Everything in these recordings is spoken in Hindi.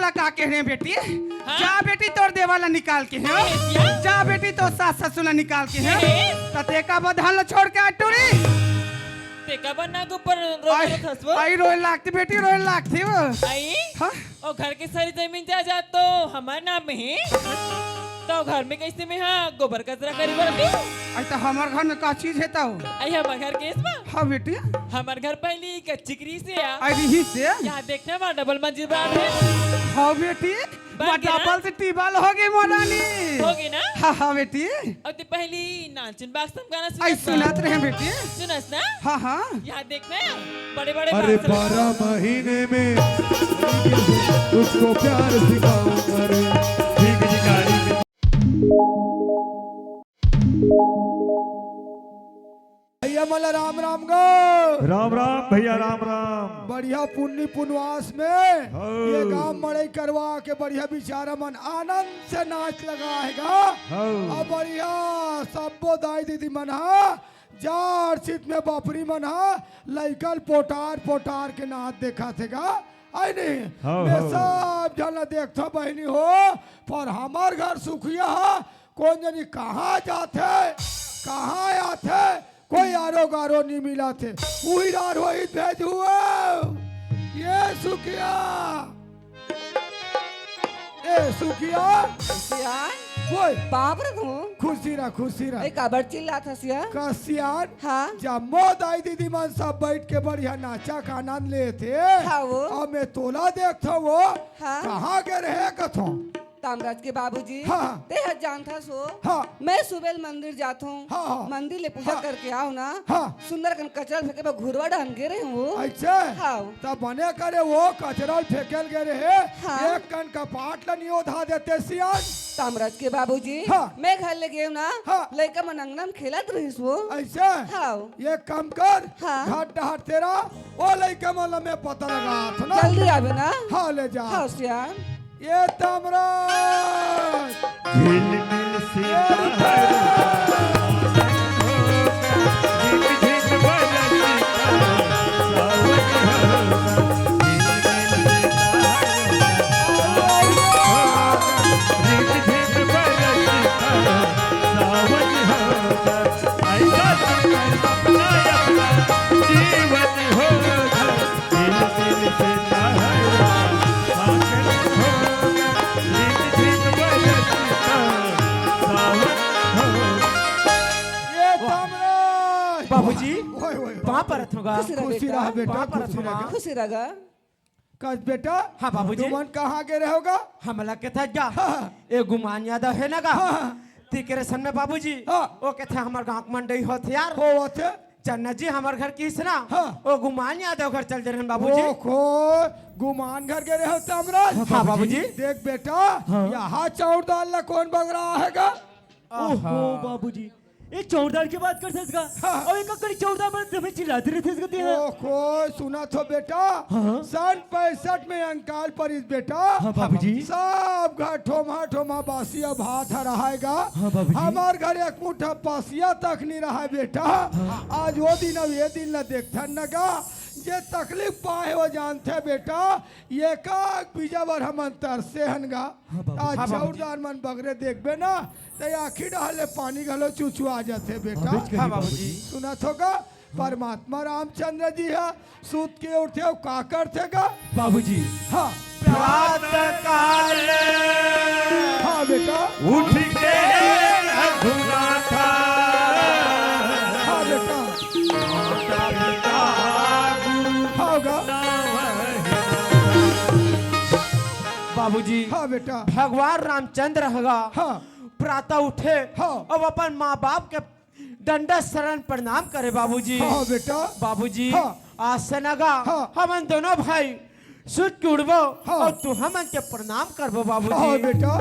ला का कह रहे हैं बेटी। जा बेटी तोर देवाला निकाल के है। जा बेटी तो सास ससुर निकाल के है। तते का बधान ला छोड़ के टूरी। ते का बना के ऊपर रोड खसबो। आई रोए लागती बेटी रोए लागती वो। आई और घर की सारी जमीन जा जा तो हमारे नाम में है। तो घर में कैसे में हाँ गोबर कचरा करी बरती। आई तो हमार घर में का चीज है तो। आई हमारे घर केस में। हाँ बेटी। हमारे घर पहली कच्ची क्री से आ। आई रही से। यहाँ देखने में डबल मंजिल बात है। हाँ बेटी। डबल से टीबल होगी मोरानी। होगी ना। हाँ हाँ बेटी। और ते पहली नाचन बाक्सम गाना आई सुनात रहे बेटी। सुनस ना। हाँ हाँ। यहाँ देखना बड़े बड़े। अरे 12 महीने में तुझको प्यार सिखाऊंगा रे। ठीक जी गाड़ी में। भैया मला राम राम गो। राम राम भैया राम राम। बढ़िया पुण्य पुनवास में ये गांव मड़ई करवा के बढ़िया बिचारा मन आनंद से नाच लगाएगा। और बढ़िया सबो दाई दीदी मन जार चित में बापरी मन लइकल पोटार पोटार के नाच देखा थेगा। आई नहीं मैं सब जन देखता बहनी हो पर हमार घर सुखिया कौन जनी कहाँ जाते कहाँ आते कोई आरो गारो नहीं मिला थे। वही रोहित भेज हुआ ये सुखिया ए सुखिया सियान कोई बाप रे तू खुशी रहा ए काबर चिल्ला था सिया कसियान हाँ जम्मो दाई दीदी मन सब बैठ के बढ़िया नाचा का आनंद ले थे। हाँ वो और मैं तोला देखता वो हाँ कहाँ के रहे कथो तामराज के बाबूजी हाँ ते हज जानता सो हाँ मैं सुबह मंदिर जाता हूँ हाँ मंदिर ले पूजा हाँ करके आओ ना हाँ सुंदर कन कचरा फेंके मैं घुरवा ढंग गे रहे हूँ अच्छा हाँ तब बने करे वो कचरा फेंकल गए रहे हाँ। एक कन का पाट ला नहीं उठा देते सियान तामराज के बाबूजी हाँ। मैं घर ले गए ना हाँ। लड़का मन अंगना में खेलत रहीस वो ऐसे हाँ ये कम कर हाँ। घाट डहाट तेरा वो लड़का मन में पता लगा था ना जल्दी आवे ना हाँ ले जा हाँ सियान ये तामराज झिलमिल सितारा झिक झिक बजती बाबूजी ओए ओए वहाँ पर होगा। खुशी रहा बेटा खुशी रहा खुशी रहा कस बेटा हाँ बाबूजी। तुमन कहाँ के रहोगा हमला के था जा हाँ। ए गुमान यादव है ना गा हाँ। तिकरे सन में बाबूजी हाँ। वो के थे हमार गांव मंडई होत यार हो थे चन्ना जी हमार घर की ना हाँ। वो गुमान यादव घर चल रहे बाबूजी। ओखो गुमान घर के रहो तामराज हाँ बाबूजी। देख बेटा यहाँ चाउर दाल ला कौन बग रहा हैगा ओहो बाबूजी ये चौरदार की बात कर सका हाँ। और एक कड़ी चौरदार पर तुम्हें चिल्लाते रहते इसका ते ओखो सुना तो बेटा हाँ। सन 65 में अंकाल पर इस बेटा हाँ बाबूजी। सब घर ठोमा ठोमा बासिया भात रहेगा। हाँ बाबूजी। हमार घर एक मुठा पासिया तक नहीं रहा बेटा। आज वो दिन अब ये दिन न देखता नगा जे तकलीफ पाए वो जानते बेटा ये का बीजा बार हम अंतर से हनगा आज चौरदार मन बगरे देखबे ना तो आखिर डाले पानी घलो चूचू आ जाते बेटा। हाँ बाबूजी। सुना होगा परमात्मा रामचंद्र जी है सूत के उठे हो का करते का बाबूजी हाँ प्रातः काल हाँ बेटा उठ के अधूरा था हाँ बेटा हाँ होगा बाबूजी। हाँ बेटा भगवान रामचंद्र होगा हाँ प्रातः उठे हाँ। अब अपन माँ बाप के दंडा शरण प्रणाम करे बाबूजी। हाँ बेटा बाबूजी हाँ। आज से नगा हाँ। हमन दोनों भाई सुत के उड़बो हाँ। और तू हमन के प्रणाम करबो हाँ बाबूजी। बेटा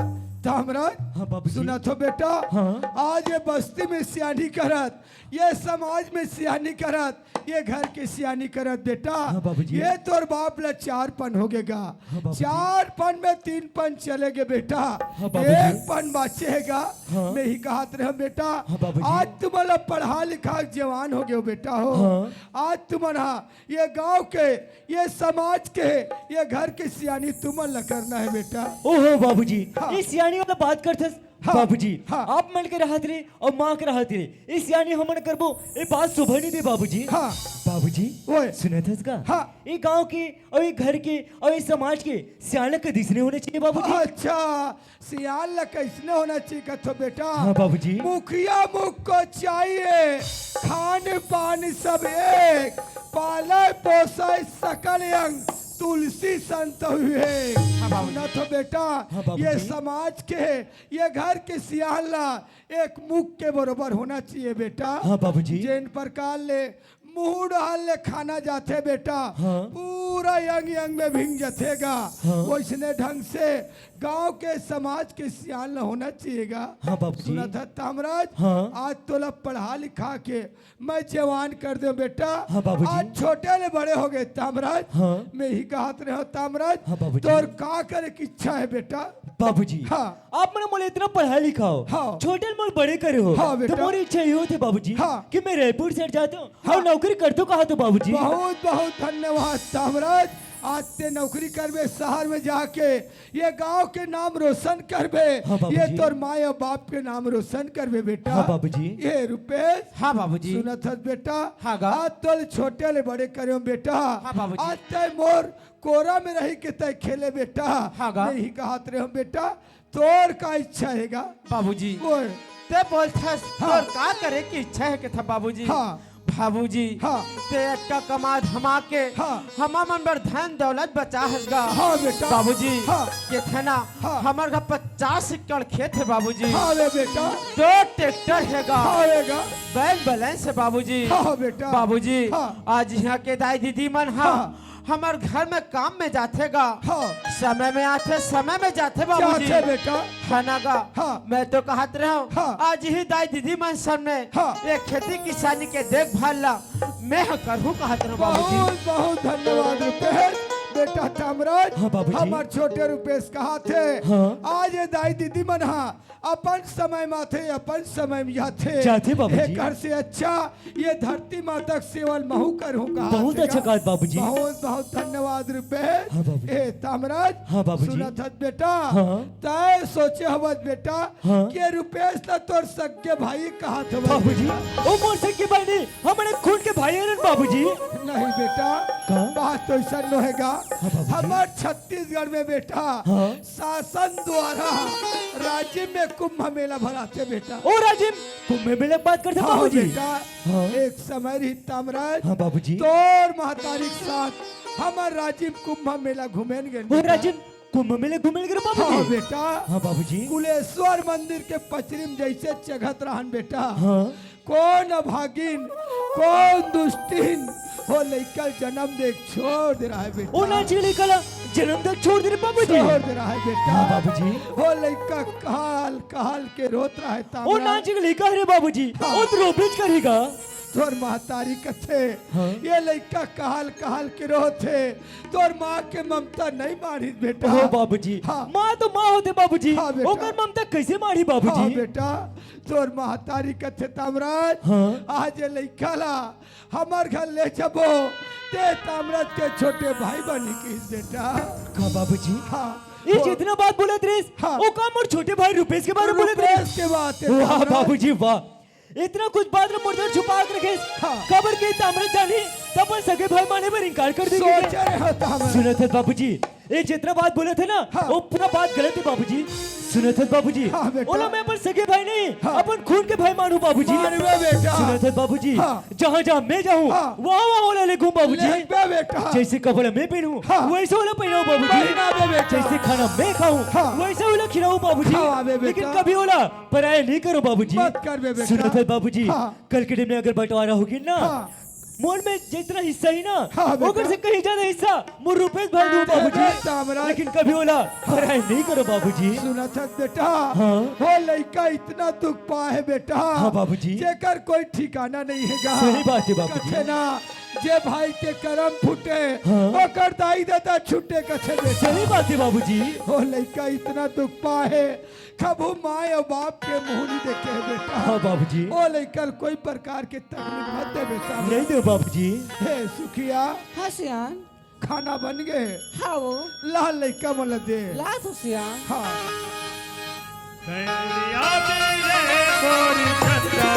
तामराज हाँ बाबूजी। सुना तो बेटा हाँ। आज ये बस्ती में सियानी करत, ये समाज में सियानी करत, ये घर के सियानी करत बेटा। हाँ बाबूजी। ये तोर बाप ला 4 पन हो गेगा, हाँ बाबूजी। 4 पन में 3 पन चलेगे बेटा, हाँ बाबूजी। 1 पन बचेगा। हाँ। मैं ही कहत रहा बेटा, हाँ बाबूजी। आज तुम्हारा पढ़ा लिखा जवान हो गए बेटा हो। हाँ। आज तुम्हारा ये गांव के, ये समाज के, ये घर के सियानी तुम्हारा ला करना है बेटा। ओहो बाबूजी, हाँ। इस यानी वाला बात करते हाँ। बाबूजी। हाँ। आप मन के रहत रे और माँ के रहत रे, इस यानी हमन करबो ये बात शोभा नहीं दे बाबूजी। हाँ। बाबूजी ओए। सुने थे इसका? हाँ। ये गांव के और ये घर के और ये समाज के सियाने के दिसने होने चाहिए बाबूजी। अच्छा, सियान ला कैसने होना चाहिए कथो बेटा? हाँ बाबूजी। मुखिया मुख को चाहिए खान पान सब एक, पाले पोसे सकल अंग, तुलसी संत हुए। सुना तो बेटा, हाँ बाबूजी। ये समाज के, ये घर के सियान ला एक मुख के बरोबर होना चाहिए बेटा। हाँ बाबूजी। जिन प्रकार ले मुंह डाल ले खाना जाते बेटा, हाँ। पूरा यंग यंग में भिंग जतेगा। हाँ। वैसने ढंग से गांव के समाज के सियान ला होना चाहिएगा। हाँ बाबूजी। सुना था तामराज, हाँ। आज तोला पढ़ा लिखा के मैं जवान कर दे बेटा। हाँ बाबूजी। आज छोटे ले बड़े हो गए तामराज। हाँ। मैं ही कहत रहे हो तामराज, हाँ बाबूजी। तोर का करे की इच्छा है बेटा? बाबूजी। हाँ। आप मैंने मोले इतना पढ़ा लिखा हो, हाँ। छोटे मोल बड़े करे हो, हाँ बेटा। तो मोरी इच्छा ये होती बाबूजी हाँ। कि मैं रायपुर सेट जाता हूँ हाँ। और नौकरी कर दो कहा तो बाबूजी। बहुत बहुत धन्यवाद तामराज। आज ते नौकरी करबे शहर में जाके, ये गांव के नाम रोशन करबे। हाँ बाबूजी। ये तोर माँ और बाप के नाम रोशन करबे बेटा। हाँ बाबूजी। ये रुपेश, हाँ बाबूजी। सुनत हस बेटा, हाँ गा। आज तोल छोटे ले बड़े करे बेटा। हाँ बाबूजी। आज ते मोर कोरा में रही के तय खेले बेटा। हाँ गा। नहीं कहत रहे हम बेटा, तोर का इच्छा हैगा? बाबूजी बोल। ते बोलथस हाँ। तोर का करे की इच्छा है के था बाबूजी? हाँ। बाबूजी हाँ। ते अट्टा कमा धमा के हाँ। हमा मन बर धन दौलत बचा हसगा। हाँ बेटा। बाबूजी हाँ। के थे ना हाँ। हमार घर 50 एकड़ खेत है बाबूजी। हाँ रे बेटा। 2 ट्रैक्टर हैगा, हाँ रहेगा। बैंक बैलेंस है बाबूजी। हाँ बेटा। बाबूजी हाँ। आज यहाँ के दाई दीदी मन हाँ। हमार घर में काम में जातेगा। हाँ। समय में आते समय में जाते बाबूजी। जाते बेटा। खानागा हाँ। मैं तो कहत रहा हूँ हाँ। आज ही दाई दीदी मन सामने हाँ। ये खेती किसानी के देखभाल ला मैं करहूँ कहत रहा हूँ बाबूजी। बहुत बहुत धन्यवाद रुपेश। बेटा तामराज, हाँ बाबूजी। हमार छोटे रुपेश कहा थे। हाँ। आज ये दाई दीदी मन अपन समय माथे अपन समय में जाते बाबूजी। ये कर से अच्छा ये धरती माता सेवल महू करूँ कहा बहुत थे अच्छा का। कहा बाबूजी। बहुत बहुत धन्यवाद रुपेश। हाँ बाबूजी। ए तामराज, हाँ बाबूजी। सुनत हस बेटा, हाँ। तय सोचे हवत बेटा हाँ। कि रुपेश ला तोर सगे भाई कहा थे बाबूजी ओ मोर सके भाई नहीं, हमारे खून के भाई हैं बाबूजी। नहीं बेटा, का? बात तो ऐसा रहेगा। हाँ बाबूजी। हमारे छत्तीसगढ़ में बेटा हाँ। शासन द्वारा राज्य में कुंभ मेला भराते बेटा। ओ राजिम कुंभ मेले की बात करते हाँ बाबूजी। बेटा, हाँ। एक समय रही तामराज, हाँ बाबूजी। तोर महतारी के साथ हमार राजीव कुंभ मेला घूमेन गए ओ राजिम कुंभ मेले घूमे गिर हाँ बाबूजी। बेटा, हाँ बाबूजी। कुलेश्वर मंदिर के पचरिम जैसे चघत रहन बेटा। हाँ। कौन अभागिन, कौन दुष्टिन हो लेकर जन्म दे छोड़ दे रहा है बेटा। ओ ना चिली कला जन्म तक छोड़ दे रे बाबूजी। छोड़ दे रहा है बेटा। हाँ बाबूजी। हो लड़का कहल कहल के रोत रहा है ओ तामरा। ना चिली का रे बाबूजी। हाँ। ओ तो रोबेज करेगा। तोर महतारी कथे हाँ। ये लड़का कहल कहल के रोते, तोर माँ के ममता नहीं मारी बेटा। ओ बाबूजी। हाँ। माँ तो माँ होते बाबूजी। हाँ बेटा। ओकर ममता कैसे मारी हाँ बाबूजी। बेटा, तोर महतारी कथे तामराज। हाँ। आज ये लड़का ला हमार घर ले जबो ते तामराज के छोटे भाई बनी की बेटा। का बाबूजी। हाँ ये जितना बात बोले थे हाँ। ओ काम और छोटे भाई रुपेश के बारे में बोले थे। रुपेश के बात है वाह तामराज। बाबूजी वाह, इतना कुछ बात रे मुर्दर छुपा के रखे। हाँ। खबर के तामरे जानी तब सगे भाई माने पर इनकार कर देंगे। सोच रहे हो तामराज। सुनो थे बाबूजी, ये जितना बात बोले थे ना हाँ। वो पूरा बात गलत है बाबूजी। सुनो थे बाबूजी, हाँ बेटा। ओला मैं पर सगे भाई नहीं हाँ। अपन खून के भाई मानू बाबूजी। मानवे बेटा। सुनो थे बाबूजी, हाँ। जहाँ जहाँ मैं जाऊँ हाँ। वहाँ वहाँ ओला ले घूम बाबूजी। लेबे बेटा। जैसे कपड़ा मैं पहनूं हाँ। वैसे ओला पहनाऊं बाबूजी। पहनावे बेटा। जैसे खाना मैं खाऊं हाँ। वैसे ओला खिलाऊं बाबूजी। खिलावे बेटा। लेकिन कभी ओला पराया नहीं करो बाबूजी। मत कर बे बेटा। सुनो थे बाबूजी, हाँ। कल के दिन में अगर बंटवारा होगी ना हाँ। मोल में जितना हिस्सा ही ना हाँ, बेटा। ओकर से कहीं ज्यादा हिस्सा मोर रुपए भर दूं बाबूजी। तामराज। लेकिन कभी बोला हराए नहीं करो बाबूजी। सुना था बेटा, हाँ। वो लड़का इतना दुख पा है बेटा, हाँ, बाबूजी। जेकर कोई ठिकाना नहीं है गा। सही बात है बाबूजी। कथे ना जे भाई के करम फूटे हाँ। ओकर दाई दादा छूटे कथे बेटा। सही बात है बाबूजी। वो लड़का इतना दुख पा है, कभू माए और बाप के मुंह नहीं देखे है बेटा। हाँ बाबूजी। वो लड़का कोई प्रकार के तकलीफ मत दे बेटा। नहीं दो बाबूजी। हे सुखिया, हाँ सियान। खाना बन गए, हाँ वो लाल लड़का मला दे। ला तो सियान। हाँ सैया मेरे मोर चंदा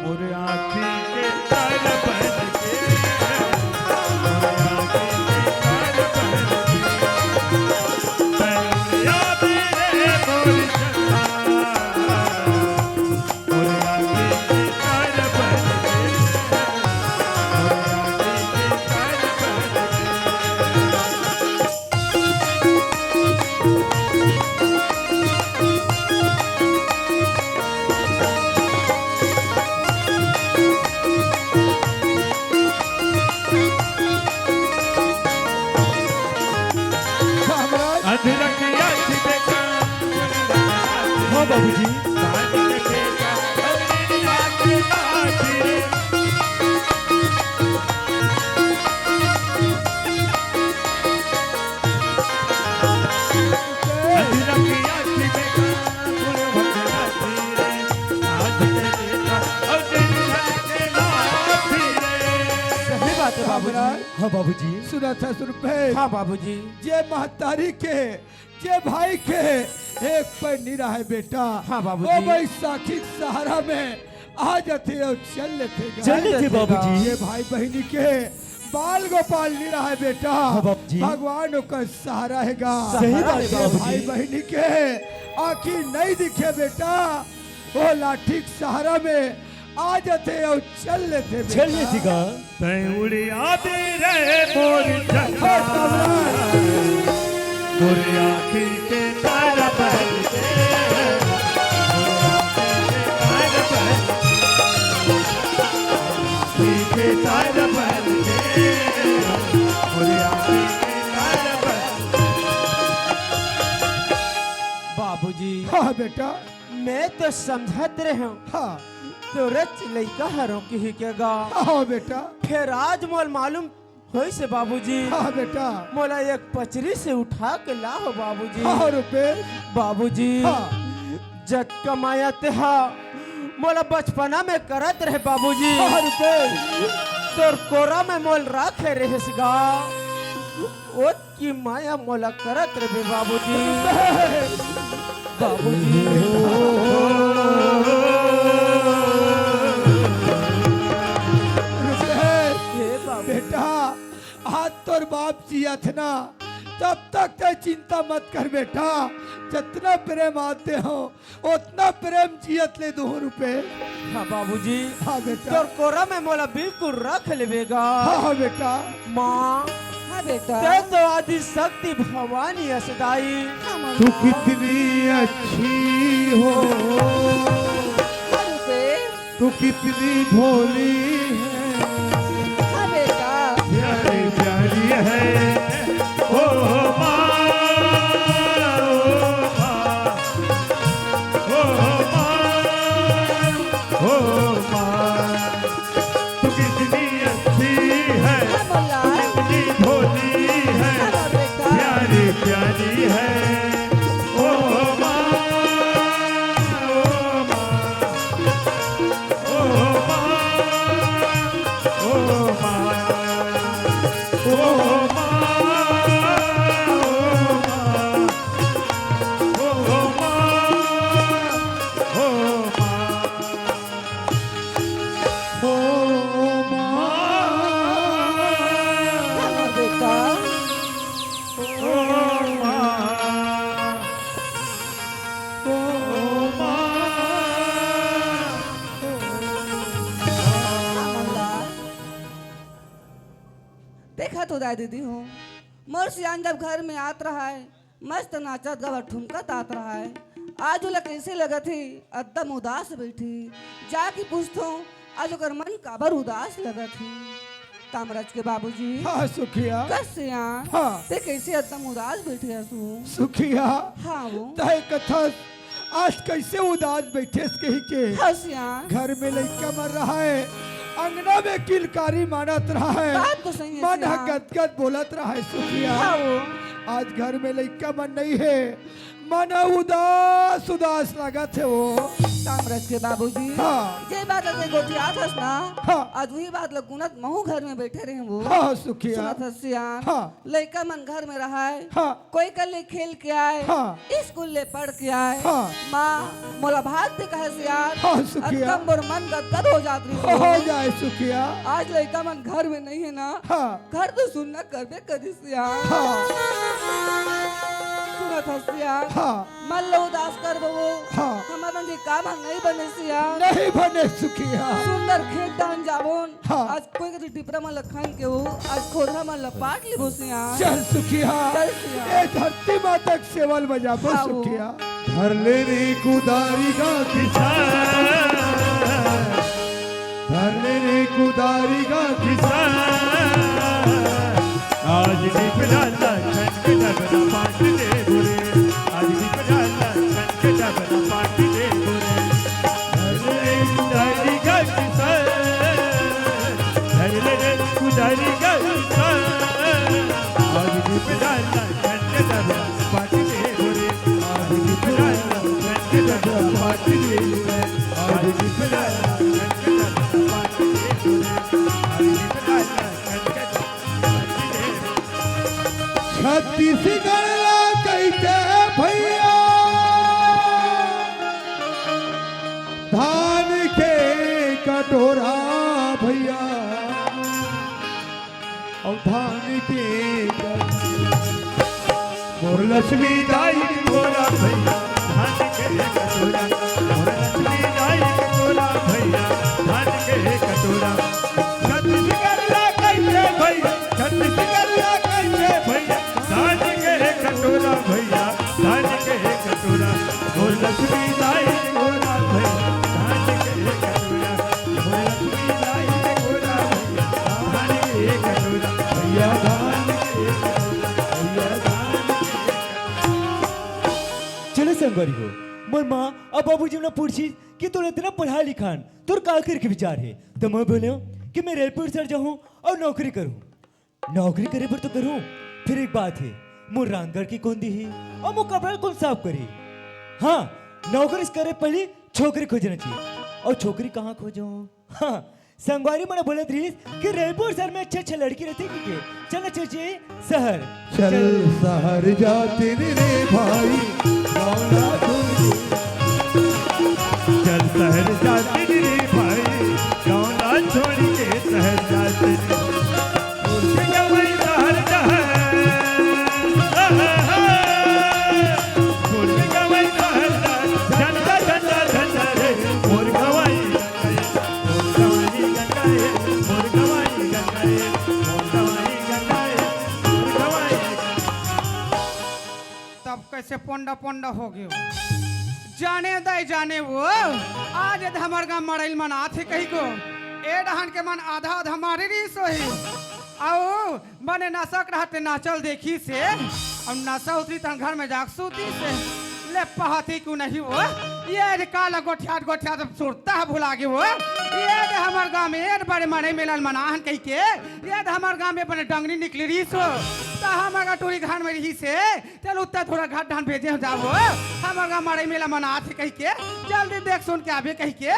मोर आँखी के तार बन के मोर आँखी के तार बन के सैया मेरे मोर चंदा मोर आँखी के तार बन के मोर तामराज। अधरखिया छिपका हाँ बाबूजी। साज रखेगा अपनी आँखें लाठी अधरखिया छिपका फूल भंगला धीरे साज रखेगा अपनी आँखें लाठी सही बात है बाबूजी। हाँ बाबूजी। सुना था सुरभे। हाँ बाबूजी। जे महतारी के जे भाई के एक पर निरा है बेटा। हाँ बाबूजी। वो बैसाखी के सहारा में आ जाते और चल लेते गा। चल लेते बाबूजी। ये भाई बहनी के बाल गोपाल निरा है बेटा। हाँ बाबूजी। भगवान का सहारा है गा। सही बात है ये बाबूजी। भाई बहनी के आखिर नहीं दिखे बेटा, वो लाठी के सहारा में आ जाते और चल लेते बेटा। चल लेती का। उड़िया दे रहे मोर चंदा हे तामराज। मोर आँखी के तारा बन के मोर आँखी के तारा बन के मोर आँखी के तारा बन बाबूजी हाँ बेटा। मैं तो समझत रहे हूँ हाँ तो रच लड़का हरों की ही के गा। हाँ बेटा। फिर आज मोल मालूम होई से बाबूजी हाँ बेटा। मोला एक पचरी से उठा के ला हो बाबूजी। हाँ रुपए। बाबूजी हाँ जग कमाया तेहा मोला बचपना में करत रहे बाबूजी। हाँ रुपए। तोर कोरा में मोल रखे रहे गा ओत की माया मोला करत रहे बाबूजी। बाबूजी हे बाबू बेटा आज तोर बाप जिया थे ना तब तक ते चिंता मत कर बेटा। जितना प्रेम आते हो उतना प्रेम जियत ले 2 रुपए। हाँ बाबूजी हाँ बेटा। तोर कोरा में मोला बिल्कुल रख लेवेगा। हाँ बेटा। माँ हाँ बेटा। ते तो आदि शक्ति भवानी असदाई। हाँ मम्मा। तू कितनी अच्छी हो हाँ रुपए। तू कितनी भोली है हाँ बेटा। प्यारी प्यारी है ओ माँ ओ माँ ओ माँ तू कितनी अच्छी है हाँ बोला। कितनी भोली है हाँ बेटा। प्यारी प्यारी है ओ माँ ओ माँ ओ माँ ओ हाँ बेटा। देखा तो दाई दीदी हूँ मोर सियान जब घर में आत रहा है मस्त नाचत गवा ठुमकत आत रहा है। आज उला कैसे लगा थी एकदम उदास बैठी जाके पूछतो आज ओकर मन काबर उदास लगत है। तामराज के बाबूजी हाँ सुखिया कैसे यार हाँ। ते कैसे एकदम उदास बैठे हैं तू। सुखिया हाँ वो तय कथा आज कैसे उदास बैठे कही के हंस यार घर में लड़का मर रहा है, अंगना में किलकारी मानत रहा है, बात तो सही है मन सियान। गदगद बोलत रहा है सुखिया। हाँ वो आज घर में लड़का मन नहीं है, मन उदास उदास लागत है वो। तामराज के बाबूजी हाँ। जे बात अगर गोटियात हस ना हाँ। आज वही बात लगुनत महू घर में बैठे रहे वो। हाँ सुखिया सुनत हस सियान हाँ। लड़का मन घर में रहा है हाँ। कोई कल ले खेल के आए हाँ। स्कूल ले पढ़ के आए हाँ। माँ मोला भाग दे कहे सियान हाँ, सुखिया। एकदम मोर मन गदगद हो जात रही हो जाए सुखिया। आज लड़का मन घर में नहीं है ना हाँ घर तो सुनना करबे करी सियान हाँ सुनत हस सियान हाँ मन लो उदास कर वो हाँ। हमार मन के काम हम नहीं बने सियान नहीं बने सुखिया। सुंदर खेत दान जाबोन हाँ। आज कोई के टिपरा मन लखन के हो आज खोरा मन लपाट लिबो सियान चल सुखिया चल सिया। ए धरती माता के सेवल बजाबो हाँ वो। सुखिया। धर लेने कुदारी का किसान, धर लेने कुदारी का किसान, आज निकला लखन के डबरा पाट दे बुरे, आज निकला लखन के डबरा पाट दे बुरे। धर लेने कुदारी का किसान, धर लेने कुदारी का किसान, आज निकला लखन के डबरा पाट दे बुरे, आज निकला लखन के डबरा पाट दे बुरे, आज निकला लखन के डबरा पाट दे बुरे, आज निकला लखन के डबरा पाट दे बुरे। छत्तीसगढ़ ला कहते भैया धान के कटोरा भैया, और धान के मोर लक्ष्मी दाई गोरा भैया, धान के कटोरा, मोर लक्ष्मी दाई गोरा भैया, धान के कटोरा। छत्तीसगढ़ ला कहते भैया, छत्तीसगढ़ ला कहते भैया, धान के कटोरा भैया, धान के कटोरा, मोर लक्ष्मी दाई गोरा भैया, धान के कटोरा, मोर लक्ष्मी दाई गोरा भैया, धान के कटोरा, भैया धान के कटोरा, भैया धान के। चलो संगवारी हो मोर माँ अब बाबूजी ने पूछी कि तू इतना पढ़ा लिखान तोर का करके विचार है तो मैं बोले कि मैं रेलपुर सर जाऊँ और नौकरी करूँ। नौकरी करे पर तो करूँ, फिर एक बात है मोर रांगड़ की कौन दी है और मो कपड़ा कौन साफ करे। हाँ नौकरी करे पहले छोकरी खोजना चाहिए और छोकरी कहाँ खोजो। हाँ संगवारी मैंने बोले थी कि रेलपुर सर में अच्छे लड़की रहती है चलो चलिए शहर। चल शहर जाते रे भाई मौला तुझे, चल शहर जाते रे भाई गौला छोड़ के शहर जाते रे, उनके गवाई शहर जहर, उनके गवाई शहर झंडा झंडा झंडा रे, मोर गवाई गंगा है, मोर गवाई गंगा है, मोर गवाई गंगा है, मोर गवाई गंगा है। तब कैसे पोंडा पोंडा हो गयो जाने दे जाने वो आज यदि हमार गाँव मरैल मन आथे कही को ए डहन के मन आधा आधा मारे रही सोही आओ मने नशक रहते नाचल देखी से और नशा उतरी तन घर में जाग सूती से ले पहाती क्यों नहीं वो ये काला गोठियात गोठियात सुरता है भुला गए वो ये हमार गाँव में एक बड़े मरे मिलन मनाहन कही के ये हमार गाँव में अपने डंगरी निकली रही सो तो हमारा टूरी घर में रही से चल उत्तर थोड़ा घाट ढान भेजे जाओ हमार गाँव मरे मेला मना थे कही के जल्दी देख सुन के आवे कही के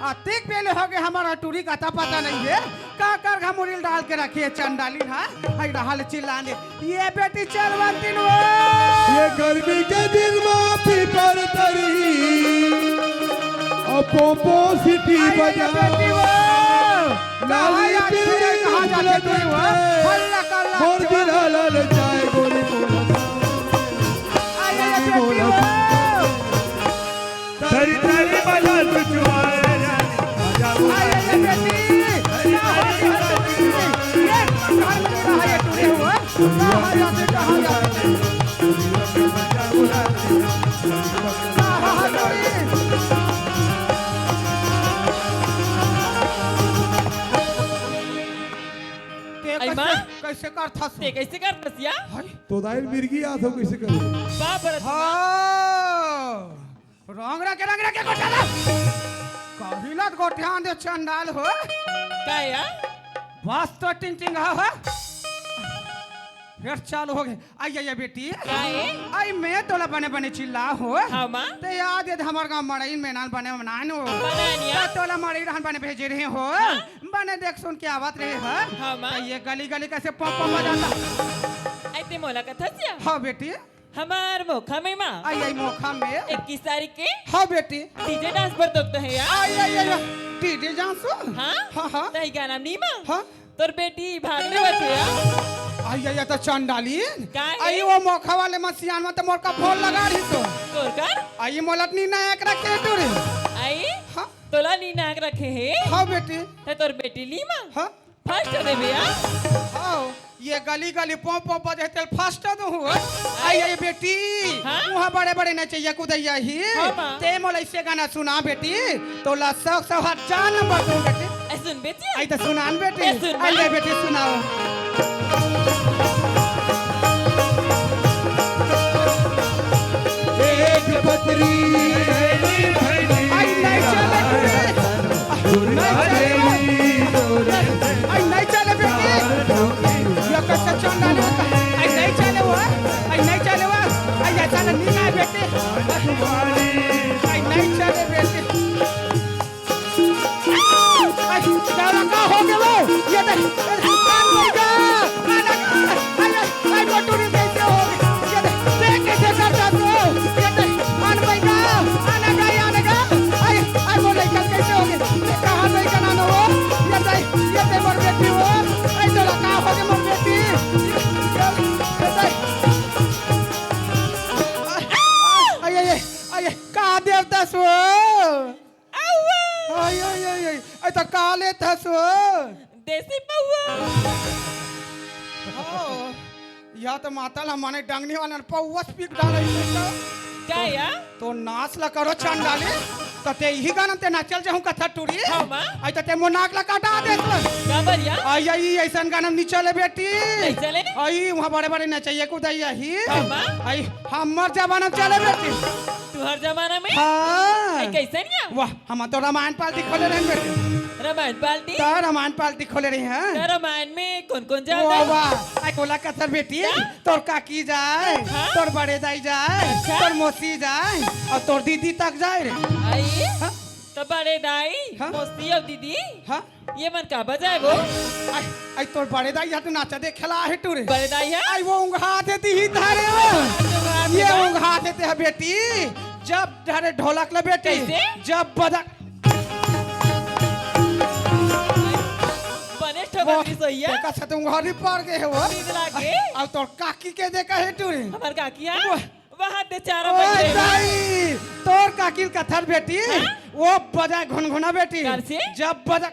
अतिक पहले हो गए हमारा टूरी का पता नहीं है का कर घमुरिल डाल के रखिए चंडाली हाँ हई रहा चिल्लाने ये बेटी चल दिन वो ये गर्मी के दिन में पीपर तरी और पोपो सिटी बजा बेटी वो कहाँ जाते तू वो हल्ला कर मोर गिरा लाल चाय गोली मोला बेटी वो तरी तरी बजा तुझवाए बजा कैसे करथा ते कैसे करतस या हाय तो दाइल मिर्गी आथो कैसे करे बाप रे हाँ रंग रखे गोटाला कहिलत गोठ्यान दे चंडाल हो काय या बस तो टिंग टिंग हो फिर चालू हो गए आई बेटी काय आई मैं तोला बने बने चिल्ला हो हाँ माँ ते याद है हमार गांव मड़ई में नान बने बनान हो बनानिया तोला मड़ई रहन बने भेजे रहे हो बने देख सुन के आवत रहे हो हाँ माँ ये गली गली कैसे पंप बजाता ऐते मोला कथस या हाँ बेटी हमार मोखा में माँ आई मौका में 21 तारीख के हाँ बेटी डीजे डांस पर तो है या आई टीडी जानसो हाँ हाँ हाँ तही गाना नहीं माँ हाँ तोर बेटी भागने बते या आई तो चंडाली काय? आई वो मौका वाले मसियान में तो मोर का फोन लगा रही तो तोर कर आई मोलटनी ना एक रखे टूरे आई हाँ तोला नी नाक रखे है हाँ बेटी ते तोर बेटी ली माँ हाँ फर्स्ट दे भैया हाँ ये गली गली पंप पंप बजे तेल फास्ट तो हुआ आई बेटी हाँ? वहाँ बड़े बड़े न चाहिए कुदैया ही हाँ, माँ। ते मोल ऐसे गाना सुना बेटी तो ला सौ हाथ 4 नंबर दो बेटी ऐ सुन बेटी आई तो सुनान बेटी ए, सुन, आई माँ। ले बेटी सुनाओ एक पत्री आई नहीं चले आई नहीं चले बेटी ये कैसे चंडाल आई नहीं चले वो आई नहीं चले वो आई ऐसा नहीं ना बेटी आई नहीं चले बेटी आई दादा का हो गया वो ये देख कान में जा आई मोटूरी कैसे हो ये देख कैसे करता तू ये देख कान में जा आने का आई बोले कैसे हो गया कहां नहीं करना वो ये देख मोर बेटी वो आई तो का हो गया मोर बेटी आई का देवता सो आई तो काले थसो देसी पौआ या तो माता ला माने डंगनी वाला पौवा स्पीक डाले क्या या तो नाच ला करो चंद डाले तो ते यही गाना ते नाचल जाऊं कथा टूरी हाँ माँ आई तो ते मोनाक ला काटा दे क्या बढ़िया आई ऐसा गाना नहीं चले बेटी नहीं चले ने? आई वहाँ बड़े बड़े नचैया कुदैया ही हाँ माँ आई हमर जमाना चले बेटी तू हर जमाना में हाँ ऐ कैसे नहीं वाह हम तो रामायण पालती खोले रहे बेटी रामायण पालती तो रामायण पालती खोले रही हैं तो रामायण में कौन कौन वाह जाता है वाह आई कोला कथर बेटी तोर काकी जाए हाँ? तोर बड़े दाई जाए अच्छा? तोर मौसी जाए और तोर दीदी तक जाए रे आई हाँ? तो बड़े दाई हाँ? मौसी और दीदी हाँ ये मन का बजाए वो आई आई तोर बड़े दाई या तो नाचा दे खिला है टूरे बड़े दाई है आई वो उंघा देती ही धारे ये उंघा देते है बेटी जब धारे ढोलक ले बेटी कैसे? जब बजा बने ठोकर सोई है देखा से तुम घर पर गए हो नींद लागे और तोर काकी के देखा है टूरे हमार काकिया वाह। वहाँ दे चारों ओए बच्चे दाई तोर काकिल कथर बेटी वो बजाए घुनघुना बेटी कर से? जब बजा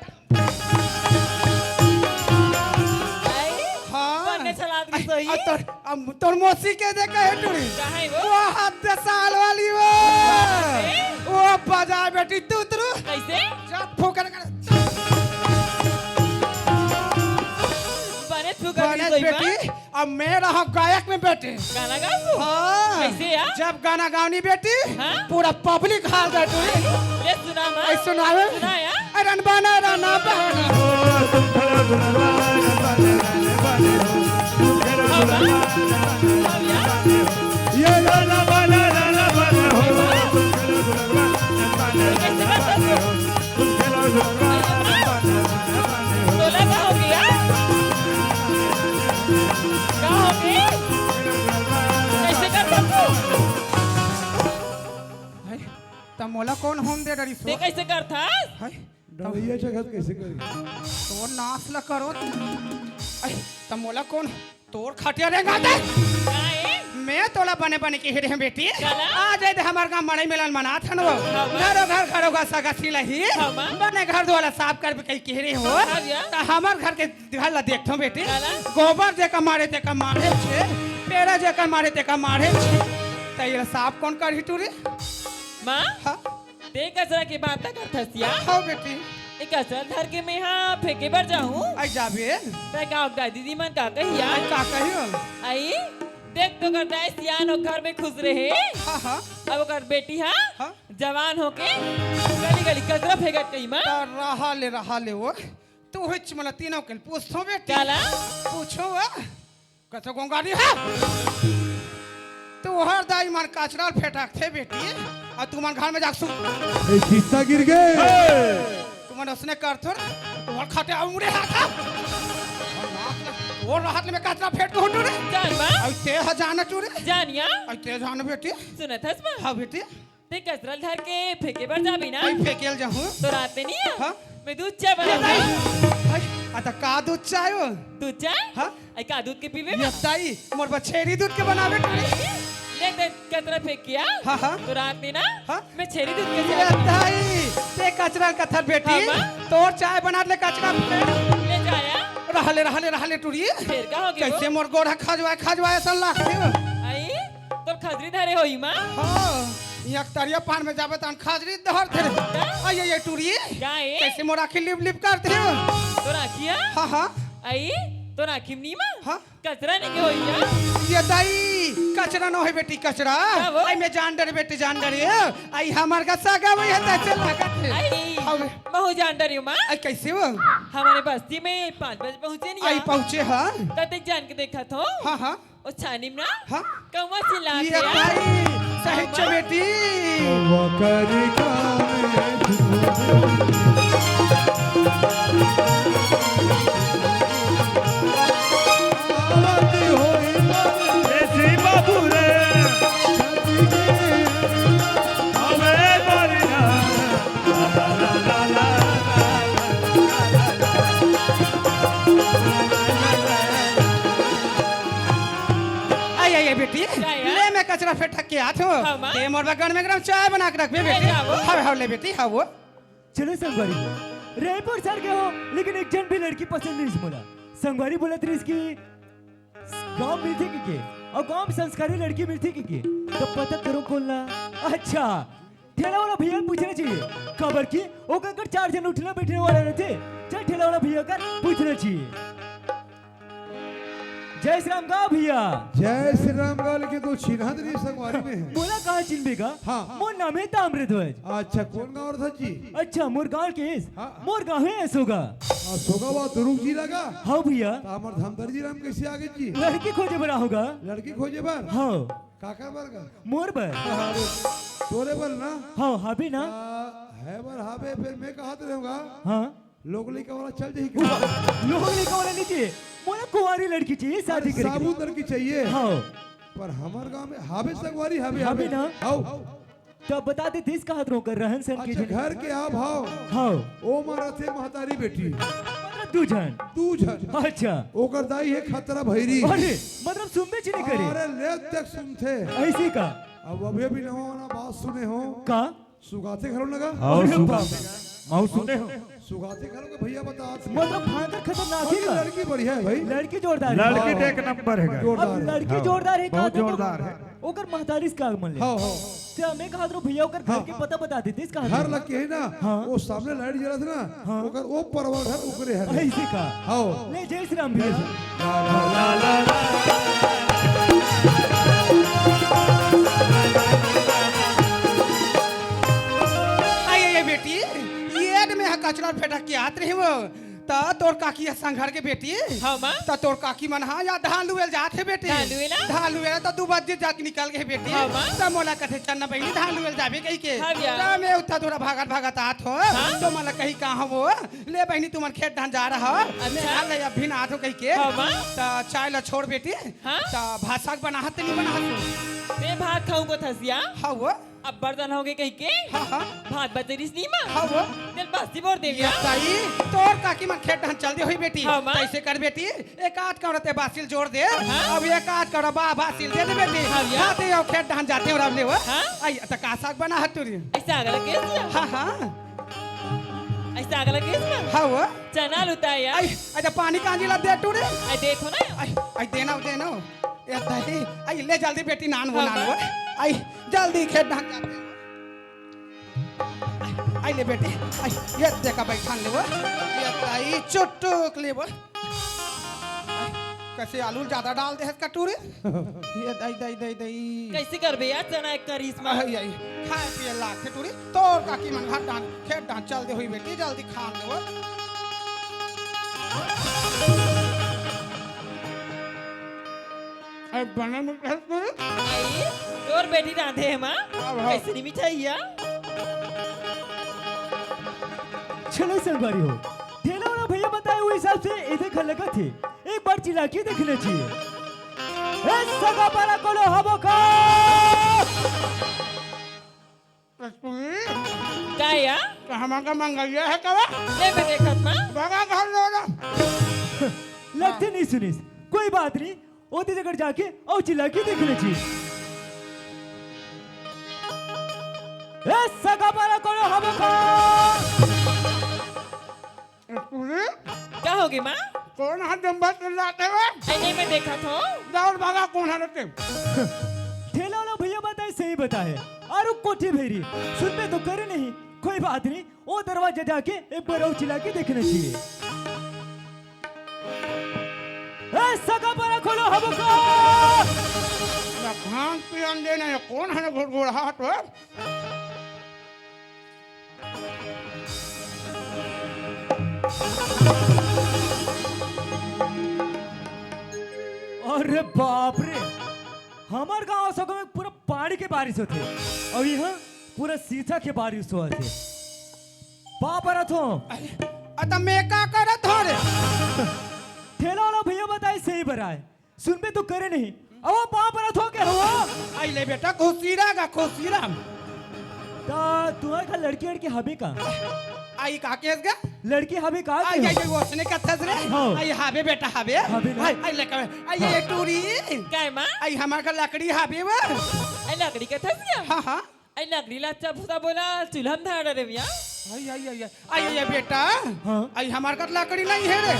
आई हाँ बने चला दी सोई और तोर मौसी के देखा है टूरी कहाँ है वो वो 10 साल वाली वो बजाए बेटी तू कैसे जब फूकन कर बने ठोकर गणेश सोई बेटी अब मैं रहा गायक में बेटी गाना गा तू हाँ कैसे यार? जब गाना गानी बेटी हाँ? पूरा पब्लिक हाल दे टूरी ले सुना माँ ऐ सुनावे सुना या रन बना रना बना तुम खड़ा गुणवान बने बने तुम खड़ा गुणवान ये लाला बाला लाला बाला हो तुम खड़ा गुणवान बने तुम खड़ा गुणवान बने तोला का हो गया का हो गया कैसे कर सकूं तमोला कौन होम दे डरी ते सो कैसे करता हाय डरिया जगत कैसे करी तो नाच ल करो आई तमोला कौन तोर खटिया रेंगा दे काहे मैं तोला बने बने के हिरे बेटी चला। आ जाए दे हमार गांव मड़ई मेलन मना थन वो हाँ, घरों का सगा सिलही हाँ, माँ। बने घर द्वारा साफ कर के केहरे हो हाँ, भैया। त हमार घर के घर ला देखथो बेटी चला। गोबर जे का मारे ते का मारे छे पेड़ा जे का मारे ते का मारे छे त ये साफ कौन कर हिटू रे माँ हां ते कचरा की बात करता सिया हां बेटी एक असल धर के मैं यहाँ फेंके बर जाऊँ आई जाबे ते गाँव का दीदी मन का कहिया आई का कहियो आई देख तो करता है सियान और घर में खुश रहे हाँ हाँ अब कर बेटी हाँ? हाँ जवान होके गली गली कचरा फेंकत कहीं माँ तो रहा ले वो तू हिच मला तीनों के पूछो बेटी काला पूछो कतो गोंगारी है तू हर दाई मन कचरा फेंटक थे बेटी और तू मन घर में जाक सु शीशा गिर गए तू मन उसने कर थोड़ तू हर खाते आ मुड़े हाथ और राहत में कचरा फेंट को हुंडू रे जान माँ आई ते हजाना चूरे जानिया आई ते जान बेटी सुनत हस माँ हाँ बेटी ते कचरा धर के फेंके बर जा भी ना आई फेंकेल जाऊँ तो रात में नहीं है हाँ? मैं दूध चाय बनाऊंगा आता का दूध चायो दूध चाय हाँ? आई का दूध के पीवे ये दाई मोर बछेरी दूध के बनावे टूरे देख देख कचरा फेंक किया हाँ, हाँ। तो रात में ना हाँ? मैं छेरी दूध के ये चाय दाई ते कचरा कथर बेटी हाँ, माँ? तोर चाय बना ले कचरा फेंक ले जाया रहले टूरी फिर का हो गया कैसे मोर गोड़ा खजवाए सन लाख देव आई तो खजरी धरे होई माँ हाँ यहाँ तरिया पान में जाबे तन खाजरी दहर थे आई ये टूरी क्या है कैसे मोर आखिर लिप लिप करते हो तो राखिया हाँ हाँ आई तो राखी नी माँ हाँ कचरा नहीं के होई या ये दाई कचरा न है बेटी कचरा क्या वो? आई मैं जान डर बेटी जान डर आई हमार का सागा वही है चल लागत है आई हाँ। बहु जान डरी हूँ माँ आई कैसे हो हमारे बस्ती में 5 बजे पहुँचे नहीं आई पहुँचे हाँ तब तक जान के देखा था हाँ हाँ ओ छानिम ना हाँ कौवा चिल्ला ये दाई सही च बेटी वकर बाबू रे हमें मरना ला ला ला आई बेटी क्या यार? ले मैं कचरा फेंक के आत हूँ हाँ, माँ? ते मोर बगन में गरम चाय बना के रख बे बेटी जाओ। हाँ ले बेटी हाँ वो चलो संगवारी रायपुर सर के हो लेकिन एक जन भी लड़की पसंद नहीं बोला संगवारी बोला थी इसकी गांव मिलती की और गांव में संस्कारी लड़की मिलती की तो पता करो कौन ला अच्छा ठेला वाला भैया पूछना चाहिए खबर की वो कर 4 जन उठना बैठने वाले नहीं थे चल ठेला वाला भैया का पूछना चाहिए जय श्री राम गाँव भैया जय श्री राम गाल के तो छिन्हद संगवारी में है बोला कहाँ चिन्हबेगा हाँ। मोर नाम है ताम्रध्वज अच्छा कौन गाँव था जी अच्छा मोर गाँव के हाँ। मोर गाँव है ऐसोगा सोगा बात दुरुग जी लगा हाँ भैया तो हमार धमदर जी राम कैसे आगे जी लड़की खोजे बड़ा होगा लड़की खोजे बार हाँ काका बर का मोर बर तोरे बर ना हाँ हाबी ना है बर हाबे फिर मैं कहा तो रहूंगा हाँ लोगली का वाला चल जाही लोग लेकर वाला नहीं चाहिए मोला कुंवारी लड़की चाहिए शादी करेगी साबुत लड़की चाहिए हाँ पर हमार गांव में हाबे संगवारी हाबे हाबे ना? आओ तो बता दे देश का हाथ रोकर रहन सहन के अच्छा जन घर के आ भाव हाँ ओ मारा थे महतारी बेटी मतलब 2 जन तू झन अच्छा ओकर दाई है खतरा भैरी अरे मतलब सुनबे चीनी करे अरे ले तक सुनते ऐसे का अब अभी भी ना हो ना बात सुने हो का सुगाते घरों लगा अरे बाप रे। माऊ सुने हो सुगाते घरों के भैया बता मतलब भागर खतरनाक है का लड़की बढ़िया है भाई लड़की जोरदार है लड़की हाँ। एक नंबर है अब जोरदार है लड़की जोरदार है का बहुत तो जोरदार है ओकर महतारिस का मन ले हाँ हाँ ते हमें कहा तो भैया ओकर घर के पता बता देते इसका घर लग के है ना हाँ। वो सामने लाइट जलत ना ओकर वो परवा घर ऊपरे है ऐसे का हाँ ले जय श्री राम भैया आई बेटी ये में कचरा फेंक के आत रही वो ता तोर काकी है संघर के बेटी हाँ माँ ता तोर काकी मन हाँ या धान लुएल जात है बेटी धान लुएला? धान लुएला तो 2 बजे जाके निकल गए बेटी हाँ, माँ। ता मोला कथे चन्ना बहनी धान लुएल जाबे कही के हाँ, भैया। ता मैं उठा थोड़ा भागत आत हो तो मला कही कहां हो ले बहनी तुमन खेत धान जा रहा हो अच्छा। ले अभी ना आत हो कही के हाँ, माँ। ता चाय ला छोड़ बेटी हाँ? ता भात साग बनाहत नहीं बनाहत ते भात खाऊं को थसिया हाँ वो अब बर्तन हो गए कहीं के हाँ हाँ भात बचरिस नहीं माँ हाँ वो दिल बस्ती बोर दे गया ताई तोर काकी मन खेत धान चल दे होई बेटी हाँ, माँ। कैसे कर बेटी एक आध करते बासिल जोड़ दे हाँ। अब एक आध कर बा बासिल दे दे बेटी हाँ, भैया। खाते हो खेत धान जाते हो रबले हो हाँ। आई त का साग बना हतुरी ऐसा अगला केस ना हाँ हाँ ऐसा अगला केस ना हाँ वो चना लुता यार आई अच्छा पानी कांजी ला दे टूरे आई देखो ना आई देना देना ए ताई आई ले जल्दी बेटी नान वो हाँ, नान वो आई जल्दी खेत धान जाते हो। आई आई ले बेटी आई ये देखा बैठान ले वो ये ताई चुटुक ले वो कैसे आलू ज्यादा डाल दे है कटोरे ये दाई दाई दाई दाई कैसे करबे यार चना एक करिश्मा आई आई खाए पिए ला कटोरे तोर काकी मन घाट डांस खेत डांस चल दे हुई बेटी जल्दी खान ले वो आई बना में आई तोर बेटी रांधे है माँ कैसे नहीं मिठाई या चलो संगवारी हो ठेला वाला भैया बताए हुए हिसाब से इधर खल लगा थे एक बार चिल्ला के देखना चाहिए ए सगा पारा कोलो हबो का क्या या हमारा मंगलिया है कवा ले मैं देखत माँ बगा घर लो ना लगते नहीं सुनिस कोई बात नहीं ओती जगह जाके और चिल्ला के देखना चाहिए ए सगा पारा कोलो हबो का क्या होगी माँ कौन हाथ जंबा चिल्लाते हुए नहीं मैं देखा था दौड़ भागा कौन हारते ठेला वाला भैया बताए सही बताए और कोठी भेरी सुन में तो करे नहीं कोई बात नहीं वो दरवाजा जाके एक बार और चिल्ला के देखना चाहिए ए सगा पारा खोलो हमको भांग पियन देना कौन है घुड़घुड़ा हाथ है अरे बाप रे हमार गांव सगो में पूरा पानी के बारिश होते और यहाँ पूरा सीसा के बारिश हुआ थे बाप रथ हो अत मैं का करत हो रे ठेला वाला भैया बताए सही बराए सुन पे तो करे नहीं अब वो बाप रथ हो क्या हुआ आई ले बेटा खुशीरा का खुशीरा ता तुम्हारे का लड़की लड़की हबे का आई का केस गा लड़की हबे का आई आई वसने का थस रे हाँ। आई हाबे बेटा हाबे हाबे ना। आई ले का आई ये टूरी क्या है माँ आई हमार का लकड़ी हाबे वो आई लकड़ी का था क्या हां हां आई लकड़ी ला अच्छा भूसा बोला चूल्हा में धाड़ा रे भैया आई आई आई आई ये बेटा हाँ। आई हमार का लकड़ी नहीं है रे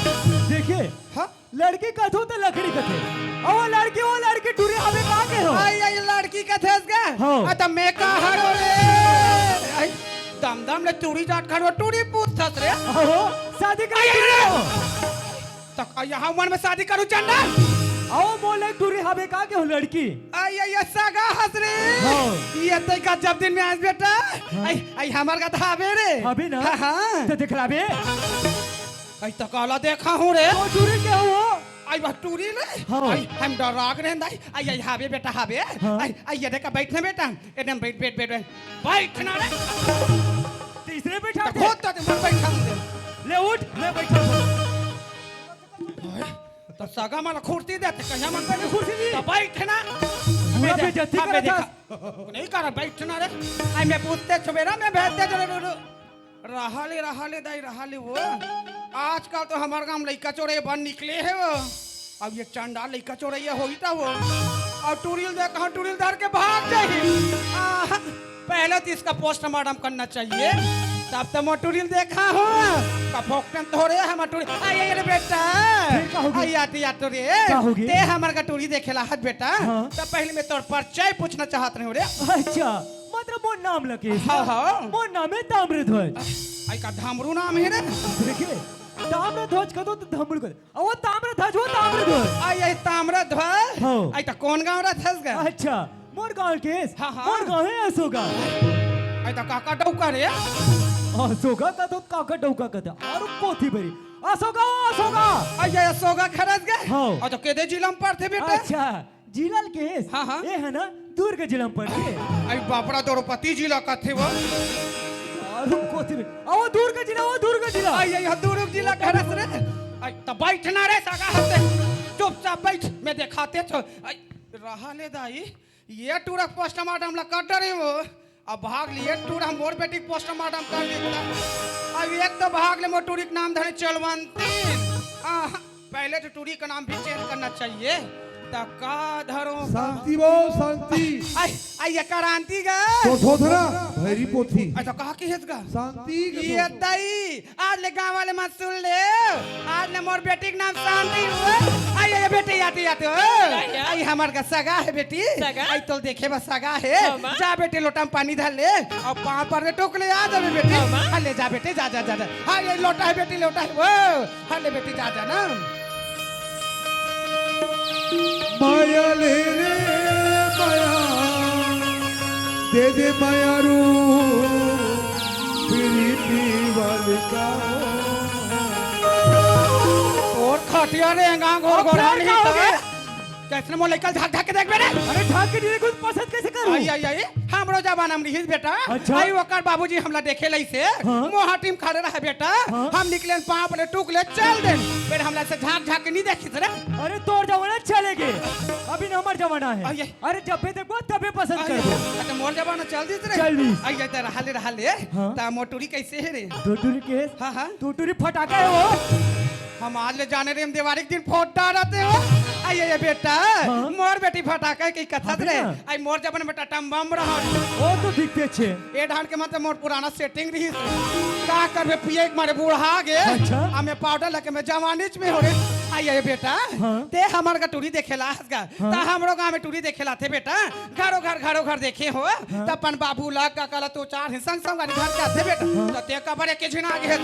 देखिए हां लड़की का तो लकड़ी का थे और वो लड़की टूरी हमें कहा के हो आई आई लड़की का थस गा हाँ। अत मैं का हरो रे आई दम दम ले टूरी जाट खड़ो टूरी पूछ थस रे ओहो शादी कर तक यहाँ मन में शादी करूं चंदा आओ मोले टूरी हमें कहा के हो लड़की आई आई सगा हंस रे हाँ। ये तई का जब दिन में आज बेटा आई आई हमार का धाबे रे हबे ना हाँ, हाँ। तो दिख रहा बे आई तो काला देखा हूं रे वो टूरी क्या हुआ आई बस टूरी रे हाँ। आई हम डराग रे दाई आई आई हाबे बेटा हाबे हाँ। आई आई ये देखा बैठने बेटा एकदम बैठ बैठ बैठ बैठना रे तीसरे बैठा थे बहुत तो मैं बैठा हूं ले उठ मैं बैठा हूँ तो सगा माला खुर्सी देते कहीं मन पे खुर्सी दी। तो बैठना पूरा बेइज्जती हाँ, करा मैं था। देखा। नहीं करा बैठना रे आई मैं पूछते छुबेरा मैं भेजते जो रहाले दाई रहाले वो आजकल तो हमारे गांव लइका चोरे बन निकले है वो अब ये चंडा लइका चोरैया होई था वो और टूरियल दे कहाँ टूरियल धर के भाग जाए पहले तो इसका पोस्टमार्टम करना चाहिए तब तो मोटूरियल देखा हो कफोक्टन थोड़े हम टूरी आई रे बेटा फिर का होगी? आई आती आतो रे का होगी? ते हमार का टूरी देखेला हाथ बेटा हाँ। तब पहले मैं तोर परिचय पूछना चाहत रहे हो रे अच्छा मतलब वो नाम लगे हाँ, हाँ। वो नाम है ताम्रध्वज आई का धामरू नाम है रे देखिए ताम्रध्वज का तो धमड़ कर और वो ताम्रध्वज वो ताम्रध्वज आई आई ताम्र ध्वज हाँ। आई तो कौन गांव रा थस गा अच्छा मोर गांव केस हाँ, हाँ। मोर गांव है अशोका आई तो काका डौका रे अशोका का तो काका डौका का था और कोथी बरी अशोका आई आई सोगा खरस गा हाँ। और तो केदे जिला में पढ़ते बेटा अच्छा जिला केस हाँ, हाँ। ये है ना दुर्ग जिला में पड़ते आई बापड़ा द्रौपदी जिला का थे वो और कोथी बरी वो दुर्ग जिला आई आई दुर्ग जिला खरस रे आई तो बैठना रे सगा हते चुपचाप बैठ मैं दिखाते तो आई रहा ले दाई ये टूरा पोस्टमार्टम ला कर रहे हो अब भाग लिए टूर हम मोर बेटी पोस्टमार्टम कर लिया अब एक तो भाग ले मोर टूरी का नाम धरे चलवंती पहले तो टूरी का नाम भी चेंज करना चाहिए तका धरो शांति बो शांति आई आई ये क्रांति गा तो धोधरा भैरी पोथी आई तो कहा की हेत गा शांति ये दई आज ले गांव वाले मत सुन ले आज ले मोर बेटी का नाम शांति हुआ आई आई बेटी आती आती ओ क्या? आई हमार का सगा है बेटी सगा? आई तो देखे बस सगा है हाँ, माँ। जा बेटी लोटा में पानी डाल ले और पाँव पर ले टोक ले आ जा बेटी हाँ, माँ। हाँ ले जा बेटी जा जा जा जा हाँ ये लोटा है बेटी लोटा है वो हाँ ले बेटी जा जा ना माया ले रे माया दे दे माया रू प्रीति वाली का और खटिया रे गांव घोर घोर प्यार का हो गया? कैसे मोल निकल झाक झाक के देख बेटे अरे ठाक के लिए कुछ पसंद कैसे करूं आई आई आई हमरो जमाना में रही बेटा अच्छा। आई ओकर बाबूजी हमला देखे लई से हाँ। मोहा टीम खड़े रहे बेटा हाँ। हम निकले पांव ले टूक ले चल दे फिर हमला से झाक झाक के नहीं देखी रे अरे तोड़ जमाना चलेगे अभी न हमार जमाना है आइए। अरे जब भी देखो तबे पसंद करबो अच्छा मोर जमाना चल दी रे चल दी। आई जाता रहा ले हाँ। ता मोटूरी कैसे है रे टूटूरी केस हाँ हाँ टूटूरी फटाका है वो हम आज ले जाने रे हम दिवाली के दिन फोट डालते हो आई ये बेटा हाँ। मोर बेटी फटाका की कथा रे हाँ। आई मोर जमाने में टटम बम रहा वो तो दिखते छे ए ढान के मतलब मोर पुराना सेटिंग रही का करबे पिए के मारे बूढ़ा गे अच्छा। हमें पाउडर लगे में जवानी में हो रे आइए बेटा हाँ। ते हमार का टूरी देखेला हसगा ता हमरो गांव में टूरी देखेला थे बेटा घरो घर देखे हो त अपन बाबू ला का कला तो चार संग संग गाड़ी घर का थे बेटा त ते का बड़े के झिना गे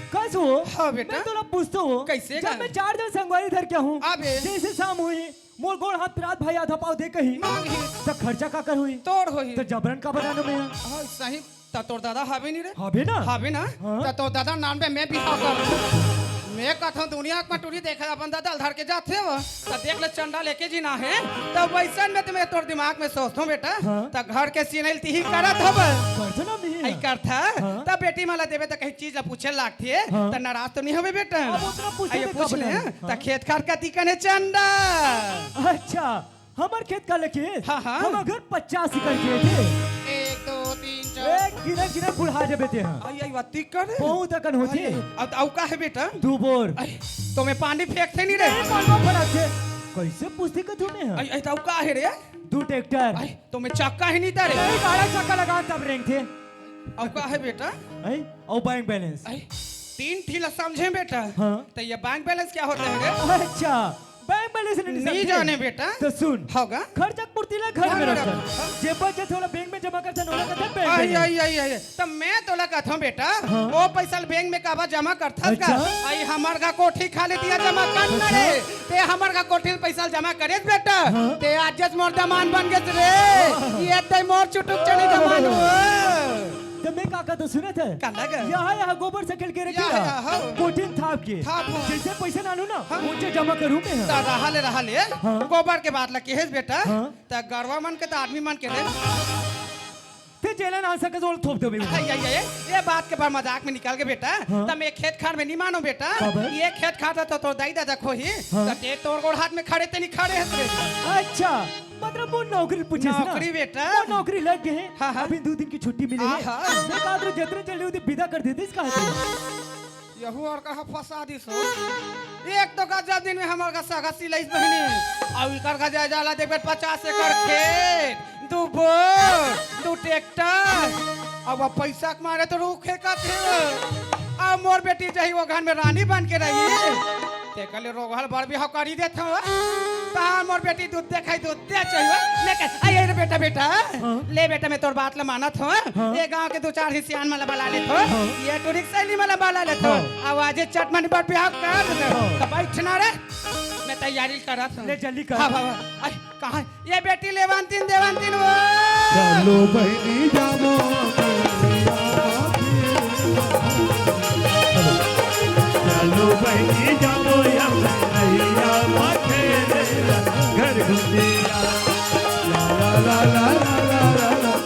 कैसे हो हाँ बेटा। मैं तो पूछता हूँ कैसे गा? जब मैं 4 दिन संगवारी धर के हूँ अबे। जैसे शाम हुई मोर गोड़ हाथ रात भाई आधा पाव दे कही मांगी तो खर्चा का कर हुई तोड़ होई तो जबरन का बनाने में है हाँ सही त तोर दादा हवे नहीं रे हबे ना हवे ना हाँ। त तो दादा नाम पे मैं बिहाव कर मैं कथा दुनिया में टूरी देखा अपन दादा धर के जाते हो त देख ले चंडा लेके जीना है तब वैसन में तुम्हें तोर दिमाग में सोचतो बेटा हाँ। त घर के सीनेल ती ही करत हब करते ना नहीं आई है। करथा हाँ। तब बेटी माला देवे त कहीं चीज पूछे लागती है हाँ। त नाराज तो नहीं होवे बेटा अब उतना पूछे आइए तो पूछ कब ले बनाए? त खेत खार का तिकने चंडा अच्छा हमार खेत का लेके हाँ, हाँ। हम अगर 50 एकड़ के थे 1 2 3 4 एक गिना बुढ़ा जब थे हैं आई आई बात कर बहुत अकन होती अब औ का है बेटा दो बोर आई, तो मैं पानी फेंकते नहीं रे मालवा फरक थे कैसे पूछते का तूने हैं आई आई तो का है रे 2 ट्रैक्टर आई तो मैं चक्का ही नहीं तारे नहीं गाड़ा चक्का लगा तब रेंग थे अब का है बेटा आई और बैंक बैलेंस आई 3 ठीला समझे बेटा हाँ। तो ये बैंक बैलेंस क्या होता है रे अच्छा बैंक बैलेंस नहीं नहीं समझे? जाने बेटा तो सुन होगा खर्चा पूर्तिला घर में घर में रखता रखता। जे बचे थोड़ा बैंक में जमा करता नोला करता बैंक आई में आई आई आई तो मैं तोला कहता हूँ बेटा हाँ। वो पैसा बैंक में काबा जमा करता का अच्छा। आई हमार का कोठी खाली दिया जमा करना रे ते हमार का कोठी में पैसा जमा करे बेटा हाँ। ते आज जस मोर दमान बन गए रे ये ते मोर चुटुक चली दमान हो तो मैं काका तो सुने थे का लगा यहाँ गोबर से खेल के रखी यहाँ, हाँ। कोठिन थाप के थाप, हाँ। जैसे पैसे नानू ना हाँ। मुझे जमा करूँ मैं ता रहा ले हाँ। गोबर के बाद लगे है बेटा हाँ। ता गरवा मन के ता आदमी मन के रे ते जेला ना सके जोल थोप दो मैं आई आई आई ये बात के बाद मजाक में निकाल के बेटा हाँ। तब मैं खेत खार में नहीं मानो बेटा कब है? ये खेत खाता तो दाई दादा खो ही हाँ। तो ते तोड़ गोड़ हाथ में खड़े ते नहीं खड़े हत रे अच्छा मतलब वो नौकरी पूछे ना नौकरी बेटा। वो नौकरी लग गए हैं हाँ, हाँ। अभी 2 दिन की छुट्टी मिली है आहा। मैं कहा तो जतरे चले उधर विदा कर देते इसका यहू और कहा फसा दी सो एक तो का जब दिन में हमार का सगा सिलाई बहनी और इकर का जाय जाला देबे 50 एकड़ खेत 2 बोर 2 ट्रैक्टर अब वो पैसा के मारे तो रूखे का थे अब मोर बेटी जही वो घर में रानी बन के रही ते कले रोगहल बर भी हकारी देत हो ता मोर बेटी दूध दे खाई दूध दे चाहिए लेके आइए रे बेटा बेटा ले बेटा मैं तोर बात ल मानत हो ये गांव के 2-4 हिसियान मला बला लेत हो ये टूरिक शैली मला बला लेत हो आवाज चटमनी पर बिहाव कर दे तो बैठना रे मैं तैयारी करत हूं ले जल्दी कर हां हां आई कहां ये बेटी लेवंतीन देवंतीन वो चलो बहनी जामो चलो बहनी जामो या भैया माथे घर घुमिया ला ला ला ला ला ला ला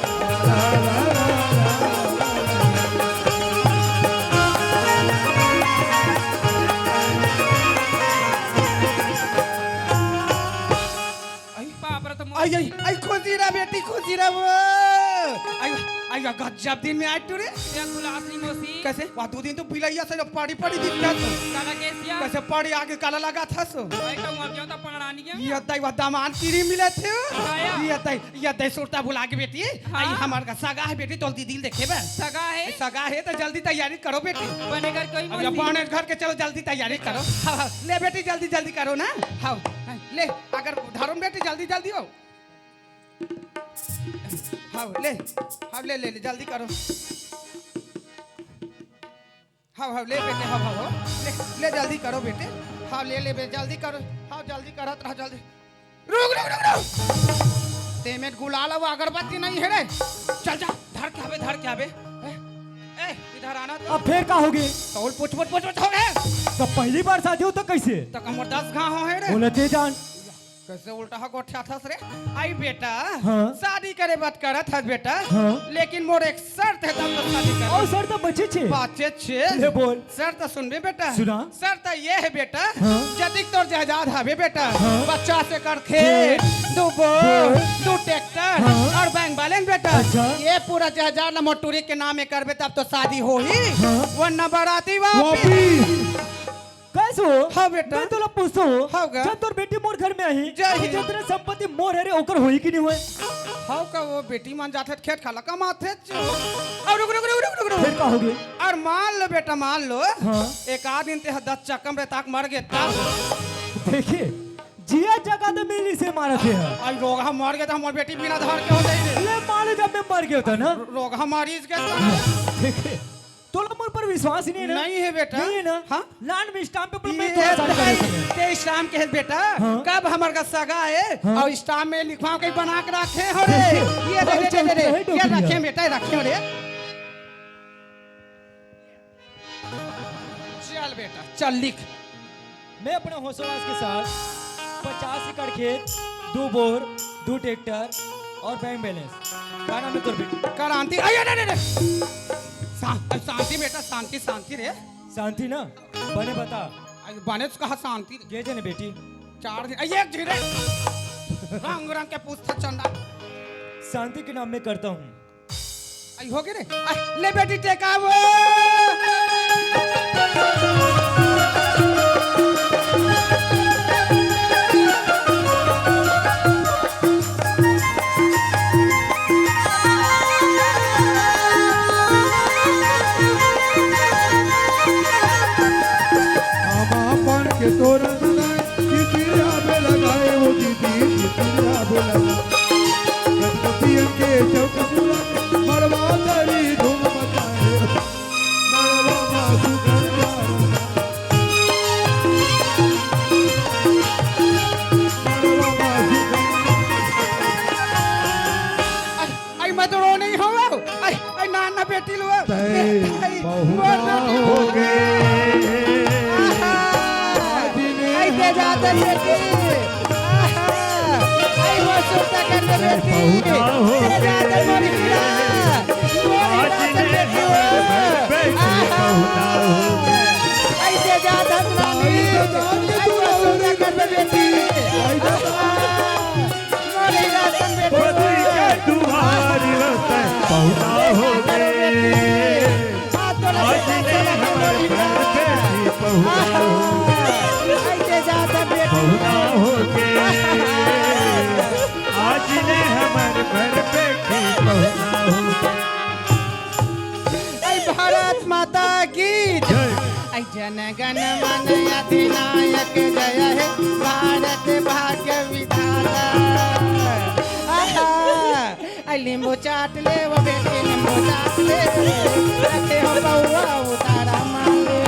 आई आई आई खुशी रा बेटी खुशी रा वो आई आई गजब दिन में आज टूरे कैसे वहाँ 2 दिन तो पिलाइया से पड़ी पड़ी दिखता कैसे पड़ी आगे काला लगा था सो मानिया ये दई वा दामान कीरी मिले थे आया। ये दई सुरता बुला के बेटी हाँ। आई हमार का सगा है बेटी तोल दिल देखे बे सगा है सगा है तो जल्दी तैयारी करो बेटी बनेगा कोई अब अपन घर के चलो जल्दी तैयारी करो हाँ हाँ ले बेटी जल्दी जल्दी करो ना हाँ हाँ, ले अगर धरो बेटी जल्दी जल्दी हो हाँ ले हाँ ले ले ले जल्दी करो हाँ हाँ ले बेटे हाँ हाँ हाँ ले ले जल्दी करो बेटे हाँ ले ले बेटे जल्दी करो हाँ जल्दी करो रहा जल्दी रुक रुक रुक रुक ते में गुलाल वो अगरबत्ती नहीं है रे चल जा धर क्या बे ए इधर आना तो अब फिर का होगे तौल पुछ पुछ पुछ हो गए तो पहली बार शादी हो तो कैसे तो कमर 10 घाव हो है रे बोलते जान कैसे उल्टा हो गोठा थस रे आई बेटा हाँ। शादी करे बात करत है बेटा हाँ। लेकिन मोर एक शर्त है तब तो शादी कर और सर तो बच्चे छे बाचे छे ले बोल शर्त सुनबे बेटा सुना। शर्त ये है बेटा हाँ। जदिक तोर जायदाद हवे बेटा हाँ। बच्चा से कर खेत दो बोर दो ट्रैक्टर हाँ। और बैंक बैलेंस बेटा अच्छा। ये पूरा जायदाद न मोटूरी के नाम में करबे तब तो शादी हो ही हाँ। वरना बाराती वापस वापिस कैसे हो हाँ बेटा। मैं तोला पूछतो हो हाँ गा। जब तोर बेटी मोर घर में आई जय तो हिंद। जितने संपत्ति मोर है रे ओकर होई कि नहीं होए हाउ का वो बेटी मान जाते खेत खाला कमाते और रुक रुक रुक रुक रुक फिर रुक का होगे और मान लो बेटा मान लो हाँ। एक आदमी ते 10 चक्कम रे ताक मर गए तब देखिए जिया जगह तो मिली से मारा थे आई रोग हम मर गए तो हमारी बेटी बिना धार के हो जाएगी ले मारे जब मैं मर गया था ना रोग हमारी इसके देखिए तोला मोर पर विश्वास ही नहीं है ना नहीं है बेटा नहीं है ना हाँ लान में स्टाम्प पे मैं ये तोला शादी कर दूंगा। ते स्टाम के है बेटा हाँ। कब हमार का सगा है हाँ। और स्टाम में लिखवा के बना के रखे हो रे ये दे दे दे दे बहुत ये चलता है रखे बेटा रखे हो रे चल बेटा चल लिख मैं अपने हौसलास के साथ 50 एकड़ खेत 2 बोर 2 ट्रैक्टर और बैंक बैलेंस क्या नाम है तोर बेटी क्रांति अरे रे रे शांति बेटा शांति शांति रे शांति ना बने बता बने तो कहा शांति के जने बेटी 4 दिन एक धीरे रंग रंग के पूछता चंदा शांति के नाम में करता हूँ आई हो गए रे ले बेटी टेकाव अपन के तोरण चितिया में लगाए वो दीदी चितिया में लगाए गणपति के चौक पूरा मरवा तरी धूम मचाए मरवा मासु गणवार मरवा मासु आई मत रो नहीं हो आई नाना बेटी लो बहुना हो गए आई दे जाते बेटी आई वो सुनता कर बेटी बहुना हो दे जाते मोरी हीरा आज ने हमारे बेटी बहुना हो गए आई दे जाते रानी आई वो सुनता कर बेटी मोरी रासन खुद बेटी के तुम्हारी रस्ते बहुना हो गए आज ने हमारे बेटी बहुना हो गए बहुना हो गए आज ने हमारे घर बेटी बहुना हो गए भारत माता की जय आई जन गण मन अधिनायक जय हे भारत भाग्य विधाता आई नींबू चाट ले वो बेटी नींबू चाट ले रखे हो बउआ उतारा मान ले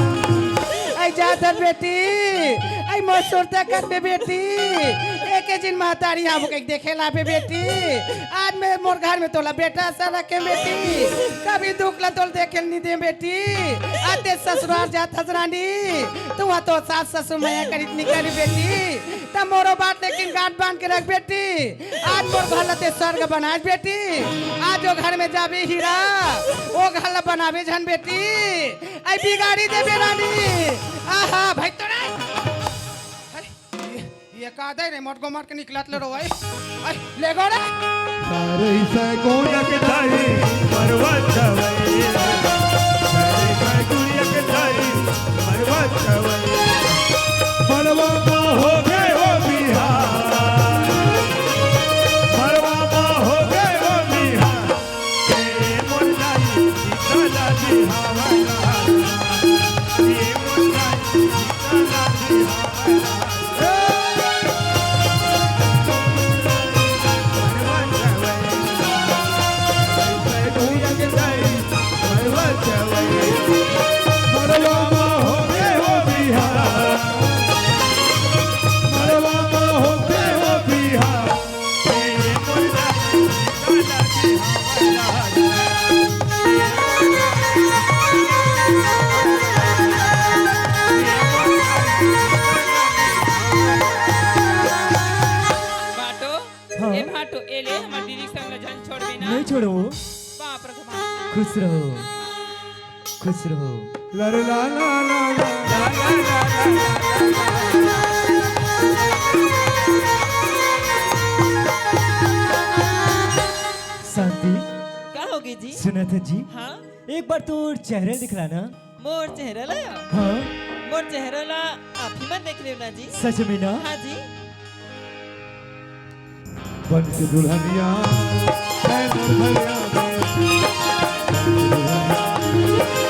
आई जादर बेटी आई मसूर तक बेटी एक दिन महतारी हम के देखे ला बेटी आज मैं मोर घर में तोला बेटा सा रखे बेटी कभी दुख ला तोल देखे नहीं दे बेटी आते ससुराल जात हजरानी तू तो सास ससुर मैं करीब निकली बेटी तब मोरो बात लेकिन गांठ बांध के रख बेटी आज मोर घर लते स्वर्ग बनाए बेटी आज वो घर में जाबे हीरा वो घर ला बनावे झन बेटी आई बिगाड़ी दे बेरानी आहा भाई तो ये का दे रे मोट को मार के निकलत ले रो आई ले गो रे सारे से गोनक दाई पर्वत छवई सारे से गोनक दाई पर्वत छवई मरवा हो गए हो बिहार दीदी संग ल जान छोड़ देना नहीं छोड़ो बाप रे तुम्हारा खुश रहो खुश रहो ला ला ला ला ला ला ला शांति क्या होगी जी सुना था जी हाँ एक बार तो चेहरा दिखलाना मोर चेहरा ला हाँ मोर चेहरा ला आप ही मत देख ले ना जी सच में ना हाँ जी बन के दुल्हनिया है मुरघरिया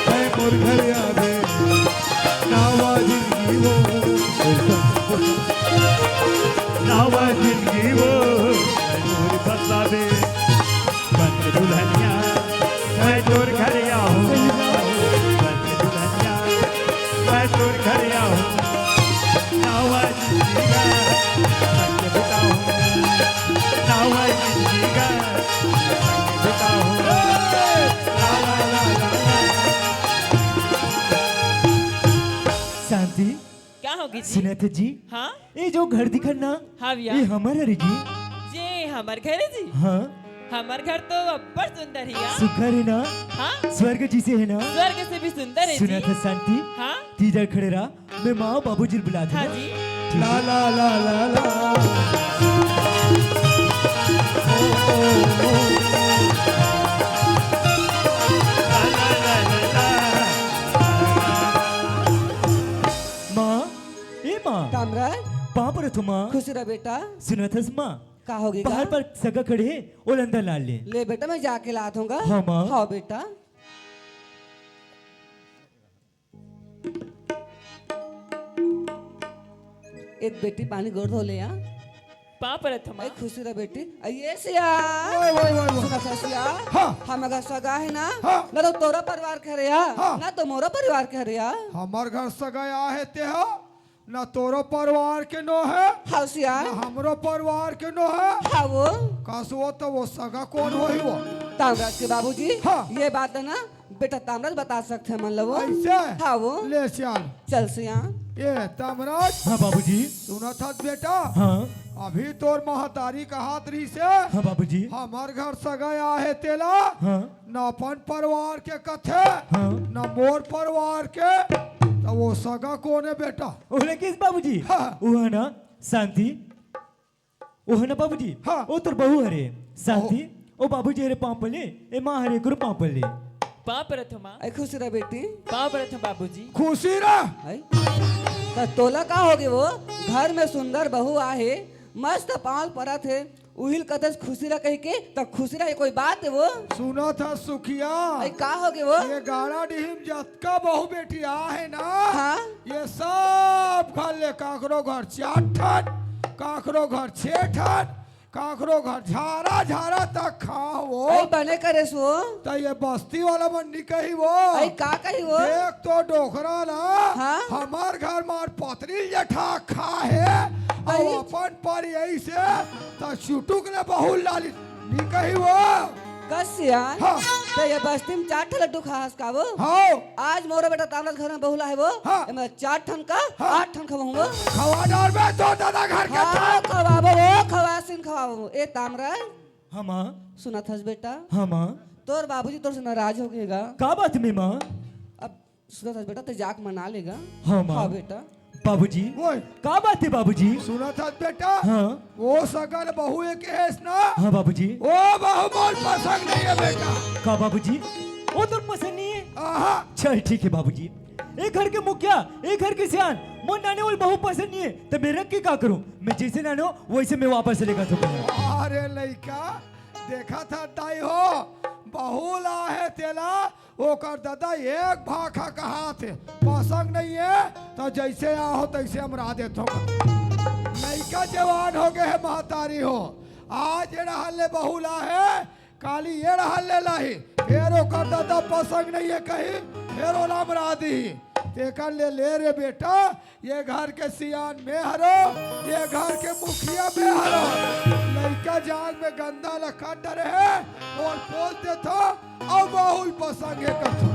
है मुरघरिया दे नावा जिंदगी वो नावा जिंदगी वो मोर बसा दे बन के दुल्हनिया है मुरघरिया हो बन के दुल्हनिया है मुरघरिया हो नावा जिंदगी का बन के बताओ नावा जिंदगी का बताओ ला ला ला ला शांति क्या होगी जी सुना था जी हाँ ये जो घर दिखना हाँ भैया ये हमारा रे जी ये हमार घर है जी हाँ हमार घर तो अब्बर सुंदर है यार सुखर है ना हाँ स्वर्ग जी से है ना स्वर्ग से भी सुंदर है सुना जी था शांति हाँ तीजर खड़े रहा मैं माँ बाबूजी बुला हाँ दूँ जी ला ला ला ला ला माँ ए माँ तामराज पाँ पर तो माँ खुश रह बेटा सुना था माँ का होगी बाहर पर सगा खड़े है और अंदर ला ले ले बेटा मैं जाके ला दूंगा हाँ, माँ। हाँ बेटा एक बेटी पानी गोड़ धो ले यहाँ पाप रे थमा आई खुशी रह बेटी ये सिया सुना था सिया हम अगर सगा है ना ना तो तोरा परिवार कह रहा ना तो मोरा परिवार कह रहा हमार घर सगाया है ते हो न तोरो परिवार के नो है हाँ सिया न हमरो परिवार के नो है हाँ वो कसो तो वो सगा कौन होई वो तामराज के बाबूजी हाँ। ये बात है ना बेटा तामराज बता सकते हैं मन लो वो ऐसे हाँ वो ले चल चल सिया ये तमराज हाँ बाबूजी सुना था बेटा हाँ अभी तोर महतारी का हाथ रही से हाँ बाबूजी हमार घर सगाया है तेला हाँ न अपन परिवार के कथे हाँ न मोर परिवार के तो वो सगा कौन है बेटा ओले किस बाबूजी हाँ। वो है ना शांति वो है ना बाबूजी हाँ। वो तोर बहू हरे शांति ओ बाबूजी हरे पापले ए माँ हरे गुरु पापले पाप रे थमा आई खुशी रह बेटी पाप रे थमा बाबूजी खुशी रह आई तो तोला का होगी वो घर में सुंदर बहू आहे मस्त पाल परा थे उहिल कदस खुशी रह कही के तो खुशी रह कोई बात है वो सुना था सुखिया आई का होगी वो ये गाड़ा डिहिम जतका बहु बेटिया है ना हाँ ये सब घर ले काकरो घर 4 ठन काकरो घर 6 ठन काकरो घर झारा झारा तक खाओ आई बने करे सो तो ये बस्ती वाला मंडी कही वो आई का कही वो देख तो डोखरा ना हाँ? हमार घर मार पतरी जठा खा है और आई? अपन पर यही से तो चुटुक ने बहु लाली नी कही वो कस यार हाँ। तो ये बस्ती में 4 ठन लड्डू खास का वो हाँ आज मोरा बेटा तामराज घर में बहुला है वो हाँ। मैं 4 ठन का हाँ। 8 ठन खवाऊंगा खवा डाल में तो दादा घर के हाँ खवाबो वो खवासिन खवाबो ए तामराज हाँ माँ सुना था बेटा हाँ माँ तोर बाबूजी तोर से नाराज हो गएगा का बात में माँ अब सुना था बेटा तो जाक मना लेगा हाँ माँ हाँ बेटा बाबूजी ओए का बात है बाबूजी सुना था बेटा हाँ वो सगल बहू एक है ना हाँ बाबूजी वो बहू बोल पसंद नहीं है बेटा का बाबूजी वो तो पसंद नहीं है आहा चल ठीक है बाबूजी एक घर के मुखिया एक घर के सियान मोर नाने वाल बहु पसंद नहीं है तो मैं रख के का करूं मैं जैसे नानो वैसे मैं वापस लेगा तो अरे लड़का देखा था दाई हो बहू ला है तेला वो कर दादा एक भाखा कहा थे पसंद नहीं है तो जैसे आओ तैसे हम रा देते हो लड़का जवान हो गए है महतारी हो आज ये हल्ले बहू ला है काली ये हल्ले लाही फिर वो कर दादा पसंद नहीं है कहीं फिर वो नाम रा दी तेकर ले रे बेटा ये घर के सियान में हरो ये घर के मुखिया में हरो लड़का जाग में गंदा लखा डरे है और पोल दे तो और बहुल पसंगे कथो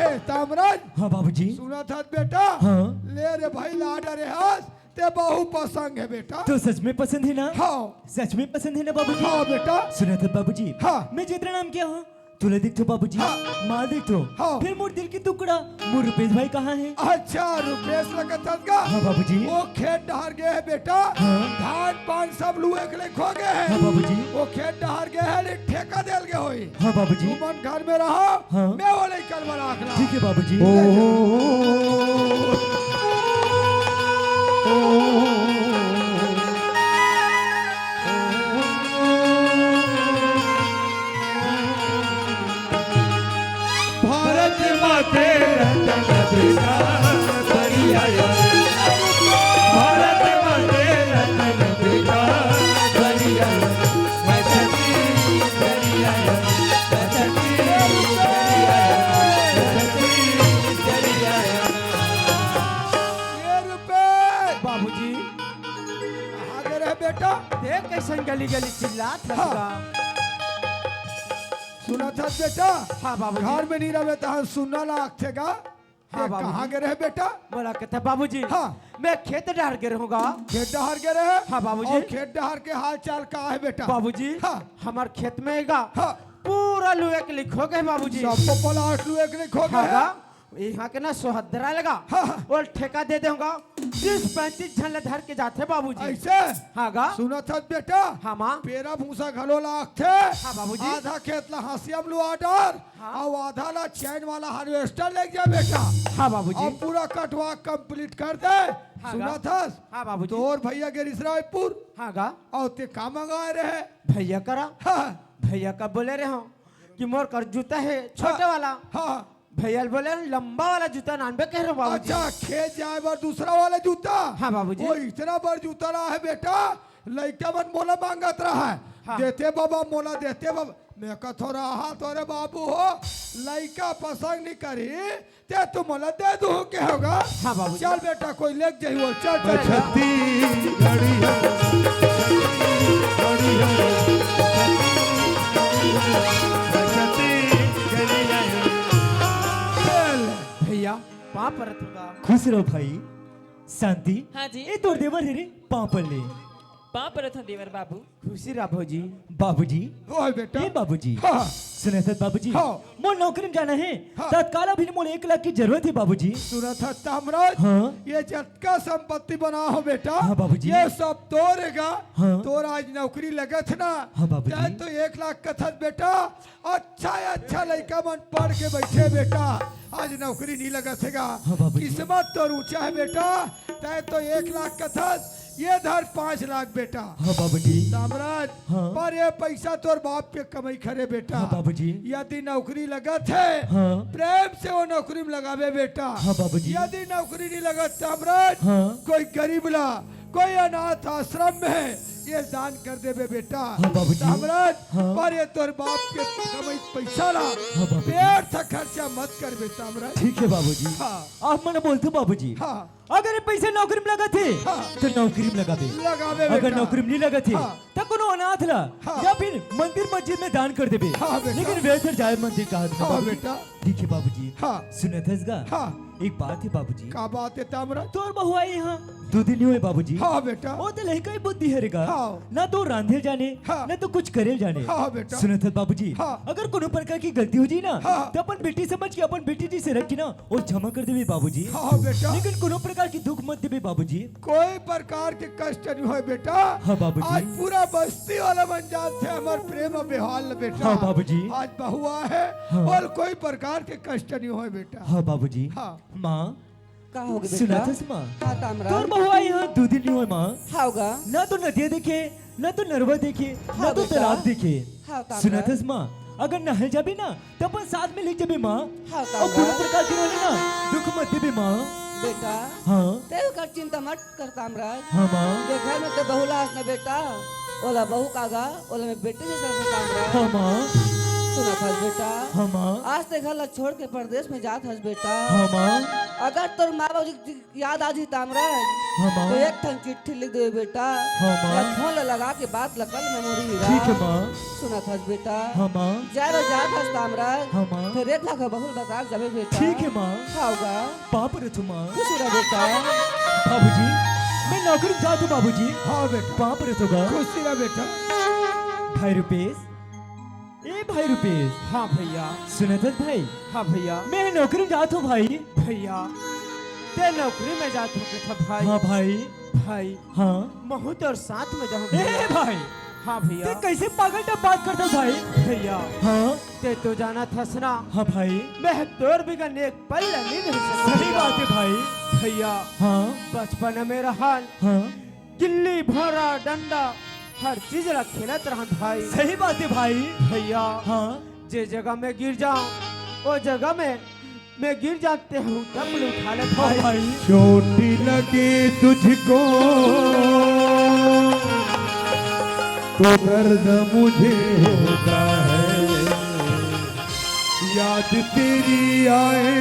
ए तामराज हाँ बाबूजी सुना था बेटा हाँ ले रे भाई ला डरे हस ते बहु पसंद है बेटा। तो सच में पसंद है ना? हाँ सच में पसंद है ना बाबूजी? हाँ बेटा। सुना था बाबूजी, हाँ। मैं जितना नाम क्या हूँ तुला देख तो बाबूजी, हाँ। माँ देख तो, हाँ। फिर मोर दिल की टुकड़ा मोर रुपेश भाई कहाँ है? अच्छा रुपेश लगत का हाँ बाबूजी। वो खेत डहार गए है बेटा। हाँ। धान पान सब लुए के लिए खो गए हाँ हैं। बाबूजी। वो खेत डहार गए है ले ठेका देल गए होई। हाँ बाबूजी। तू मन घर में रहो। हाँ। मैं वो लेकर बना रखना। ठीक है बाबूजी। भारत माते रतन बेटा बढ़िया भारत माते रतन बेटा बढ़िया छठी बढ़िया छठी बढ़िया ये रुपेश बाबूजी कहाँ गए रहे बेटा? देख कैसन गली गली चिल्लात हाँ। लगा। सुना था बेटा? हाँ बाबूजी। घर में नहीं रहे तो सुनना लाग थे का? हाँ ये बाबूजी। कहाँ गए रहे बेटा? बोला कहता बाबूजी हाँ। मैं खेत डाल के रहूंगा। खेत डहार गए रहे? हाँ बाबूजी। और खेत डहार के हाल चाल का है बेटा? बाबूजी हाँ। हमार खेत में आएगा हाँ। पूरा लुए के लिखो गए बाबूजी। सबको पलाट लुए के लिए खो गए हाँ हैं। यहाँ के ना सोहदरा लगा हाँ। और ठेका दे दूंगा 30-35 झन धर के जाते बाबूजी। ऐसे हाँ गा सुना था बेटा? हाँ माँ। पेरा भूसा घलो लाग थे। हाँ बाबूजी। आधा खेत ला हंसियम लुआ डर हाँ। और आधा ला चैन वाला हार्वेस्टर ले गया बेटा। हाँ बाबूजी। और पूरा कटवा कंप्लीट कर दे। हाँ सुना गा। था? हाँ बाबूजी। तोर भैया के रिसरायपुर हाँ गा और ते का मंगाए रहे? भैया करा हाँ भैया का बोले रहे हो कि मोर कर जूता है छोटे वाला। हाँ। भैया बोले लंबा वाला जूता नानबे कह रहे हो बाबूजी। अच्छा खेत जाए बार दूसरा वाला जूता? हाँ बाबूजी। वो इतना बड़ जूता रहा है बेटा। लड़का मन मोला मांगत रहा है। हाँ। देते बाबा मोला देते बाबा। मैं कथो रहा तोरे बाबू हो लड़का पसंद नहीं करी ते तू मोला दे दू के होगा? हाँ बाबूजी। चल बेटा कोई लेक जाइयो। चल चल चल। छठी बढ़िया छठी बढ़िया चल। भैया पाँव पर होगा। खुश रहो भाई। शांति। हाँ जी। ये तोड़ देवर है रे पाँव पर ले। पाँव पर था देवर बाबू। खुशी रहा भौजी। बाबूजी। ओए बेटा। ये बाबूजी। हाँ। सुना था बाबूजी। हाँ। मोर नौकरी में जाना है। हाँ। तत्काल अभी मोर 1 लाख की जरूरत है बाबूजी। सुना था तामराज? हाँ। ये जतका संपत्ति बना हो बेटा। हाँ बाबूजी। ये सब तोरेगा। हाँ। तोर आज नौकरी लगत ना। हाँ बाबूजी। चाहे तो 1 लाख कथत बेटा। अच्छा लड़का मन पढ़ के बैठे बेटा। आज नौकरी नहीं लगत हैगा। हाँ बाबूजी। किस्मत तो ऊंचा है बेटा। चाहे तो 1 लाख कथत ये धर 5 लाख बेटा। हाँ बाबूजी। तामराज हाँ। पर ये पैसा तोर बाप पे कमाई करे बेटा। हाँ बाबूजी। यदि नौकरी लगत है हाँ। प्रेम से वो नौकरी में लगावे बेटा। हाँ बाबूजी। यदि नौकरी नहीं लगत तामराज हाँ। कोई गरीब ला कोई अनाथ आश्रम में ये दान कर देवे बेटा। हाँ बाबूजी। तामराज हाँ। पर ये तोर बाप के कमाई पैसा ला हाँ बाबूजी। व्यर्थ खर्चा मत कर बे तामराज। ठीक है बाबूजी। हाँ। आप मैंने बोलते हो बाबूजी। हाँ। अगर ये पैसे नौकरी में लगा थे हाँ। तो नौकरी में लगा दे। लगावे अगर बेटा। नौकरी में नहीं लगा थे हाँ। तो कोनो अनाथ ला हाँ। या फिर मंदिर मस्जिद में दान कर देबे। हाँ बेटा। लेकिन व्यर्थ जाए मंदिर का हाथ में हाँ बाबूजी। बेटा। ठीक है बाबूजी। हाँ। सुना था इसका? हाँ। एक बात है बाबूजी। का बात है तामराज? तोर बहू आई यहाँ 2 दिन नहीं हुए बाबूजी। हाँ बेटा। वो तो लड़का ही बुद्धि है रेगा। हाँ। ना तो रांधे जाने हाँ। ना तो कुछ करे जाने। हाँ बेटा। सुना था बाबूजी। हाँ। अगर कोनो प्रकार की गलती हो जाए ना हाँ। तो अपन बेटी समझ के अपन बेटी जी से रख के ना और क्षमा कर देवे बाबूजी। हाँ बेटा। लेकिन कोनो प्रकार की दुख मत देवे बाबूजी। कोई प्रकार के कष्ट नहीं हो बेटा। हाँ बाबूजी। आज पूरा बस्ती वाला बन जाते हैं हमारे प्रेम बेहाल बेटा। हाँ बाबूजी। आज बहुआ है हाँ। और कोई प्रकार के कष्ट नहीं हो बेटा। हाँ बाबूजी। हाँ। माँ का होगे सुना बेटा? था माँ? हाँ तोर तामराज। बहू आई यहाँ 2 दिन नहीं हुए माँ। हाँ होगा। ना तो नदिया देखे ना तो नरवा देखे ना हाँ तो बेटा। तालाब देखे। हाँ तामराज। सुना था माँ? अगर नहल जाबे ना तो अपन साथ में ले जाबे माँ। हाँ और कोनो तामराज। प्रकार की रोने ना दुख मत देबे माँ। बेटा हाँ। तेरे का चिंता मत कर तामराज। हाँ माँ। देखा में तो बहुलास ना बेटा। ओला बहू कागा ओला में बेटे जैसा से तामराज। हाँ माँ। सुना था बेटा। हाँ माँ। आज ते घर ला छोड़ के परदेश में जात हस बेटा। हाँ माँ। अगर तोर माँ बाबू जी याद आ जी तामराज हाँ माँ। तो एक ठन चिट्ठी लिख दे बेटा। हाँ माँ। या फोन ला लगा के बात लकल मेमोरी ठीक है माँ। सुना था बेटा। हाँ माँ। जाए जात हस तामराज। हाँ माँ। फिर एक लाख बहुल बता जाबे बेटा। ठीक है माँ। हाँ होगा। पाप रथु माँ। खुश रह बेटा। बाबूजी मैं नौकरी में जाता हूँ बाबूजी। हाँ बेटा, कहाँ पर होगा? खुशी रह बेटा। भाई रुपेश, ए भाई रुपेश, हाँ भैया। सुनत है भाई? हाँ भैया। मैं नौकरी में जाता हूँ भाई। भैया ते नौकरी में जात हो के था भाई। हाँ भाई। भाई हाँ महू तो और साथ में जाऊँ ए भाई, हाँ ते भैया। कैसे पागल टाइप बात करता है भाई? भैया हाँ ते तो जाना था सना, हाँ भाई, मैं तोर भी गन एक पल नहीं रह सकता। सही बात है भाई। भैया हाँ बचपन में मेरा हाल हाँ गिल्ली भरा डंडा हर चीज ला खेलत रहा भाई। सही बात है भाई। भैया हाँ जे जगह में गिर जाऊं वो जगह में मैं गिर जाते हूँ तब मैं उठा लेता हाँ भाई। भाई। चोटी लगे तुझको तो दर्द मुझे होता है, याद तेरी आए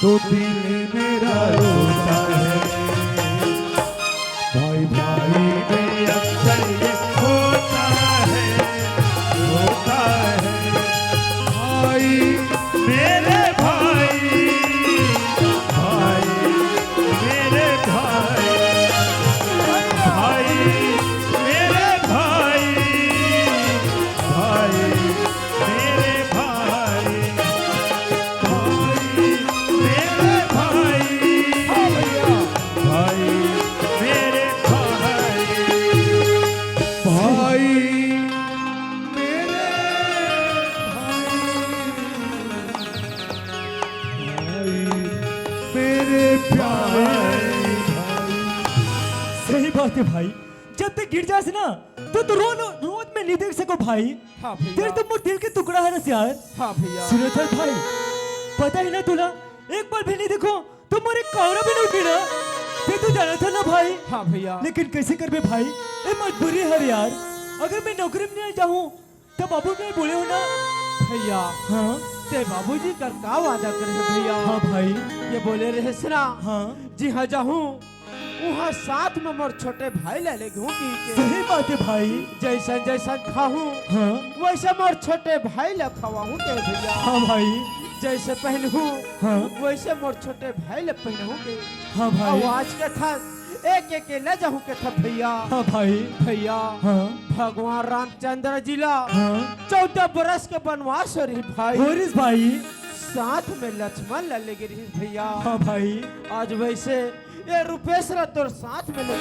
तो दिल मेरा रोता है। भाई भाई में अक्सर ये होता है, होता है। भाई मेरे भाई, भाई मेरे भाई, भाई मेरे भाई, भाई मेरे भाई, भाई मेरे भाई, भाई मेरे भाई, भाई मेरे प्यारे सही बात है भाई। जब तक गिर जास ना तो रोज में नहीं देख सको भाई। हाँ तेरे भैया। तो मुझ दिल के टुकड़ा है ना यार। हाँ भैया। सुनो था भाई, पता है ना तुला, एक बार भी नहीं देखो तो मोरे कौरा भी नहीं गिरा। ते तू जाना था ना भाई। हाँ भैया। लेकिन कैसे कर बे भाई, ये मजबूरी है यार। अगर मैं नौकरी में नहीं जाऊँ तो बाबू ने बोले हो ना। भैया हाँ ते बाबूजी कर का वादा करे हैं भैया। हाँ भाई। ये बोले रहे सना, हाँ जी हाँ जाऊँ वहाँ साथ में मोर छोटे भाई ले ले घूमी के सही बात है भाई। जैसन जैसन खाऊं हाँ वैसे मोर छोटे भाई ले खवाऊं के भैया। हाँ भाई। जैसे पहनूं हाँ वैसे मोर छोटे भाई ले पहनूं के। हाँ भाई। और आज के था एक एक ले जाऊं के था भैया। हाँ भाई। भैया हाँ भगवान रामचंद्र जिला हाँ 14 बरस के वनवास हो रही भाई। बोरिस भाई। साथ में लक्ष्मण ले गिरी भैया। हाँ भाई। आज वैसे ये रुपेश रा तोर साथ में ले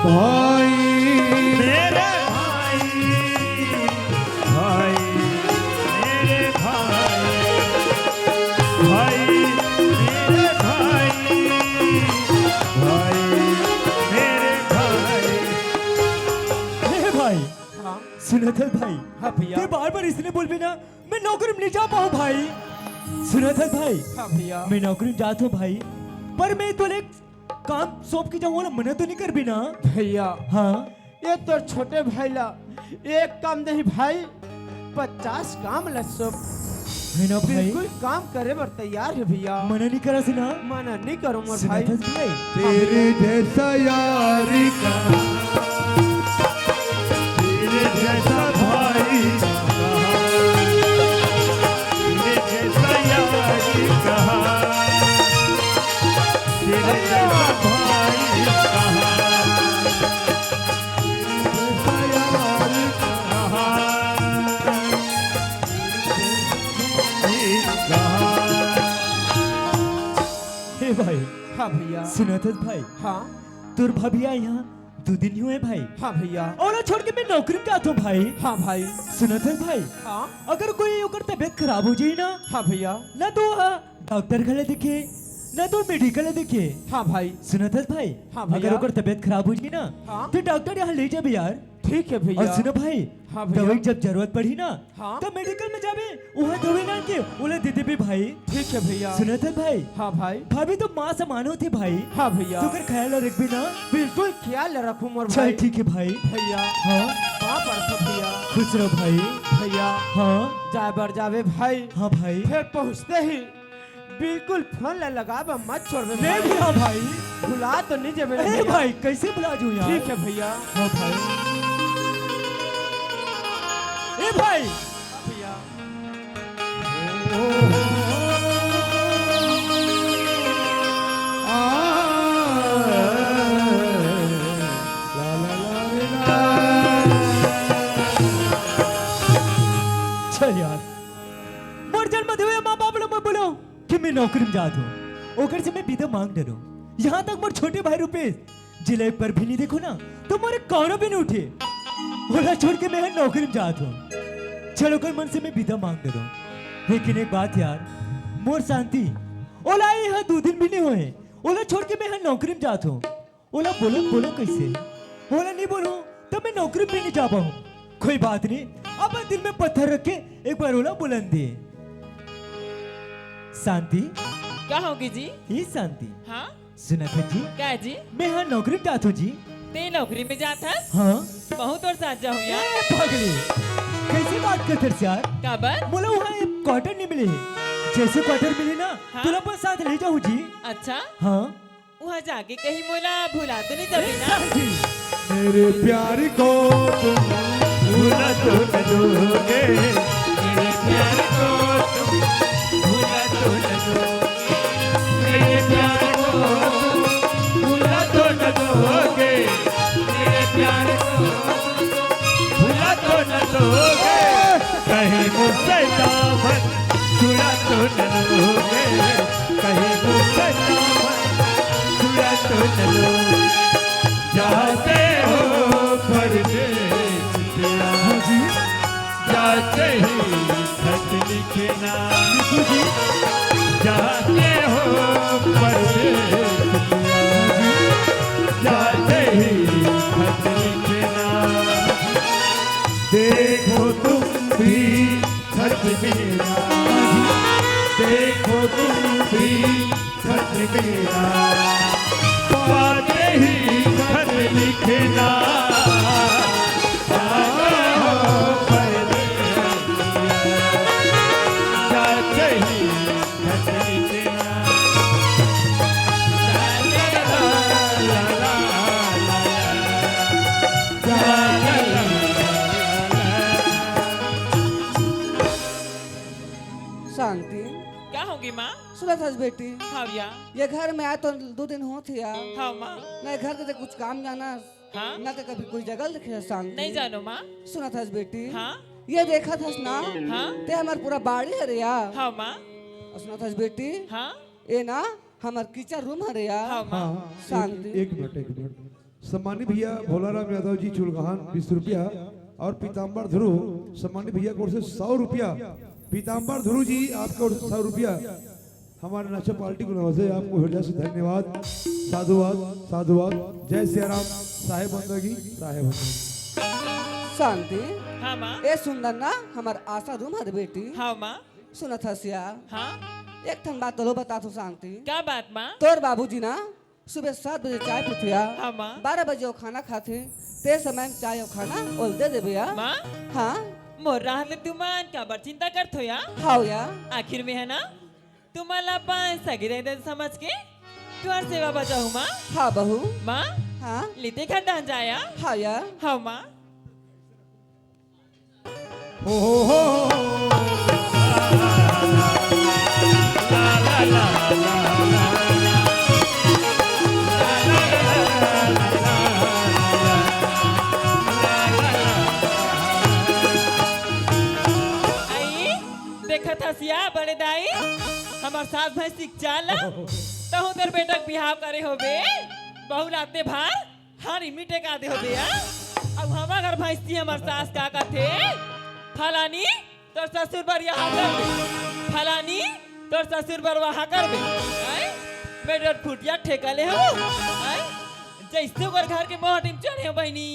भाई मेरे भाई, भाई मेरे भाई, भाई मेरे भाई, भाई मेरे भाई। हे भाई, हाँ सुना था भाई। हाँ भैया। ये बार बार इसने बोल भी ना मैं नौकरी में नहीं जा पाऊँ भाई। सुना था भाई, हाँ भैया। मैं नौकरी में जाता हूँ भाई, पर मैं तो एक काम सौंप के जाऊँ, मना तो नहीं कर भी ना। भैया हाँ ये तो छोटे भाई ला एक काम नहीं भाई 50 काम ला सब है ना भाई। बिल्कुल काम करे बर तैयार है भैया। मना नहीं करा सुना। मना नहीं करूंगा सुना भाई। था भाई। तेरे जैसा यारी का, तेरे जैसा भाई कहा, तेरे जैसा यारी कहा, तेरे जैसा भाई कहा, जैसा यारी कहा, कहा। हे भाई, हाँ भैया। सुना था भाई, हाँ तुर भाभी आई यहाँ 2 दिन ही हुए भाई, हाँ भैया। और छोड़ के मैं नौकरी में जाता हूँ भाई। हाँ भाई। सुना था भाई, हाँ अगर कोई ओकर तबीयत खराब हो जाए ना, हाँ भैया। ना तो डॉक्टर गले दिखे ना तो मेडिकल दिखे। हाँ भाई। सुना था भाई, हाँ भैया। अगर ओकर तबीयत खराब हो जाए ना, हाँ। तो डॉक्टर यहाँ ले जाबे यार। ठीक है और भैया। सुनो भाई, हाँ भैया। दवाई जब जरूरत पड़ी ना, हाँ। तो मेडिकल में जाबे, वहाँ दवाई ना के उन्हें दे देबे भाई। ठीक है भैया। सुना था भाई, हाँ भाई। भाभी तो माँ समान होती भाई। हाँ भैया। तो कर ख्याल रख भी ना। बिल्कुल ख्याल रखूं मोर चल भाई। ठीक है भाई। भैया हाँ कहाँ पर सब भैया। खुश रहो भाई। भैया हाँ जाए बर जावे भाई। हाँ भाई। फिर पहुँचते ही बिल्कुल फोन ले लगाबा मत छोड़ दे मैं भी हाँ भाई। भुला तो नहीं जब अरे भाई कैसे बुला जू यार। ठीक है भैया। हाँ भाई। ए भाई, भैया आ नौकरी में जात हूँ ओकर से मैं विदा मांग डरो यहाँ तक मोर छोटे भाई रुपेश जिले पर भी नहीं देखो ना तो मोरे कौनो भी नहीं उठे ओला छोड़ के मैं यहाँ नौकरी में जात हूँ चलो कर मन से मैं विदा मांग डरो लेकिन एक बात यार मोर शांति ओला यहाँ 2 दिन भी नहीं हुए ओला छोड़ के मैं यहाँ नौकरी में जात हूँ ओला बोलो कैसे ओला नहीं बोलूं तो मैं नौकरी पे नहीं जा पाऊँ कोई बात नहीं अब दिल में पत्थर रख के एक बार ओला बुलंद दिए शांति क्या होगी जी? ये शांति हाँ सुना था जी क्या जी? मैं यहाँ नौकरी में जाता हूँ जी ते नौकरी में जाता है? हाँ बहुत और साथ जाऊँ यार। ए, पागली कैसे बात करते हैं यार क्या बात? बोला वहाँ एक क्वार्टर नहीं मिले जैसे क्वार्टर मिले ना हाँ? तुला अपन साथ ले जाऊँ जी अच्छा हाँ वहाँ जाके कहीं मोला भुला तो नहीं जाबी ना? शांति मेरे प्यार को तुम भूला तो न दोगे मेरे प्यार को तुम भूला तो न दोगे मेरे प्यार को तुम भूला तो न दोगे मेरे प्यार को तुम भूला तो न दोगे कहीं मुझसे दामन छुड़ा तो न लोगे कहीं मुझसे दामन छुड़ा तो न लोगे जाते हो परदेस तेरा जाते ही खत लिखना जाते हो परदेस तेरा जाते ही खत लिखना देखो तुम भी खत मेरा देखो तुम भी खत मेरा पाते ही खत लिखना जाते हो परदेसिया जाते ही खत लिखना ला ला ला ला ला शांति क्या होगी माँ? सुना था बेटी हाँ या ये घर में आए तो 2 दिन हो थे यार हाँ माँ ना घर के तो कुछ काम जाना हाँ ना तो कभी कोई जगह दिखे शांति नहीं जानो माँ सुना था बेटी हाँ ये देखा था ना हाँ ते हमार पूरा बाड़ी है रे यार हाँ माँ और सुना था बेटी हाँ ये ना हमार किचन रूम है रे यार हाँ माँ शांति एक मिनट सम्मानित भैया भोलाराम यादव जी चुलगान 20 रुपया और पीताम्बर ध्रुव सम्मानित भैया की ओर से 100 रुपया पीताम्बर ध्रुव जी आपकी ओर से 100 रुपया हमारे नाचा पार्टी को नवाजे आपको हृदय से धन्यवाद साधुवाद साधुवाद जय सिया राम साहेब बंदगी साहेब बंदगी शांति हाँ माँ ये सुंदर ना हमार आशा रूम है बेटी हाँ माँ सुना था सिया हाँ एक ठन बात तो बता तू शांति क्या बात माँ? तोर बाबूजी ना सुबह 7 बजे चाय पीथिया हाँ माँ 12 बजे वो खाना खाते ते समय में चाय और खाना ओल दे देबे या माँ हाँ मोर राहले तुमान का बर चिंता करत हो या हाँ या आखिर में है ना तुम्हाला पण सगिरे दे समझ के तुहार सेवा बजाऊ माँ हाँ बहू माँ हाँ लिते खड्डा जाया हाँ या हाँ माँ आई देखा था सिया बड़े दाई हमार सास भाई सिख चाला तहु तेर बेटा बिहाव करे होबे बहु लाते भार हारी मीटे का दे होबे या अब हमार घर भैंसी हमार सास का थे फलानी तोर ससुर बर यहाँ कर बे फलानी तोर ससुर बर वहाँ कर बे आई बेटा फुटिया ठेका ले हो आई जैसे ओकर घर के मोहटिम चढ़े हो बहनी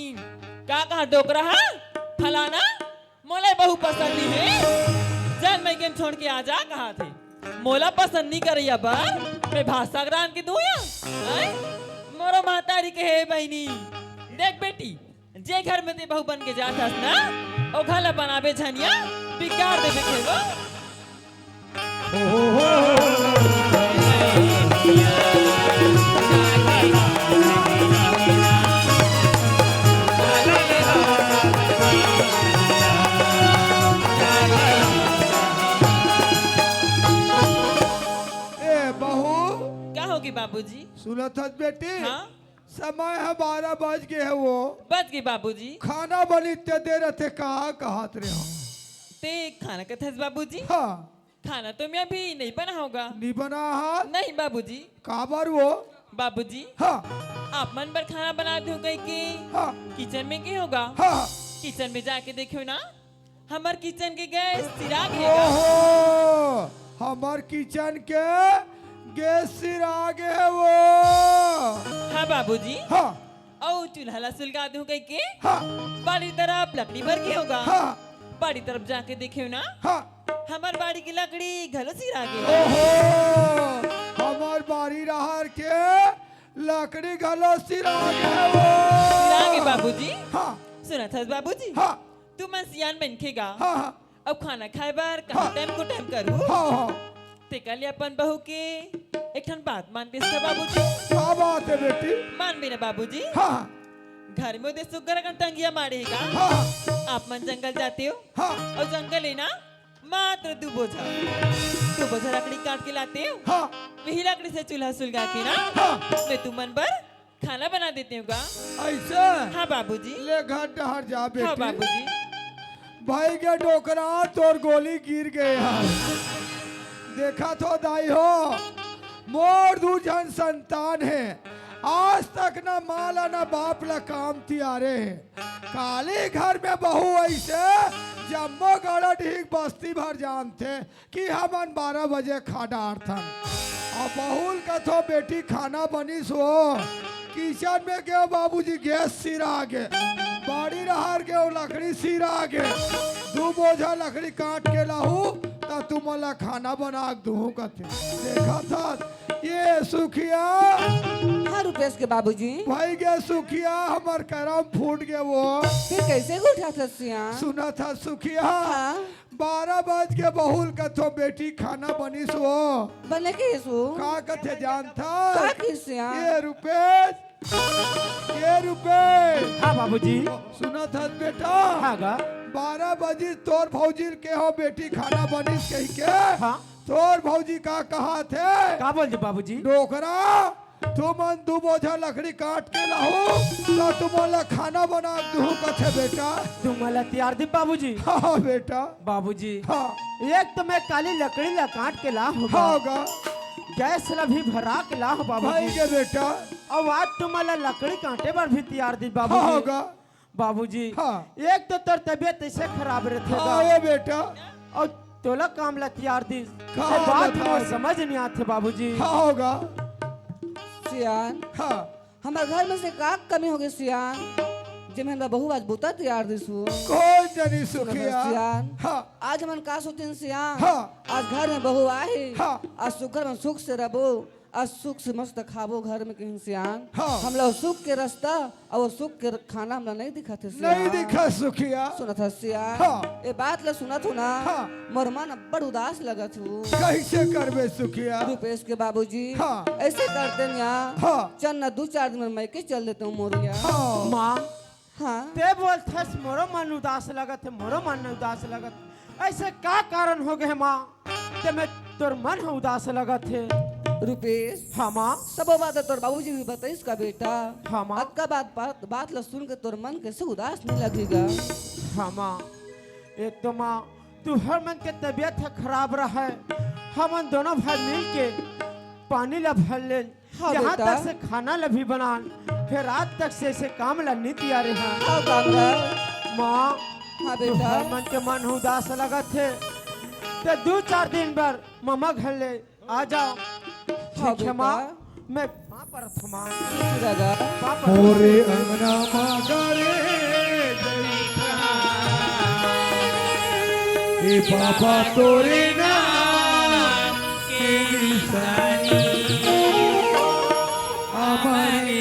का कहा डोकरा है फलाना मोला बहु पसंद नहीं है चल मैं गेम छोड़ के आ जा कहा थे मोला पसंद नहीं करिया बार मैं भाषा ग्राम की दूया आई मोरो मातारी के है बहनी देख बेटी जे घर में ते बहु बन के जात हस ना ओ घला बनाबे झनिया बिगाड़ देबे खेलो ए बहू क्या होगी बाबूजी? सुनत हस बेटी हाँ समय है 12 बज गए है वो बच गई बाबूजी खाना बनी ते देर थे कहाँ कहात रहे हो ते खाना कथस बाबूजी हाँ खाना तो मैं अभी नहीं बना होगा। नहीं बना है नहीं बाबूजी। काबर वो बाबूजी हाँ आप मन पर खाना बना दो कहीं के हाँ किचन में क्या होगा? हाँ किचन में जाके देखियो ना, हमार किचन के गैस चिराग हैगा। ओहो हमार किचन के गैस सिरागे है वो हाँ बाबूजी। हाँ और चूल्हा ला सुलगा दूं कहीं के हाँ बाड़ी तरफ लकड़ी भर के होगा। हाँ बाड़ी तरफ जाके देखियो ना, हाँ हमार बाड़ी की लकड़ी घलो सिरागे। ओहो हमार बारी रहर के लकड़ी घलो सिरागे है वो सिरागे बाबूजी। हाँ सुना था बाबूजी, हाँ तू मन सियान बनखेगा। हाँ हाँ अब खाना खाए बार कहाँ हाँ। टाइम को टाइम करूँ। हाँ हाँ ते कल अपन बहू के एक ठन बात मान बेस बाबूजी। क्या बात है बेटी मान भी ना बाबूजी। हाँ घर में उधर सुगर का टंगिया मारेगा। हाँ आप मन जंगल जाते हो हाँ और जंगल है ना मात्र 2 बोझा लकड़ी काट के लाते हो। हाँ वही लकड़ी से चूल्हा सुलगा के ना हाँ मैं तू मन पर खाना बना देते होगा। ऐसे हाँ बाबूजी। ले घर डहर जा हाँ बेटी बाबूजी। भाई के डोकरा तोर गोली गिर गए यार देखा तो दाई हो मोर दू जन संतान है आज तक ना माला ना बाप ला काम तियारे है काली घर में बहू ऐसे जम्मो गड़ा ढीक बस्ती भर जानते कि हमन 12 बजे खा डारथन और बहुल कथो बेटी खाना बनी सो किचन में गए बाबूजी गैस सिरा गे बाड़ी रहार के लकड़ी सिरा गे 2 बोझा लकड़ी काट के लाहू ता तुम मला खाना बना दूँ कथे देखा था ये सुखिया हाँ रुपेश के बाबूजी। भाई गे सुखिया हमार करम फूट गए वो फिर कैसे उठा था सियान? सुना था सुखिया हाँ 12 बज के बहुल कथो बेटी खाना बनी सो बने के सु का कथे जान था का की सियान? ये रुपए हाँ बाबूजी। सुना था बेटा हाँ गा 12 बजे तोर भौजी के हो बेटी खाना बनिस कही के हाँ तोर भौजी का कहा थे का बोल दे बाबूजी। डोकरा तुमन 2 बोझा लकड़ी काट के लाओ तो तुमला खाना बना दूँ कथे बेटा तुम मला तैयार दे बाबूजी। हाँ बेटा बाबूजी हाँ एक तो मैं काली लकड़ी ला काट के ला होगा होगा गैस ला भी भरा के ला हो भाई बाबूजी। के बेटा और आज तुम्हारा लकड़ी कांटे पर भी तैयार दी हाँ बाबूजी। होगा बाबूजी हाँ एक तो तोर तबीयत ऐसे खराब रहते हाँ ये बेटा और तोला काम ला तैयार दी हाँ, ये बात बताओ। मुझे समझ नहीं आते बाबूजी। हाँ होगा सियान हाँ हमारे घर में से का कमी हो गई सियान जे मैं बहू आज बुता तैयार दिसु। कौन जनी सुखिया सियान हाँ आज मन का सोचिन सियान हाँ। आज घर में बहू आई हाँ। आज सुकर में सुख से रहो आज सुख से मस्त खाबो घर में कहीं सियान। हाँ। हम लोग सुख के रास्ता और वो सुख के खाना हम लोग नहीं दिखाते सियान। नहीं दिखा सुखिया सुना था सियान हाँ। ये बात ला सुना थू ना हाँ। मोर मन बड़ उदास लगा थू। कैसे करबे सुखिया रुपेश के बाबूजी हाँ। ऐसे करते न यहाँ हाँ। चल ना 2-4 दिन में मैं के चल देता हूँ मोरिया। हाँ माँ हाँ ते बोलथस मोरो मन उदास लगत है मोरो मन उदास लगत ऐसे का कारण हो गए माँ ते मैं तोर मन उदास लगत है। रुपेश हाँ माँ सब बात है तोर बाबूजी भी बताइस का बेटा। हाँ माँ। अक्का बात ला सुन के तोर मन कैसे उदास नहीं लगेगा। हाँ माँ एक तो माँ तू हर मन के तबीयत है खराब रहा है हम दोनों भाई मिल के पानी ला भर ले हाँ यहाँ बेटा। तक से खाना ला भी बना फिर रात तक से ऐसे काम ला नहीं तैयार है। हाँ कांगड़ा माँ हाँ तू बेटा हर मन के मन उदास लगत है तो 2-4 दिन पर मामा घर ले आ जाओ। हाँ ठीक है माँ बेटा। मैं माँ पर था माँ लगा माँ पर मोरे अंगना मागरे ए बाबा तोरे नाम के निशानी हमारे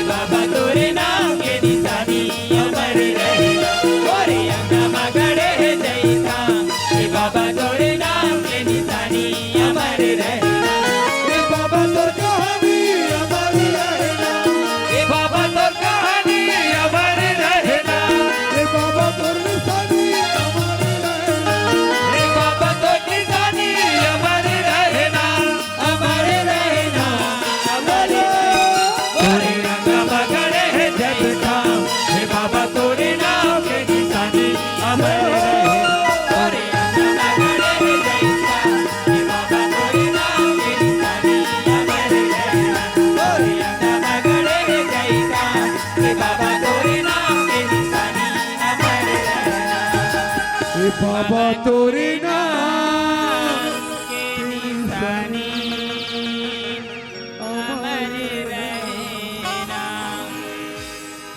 बाबा तोरे नाम के निशानी अमर रहे। ए बाबा तोरे नाम के निशानी अमर रहना ए बाबा तोरे नाम के निशानी अमर रहना।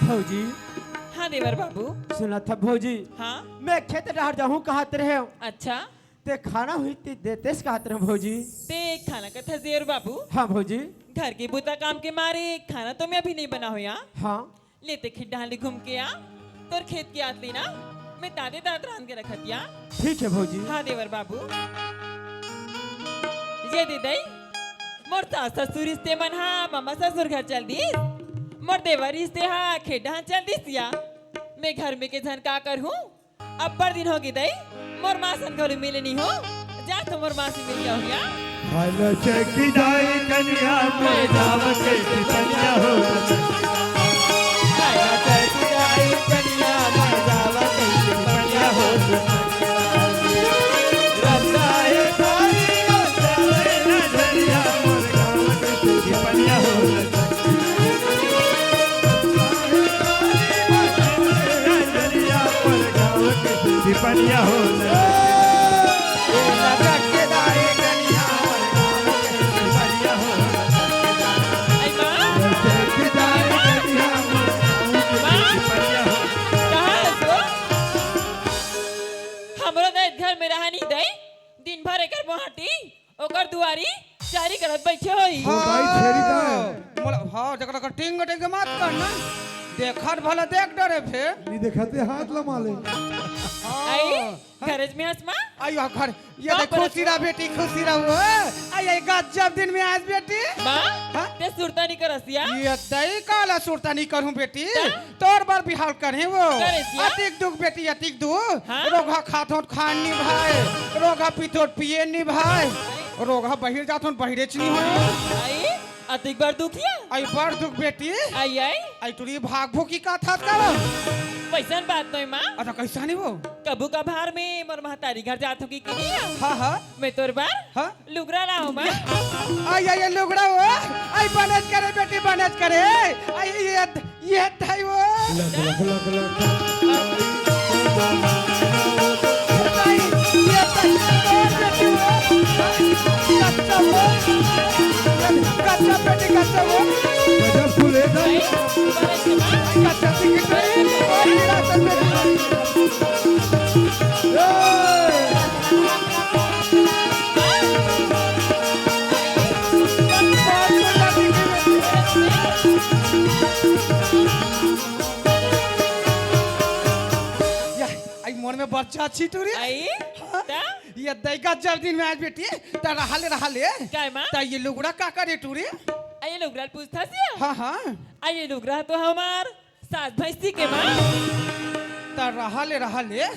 भौजी हाँ देवर बाबू। सुना था भौजी हाँ मैं खेत डार जाऊँ कहते रहे अच्छा ते खाना हुई ते देते से कहते रहे भौजी। ते खाना का था देवर बाबू। हाँ भौजी घर के बुता काम के मारे खाना तो मैं अभी नहीं बना हुआ। हाँ लेते खिड्डाली घूम के आ तोर खेत की आत लेना मैं दादे दाद रांध के रखत या। ठीक है भौजी। हाँ देवर बाबू। ये दे दई मोर सास ससुर रिश्ते मन हा मामा ससुर घर चल दी मोर देवर रिश्ते हा खेडा चल दी या। मैं घर में के झन का कर हूँ अब बड़ दिन होगी दई मोर माँ सन घर मिले नहीं हो जा तो मोर माँ से मिल जाओ या। हाल चकी जाए कन्या में जावत के कन्या हो आया चल जाए कन्या में जावत के कन्या हो। रसाए पानी और जावे नजरिया मोर गाँव के कन्या हो नजरिया मोर गाँव के कन्या हो आई माँ हमरो दैत घर में रहा नहीं दई दिन भर एकर मोहटी ओकर दुआरी जारी करत बैठे होई। हाँ जकरा टिंग टिंग मत कर ना देखत भला देख डरे फिर नहीं देखते हाथ लमा ले। आई गरज में हंसमा आयो घर ये बाप देख रे। खुशी रहा बेटी खुशी रहो आई गजब दिन में आज बेटी माँ हाँ? ते सुरता नहीं करसिया ये दई काला सुरता नहीं करूं बेटी हाँ? तोर बार बिहार करे वो करे सिया? अतिक दुख बेटी अतिक दु हाँ? रोगा खाथों खान नि भाई रोगा पीथों पिए नि भाई रोगा बहिर जाथों बहिरे चनी हो आई अतिक बार दुखिया आई बड़ दुख बेटी आई आई आई तुरी भाग भूकी का था करो पैसन बात नहीं माँ अच्छा कैसा नहीं वो कबू का भार में मोर महतारी घर जात होगी कि नहीं हाँ हाँ मैं तोर बार हाँ लुगरा रहा हूँ माँ आई आई लुगड़ा वो आई बनज करे बेटी बनज करे आई ये थाई वो आई ये थाई और बेटी वो कच्चा बेटी कच्चा वो गजब फूले आई बरस के माँ कच्चा टिकट और मेरा सब बेटी आई मन में बच्चा छी तू रे आई ता ये दैगा जब दिन में आज बेटी ता रहले काय माँ ता ये लुगड़ा का करे तू रे आई लुगरा पूछता सिया हाँ हाँ आई लुगरा तो हमार सास भैंसी के माँ ता रहले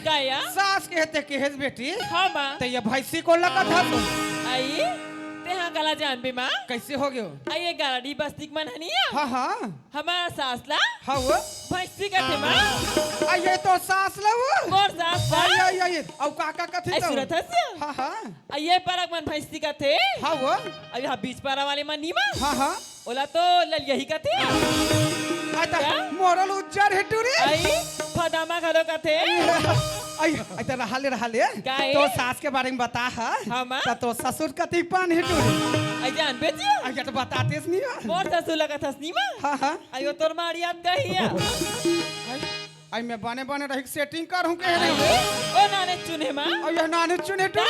गाया सास कहते के हेज बेटी हाँ माँ तो ये भैंसी को लगा था तू आई ते हाँ गला जान बे माँ कैसे हो गयो आई ये गाड़ी बस्तिक मन हनिया हाँ हाँ हमार सास ला हाँ वो भैंसी का थे माँ आई ये तो सास ला वो मोर सास बा आई आई औ काका कथी आई तो सुरत हसिया हाँ हाँ आई ये परक मन भैंसी का थे हाँ वो अब यहाँ बीच पारा वाले मन नीमा हाँ हाँ ओला तो ललिया ही का थे आई ता क्या? मोरल उज्जर है तू रे आई फदामा घरो का थे आई आई ता रहले काहे? तो सास के बारे में बता हाँ, माँ। ता तो ससुर कथी पान है तू रे आई जान बेचिया आई तो बताते नहीं हो मोर ससुर लगा था नीमा हाँ हाँ आई वो तोर मार याद कहिया आई मैं बने बने रही सेटिंग कर हूं के रे आई ओ नाने चुने माँ आई ये नाने चुने तू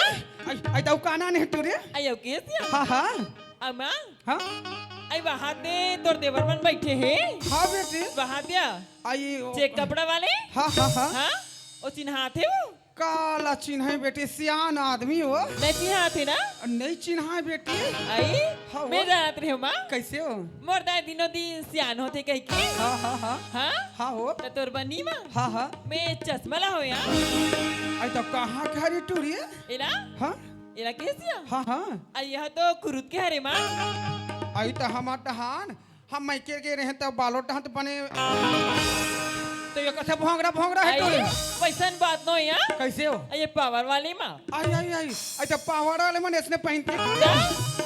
आई आई तो काना नहीं तू रे आई वो केसिया हाँ हाँ अम्मा हाँ आई वहाँ दे तोर देवर मन बैठे हैं हाँ बेटी वहाँ दिया आई चेक कपड़ा वाले हाँ हाँ हाँ हाँ वो चिन्हा थे वो काला चिन्ह है बेटी सियान आदमी हो मैं चिन्हा थे ना नहीं चिन्ह है बेटी आई हाँ, मैं वो- जानत रही हूँ माँ कैसे हो मोर दाई दिनों दिन सियान होते कह के हाँ हाँ हाँ हाँ हाँ हो तो तोर बनी माँ हाँ हाँ मैं चश्मा ला हो यहाँ आई तो कहाँ के हरी टूरी इला हाँ इला कैसिया हाँ हाँ आई यह तो कुरुत के हरे माँ आई तो हमार टहान हम मैके के रहे तो बालो टहन तो बने तो ये कैसे भोंगरा है आई टूरी वैसन बात नो यहाँ कैसे हो ये पावर वाली माँ आई आई आई आई तो पावर वाले मन इसने पहनते क्या?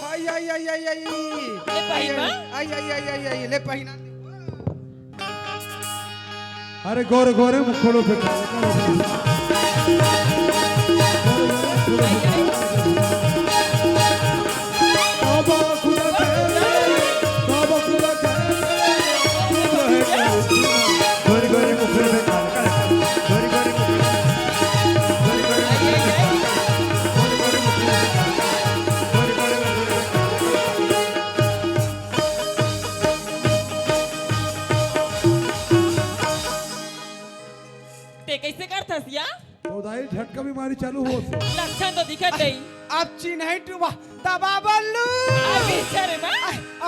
आई आई आई आई आई ले पहिना? आई आई आई आई आई ले पहिना अरे गोरे गोरे मुखड़ों पे काले बाबा खुदा बाबा खुदा गोरे गोरे मुखड़ों पे काले गोरे गोरे गोरे गोरे ते कैसे करथस या तो दाई झटका भी मारी चालू हो से लक्षण तो दिखत नहीं अब चिन्ह टूबा दबा बल्लू अभी चरे ना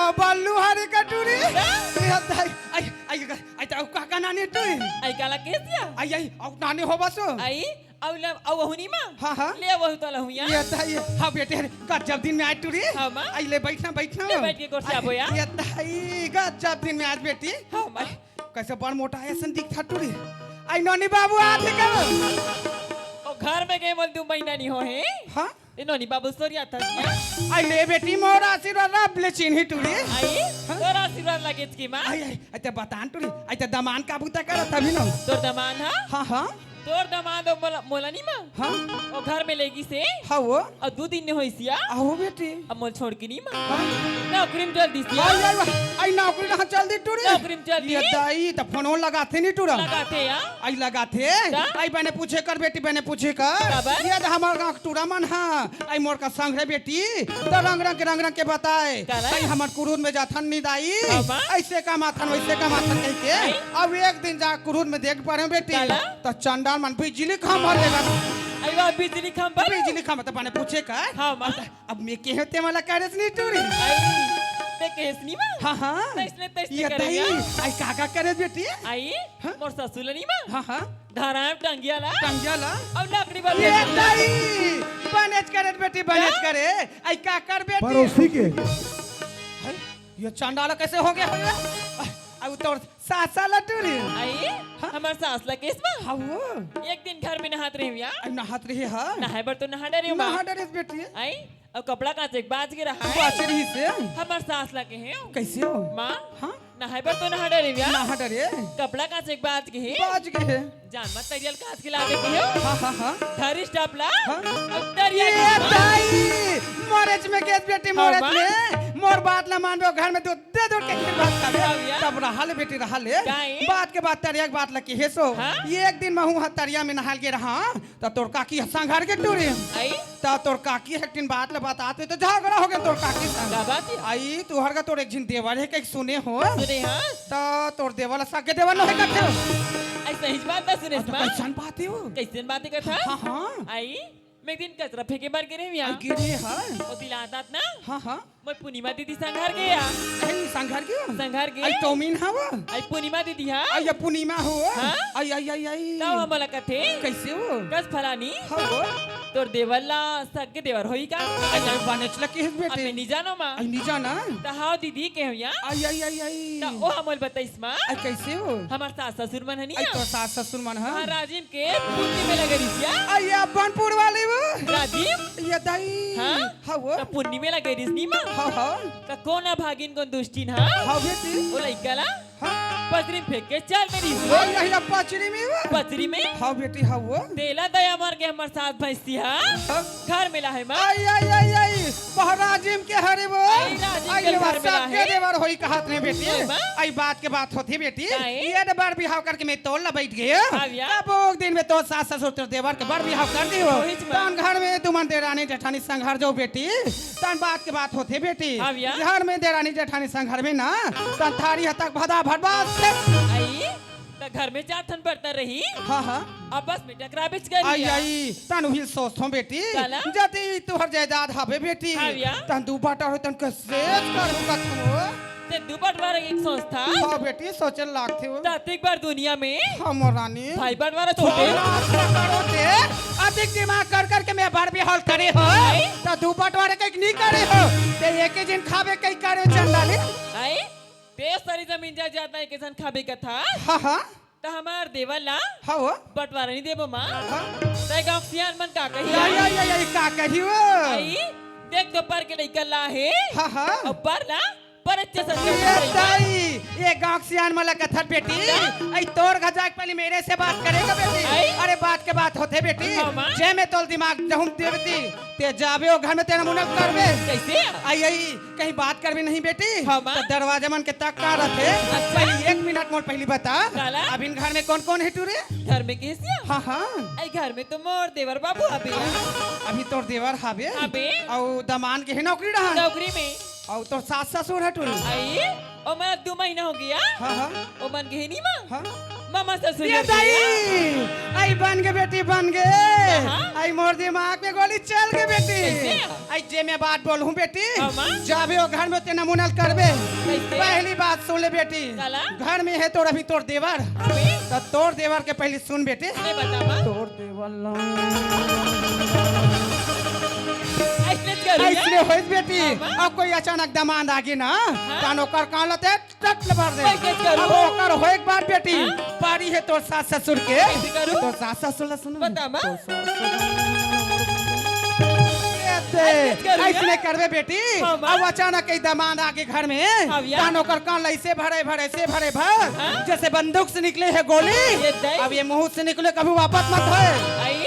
अब बल्लू हरे कटोरी ये दाई आई आई आई तो काका नानी टू आई काला केसिया आई आई अब नानी हो बसो आई औला औ हुनी मा हाँ हाँ ले वहु तो लहुया ये दाई हाँ बेटे गजब दिन में आज टूरी हाँ माँ। आई ले बैठना बैठना ले बैठ के कुर्सी आप हो या। ये दाई गजब दिन में आज बेटी हाँ माँ। कैसे बड़ मोटा ऐसा दिखता टूरी आई नोनी बाबू आते कब ओ घर में गए बोल दू महीना नहीं हो है हाँ ये नोनी बाबू सोरिया था क्या आई ले बेटी मोर आशीर्वाद रब ले चिन्ह टूरी आई तोरा आशीर्वाद लगे की माँ आई आई आई ते बतान टूरी आई ते दमान काबू तक कर तभी ना तोर दमान हा हाँ हाँ तोर दमान दो मोला नहीं माँ हाँ ओ घर में लेगी से हाँ वो और 2 दिन ने होई सिया आओ बेटी अब मोल छोड़ के नहीं माँ हाँ नौकरी में जल्दी सिया आई आई आई नौकरी कहाँ चल दी टूरी नौकरी में चल दी। ये दाई तो फोन लगाते नहीं टूरा लगाते या आई लगाते का? आई बने पूछे कर बेटी बने पूछे कर काबर? ये तो हमार गाँव टूरा मन हाँ आई मोर का संग है बेटी तो रंग रंग के बताए काला? आई हमार कुरून में जाथन नहीं दाई काबा? ऐसे का माथन वैसे का माथन कह के आई? अब एक दिन जा कुरून में देख पा रहे बेटी काला? तो चंडाल मन बिजली खम भर लेगा आई वाह बिजली खंभा बिजली खम तो बने पूछे कर हाँ माँ अब मैं के होते वाला कार्यस नहीं टूरी आई ते केस नहीं माँ हाँ हाँ तैसने तैसने ये दाई करेगा आई काका करे बेटी आई मोर ससुर नहीं माँ हाँ हाँ धारा में टंगिया ला टंगिया ला अब लकड़ी बन ये दाई बनेज करे बेटी बनेज करे आई का कर बेटी पड़ोसी के हाय, ये चांडाला कैसे हो गया भैया अब तो सासा लटूरी आई हमार सास ला केस माँ हाँ वो एक दिन घर में नहात रही या आई नहात रही है नहाए बर तो नहा डरे माँ नहा डरे बेटी आई अब कपड़ा कांच एक बाज के रहा है बात रही से हमार सास ला के हैं कैसे हो माँ हाँ नहाए बर तो नहा डरे या नहा डरे कपड़ा कांच एक बाज के है बाज गए जान मत तरियल कांच के लावे के हो हाँ हाँ हाँ धरी स्टॉप ला हाँ? अब तरिया ये दाई मोरेज में गैस बेटी मोरेज हाँ, में मोर बात ला मान दो घर में दूध दे दो के खीर भात हाँ, खावे या। तब रहा ले बेटी रहा ले काहे? बात के बाद तरिया के बात लकी है सो हाँ? ये एक दिन महू तरिया में नहाल के रहा तो तोर काकी संघार के टूरी आई तो तोर काकी एक दिन बात ले बताते तो झगड़ा हो गया तोर काकी संग क्या बात है आई तू हर का तोर एक जिन देवर है के सुने हो सुने हाँ तो तोर देवर सके देवर न है कथे ऐसा ही बात ना सुने तो माँ कैसन बात है वो कैसे बातें करता हाँ हाँ आई मैं एक दिन कचरा फेंके मार के रही आई गिरी है ओ दिलातात ना हाँ हाँ मैं पूर्णिमा दीदी संघार गया आई संघार के संघार आई गए टोमिन है वो आई पूर्णिमा दीदी हाँ आई ये पूर्णिमा हो हाँ? आई आई आई आई तब हमला कथे कैसे हो कस फलानी हाँ वो तोर देवला सगे देवर होई का आई आई बनेच लकी है अब बेटे मैं नहीं जानो माँ आई नहीं जाना तो हाँ दीदी के हो या आई आई आई आई तो ओ हमल बताइस माँ आई कैसे हो हमार सास ससुर मन हनी आई तो सास ससुर मन है हाँ राजीव के पुण्य में लगे रिसिया आई बनपुर वाले वो राजीव ये दाई हाँ? हाँ वो तो पुण्य में लगे रिसनी माँ हाँ हाँ का कोना भागिन को दुष्टिन हाँ हाँ बेटी ओ लइकाला हाँ पथरी फेंक के चल मेरी आई आई पचरी में वो पथरी में हाँ बेटी हाँ वो तेला दया मार के हमार साथ भैंसी हाँ हाँ? घर मिला है माँ आई आई आई आई महाराजिम के हरे वो आई राजिम के घर में सब के है। देवर होई कहत ने बेटी हाँ, माँ। आई बात के बात होती बेटी काहे? ये तो बार बिहाव करके मैं तोल ला बैठ गए हाँ, या। अब एक दिन में तो सास ससुर तेरे देवर के बार बिहाव कर दी हो ओहिच माँ। तन घर में तुमन देरानी जेठानी संघर जो बेटी तन बात के बात होती बेटी हाँ, या। घर में देरानी जेठानी संघर में ना तन थारी हद तक भदा भड़बास से आई तो घर में चार थन पड़ता रही हाँ हाँ अब बस में टकरा बिच गई आई आई तन उही सोचतो बेटी काला? जति तुहर जायदाद हवे बेटी हाँ, या। तन दू बाटा हो तन कसेज कर कथनो ते दुपट वाला एक संस्था हाँ बेटी सोचल लागथे हो तात्विक बार दुनिया में हमर रानी भाई बट वाला छोटे छोटे अधिक दिमाग कर कर के मैं बार भी हॉल करे हो आई? तो दू बटवारे कहीं नहीं करे हो ते एक ही दिन खावे कहीं करे चंडाली आई ते सारी जमीन जायदाद एक जन खाबे का था हाँ हाँ तो हमार देवला हाँ वो बटवारा नहीं देबो माँ हाँ ते गांव सियान मन का कही आई आई आई आई का कही हो आई देख दोपहर के लइका ला है हाँ हाँ और पर ला पर अच्छे से ये ताई ये गांव के सियान वाला कथन बेटी आई तोर गजाक पहले मेरे से बात करेगा बेटी आई? अरे बात के बात होते बेटी हाँ, माँ। जे में तोल दिमाग जहुम देवती ते जाबे ओ घर में तेरा मुनक करबे कैसे आई आई कहीं बात करबे नहीं बेटी हाँ, माँ। तो दरवाजे मन के तक का रथे अच्छा। पहले 1 मिनट मोर पहली बता काला? अब इन घर में कौन कौन है टूरे घर में कैसे हाँ हाँ आई घर में तो मोर देवर बाबू अभी अभी तोर देवर हाबे हाबे? और दमान के है नौकरी रहा नौकरी में और तोर सास ससुर है टूरे आई ओ मैं 2 महीना हो गया हाँ हाँ ओ मन गए नहीं माँ हाँ मामा ससुर ये लग दाई गया। आई बन के बेटी बन गए हाँ? आई मोर दिमाग में गोली चल गई बेटी कैसे? आई जे मैं बात बोलूं बेटी हाँ, माँ? जाबे ओ घर में ते नमूनल करबे कैसे? पहली बात सुन ले बेटी काला? घर में है तोर अभी तोर देवर अभी तो तोर देवर के पहले सुन बेटी नहीं बता माँ तोर देवर ऐसे करूँ ऐसने होइस बेटी हाँ, माँ? अब कोई अचानक दमाद आगे ना कान ओकर कान लते टट भर दे कैसे करूँ? अब ओकर होए एक बार बेटी पारी है तोर सास ससुर के कैसे करूँ? तोर सास ससुर ला सुन बता माँ ऐसे ऐसने करबे बेटी हाँ, माँ? अब अचानक कई दमाद आगे घर में हाँ, भैया। कान ओकर कान ऐसे भरे भरे से भरे भर हाँ? जैसे बंदूक से निकले है गोली ये दई? अब ये मुंह से निकले कभी वापस मत है आई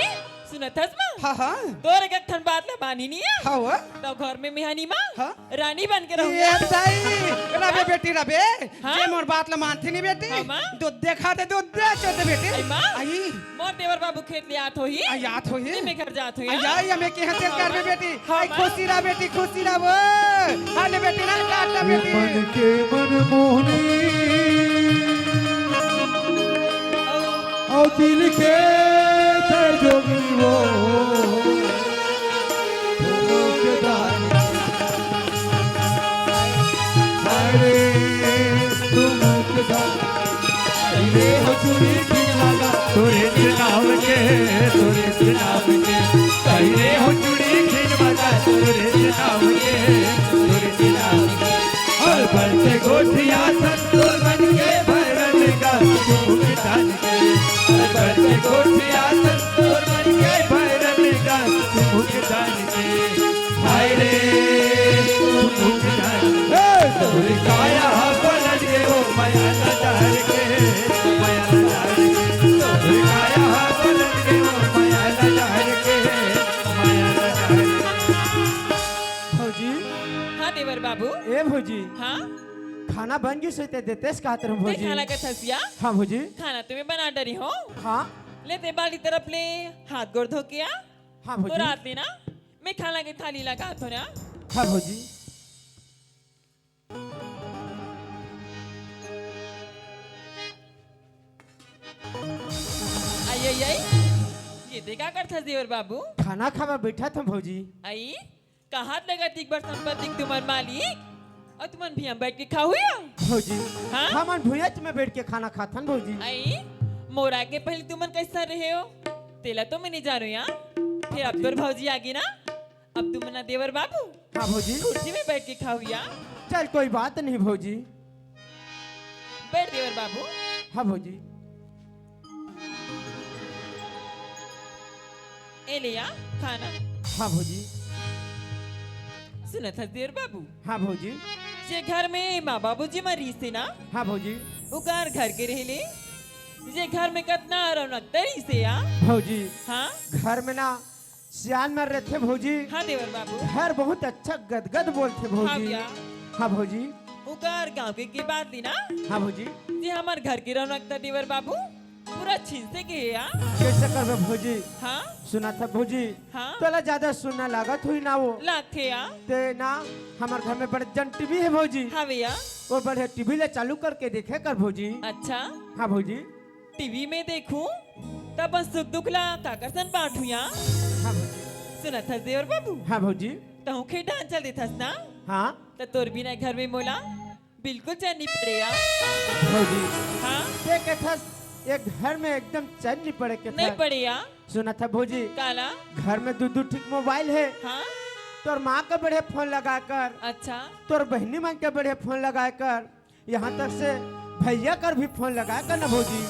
सुनत हस माँ हाँ हाँ तोर एक ठन बात ले बानी नहीं है हाँ हुआ तो घर में मिहानी माँ हाँ? रानी बन के ये रहूँगा दाई रबे बेटी रबे हाँ? जे मोर बात ला मानती नहीं बेटी हाँ, माँ? दूध देखा दे दूध दे चोते बेटी आई माँ? आई मोर देवर बाबू खेत ले आत होई आई याद हो ये मैं घर जात होई आई आई हमें के हते कर में बेटी हाँ, आई माँ? खुशी रह बेटी खुशी रह वो हाले बेटी ना काटा बेटी मन के मनमोहनी और दिल के जोगी वो फूलों के दाने अरे तुम के दाने तेरे हो चूड़ी की लगा तोरे नाम के तेरे हो चूड़ी की लगा तोरे नाम के और बल से गोठिया संतोर बन के भरन का मुख दान के और बल से गोठिया संतोर बन के भरन का मुख दान के हाय रे मुख दान तोर काया पलट के हो माया नजार के माया नजार के तोर काया पलट के हो माया नजार के माया नजार के भौजी हाँ देवर बाबू ए भौजी हाँ खाना बन गई सोते देतेस का तरह ते भौजी खाना का थसिया हाँ भौजी खाना तुम्हें बना डरी हो हाँ ले ते बाली तरफ ले हाथ गोड़ धो के आ हाँ तो भौजी रात लेना मैं खाना की थाली लगा तो ना हाँ भौजी आई आई आई ये देखा कर था देवर बाबू खाना खावा बैठा था भौजी आई कहाँ लगा तिक बर्तन पर तिक तुम्हार मालिक और तुमन भी हम बैठ के खाओ या भौजी हाँ? हम भुयच में बैठ के खाना खाता न भौजी आई मोरा के पहले तुमन कैसा रहे हो तेला तो मैं नहीं जानो या फिर अब तोर भौजी आ गई ना अब तुम ना देवर बाबू हाँ भौजी कुर्सी में बैठ के खाओ या चल कोई बात नहीं भौजी बैठ देवर बाबू हाँ भौजी ए लिया खाना हाँ भौजी सुना था देवर बाबू हाँ भौजी जे घर में माँ बाबू जी मरी से ना हाँ भौजी उगार घर के रहले जे घर में कितना रौनक तरी से या भौजी हाँ घर में ना सियान में रहते भौजी हाँ देवर बाबू घर बहुत अच्छा गदगद बोलते हाँ भौजी भैया हाँ भौजी उगार गाँव के बात दी ना हाँ भौजी जे हमार घर की रौनक था देवर बाबू पूरा छीन से गए या कैसे करबे भौजी हाँ सुना था भौजी हाँ तोला ज्यादा सुनना लागत हुई ना वो लाथे या ते ना हमारे घर में बड़े जन टीवी है भौजी हाँ भैया और बड़े टीवी ले चालू करके देखे कर भौजी अच्छा हाँ भौजी टीवी में देखूं तब बस सुख दुख ला काकरसन बांटू या हाँ भौजी सुना था देवर बाबू हाँ भौजी तहु के डांस चल देथस ना हाँ तो तोर बिना घर में मोला बिल्कुल चैन नहीं पड़े या भौजी हाँ देखे था एक घर में एकदम चैन नहीं पड़े के नहीं था पड़े या सुना था भौजी काला घर में दो ठीक मोबाइल है हाँ तोर माँ का बड़े फोन लगा कर अच्छा तोर बहनी माँ के बड़े फोन लगा कर यहाँ तक से भैया कर भी फोन लगा कर ना भौजी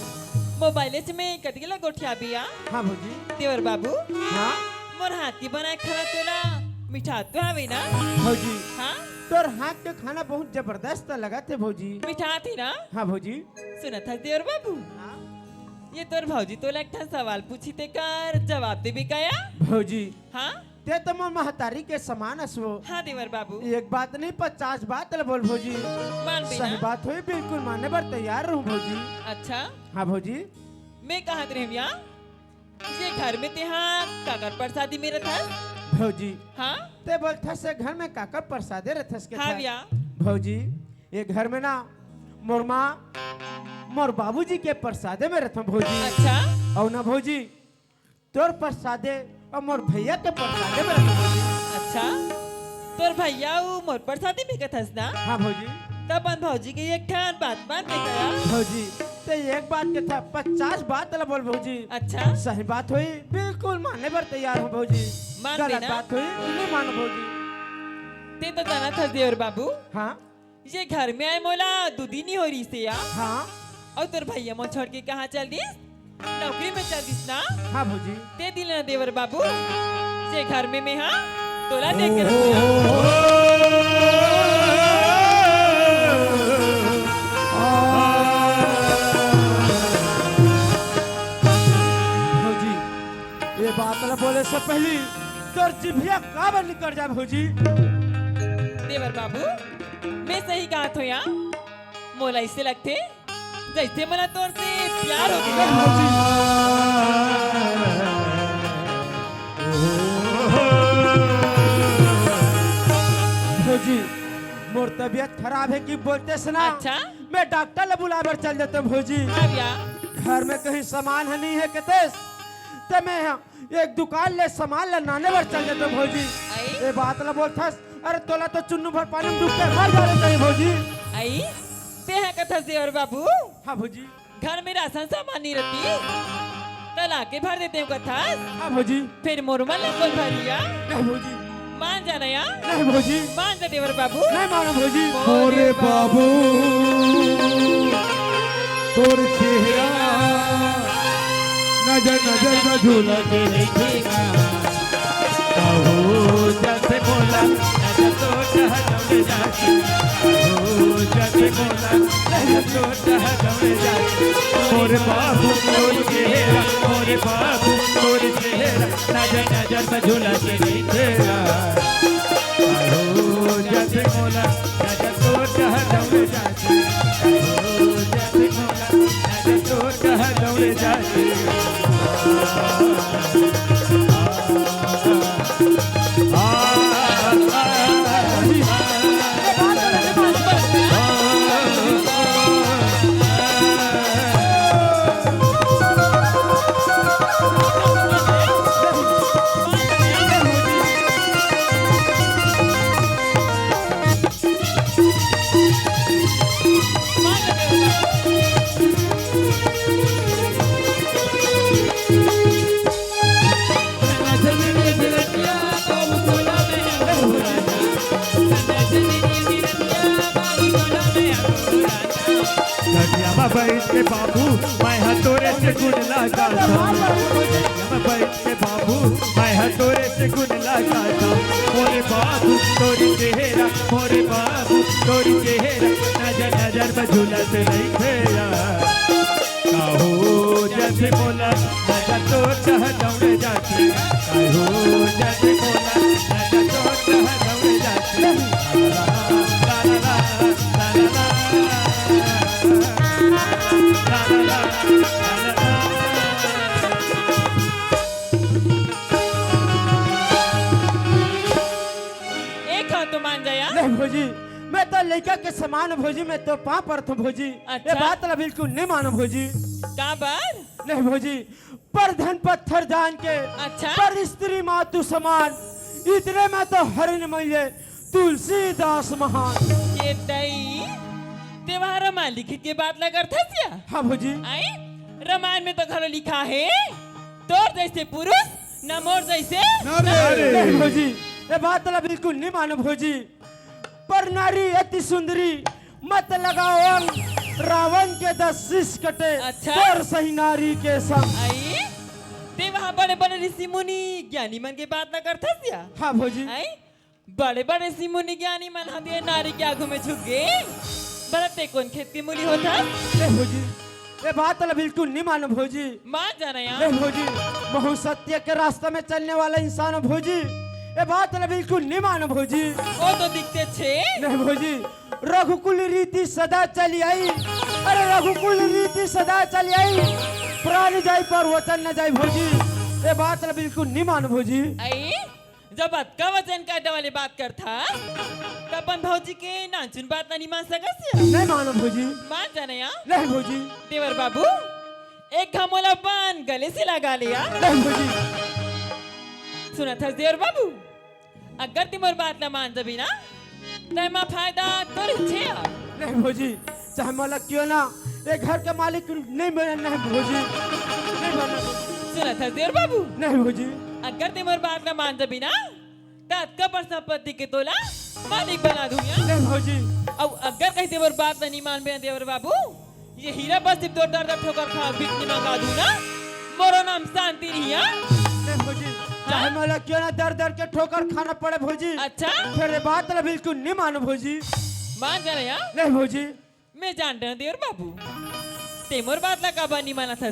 मोबाइल से मैं कतिला गोठिया बिया हाँ भौजी देवर बाबू हाँ मोर हाथ की बनाए खाना तोला मिठा तो आवे ना भौजी हाँ तोर हाथ के खाना बहुत जबरदस्त लगा थे भौजी। मीठा थी ना? हाँ भौजी। सुना था देवर बाबू, ये तोर भौजी तो लगता सवाल पूछी ते कर जवाब दे भी गया। भौजी हाँ ते तो मोर महतारी के समान असो। हाँ देवर बाबू, एक बात नहीं 50 बात बोल भौजी। मान भी सही ना? बात हुई, बिल्कुल मानने पर तैयार रहूं भौजी। अच्छा हाँ भौजी। मैं कहा रहे भैया, ये घर में तेहाँ काकर प्रसादी मेरा था। भौजी हाँ ते बोलता से घर में काकर प्रसादे रहथस के हाँ था। भैया, भौजी ये घर में ना मोर माँ मोर बाबूजी के प्रसादे में रहता भौजी। अच्छा और ना भौजी तोर प्रसादे और मोर भैया के प्रसादे में रहता भौजी। अच्छा, तोर भैया वो मोर प्रसादी में कथस ना? हाँ भौजी। तब अपन भौजी के एक ठान बात मान के कहा। भौजी ते एक बात के था 50 बात बोल भौजी। अच्छा सही बात हुई, बिल्कुल मानने पर तैयार हूँ भौजी। मान गलत देना? बात हुई नहीं मानो भौजी। ते तो जाना था देवर बाबू, हाँ ये घर में आए मोला 2 दिन ही हो रही से यार। हाँ और तोर भैया मो छोड़ के कहाँ चल दिस? नौकरी में चल दिस ना? हाँ भौजी। ते दिल ना देवर बाबू, ये घर में मैं हाँ तोला देख के रखूंगा। भौजी ये बात न बोले से पहले तोर जिभिया काबर निकल जाए भौजी। देवर बाबू, मैं सही कहा तो यार, मोला इससे लगते जैसे मला तोर से प्यार हो गया। भौजी मोर तबियत खराब है कि बोलते सुना। अच्छा? मैं डॉक्टर ले बुलावर चल जाता हूँ भौजी। हाँ भैया, घर में कहीं सामान है नहीं है कहते तो मैं एक दुकान ले सामान ले नाने पर चल जाता हूँ भौजी। आई? ये बात न बोलता अरे तोला तो चुन्नू भर पानी में डूब के मर जाने चाहिए भौजी। आई ते है कथा देवर बाबू, हाँ भौजी। घर में राशन सामान नहीं रहती, तल आके भर देते हो कथा। हाँ भौजी। फिर मोरमल ने कौन भरिया? नहीं भौजी। मान जाना यार, नहीं भौजी। मान जा देवर बाबू। नहीं मानो भौजी। ओरे बाबू तोर चेहरा नजर नजर में झूला के देखेगा कहो जैसे बोला नजर तो टहलने जाती कहो जैसे बोला नजर तो टहलने जाती ओरे बाबू तोर चेहरा ओरे बाबू तोर चेहरा नजर नजर में झूला के देखेगा कहो जैसे बोला नजर तो टहलने जाती कहो जैसे बोला नजर तो टहलने जाती बैठ के बाबू मैं हथौड़े से गुण लगाता मैं बैठ के बाबू मैं हथौड़े से गुण लगाता मोरे बाबू तोरी चेहरा मोरे बाबू तोरी चेहरा नजर नजर में झूला से नहीं खेला काहो जैसे बोला नजर तो चाह दौड़े जाती काहो जैसे बोला नजर तो चाह दौड़े जाती ला ला ला ला ला ला एक हाथ तो मान जाया। नहीं भौजी, मैं तो लड़का के समान हूँ भौजी। मैं तो पाँव पर था भौजी। अच्छा? ये बात ना बिल्कुल नहीं मानो भौजी। कहाँ पर? नहीं भौजी, पर धन पत्थर जान के अच्छा? पर स्त्री मातु समान इतने में तो हरिण मैये तुलसीदास महान। ये तई त्योहार रामायण लिखी के बात लगा था क्या? हाँ भौजी। आई रामायण में तो घर लिखा है तोर जैसे पुरुष न मोर जैसे नहीं भौजी, ये बात ना बिल्कुल नहीं मानो भौजी। पर नारी अति सुंदरी मत लगाओ अंग रावण के 10 शीश कटे अच्छा? पर सही नारी के संग। आई ते वहाँ बड़े बड़े ऋषि मुनि ज्ञानी मन के बात न करता क्या? हाँ भौजी। आई बड़े बड़े सी मुनि ज्ञानी मन हमें नारी के आगू में झुक गए। बरते कौन खेत की मूली होता? ए भौजी ये बात तो बिल्कुल नहीं मानो भौजी। मान जाना ए यार। भौजी बहुत सत्य के रास्ते में चलने वाला इंसान हो भौजी। ये बात तो बिल्कुल नहीं मानो भौजी। वो तो दिखते छे। नहीं भौजी रघुकुल रीति सदा चली आई। अरे रघुकुल रीति सदा चली आई, प्राण जाए पर वचन न जाए भौजी। ये बात तो बिल्कुल नहीं मानो भौजी। आई जब अतका वचन काटे वाली बात करता तपन भौजी के नाचुन बात नहीं मान सकस। नहीं मानो भौजी। मान जाना यार। नहीं भौजी। देवर बाबू एक घमोला पान गले से लगा लिया। नहीं भौजी। सुना था देवर बाबू, अगर तुम बात न मान जबी ना तैमा फायदा तोर छे। नहीं भौजी चाहे मला क्यों ना ये घर के मालिक नहीं बना। नहीं भौजी नहीं बना। सुना था देवर बाबू, नहीं भौजी। अगर तुम बात न मान जबी ना तब पर संपत्ति के तोला मालिक बना दूंगा। नहीं भौजी। अब अगर कहीं देवर बात नहीं मान बे देवर बाबू, ये हीरा बस सिर्फ दो दर ठोकर खा बिकनी मंगा दूं ना, मोरो नाम शांति नहीं है। नहीं भौजी चाहे मला क्यों ना दर दर के ठोकर खाना पड़े भौजी। अच्छा फिर ये बात तो बिल्कुल नहीं मानो भौजी। मान जाना यार। नहीं भौजी। मैं जानता हूँ देवर बाबू, तेमोर बात लगा बा नहीं माना था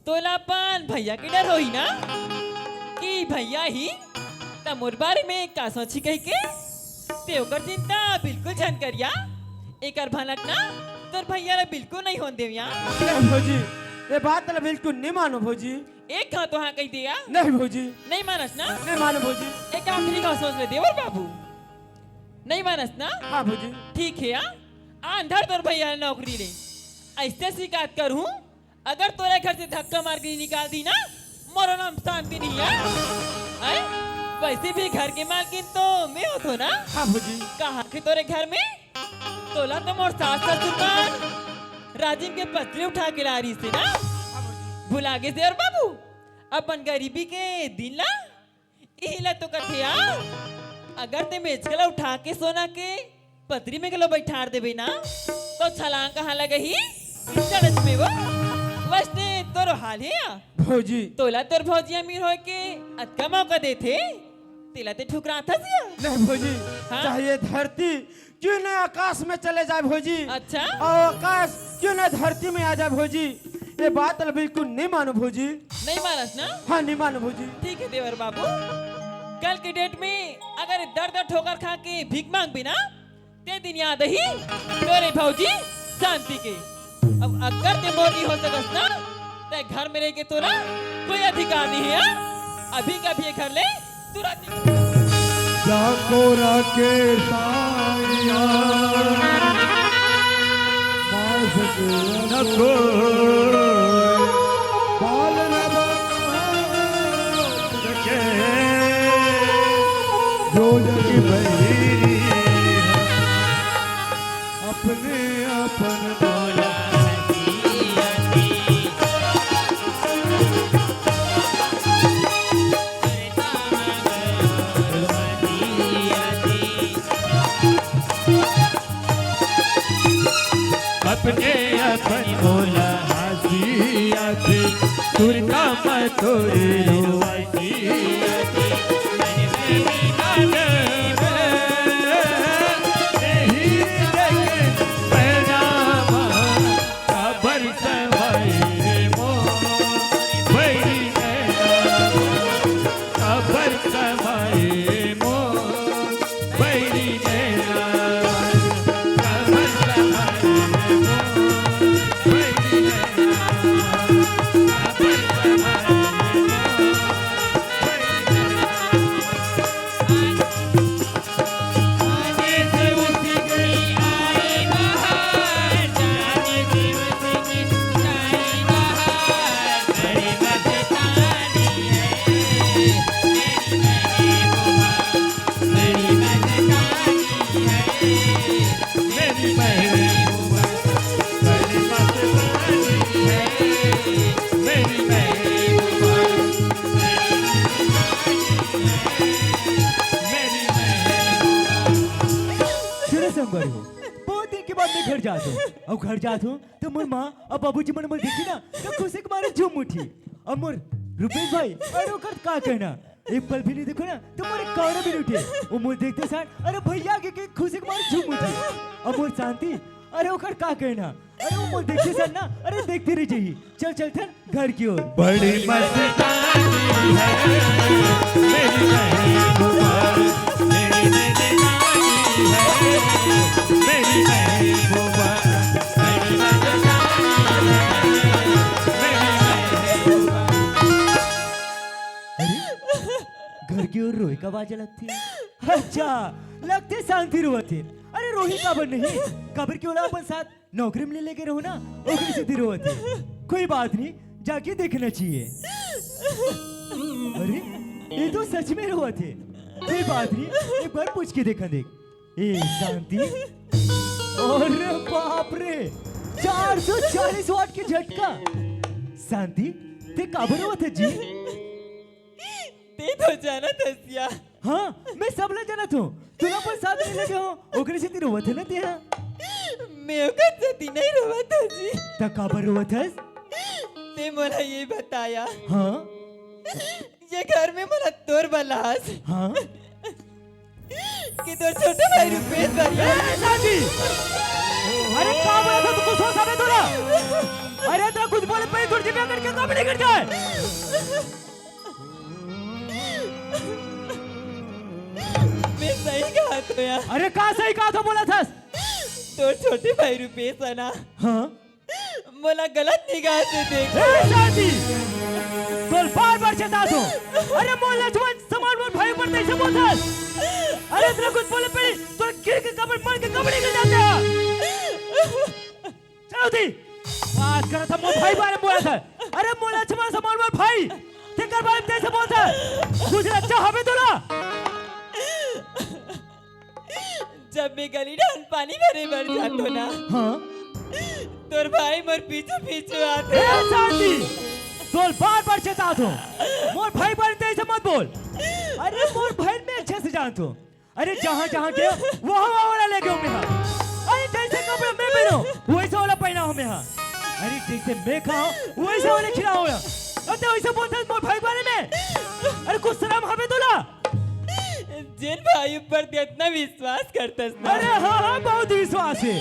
तोला पान भैया के डर होई ना कि भैया ही तमोर बारे में का सोची कह के ते ओकर चिंता बिल्कुल छन करिया। एकर भनक ना तोर भैया ला बिल्कुल नहीं होन देविया। नहीं भौजी ये बात तो बिल्कुल नहीं मानो भौजी। एक हाँ तो हाँ कह दिया। नहीं भौजी। नहीं मानस ना? नहीं मानो भौजी। एक आखिरी का सोच ले देवर बाबू, नहीं मानस ना? हाँ भौजी। ठीक है यार, अंधर तोर भैया ने नौकरी ले ऐसे शिकायत करूं, अगर तोरे घर से धक्का मार के निकाल दी ना मोरो नाम शांति नहीं है। वैसे भी घर के मालकिन तो मैं हो तो ना। हाँ भौजी। कहा कि तोरे घर में तोला तो मोर सास ससुर राजीव के पत्री उठा के ला रही से ना। भुला गए देवर बाबू अपन गरीबी के दिन ला इहिला तो कथे यार। अगर ते मेचकला उठा के सोना के पत्री में गलो बैठार देबे ना तो छलांग कहाँ लगही चलच में वो वैसे तोर हाल है या भौजी। तोला तोर भौजी अमीर हो के अतका मौका देथे तेला ते ठुकरा था सिया। नहीं भौजी हाँ? चाहे धरती क्यों न आकाश में चले जाए भौजी। अच्छा और आकाश क्यों न धरती में आ जाए भौजी। ये बात तो बिल्कुल नहीं मानो भौजी। नहीं मानस ना? हाँ नहीं मानो भौजी। ठीक है देवर बाबू, कल के डेट में अगर दर दर ठोकर खा के भीख मांग भी ना ते दिन याद ही तोरे भौजी शांति के। अब अगर ते मोर नहीं हो सकस ना ते घर में रह के तोरा कोई अधिकार नहीं है यार। अभी का भी ये घर ले तुरंत जाको राके साया मास के नको बाल न सके जो जग भई अपने अपन बोला अपने अपन बोला हसिया थे तुर का मतोरे रोवासिया थे नहीं देखे पैनामा खबर सवाए मो बड़ी खबर सवाए मो बड़ी बहुत दिन के बाद मैं घर जाता हूँ। अब घर जाता हूँ तो मोर माँ और बाबूजी मन देखी ना तो खुशी के मारे झूम उठी। और मोर रुपेश भाई अरे ओकर का कहना एक पल भी नहीं देखो ना तुम्हारे कान भी नहीं उठे वो मुझे देखते सार अरे भैया के खुशी के मारे झूम उठे अब मोर शांति अरे ओकर का कहना अरे वो मुझे देखते सार ना अरे देखते रह जाइए चल चल चल घर की ओर बड़ी मस्तानी है मेरी महबूबा मेरी नैनानी है मेरी महबूबा मेरी मस्तानी है मेरी महबूबा। अरे घर की ओर रोई का आवाज लगती है अच्छा लगते शांति रोवत थे अरे रोही काबर नहीं काबर की ओला अपन साथ नौकरी में लेके रहो ना ओकरी से रोवत थे कोई बात नहीं जाके देखना चाहिए अरे ये तो सच में रोवत थे कोई बात नहीं एक बार पूछ के देखा देख ए शांति अरे बाप रे 440 वाट की झटका शांति ते काबर रोवत है जी ते तो जाना तसिया हाँ मैं सब ला जाना तू तुला पण साथ नहीं लगे हो ओकरे से ती रोवत है ना ते हाँ मैं ओकर से नहीं रोवत जी ता काबर रोवत है ते मोला ये बताया हाँ ये घर में मोला तोर बलास हाँ कि तोर छोटे भाई रुपेश भैया शादी अरे का बोला था तू कुछ हो साबे तोरा अरे तेरा कुछ बोले पे तुझ जिम्मे करके काम नहीं कर जाए मैं सही कहा तो यार अरे का सही कहा था बोला था तोर छोटे भाई रुपेश है ना हाँ मोला गलत निगाह से देख ए शादी तोल बार चेता दो अरे मोल लक्ष्मण समान मोल भाई पर नहीं बोलता अरे तेरा कुछ बोले पे तो गिर के कब्र पड़ के कब्र निकल जाते हैं चलो दी बात कर था मोल भाई बारे में बोला था अरे मोल लक्ष्मण समान मोल भाई तेकर बारे में कैसे बोलता कुछ अच्छा हमें तोला जब मैं गली डाल पानी भरे भर जातो ना हाँ तोर भाई मोर पीछे पीछे आते ए शादी तोल बार चेता दो मोर भाई बारे में ऐसे मत बोल अरे मोर भाई में अच्छे से जानतो अरे जहाँ गया वहाँ वाला ले गया मैं अरे जैसे कपड़े मैं पहनो वैसा वाला पहना हूँ मैं अरे जैसे मैं खाऊं वैसा वाले खिलाऊं अरे वैसे बोलता है मोर भाई बारे में अरे कुछ शर्म हमें तोला जिन भाई ऊपर ते इतना विश्वास करतस ना अरे हाँ बहुत विश्वास है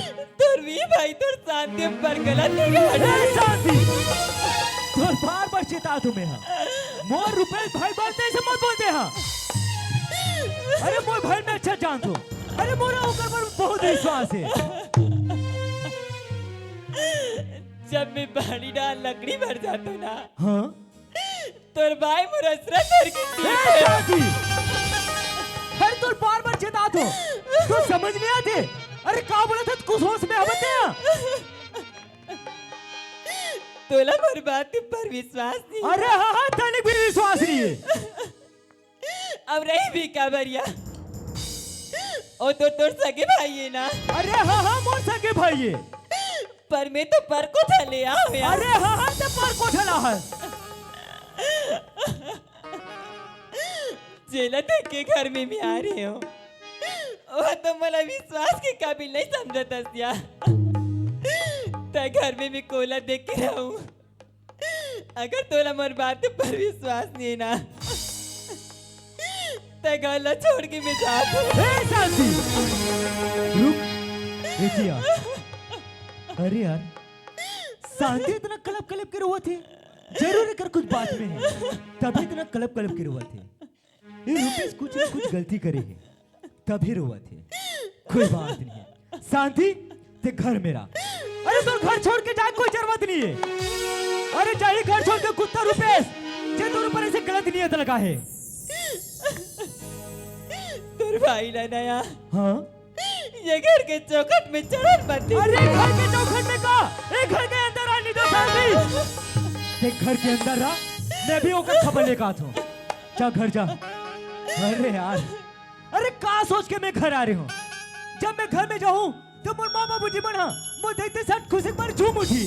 तोर भी भाई तोर शांति पर गलत निगाह अरे शांति तोर बार चेता तुम्हें मोर रुपेश भाई बोलते ऐसे मत बोलते हैं अरे मोर भाई में अच्छा जानतो अरे मोरा ऊपर पर बहुत विश्वास है जब मैं बाड़ी डाल लकड़ी भर जातो ना हाँ तोर भाई मोर असरा कर के ए शांति हर तोर बार चेता तो समझ नहीं आते अरे का बोला था कुछ होश में आवत है तोला मोर बात पर विश्वास नहीं अरे हाँ तनिक भी विश्वास नहीं है अब रही भी काबरिया ओ तो तोर सगे भाई है ना अरे हाँ मोर सके भाई है पर मैं तो पर को थले आओ यार अरे हाँ तो पर को चला है जेला देख के घर में भी आ रहे हो वो तो मला विश्वास के काबिल नहीं समझता सिया ते घर में भी कोला देख के रहूं अगर तोला मोर बात पर विश्वास नहीं ना ते गला छोड़ के मैं जात हूं ए शांति रुक देखिए अरे यार शांति इतना कलब के रोवा थे जरूर कर कुछ बात में है तभी इतना कलब के रोवा थे ये रुपेश कुछ न कुछ गलती करे है तभी रोवा थे कोई बात नहीं है शांति ते घर मेरा अरे तो घर छोड़ के जाए कोई जरूरत नहीं है अरे जाइए घर छोड़ के कुत्ता रुपेश जे तो ऊपर ऐसे गलत नियत लगा है तोर भाई ला नया हाँ ये घर के चौखट में चढ़ल बत्ती अरे घर के चौखट में का एक घर के अंदर आनी दो शांति देख घर के अंदर रहा मैं भी होकर खबर लेकर आता हूँ जा घर जा अरे यार अरे का सोच के मैं घर आ रही हूँ जब मैं घर में जाऊँ तो मोर माँ बाबूजी बना मोर देखते साथ खुशी पर झूम उठी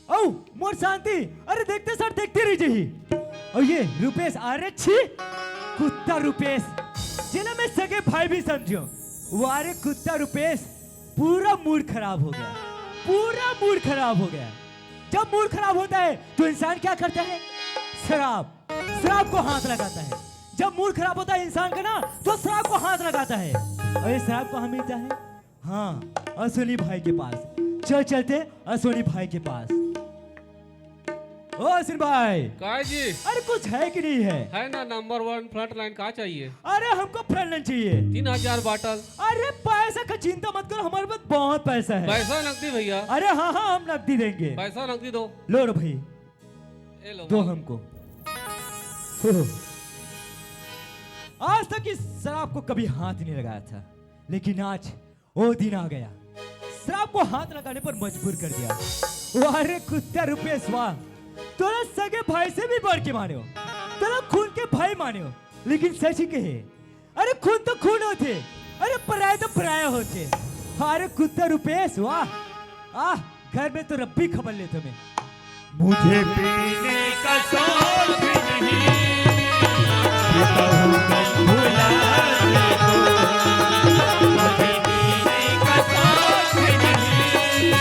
औ मोर शांति अरे देखते साथ देखते रह जाही और ये रुपेश अरे छी कुत्ता रुपेश जिन्हें मैं सगे भाई भी समझो वारे कुत्ता रुपेश पूरा मूड खराब हो गया जब मूड खराब होता है तो इंसान क्या करता है शराब शराब को हाथ लगाता है। जब मूड खराब होता है इंसान का ना तो शराब को हाथ लगाता है। और ये शराब कहाँ मिलता है? हाँ, अश्विनी भाई के पास। चल चलते अश्विनी भाई के पास। ओ अश्विनी भाई, काय जी अरे कुछ है कि नहीं है? है ना नंबर 1 फ्रंट लाइन का चाहिए? अरे हमको फ्रंट चाहिए। 3000 बाटल। अरे पैसा का चिंता मत करो, हमारे पास बहुत पैसा है। पैसा नकदी भैया? अरे हाँ हाँ, हम नकदी देंगे। पैसा नकदी दो। लो रो भाई, ये लो दो हमको। आज तक इस शराब को कभी हाथ नहीं लगाया था, लेकिन आज वो दिन आ गया, शराब को हाथ लगाने पर मजबूर कर दिया। अरे कुत्ता रुपेश, वाह, तोरा सगे भाई से भी बढ़ के माने हो, तोरा खून के भाई माने हो, लेकिन सच ही कहे, अरे खून तो खून होते, अरे पराये तो पराये होते। अरे कुत्ता रुपेश, वाह, घर में तो रब्बी खबर ले तुम्हें। मुझे पीने का शौक नहीं, कहूँगा भुलाने को। मुझे पीने का शौक नहीं,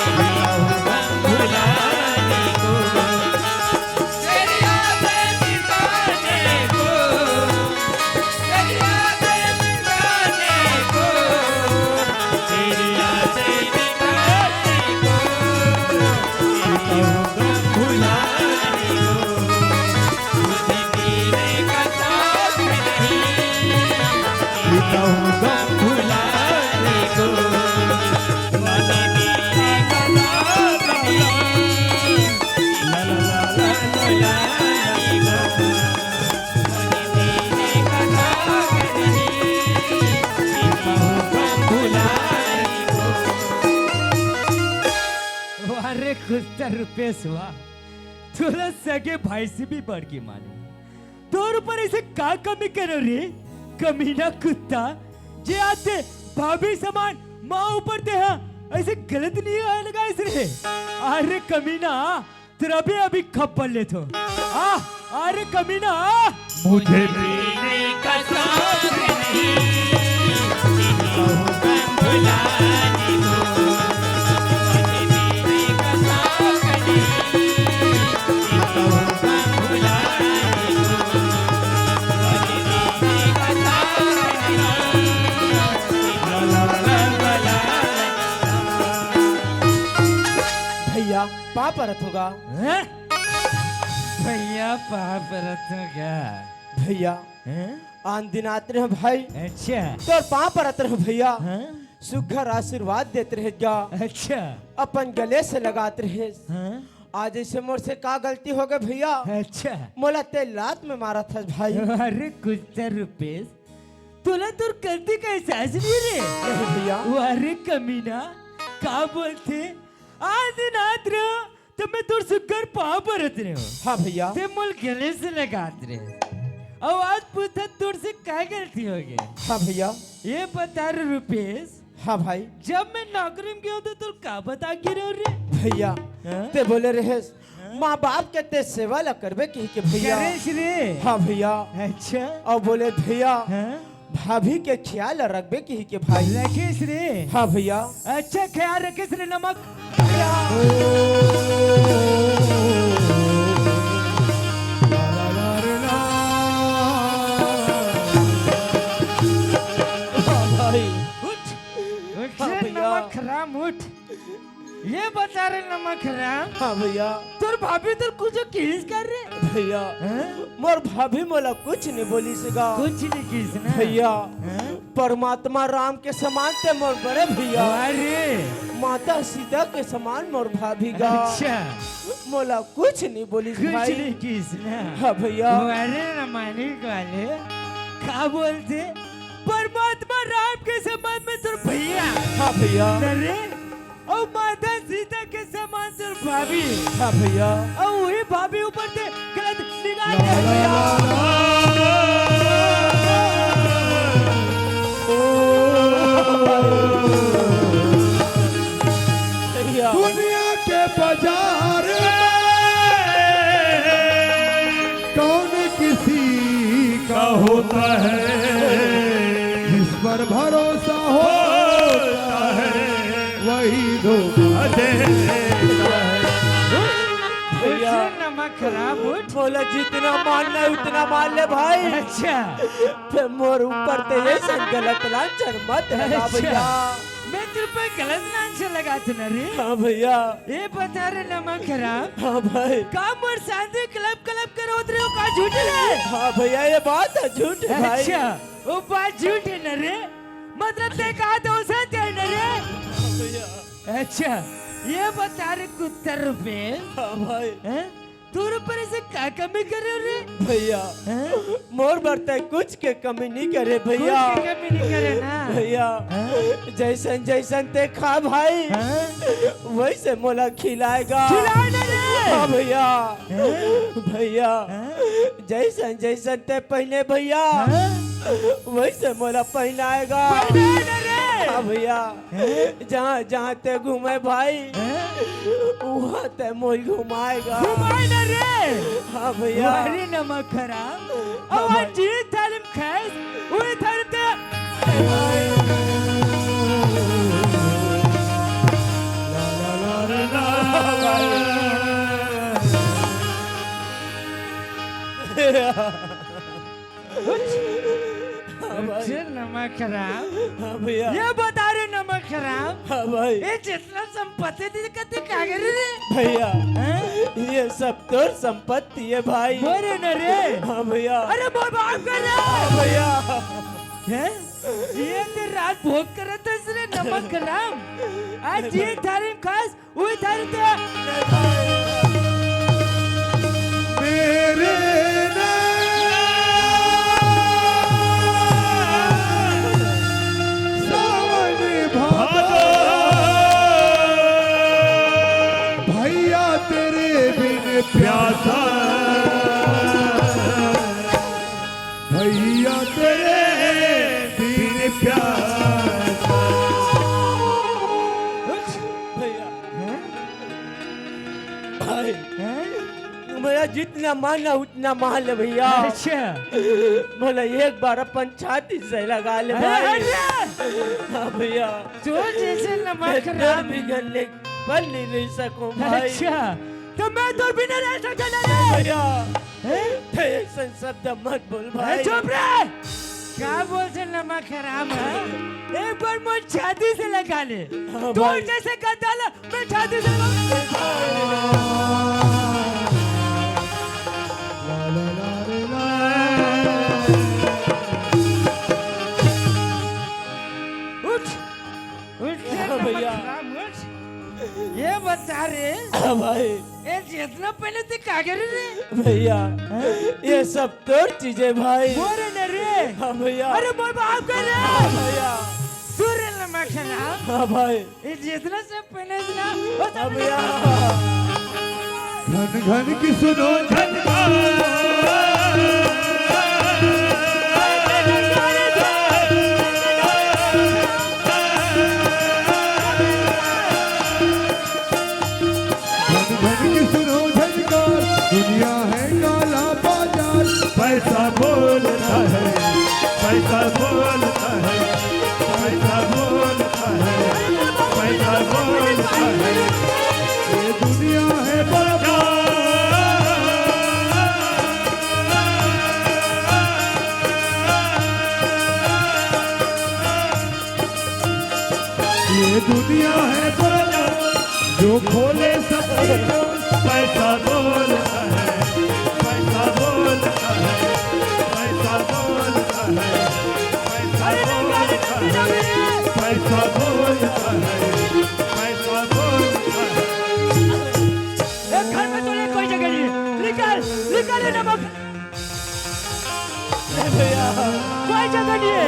कहूँगा भुलाने को। तेरी यादें मिटाने को, तेरी यादें मिटाने को, तेरी यादें मिटाने को। कहूँगा भुलाने को। मुझे पीने का शौक नहीं, कहूँगा भुलाने को। मुझे पीने का शौक नहीं, ला ला ला ला भुलाने को। मुझे पीने का शौक नहीं, कहूँगा भुलाने को। अरे कुत्ता रुपेश, वाह, तोरा सगे भाई से भी बढ़ के माने। तोर ऊपर ऐसे का कमी करो रे कमीना कुत्ता, जे आते भाभी समान माँ ऊपर दे, ऐसे गलत नहीं है लगा इस रे। अरे कमीना, तेरा भी अभी खप्पल ले तो। अरे कमीना, मुझे पीने का शौक नहीं, कहूँगा भुलाने को। मुझे पीने का शौक नहीं, कहूँगा भुलाने को। मुझे पीने का शौक नहीं, ला ला ला ला ला। भैया पाप रथ होगा। हैं? भैया पाप रत्न क्या? भैया हैं? आन दिन आते रहे भाई, अच्छा, तो पाप रत रहे भैया, हैं? सुघर आशीर्वाद देते रहे क्या, अच्छा, अपन गले से लगाते रहे। हैं? आज ऐसे मोर से का गलती हो गई भैया, अच्छा। मोला ते लात में मारा था भाई। अरे कुत्ता रुपेश, तोला तोर गलती का एहसास नहीं रे? नहीं भैया। अरे कमीना, का बोलते आज रात रे तो मैं तोर सुकर पाँव पर रत रहे हो, हाँ भैया। ते मोल गले से लगात रहे। अब आज पूछा तोर से क्या गलती हो गई? हाँ भैया। ये बता रे रुपेश, हाँ भाई। जब मैं नौकरी में गया तो तोर का बता के रहो रे? भैया हाँ? ते बोले रहे माँ बाप के ते सेवा ला करबे की के भैया। गणेश रे। हाँ भैया। अच्छा, और बोले भैया हाँ? भाभी के ख्याल रखबे की के भाई। राकेश रे। हाँ भैया। अच्छा ख्याल रखेश रे नमक। भाई उठ, उठ हाँ रे भैया। नमक राम उठ। ये बता रे नमक राम, हाँ भैया। तोर भाभी तोर कुछ किस कर रे? भैया हैं? मोर भाभी मोला कुछ नहीं बोली सगा कुछ नहीं किस ना भैया। हैं? परमात्मा राम के समान ते मोर बड़े भैया, अरे माता सीता के समान मोर भाभी गा। अच्छा, मोला कुछ नहीं बोली कुछ भाई। नहीं किस ना। हाँ भैया। अरे रमानिक वाले क्या बोलते, परमात्मा राम के समान में तोर भैया। हाँ भैया। अरे और माता सीता के समान तोर भाभी। हाँ भैया। और वही भाभी ऊपर से गलत निगाह दे भैया। भैया दुनिया के बाजार में कौन किसी का होता है, जिस पर भरोसा होता है वही धोखा देता है। भैया नमक खराब उठ। बोला जितना मानना है उतना मान ले भाई। अच्छा फिर मोर ऊपर ते ये सन गलत लांचर मत लगा भैया। मैं तेरे पे गलत नाम से लगा था ना रे। हाँ भैया। ये बता रे नमक खराब। हाँ भाई। काम और शादी क्लब क्लब कर उतरे हो का झूठ रे। हाँ भैया ये बात है झूठ है भाई। अच्छा वो बात झूठ है ना रे, मतलब ते कहा था उसे थे ना रे। भैया। अच्छा ये बता रे कुत्ता रुपए। हाँ भाई। तू रुपये से क्या कमी करे रे भैया। मोर बरते कुछ के कमी नहीं करे भैया। कुछ की कमी नहीं करे ना भैया। जैसन जैसन ते खा भाई वैसे मोला खिलाएगा। खिलाना रे। हाँ भैया। भैया जैसन जैसन ते पहने भैया वैसे मोला पहनाएगा। हाँ भैया। जहाँ जहाँ ते घूमे भाई वहाँ ते मोल घुमाएगा। घुमाना रे। हाँ भैया। अरे नमक खराब अब जी तालीम खैस वही तालीम ते नमक खराब। हाँ भैया। ये बता रहे नमक खराब। हाँ भाई। ये जितना संपत्ति थी कहते क्या करे रे भैया ये सब तो संपत्ति है भाई। बोरे न रे। हाँ भैया। अरे बोल बाप कर रे भैया। हैं? ये दिन रात भोग कर रहा था इसने नमक खराब। आज ये थारी खास वही थारी तो मेरे सावन भादो भैया तेरे बिन प्यासा भैया तेरे बिन प्यासा। भैया। भाई मेरा जितना माना उतना मान ले भैया। अच्छा बोला एक बार अपन छाती से लगा ले भाई। हाँ भैया। तो जैसे नमक मैं खराब डर भी गन्ने पर नहीं रह सकूं भाई। अच्छा तो मैं तो बिना रह सकता ना भैया। ऐसा शब्द मत बोल भाई। चुप रे। क्या बोलते नमक खराब है एक बार मुझ छाती से लगा ले हाँ तो भाई। जैसे कहता ला मैं छाती से उठ उठ हाँ भैया। ये बता रे हाँ भाई। ये जितना पहले थे क्या करे रे भैया ये सब तो चीजें भाई। बोरे न रे। हाँ भैया। अरे बोल बाप कर रे हाँ भैया। सूर्य नमक खराब हाँ भाई। ये जितना से पहले से ना वो हाँ सब भैया। घन घन की सुनो दुनिया है काला बाजार पैसा बोलता है पैसा बोलता है पैसा बोलता है पैसा बोलता है ये दुनिया है बाजार ये दुनिया है बाजार जो खोले सब पैसा बोलता है पैसा बोलता है पैसा बोलता है पैसा बोलता है पैसा बोलता है। एक घर में तूने कोई जगह नहीं निकल निकल ये नमक भैया। कोई जगह नहीं है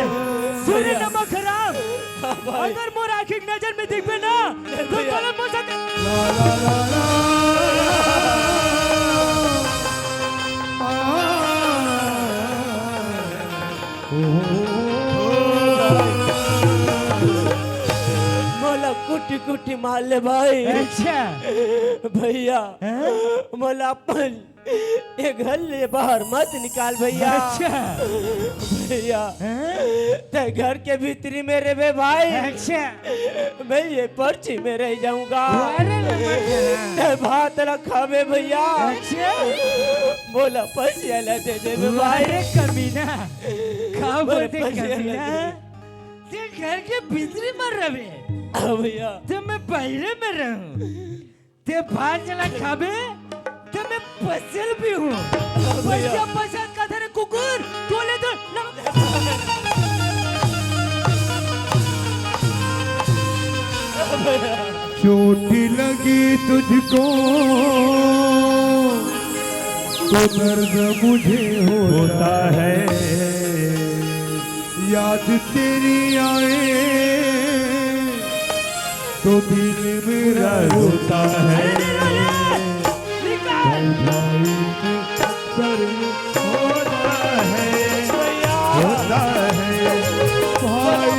सूर्य नमक खराब अगर मोर आँखी की नजर में दिख पे ना तो तोले मुझे ला ला ला ला मोला कुटी कुटी मार ले भाई। अच्छा भैया मोला अपन ये घर ले बाहर मत निकाल भैया। भैया ते घर के भीतरी में रे बे भाई। मैं ये पर्ची में रह जाऊंगा। ते भात रखा बे भैया। बोला पैसे ला दे दे बे भाई। कमीना कहाँ बोलते कमीना ते घर के भीतरी में रहे भैया ते मैं पहले में रहूं ते भात चला खाबे ते मैं फसल भी हूँ। पैसा पैसा का तेरे कुकुर तोले तो चोटी लगी तुझको तो दर्द मुझे होता है, याद तेरी आए तो दिल मेरा रोता है। सर होता है भाई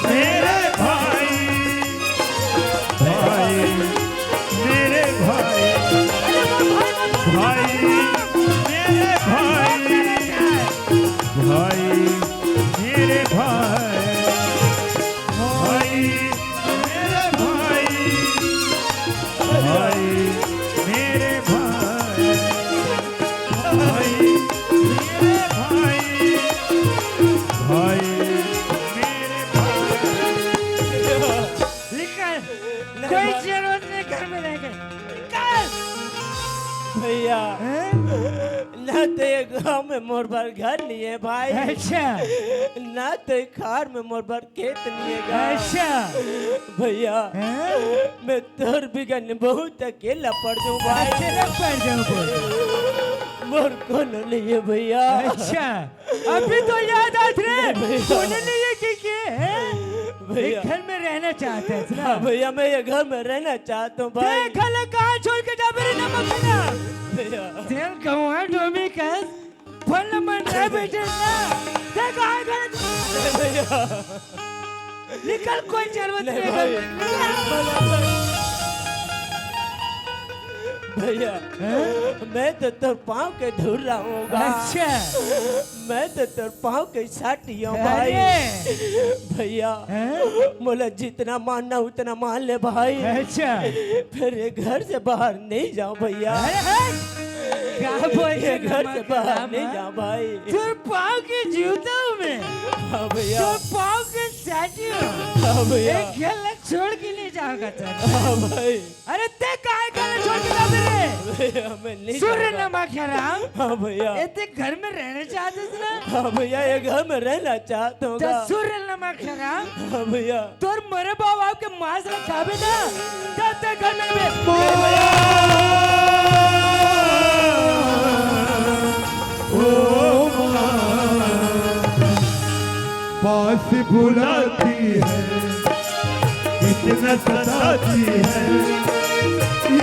मेरे भाई, भाई मेरे भाई, भाई मेरे भाई, भाई मेरे भाई, भाई मेरे भाई, भाई मेरे भाई, भाई मेरे भाई, भाई मेरे भाई। कोई जरूरत नहीं घर में रहेंगे। भैया ना तो ये गाँव में मोर भर घर नहीं है भाई। अच्छा ना तो ये खार में मोर भर खेत नहीं है गाँव। अच्छा भैया मैं तोर बिगन बहुत अकेला पड़ जाऊँ भाई। अकेला पड़ जाऊँ मोर कौन नहीं है भैया। अच्छा अभी तो याद आत रे तूने नहीं ये की भैया घर में रहना चाहते हैं ना। हाँ भैया मैं ये घर में रहना चाहता हूँ भाई। देख ले कहाँ छोड़ के जा मेरे नमक ना भैया तेल कहूँ डोमी का फल नंबर है बेटे ना देख आए घर भैया निकल कोई जरूरत नहीं नहीं भाई। है। भैया मैं तो तोर पाँव के धुर रहा हूँ। अच्छा मैं तो तोर पाँव के साटी हूँ भाई। भैया मोला जितना मानना उतना मान ले भाई। अच्छा फिर ये घर से बाहर नहीं जाओ भैया। क्या बोल ये घर से बाहर नहीं जाओ भाई। तोर पाँव के जूतों में हाँ भैया तोर पाँव के साटी हाँ भैया एक गलत छोड़ के नहीं जाओगा तो। हाँ भाई अरे ते काहे गलत छोड़ के जा मेरे भैया मैं नहीं सूर्य जाऊंगा। नमक हराम हाँ भैया ते घर में रहना चाहते थे ना। हाँ भैया ये घर में रहना चाहता हूँ। तो सूर्य नमक हराम हाँ भैया तोर मरे बाबा के मांस खाबे ना तब तक घर में पास बुलाती है इतना सताती है,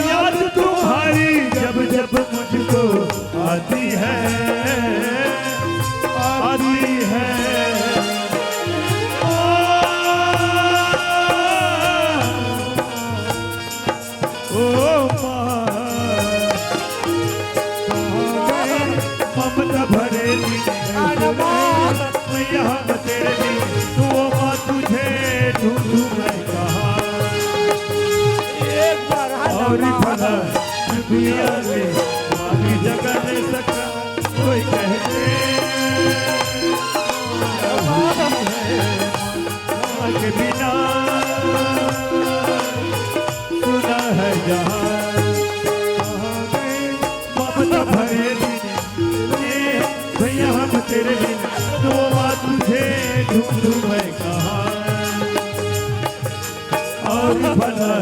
याद तुम्हारी जब जब मुझको आती है, आती है। ओ माँ ममता भरे मैं यहाँ तेरे दिन तू माँ तुझे ढूंढू मैं कहाँ। एक बार और भला दुनिया में माँ की जगह ले सका कोई कहते माँ के बिना सुना है जहाँ। ममता भरे भैया हम तेरे बिन तो माँ तुझे ढूंढू मैं कहाँ। और भला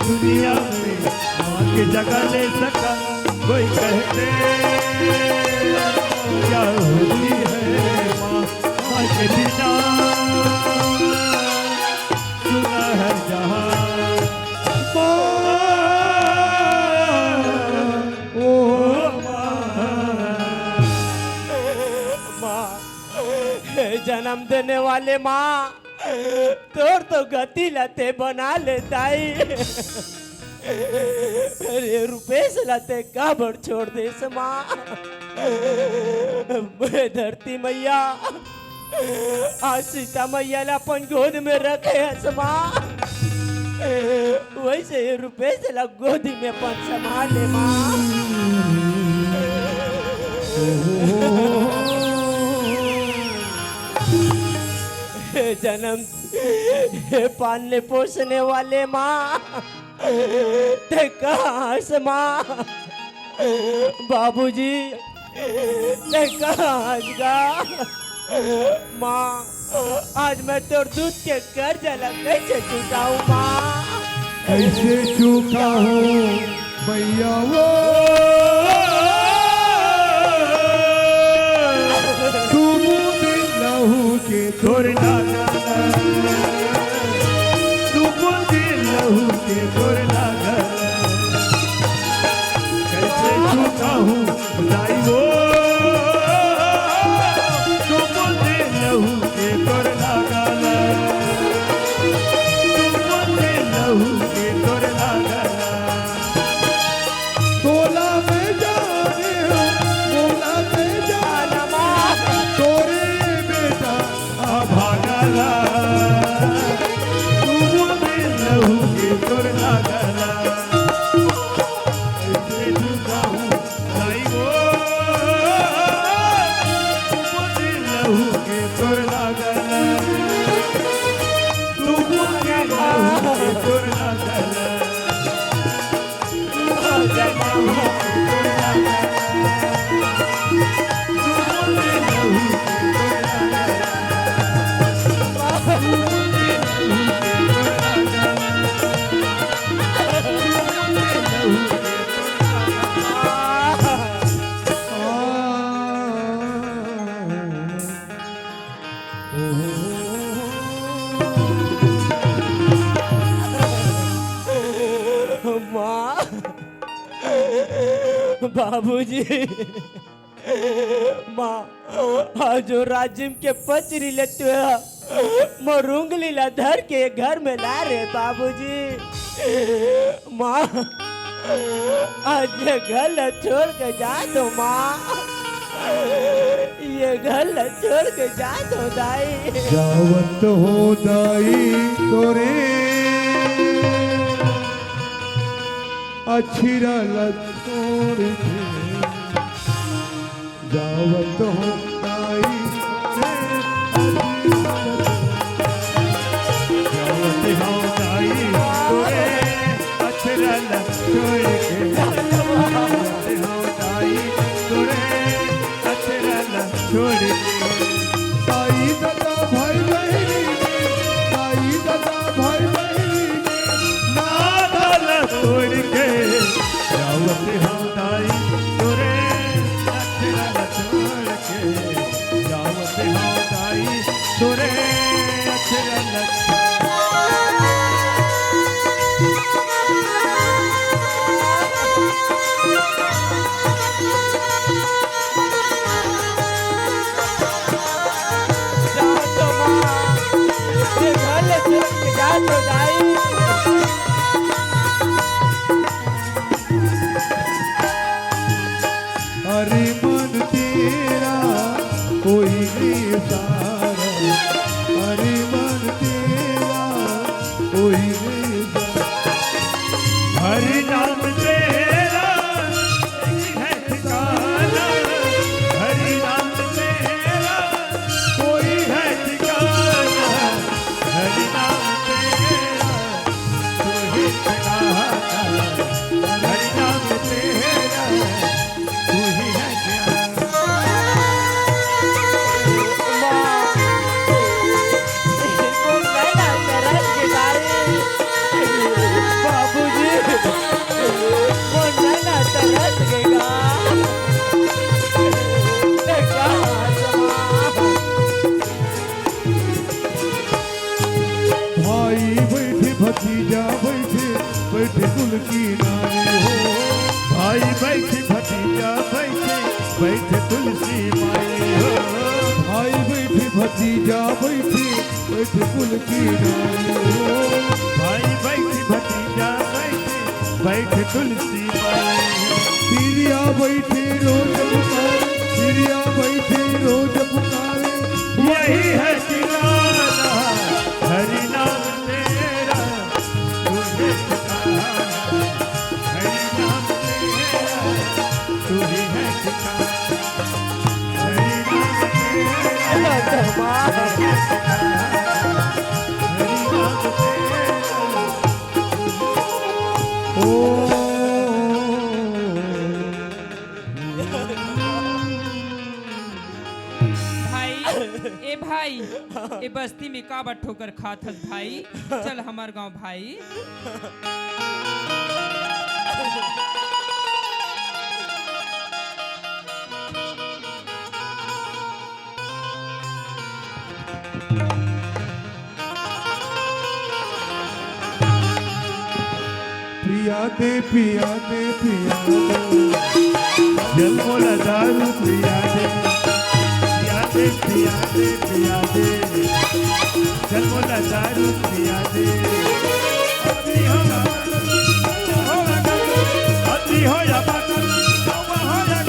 दुनिया में माँ की जगह ले सका कोई कहते क्या होती है माँ, माँ के बिना सुना है जहाँ। जन्म देने वाले माँ तोर तो गति लते बना लेताई। अरे रुपेश लाते काबर छोड़ दे माँ। धरती मैया आज सीता मैया ला अपन गोद में रखे है माँ, वैसे ये रुपेश ला गोदी में अपन संभाल ले माँ। जन्म पालने पोसने वाले माँ ते कहाँ से माँ, बाबूजी ते कहाँ गा माँ, आज मैं तोर दूध के कर्ज कैसे चुकाऊं माँ। कैसे चूका हूँ मैया वो तू बूंदी लहू के तोड़ना तू बूंदी लहू के तोड़ना कैसे चूका हूँ खुदाई वो तू बूंदी लहू के तोड़ना तू बूंदी लहू के तोड़ना तोला में जाने हो तोला में जाना तोरे बेटा आ भागला तू में लहू के तोड़ना गला ऐसे झुका हूँ नहीं वो तू में लहू के तोड़ना गला तू में लहू के तोड़ना गला माँ बाबूजी माँ आज जो राजिम के पचरी लेते मोरूंगली ला धर के घर में ला रहे बाबूजी। माँ आज ये घर छोड़ के जा दो माँ, ये घर छोड़ के जा दो दाई। जावत हो दाई तोरे अछिरा लतोड़ दे जावत हो दाई जावत हो दाई तोरे अछिरा लतोड़ के जावत हो दाई तोरे अछिरा लतोड़ के ताई दादा भाई बहनी ताई दादा भाई बहनी नादल तोड़ के जावत हम ताई तोरे अछरा छोड़ के जावत हम ताई तोरे अछरा हरे मन तेरा कोई नहीं सारा हरे मन तेरा कोई नहीं सारा हरि नाम तेरा है ठिकाना हरि नाम तेरा कोई है ठिकाना हरि नाम तेरा कोई ठिकाना हरि नाम तेरा तू ही है भाई बैठे भतीजा बैठे बैठे कुल की नारी हो भाई बैठे भतीजा बैठे बैठे तुलसी माई हो भाई बैठे भतीजा बैठे बैठे कुल की नारी हो भाई बैठे भतीजा बैठे बैठे तुलसी माई पीरिया बैठे रोज पुकारे, पीरिया बैठे रोज पुकारे। यही है ठिकाना हरि नाम तेरा तुझे ठिकाना हरि नाम तेरा तू ही है ठिकाना हरि नाम तेरा तुझे ठिकाना हरि नाम तेरा ओ भाई ए भाई ए बस्ती में का बा ठोकर खात हस भाई, चल हमार गांव भाई। पिया दे पिया दे पिया दे, जल मोला दारू पिया दे पिया दे पिया दे जल मोला दारू पिया दे अति हो या बातल हो या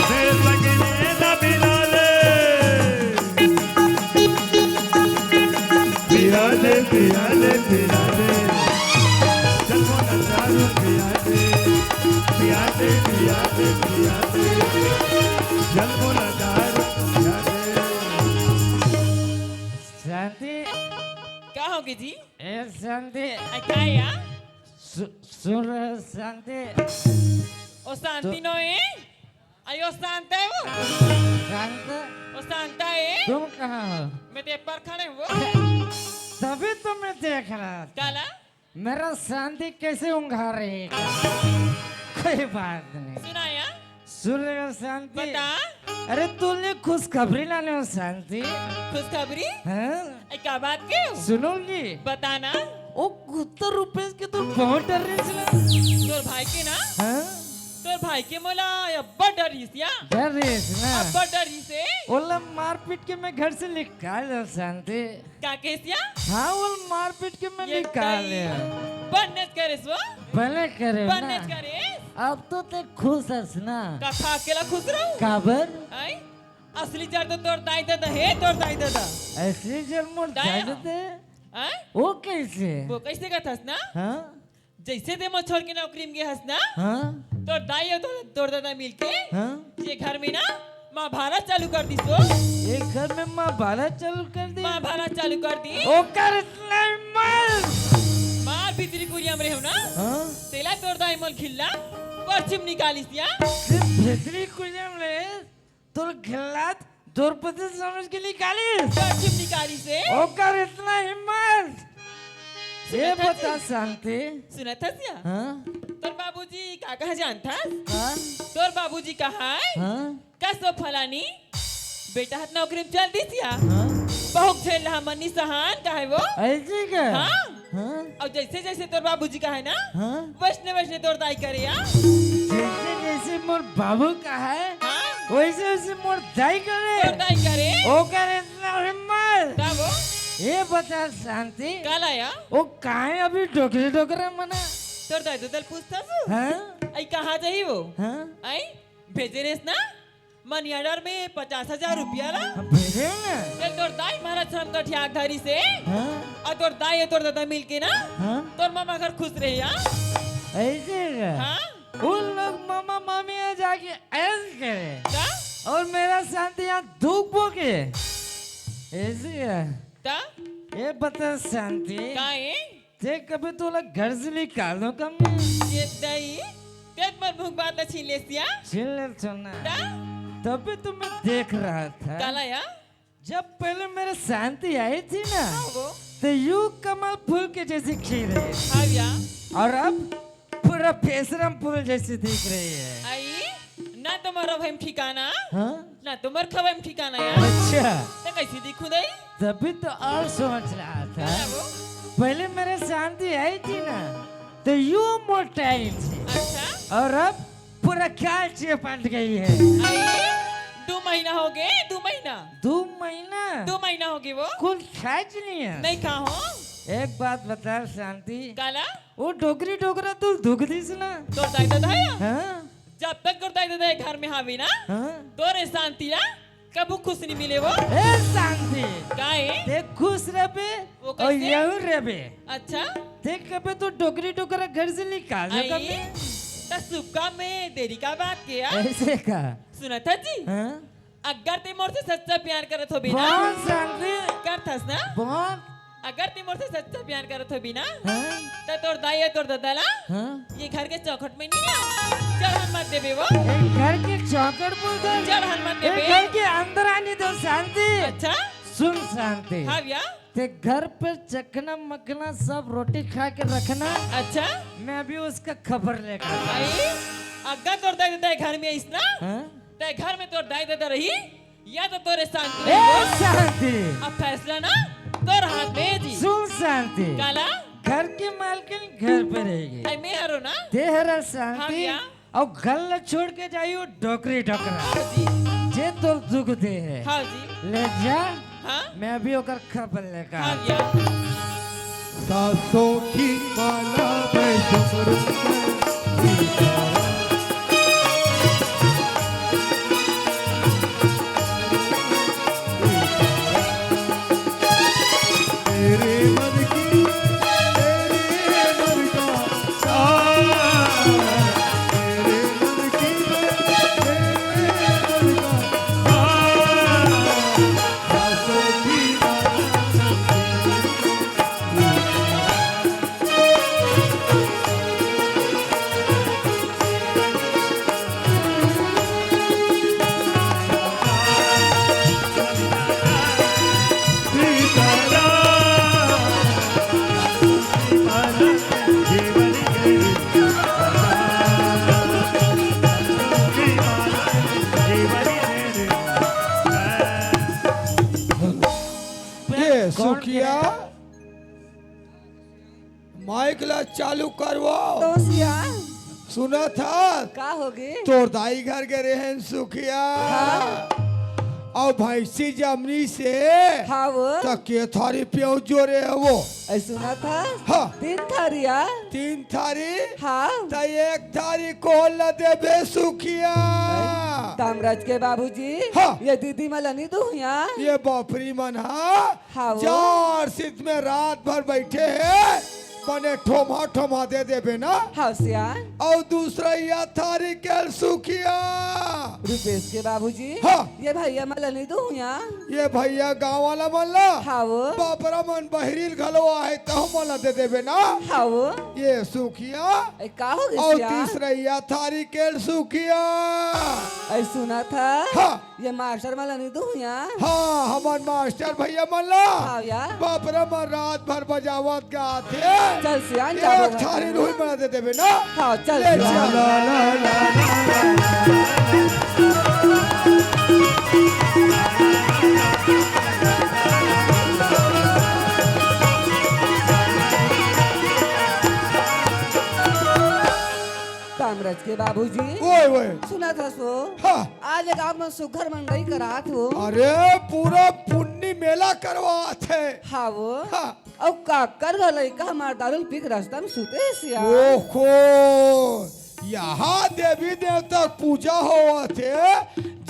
देर लगे ना बिना ले पिया दे पिया दे पिया दे जल मोला दारू पिया दे पिया दे पिया दे पिया दे जल मोला दारू पिया दे शांति क्या होगी जी? ए शांति क्या है या? सुन रहे हो शांति? ओ शांति नो है? अयो शांत है वो? शांत ओ शांत है? तुम कहाँ हो? मैं तेरे पर खड़े हूँ। तभी तो मैं देख रहा था काला? मेरा शांति कैसे उंघा रही है। कोई बात नहीं, सुना या? सुन रहे हो शांति? बता। अरे तूने खुशखबरी लाने हो शांति? खुशखबरी? हाँ? क्या बात क्यों? सुनोगी? बताना। ओ कुत्ता रुपए के तू बहुत डर रही थी ना? तोर भाई के ना? हाँ? तोर भाई के मोला अब्बा डरी सिया? डर रही थी ना? अब्बा डरी से? ओला मारपीट के मैं घर से निकाल दो शांति। क्या केसिया? हाँ वो मारपीट के मैं निकाल लिया। बननेच करे सो? भले करे बननेच ना। करे? अब तो ते खुश हस ना। का खा अकेला खुश रहूं? काबर? आई? असली जड़ तो तोर दाई दादा है, तोर दाई दादा। ऐसे जन्म दाया। जाते आई? वो कैसे? वो कैसे का थस ना? हाँ? जैसे दे छोड़ के नौकरी में गया हस ना? हाँ? तोर दाई और तोर दादा मिलके हाँ? ये घर में ना महाभारत चालू कर दी सो? एक घर में माँ बाला चालू कर दी। महाभारत चालू कर दी? ओ कर इतना मर। मार भीतरी कुरिया में रहो ना? हाँ? तेला तोर दाई मोल खिल्ला परचिम निकालिस या? सिर्फ भीतरी कुलियम ले तो खिलात द्रौपदी समझ के निकाली। परचिम निकाली से? ओ कर इतना हिम्मत। ये सुना था बता जी? शांति। सुना था क्या? हाँ? तोर बाबूजी का कहा जानता? हाँ? तोर बाबूजी कहा है? हाँ? कसो फलानी बेटा हाथ नौकरी में चल दी सिया? हाँ? बहुत झेल रहा मनी सहान का है वो? ऐसे क्या? हाँ? हाँ? और जैसे जैसे तोर बाबूजी का है ना? हाँ? वैसने वैसने तोर दाई करे या? जैसे जैसे मोर बाबू का है हाँ? वैसे वैसे मोर दाई करे। तोर दाई करे? ओ करे इतना हिम्मत। का वो? ये बता शांति। काला या? ओ काहे अभी डोकरे डोकरे मना? तोर दाई तो दल पूछता सु? हाँ? आई कहाँ जाही वो? हाँ? आई भेजे रेस ना? मनी ऑर्डर में 50,000 रुपया ला? भेजे ना? चल तोर दाई महाराज शर्म का ठियाक धरी से हाँ? और तोर दाई और तोर दादा मिल के ना हाँ? तोर मामा घर खुश रहे या? ऐसे क्या? हाँ? उन लोग मामा मामी यहाँ जाके ऐसे करे ता? और मेरा शांति यहाँ धूप बोके। ऐसे क्या? ता? ये बता शांति। काहे? ते कभी तो लोग घर से निकाल दो कम ये दाई तेज मत भूख बात ना छीन ले सिया? छीन ले सोना। ता? तभी तो मैं देख रहा था काला या? जब पहले मेरे शांति आई थी ना हाँ वो? तो यूं कमल फूल के जैसे खिल रही थी हाँ या? और अब पूरा फेसरम फूल जैसे दिख रही है। आई ना तुम्हारा भैम ठिकाना हाँ? ना तुम्हार खबम ठिकाना या? अच्छा तो कैसे दिखू दई? तभी तो और सोच रहा था काला वो? पहले मेरे शांति आई थी ना तो यूं मोटाई थी अच्छा? और अब पूरा काल चिपट गई है। आई 2 महीना हो गए? 2 महीना? 2 महीना 2 महीना हो गए वो? कुल खाच नहीं है। नहीं कहा हो? एक बात बता शांति काला? वो डोगरी डोगरा तू दुख दिस ना तोर दाई दादा है हाँ जब तक तोर दाई दादा घर में हावी ना हाँ तोरे शांति ना कबू खुश नहीं मिले वो ए शांति काहे देख खुश रहे वो और कैसे? यहू रहे अच्छा देख कबे तू डोगरी डोगरा घर से निकाल दे आई कबे तो सुबह में देरी का बात किया ऐसे का सुना था जी हाँ अगर ते मोर से सच्चा प्यार करत हो बिना बहुत शांति कर थस ना बहुत अगर ते मोर से सच्चा प्यार करत हो बिना हाँ तो तोर दाई है तोर दादा ना हाँ ये घर के चौखट में नहीं आ चढ़न मत देबे वो एक घर के चौकट पर दो चढ़न मत एक देबे घर के अंदर आने दो शांति अच्छा सुन शांति हाँ भैया ते घर पर चखना मखना सब रोटी खा के रखना अच्छा मैं अभी उसका खबर लेकर आता आई अगर तोर दाई दादा घर में आइस ना हूं। हाँ? ते घर में तोर दाई दादा रही या तो तोरे शांति ए रही वो। शांति अब फैसला ना तोर हाथ में जी सुन शांति काला घर की मालकिन घर पे रहेगी आई मैं हरो ना तेहरा हाँ शांति भैया। और गल छोड़ के जाइयो डोकरी डोकरा हाँ जी जे तो दुख दे है हाँ जी ले जा हाँ मैं अभी ओकर खबर लेकर हाँ आता भैया सासों की माला मैं झुमरूं तेरे मन की तेरे मन का तेरे मन की तेरे मन का सासों की ये सुखिया माइक ला चालू करवाओ तो सिया सुना था का होगी तोर दाई घर के रहन सुखिया और भैंसी जमनी से हाँ वो तो के थारी प्यो जोरे है वो ऐ सुना था हाँ 3 थारिया 3 थारी हाँ तो 1 थारी को ल देबे सुखिया तामराज के बाबूजी हाँ। ये दीदी मलनी दुहिया ये बापरी मन हाँ वो। चार सीट में रात भर बैठे हैं बने ठोमा ठोमा दे देबे ना हाँ सिया और दूसरा या थारी के सुखिया रुपेश के बाबूजी हाँ। ये भैया मलनी दुहिया ये भैया गांव वाला मल्ला हाँ वो बापरा मन बहरील घलो आहे तो मला दे देबे ना हाँ वो ये सुखिया ऐ का होगी और सिया तीसरा या थारी के सुखिया ऐ सुना था हाँ। ये मास्टर मलनी दुहिया हाँ हमार मास्टर भैया मल्ला हाँ या बापरा मन रात भर बजावत गाते चल सिया एक जाबो थारी रुई बना दे देबे ना हाँ चल ले सिया। चल। कामराज के बाबूजी ओए ओए सुना था सो हाँ आज एक आप सुघर मंडई करात हो अरे पूरा पुन्नी मेला करवा थे हाँ वो हाँ और का कर गलई का हमार दारुल पीक रास्ता में सुते सिया ओहो यहाँ देवी देवता पूजा हुआ थे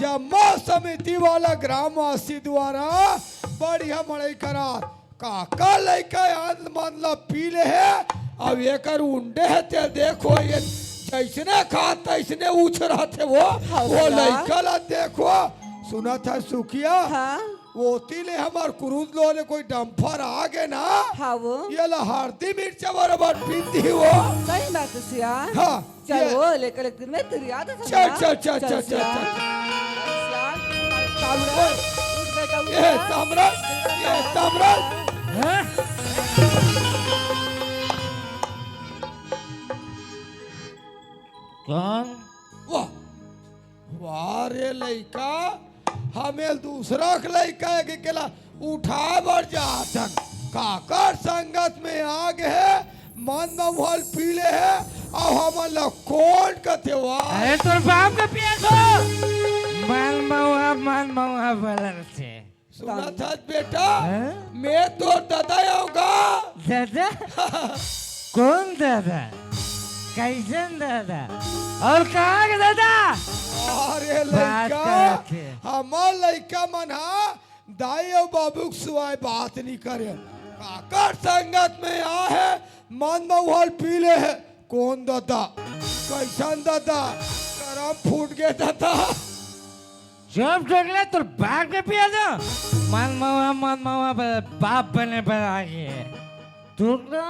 जम्मा समिति वाला ग्रामवासी द्वारा बढ़िया मड़ई करा काका लइका याद मतलब पीले है अब ये कर उंडे है ते देखो ये जैसने खा तैसने उछ रहा थे वो लइका ला देखो सुना था सुखिया हाँ वो तीले हमार क्रूज लो ने कोई डंफर आ गए ना हाँ वो ये ला हरदी मिर्चा बराबर पीती वो सही बात है सिया हाँ चल ये- वो लेकर एक दिन में तेरी याद है चल सिया। कामराज, उठ बेटा, उठ ये जा। तामराज कौन वाह वाह रे लइका हमें दूसरा के लइका है कि केला उठा बढ़ जातन काकर संगत में आ गए मन भल पीले है और हम कौन कथे वाह अरे तोर बाप का पिया को मान मऊआ बलर से सुना था बेटा हाँ? मैं तो दादा आऊंगा दादा कौन दादा? कैसन दादा? और कहाँ के दादा? अरे बात लड़का करत है। हमार लड़का मन हा दाई और बाबू के सिवाय बात नहीं करे। काकर संगत में आ है मन महुल पीले है। कौन दादा? कैसन दादा? करम फूट गए दादा। जब ढोकला तो बाप के पिया दो। मन मवा बाप बने बना के। ढोकला?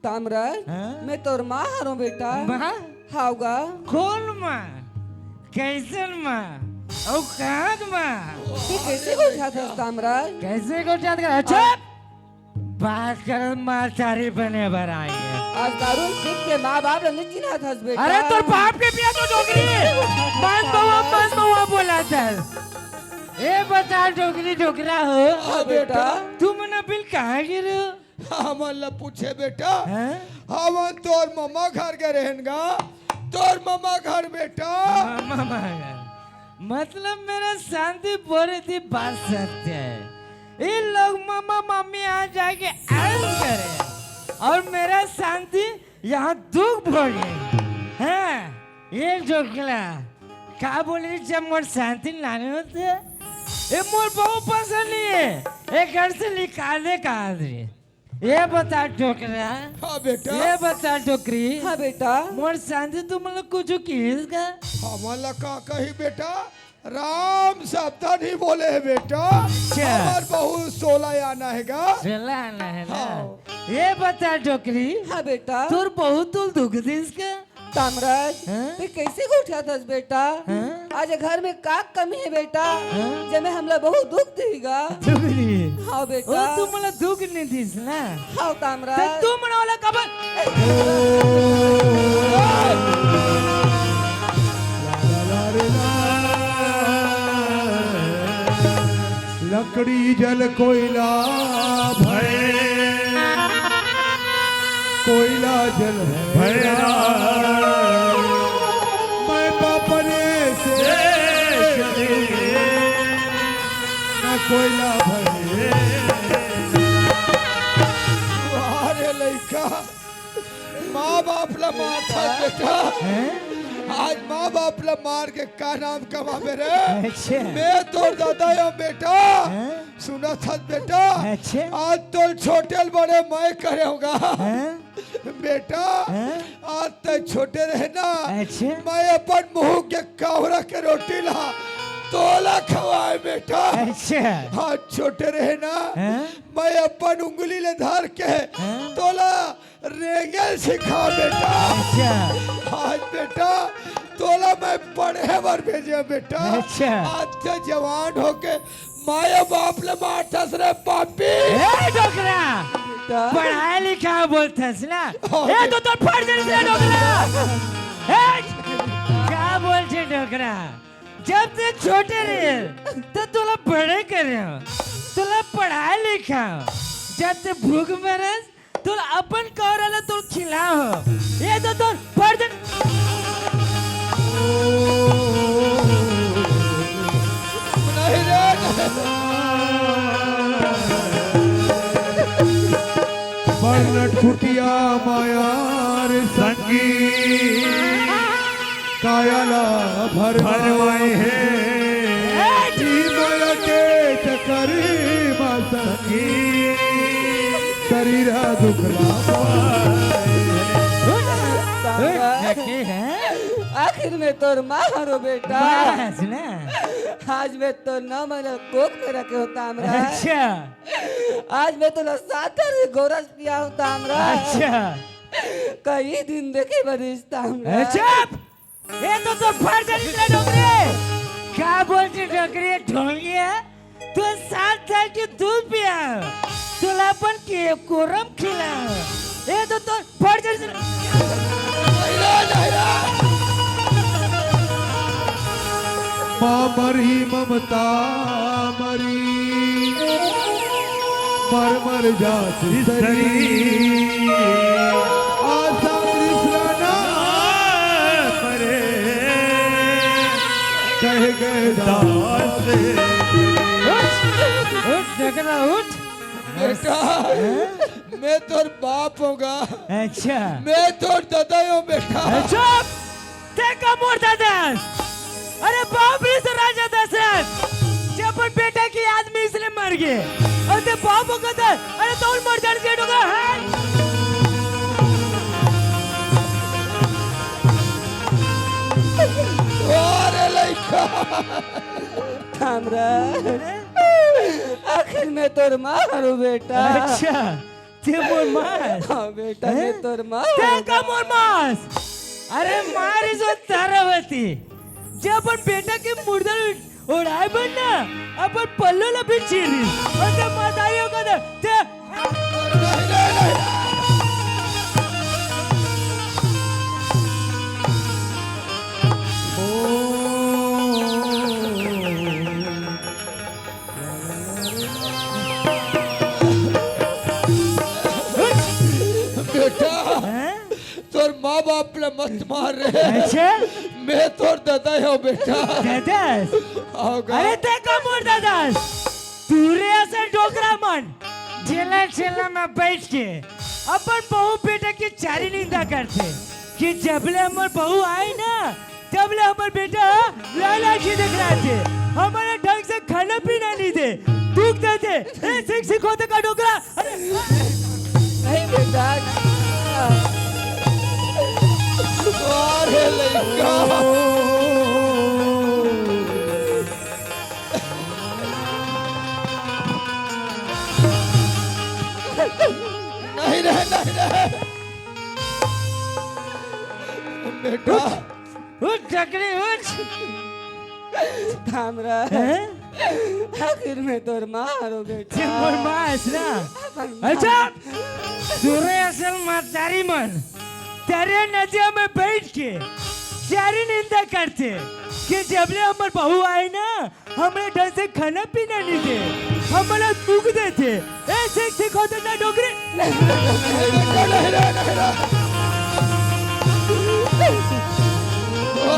तामराज हाँ? मैं तोर माँ हरो बेटा। माँ? हाउगा कौन माँ? कैसन माँ? और कहाँ की माँ? तू कैसे को उठा था तामराज? कैसे को चाहत कर? अच्छा बात कर माँ चारी बने बनाएंगे। आज दारू पीक के माँ बाप ने चिन्हा था बेटा। अरे तो बाप के पिया तो डोगरी मन बवा बोला था। ए बता डोगरी डोगरा हो। हाँ बेटा। तुम ना बिल कहाँ गिरे हो? हमन ला पूछे बेटा। हैं? हम तोर मम्मा घर के रहेंगा। तोर मम्मा घर बेटा। मामा मतलब मेरा शांति बोले थी बात सत्य है। इन लोग मामा मम्मी आ जाके आराम करे और मेरा शांति यहाँ दुख भोगे हैं। ये जोखला क्या बोले जब मोर शांति लाने होते ये मोर बहुत पसंद नहीं है। ये घर से निकालने का आदमी। ये बता टोकरा। हाँ बेटा। ये बता टोकरी। हाँ बेटा। मोर शांति तुम लोग कुछ किसका? हमन ला का कही बेटा। राम शब्द नहीं बोले है बेटा। अच्छा। हमार बहू 16 आना हैगा। चलाना है ना। हाँ। ये बता टोकरी हाँ बेटा। तुर बहुत तुल दुख दिस का। तामराज हाँ? तू कैसे को उठा था बेटा? हाँ? आज घर में का कमी है बेटा? जब हमला बहुत दुख देगा। दुख दी। हाँ ओ बेटा। तू मला दुख नहीं दिस ना। हाँ ते तामराज। तू मना वाला कबर। लकड़ी जल कोयला भय, कोयला जल भैरा। मैं बापने से न कोयला भय। अरे लड़का माँ बाप ला माथा बेटा। आज माँ बाप ला मार के का नाम कमा मेरे। अच्छा। मैं तो दादा यो बेटा। सुना था बेटा। अच्छा। आज तो छोटे बड़े मैं करे होगा बेटा। आज तो छोटे रहे ना। अच्छा। मैं अपन मुंह के कावरा के रोटी ला तोला खवाए बेटा। अच्छा। आज छोटे रहे ना। मैं अपन उंगली ले धार के तोला रेंगल सिखा बेटा। अच्छा। आज बेटा तोला मैं पढ़े बर भेजे बेटा। अच्छा। आज से जवान होके माया बाप ले मारथस रे पापी। ए डोकरा पढ़ाई लिखा बोलथस ना। ए तो फट जल्दी से डोकरा। ए क्या बोलते डोकरा? जब ते छोटे रहे तो तुला बड़े करे हो, तुला पढ़ाई लिखा हो। जब ते भूख मरस तुला अपन कौरला तुल खिलाओ। ये तो फट नहीं रे बरनट कुटिया मायार संगी कायला भरवाए है। जीवन के चक्कर संगी शरीर दुखला आखिर में तोर माँ हरो बेटा। बस ना। आज मैं तो न मन कोक में रखे होता हमरा। अच्छा। आज मैं तो सातर गोरस पिया होता हमरा। अच्छा। कई दिन देखे बरिश्ता हमरा। चुप! ये तो फट जानी तेरा डोकरे। क्या बोलती डोकरी ढोंगी है? तू 7 साल की दूध पिया, तुला अपन के कोरम खिला। ये तो फट जानी। माँ मरी ममता मरी मर मर जाती सरी। आशा कृष्ण ना मरे कह गए दास। उठ डोकरा उठ। बेटा मैं तोर बाप होगा, अच्छा मैं तोर दादा हूँ बेटा। चुप ते का मोटा दास। अरे बाप रे तो राजा दशरथ जब अपन बेटा की याद में इसलिए मर गए और ते बाप को कहता अरे तो मर जाने से होगा है। अरे लड़का हमरा आखिर में तोर माँ हरो बेटा। अच्छा ते मोर मास। हाँ बेटा मैं तोर माँ। ते का मोर मास। अरे मारी जो तारावती जब अपन बेटा के मुर्दा उड़ाए बनना अपन पल्लो लपी चीरी और ते मातारियों का ते बेटा तोर माँ बाप ने मत मार रहे। अच्छा मैं तोर दादा हूँ बेटा। दादास होगा। अरे ते का मोर दादास तू रे ऐसे डोकरा मन जेला जेला में बैठ के अपन बहू बेटा की चारी निंदा करते कि जबले हमर बहू आई ना तबले हमर बेटा लाला की देख रहा थे हमारे ढंग से खाना पीना नहीं दे दुख देते ए सिख सिख होते का डोकरा। अरे नहीं बेटा अरे लड़का नहीं रहे बेटा। उठ चकरी उठ। हमरा आखिर में तोर माँ हरो बेटा। ते मोर मास ना। अच्छा सूर्य असल मातारी मन तेरे नदिया में बैठ के सारी निंदा करते कि जबले हमारे बहू आए ना हमें ढंग से खाना पीना नहीं दे हमारा दुख देते ऐसे सिखाते ना डोगरी।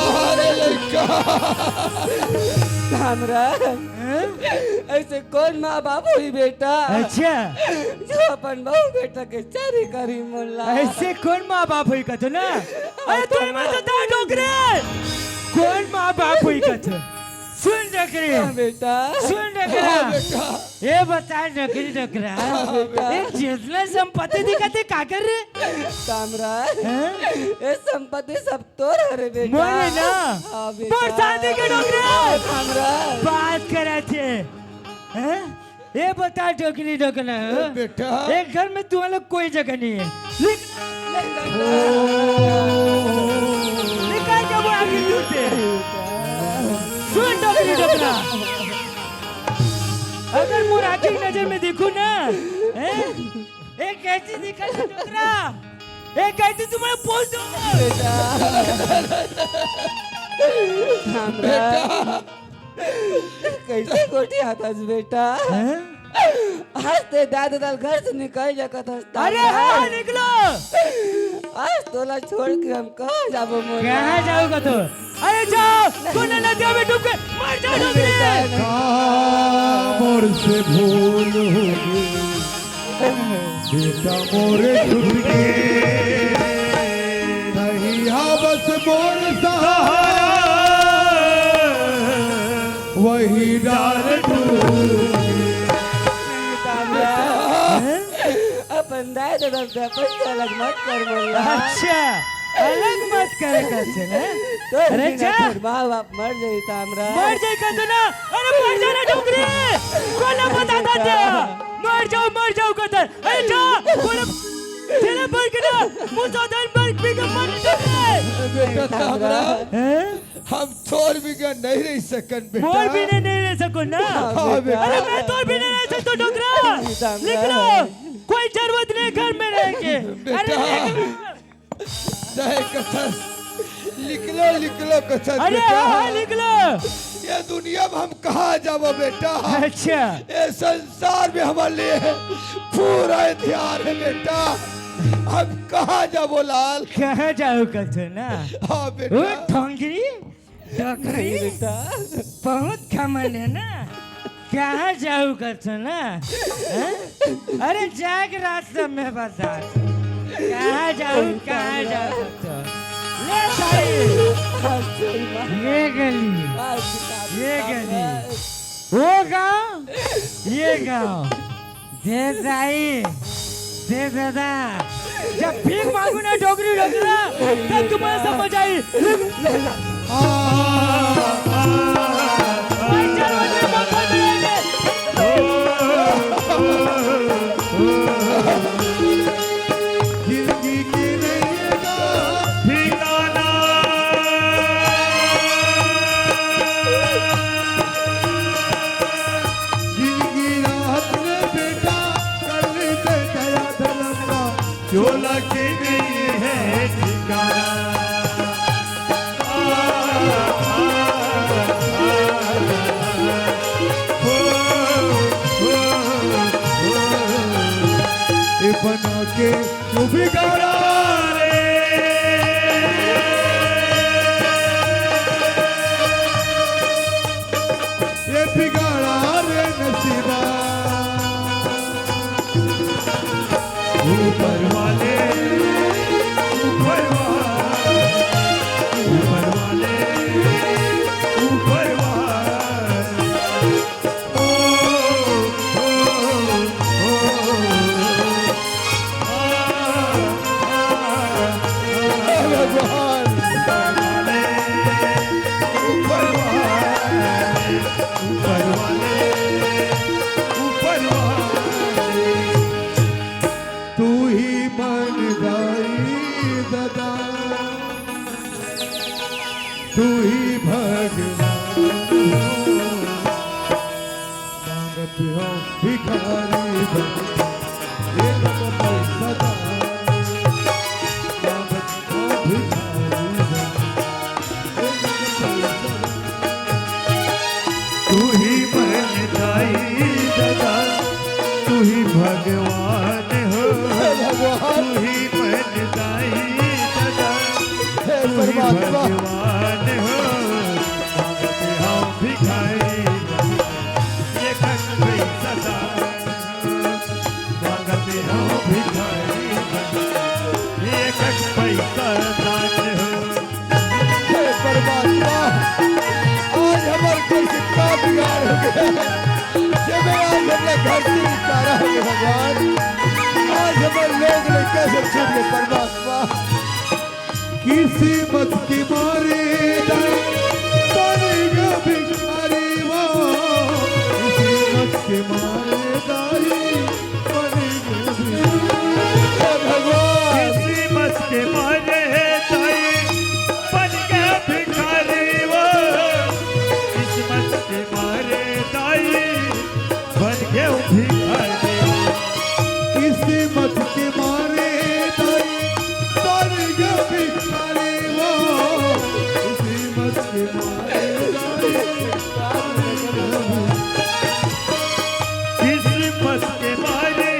अरे लड़का हमरा ऐसे कौन माँ बाप हुई बेटा अच्छा जो अपन बहू बेटा के चारी करी मुल्ला। ऐसे कौन माँ बाप हुई कथो ना अरे तुम मत दा डोगरी कौन माँ बाप हुई कथो सुन डोगरी बेटा सुन डोगरा ये बता डोगरी डोगरा ये जितना संपत्ति दिखाते का कर रहे तामरा ये संपत्ति सब तोर हरे बेटा। मोरे ना हाँ बेटा। पर शादी के डोगरे तामरा बात करे थे हैं? ये बता डोगरी डोगना बेटा एक घर में तुम्हारा कोई जगह नहीं है निकाल के वो आगे लूटे सुन डोगरी डोगना अगर मुरा की नजर में देखूं ना हैं? एक कैसी निकल डोगरा एक कैसी तुम्हारे पोस्ट तामरा कैसे गोटी हाथस बेटा हंसते दादा दल घर से निकल जाकर हंसता। अरे हाँ निकलो आज तोला छोड़ के हम कहाँ जाबो मोर। कहाँ जाओगा तो अरे जाओ कौन नदिया में डूब के मर जाओ डोगरी मोर से भूल हो गई बेटा मोरे छूट गए नहीं बस मोर सहारा वही डार अपन दादा दल से पैसा अलग मत कर मोला। अच्छा अलग मत करे कैसे ना तो अरे जा माँ बाप मर जाई तामरा मर जाए का तो ना अरे मर जाना डोगरी कौन बता था मर जाओ कतर अरे जा कौन तेरे पर के ना मुसादन पर भी का मन बेटा तामरा हैं हम तोर बिगड़ नहीं रह सकन बेटा। मोर भी नहीं रह सको ना हाँ बेटा। अरे मैं तो भी नहीं रह सकता डोगरा निकलो कोई जरूरत नहीं घर में रह के अरे नहीं कथस निकलो निकलो कथस अरे बेटा। हाँ निकलो ये दुनिया में हम कहाँ जाबो बेटा। अच्छा ये संसार में हमारे लिए पूरा ध्यान है बेटा। हम कहाँ जाबो लाल। कहाँ जाओ कल तो ना हाँ ओ बेटा ठोंगरी डोगरी बेटा बहुत घमंड है ना कहाँ जाऊ करतो ना हैं? अरे जाग रास्ता में बता कहाँ जाऊ करतो ले भाई ये गली वो गाँव ये गाँव दे दाई दे दादा जब भीख मांगू ना डोगरी डोगरा तब तुम्हें समझ आई जिंदगी की नैया ठिकाना जिंदगी रात में बेटा कर लेते दया धर्म का चोला की नहीं है ठिकाना बना के तू बिगाड़ा रे ये बिगाड़ा रे नसीबा ऊपर वाले ऊपर वाले ऊपर वाले ऊपर वाले तू ही मन गाई दादा तू ही भगवान मांगते हो भिखारी बन एक पैसा मांगते हो भिखारी बन तू ही मन गाई दादा तू ही भगवान हो तू ही मन गाई दादा तू ही भगवान हो मांगते हो भिखारी ये कन पैसा मांगते हो भिखारी ये कन पैसा दान हो हे परमात्मा आज हमारे कोई कितना बिगाड़ हो गया जब आज हमने घर से निकाला है भगवान आज हमारे लोग ने कैसे छूट गए परमात्मा किसी मत की मारे बनेगा भिखारी वो किसी मत की मारे बनेगा भिखारी भगवान किसी मत के मारे बन गया भिखारी वो किस्मत के मारे बन गया भिखारी किसी मत के मारे बन गया भिखारी वो किसी मत के मारे किस्मत के मारे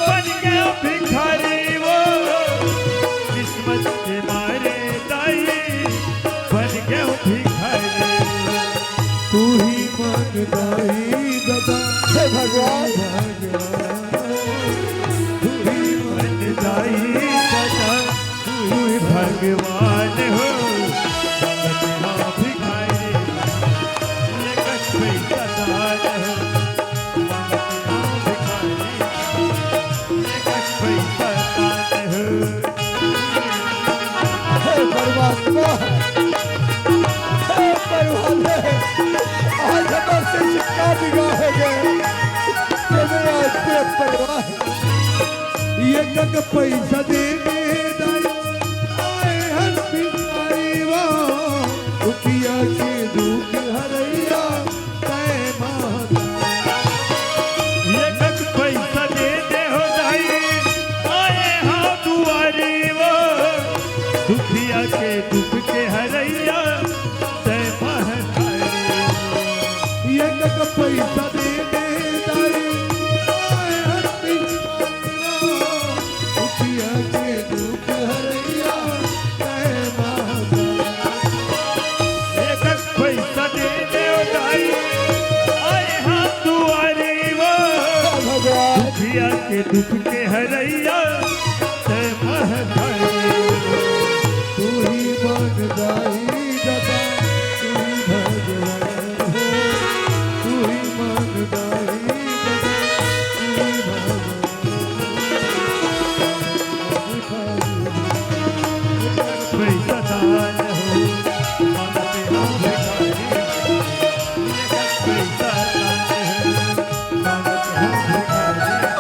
बन गया भिखारी वो किस्मत के मारे बन गया भिखारी तू ही मन दाई दादा हे भगवान तू ही मन दाई दादा तू ही भगवान हो मांगते हो भिखारी ये कछ पैसा दान हो मांगते हो भिखारी ये कछ पैसा दान हो हे परमात्मा हे परमात्मा आज हमारे से कितना बिगाड़ हो गए जब आज से परवाह ये कक पैसा देने दाई आए हर भिखारी वो दुखिया के दुख हरैया तय माता ये कक पैसा देने हो दाई आए हाँ दुआरी वो दुखिया के दुख के हरैया तय महतारी ये कक पैसा देने दाई आए हर भिखारी वो दुखिया के दुख के हरैया जय महतारी तू ही मनदाई दाता तू ही भगवान हो तू ही मनदाई दाता तू ही पैसा दान हो माता पिता भिखारी पैसा दान है माता पिता भिखारी ये पैसा दान है माता पिता भिखारी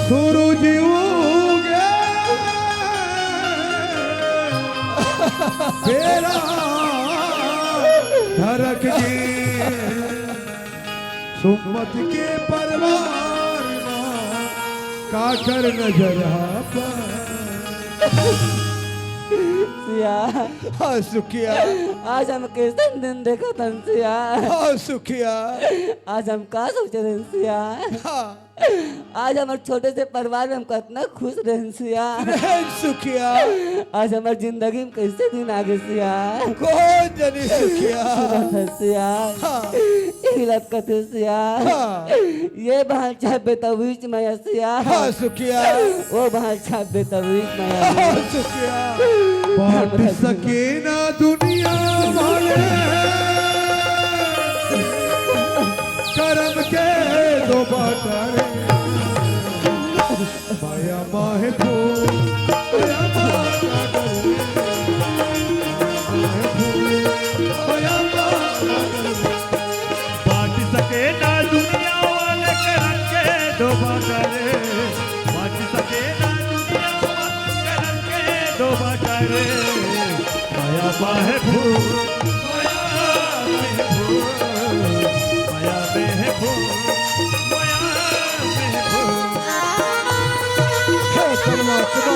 सूरज उगे बेरा धरक जी सुमत के परवार काकर नजर पर सिया हाँ सुखिया आज हम कैसे दिन देखा तन सिया हाँ सुखिया आज हम का सोचे रहे सिया हाँ आज हमारे छोटे से परिवार में हम कितना खुश रहे सिया सुखिया आज हमारी जिंदगी में कैसे दिन आगे सिया कौन जनी सुखिया सिया हाँ हिलत कथे सिया हाँ ये बहाल छापे तवीज में सिया हाँ सुखिया वो बहाल छापे तवीज में हाँ सुखिया बांट सके ना दुनिया वाले करम के दो बाटारे माया माहे फूल माया माया माया बांट सके ना दुनिया वाले करम के दो बाटारे बांट सके ना दुनिया वाले करम के दो बाटारे माया माहे फूल माया में फूल माया में फूल माया में फूल हे परमात्मा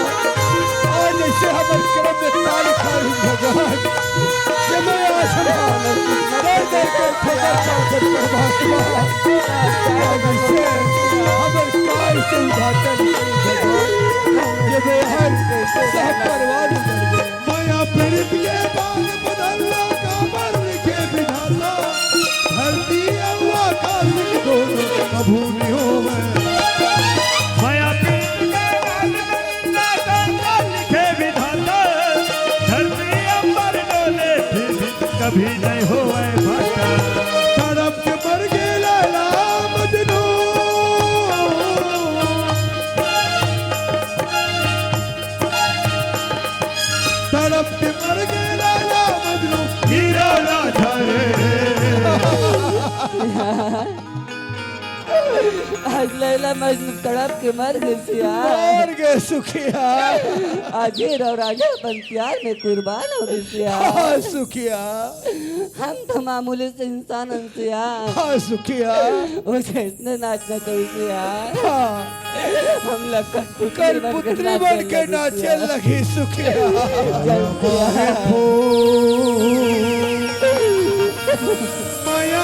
आज ऐसे हमारे करम में ताल खाई भगवान ये मैं आसमान दर दर कर ठोकर खाकर परमात्मा आज ऐसे हमारे काल से उद्घाटन करी भगवान ये मैं हर सब परवान माया पीड़ित के बाग बदलना काबर के विधाता धरती और आकाश दोनों अभूमि हो गए माया पीठ के बाल बदलना काबर लिखे विधाता धरती अंबर डोले फिर भी कभी नहीं होए भाटा तड़प के मर गए लैला मजनू तड़प के मर गए लैला मजनू हीरा ना धरे आज लैला मजनू तड़प के मर गए सिया मर गए सुखिया आज हीर और राजा अपन प्यार में कुर्बान हो गए सिया हाँ सुखिया हम तो मामूली से इंसान हैं सिया हाँ सुखिया उसे इतने नाचना चाहिए सिया हाँ हम लोग कर पुत्री बन के नाचे लगी सुखिया माया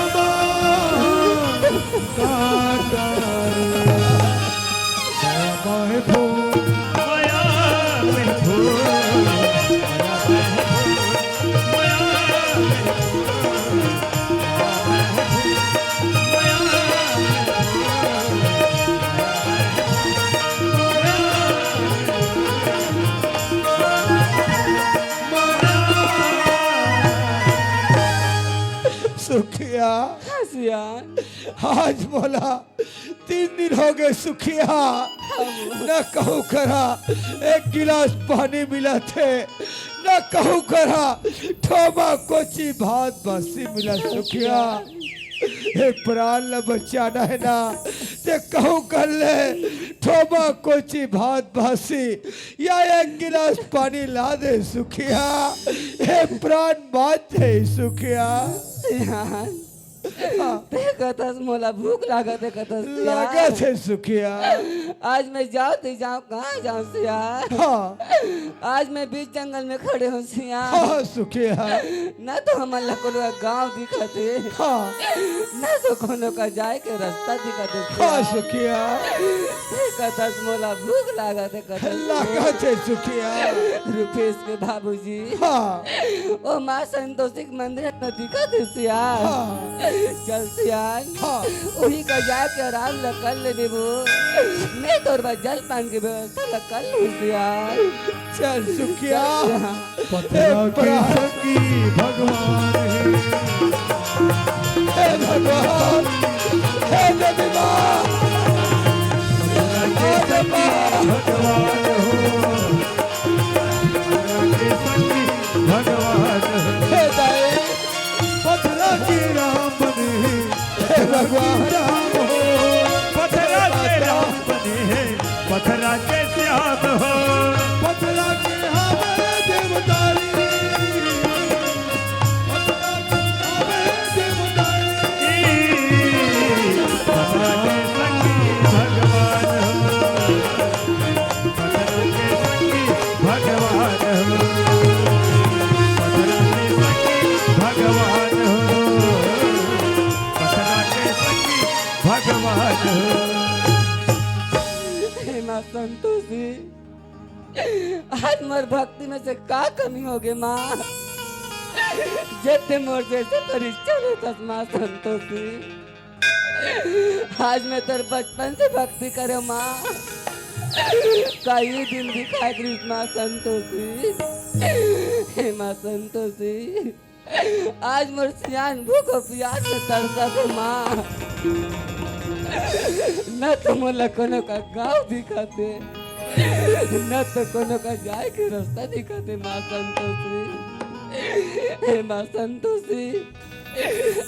माया में फूल माया में फूल माया सुखिया सिया आज बोला 3 दिन हो गए सुखिया न कहूँ करा एक गिलास पानी मिला थे न कहूँ करा ठोमा कोची भात बासी मिला सुखिया एक प्राण ल बचाना है ना ते कहूँ कर ले ठोमा कोची भात बासी या एक गिलास पानी ला दे सुखिया एक प्राण बात है सुखिया सियान ते कतस मोला भूख लागत है कतस लागत है सुखिया आज मैं जाऊँ तो जाऊँ कहाँ जाऊँ सिया हाँ आज मैं बीच जंगल में खड़े हूँ सिया हाँ सुखिया न तो हमारा कोनो गांव दिखते हाँ न तो कोनो का जाए के रास्ता दिखते हाँ सुखिया कथस मोला भूख लागत है कथस लगा छे सुखिया। रुपेश के बाबूजी हाँ ओ माँ संतोषी के मंदिर में दिखत है सियान। चल सियान हाँ वही का जाके आराम ल कर ले बेबू। मैं तोर बा जल पान की व्यवस्था ल कर लूँ सियान। चल सुखिया। पत्थरा की संगी भगवान हे भगवान हे देवी माँ के संगी भगवान हो, के संगी भगवान हो। हे दाई पत्थरा की राम बने हे भगवान राम हो, पत्थरा के राम बने हैं, पत्थरा के श्याम हो। पत्थरा के हमें देवतारी पत्थरा के हमें देवतारी पत्थरा के संगी भगवान हो, पत्थरा के संगी भगवान हो, पत्थरा के संगी भगवान हो, पत्थरा के संगी भगवान हो। हे माँ संतोषी आज मोर भक्ति में से का कमी हो गई माँ। जैसे मोर जैसे परीक्षा लेता माँ संतोषी। आज मैं तेरे बचपन से भक्ति करे माँ। कई दिन दिखाए कृष्ण माँ संतोषी। हे माँ संतोषी आज मोर सियान भूख और प्यास में तरसा थे माँ। न तो मोला कोनो का गाँव दिखाते न तो कोनो का जाए के रास्ता दिखाते माँ संतोषी। हे माँ संतोषी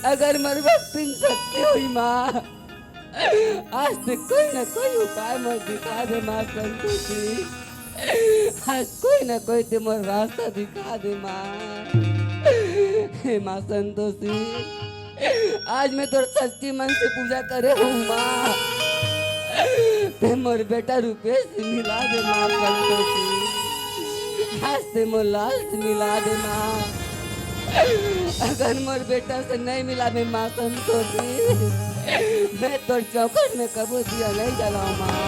अगर मर भक्ति सत्य हुई माँ आज तो कोई न कोई उपाय मत दिखा दे माँ संतोषी। आज कोई न कोई तो मोर रास्ता दिखा दे माँ। हे माँ संतोषी आज मैं तोर सच्ची मन से पूजा करे हूँ माँ। ते मोर बेटा रुपेश से मिला दे माँ संतोषी। आज से मोर लाल से मिला दे माँ। अगर मोर बेटा से नहीं मिला मैं माँ संतोषी मैं तोर चौखट में कबू दिया नहीं जलाऊँ माँ।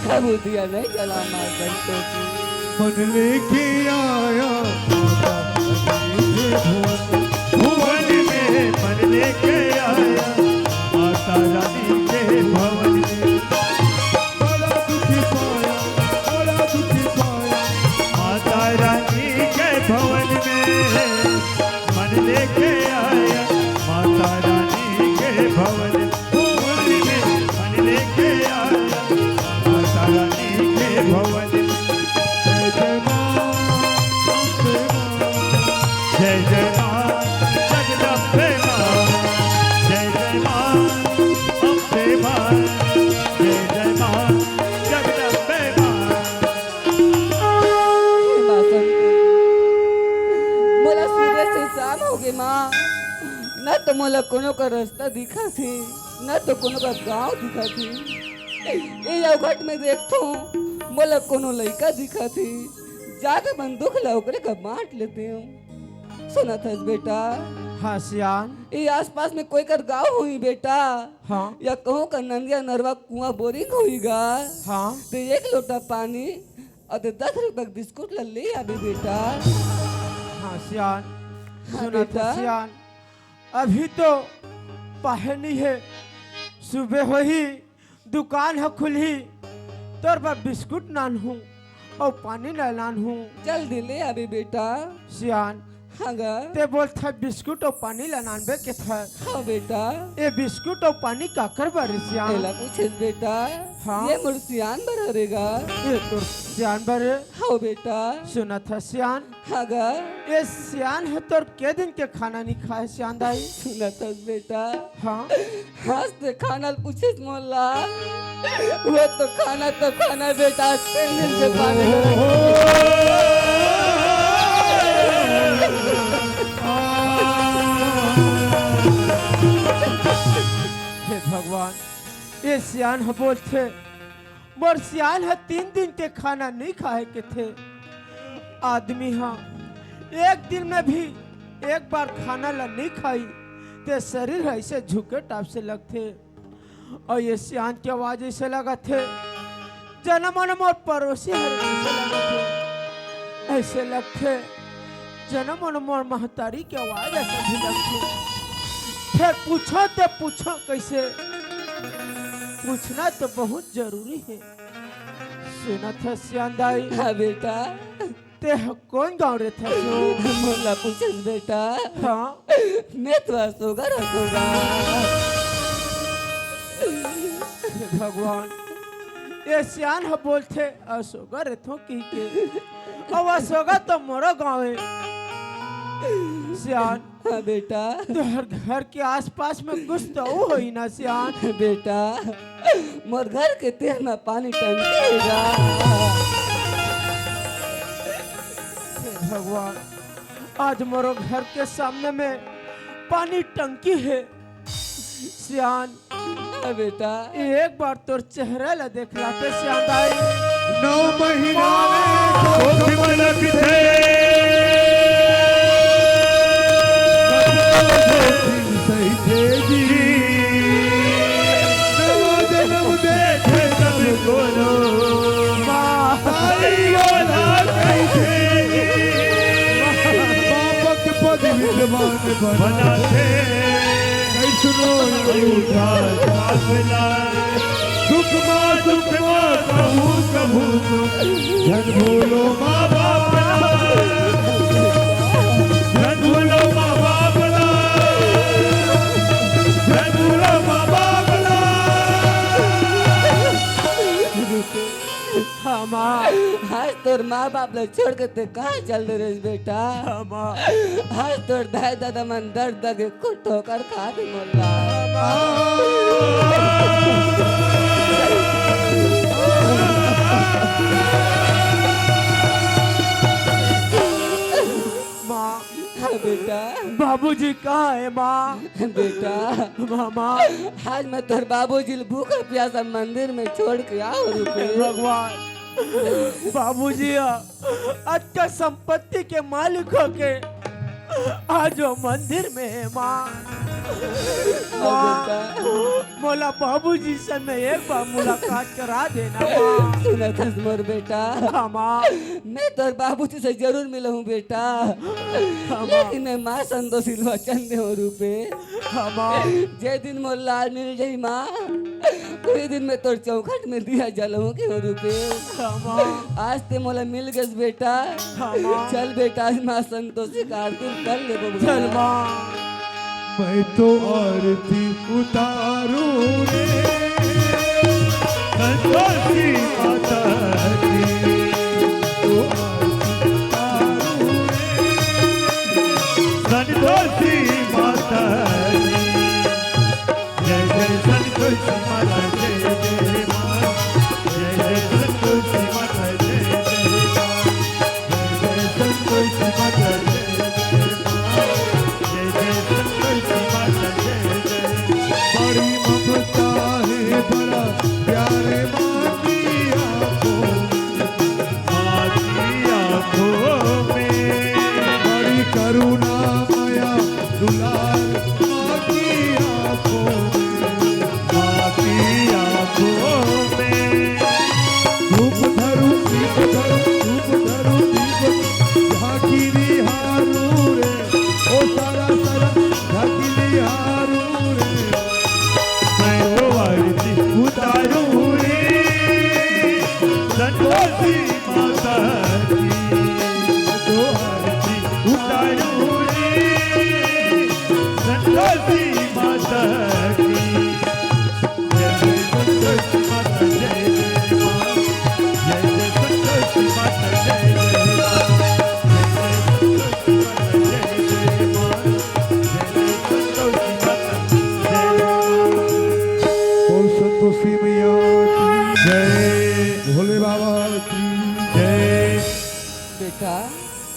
कबू दिया नहीं जलाऊँ माँ संतोषी। मन लेके आया भुवन में, मन लेके आया माता रानी के भवन में। बड़ा दुखी पाया, बड़ा दुखी पाया माता रानी के भवन में। मन लेके आया माता रानी के भवन में, मन लेके आया माता रानी के भवन में। जय जय माँ जगदम्बे माँ, जय जय माँ अम्बे माँ, जय जय माँ जगदम्बे माँ। माँ संतोषी मोला सुबह से शाम हो गई माँ। न तो मोला कोनो का रास्ता दिखा थी न तो कोनो का गांव दिखा थी। ये अवघट में देखतो मोला कोनो लड़का दिखा थी जाके मन दुख लौकरे का बांट लेते हूँ। सुना था बेटा हाँ सियान ये आसपास में कोई कर गांव हुई बेटा। हाँ या कहूँ का नंदिया नरवा कुआं बोरिंग हुईगा। हाँ तो 1 लोटा पानी और 10 रुपए का बिस्कुट ले अभी बेटा। हाँ सियान हाँ सुना बेटा। था सियान अभी तो पहनी है सुबह हो ही दुकान है खुली तोर बा बिस्कुट नान हूँ और पानी लान हूँ। जल्दी ले अभी बेटा। सियान हाँ गा ते बोलता बिस्कुट और पानी लानानबे के था। हाँ बेटा ये बिस्कुट और पानी का कर बारे सियान। एला पूछेस बेटा। हाँ। ये मुर्सियान बरहेगा। ये तो सियान बारे हाँ बेटा। सुना था सियान हाँ गा ये सियान है तोर के दिन के खाना नहीं खाए सियान दाई। सुना था बेटा। हाँ हंसते खाना पूछेस मोला वो तो खाना बेटा 3 दिन से पानी हे भगवान ये सियान है बोलते मोर सियान है 3 दिन के खाना नहीं खाए के थे। आदमी हाँ एक दिन में भी एक बार खाना ला नहीं खाई ते शरीर ऐसे झुके टाप से लगते। और ये सियान की आवाज ऐसे लगा थे जन्म मोर पड़ोसी हर ऐसे लगते जन्म मोर महतारी की आवाज ऐसा भी लगती। फिर पूछो तो पूछो कैसे, पूछना तो बहुत जरूरी है। सुना था सियांदाई, हाँ बेटा, ते कौन गाँव रे था सो? मोला पूछस बेटा। हाँ मैं तो सोगा रखूंगा। हे भगवान, ये सियान हो बोलते अशोगा रहतो की के, अब अशोगा तो मोरो गाँव है। सियान, हाँ बेटा, तोहर घर के आसपास में कुछ तो हो ही ना सियान। बेटा मोर घर के तेल में पानी टंकेगा। हे भगवान, आज मोरो घर के सामने में पानी टंकी है। सियान, हाँ बेटा, एक बार तोर चेहरा ला देख लाते सियान दाई। 9 महीना कोख मलक थे सही थे जी। नवा जन्म देखे सब कोनो माई औलाद कैसे बापक पद विद्वान बना थे। कैसनो उठा काफिला दुख माँ कहूँ कभू धन भूलो माँ बाप धन भूलो माँ बाप धन भूलो माँ बाप। हाँ माँ, आज तोर माँ बाप लोग छोड़ के ते कहाँ चल रहे बेटा? हाँ माँ, आज तोर दाई दादा मन दर्द दगे को ठोकर खा दे मोला। माँ, हाँ बेटा, बाबूजी कहाँ है माँ? बेटा मामा, आज मैं तोर बाबूजी भूखा प्यासा मंदिर में छोड़ के आओ हे रुपए। भगवान, बाबूजी आज का संपत्ति के मालिक होके आज वो मंदिर में है माँ। बेटा, मोला बाबूजी से मैं एक बार मुलाकात करा देना माँ। सुना था मोर बेटा, हाँ माँ, मैं तोर बाबूजी से जरूर मिला हूँ बेटा, लेकिन मैं माँ संतोषी वचन दे हो रुपए। हाँ माँ, जे दिन मोर लाल मिल जाई माँ, कोई दिन मैं तोर चौखट में दिया जलाऊं के हो रुपए। हाँ माँ, आज ते मोला मिल गस बेटा। हाँ माँ, चल बेटा, आज माँ संतोषी का आरती कर ले बबुआ। चल माँ। मैं तो आरती उतारूं रे संतोषी माता की। तो आरती उतारूं रे संतोषी माता की। जय जय संतोषी माता जय जय माँ। जय जय संतोषी माता जय जय माँ। जय जय संतोषी माता जय जय माँ। जय जय संतोषी माता जय जय। बड़ी ममता है बड़ा प्यारे माँ की आँखों में। बड़ी करुणा माया दुलार माँ की आँखों में। धूप धरू दीप धरू धूप धरू दीप झांकी हारू रे ओ सारा सारा झांकी हारू रे। मैं तो आरती उतारूं रे संतोषी माता की। मैं तो आरती उतारूं रे संतोषी माता की। जय जय संतोषी माता जय जय माँ। जय जय संतोषी माता जय जय माँ। जय जय संतोषी माता जय जय माँ। जय जय संतोषी माता जय जय। बोल संतोषी मैया की जय। भोले बाबा की जय। बेटा,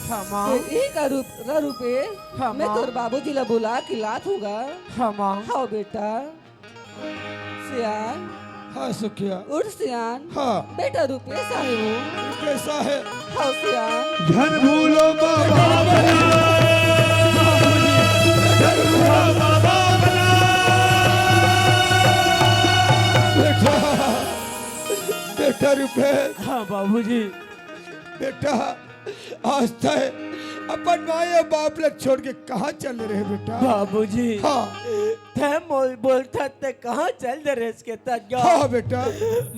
हाँ माँ, एक रुपए हाँ, मैं माँ। तोर बाबूजी ला बुला के लात होगा। हाँ माँ, हाँ बेटा, सियान हाँ सुखिया, उठ सियान। हाँ बेटा रुपए साहे हो। कैसा है? हाँ सियान। धन भूलो बाबा बना। धन भूलो बाबा बना। बेटा बेटा रुपेश, हाँ बाबूजी। बेटा आज तय अपन माँ और बाप लग छोड़ के कहाँ चल रहे बेटा? बाबूजी हाँ थे मोल बोलता ते कहाँ चल दे रेस के तक गया? हाँ बेटा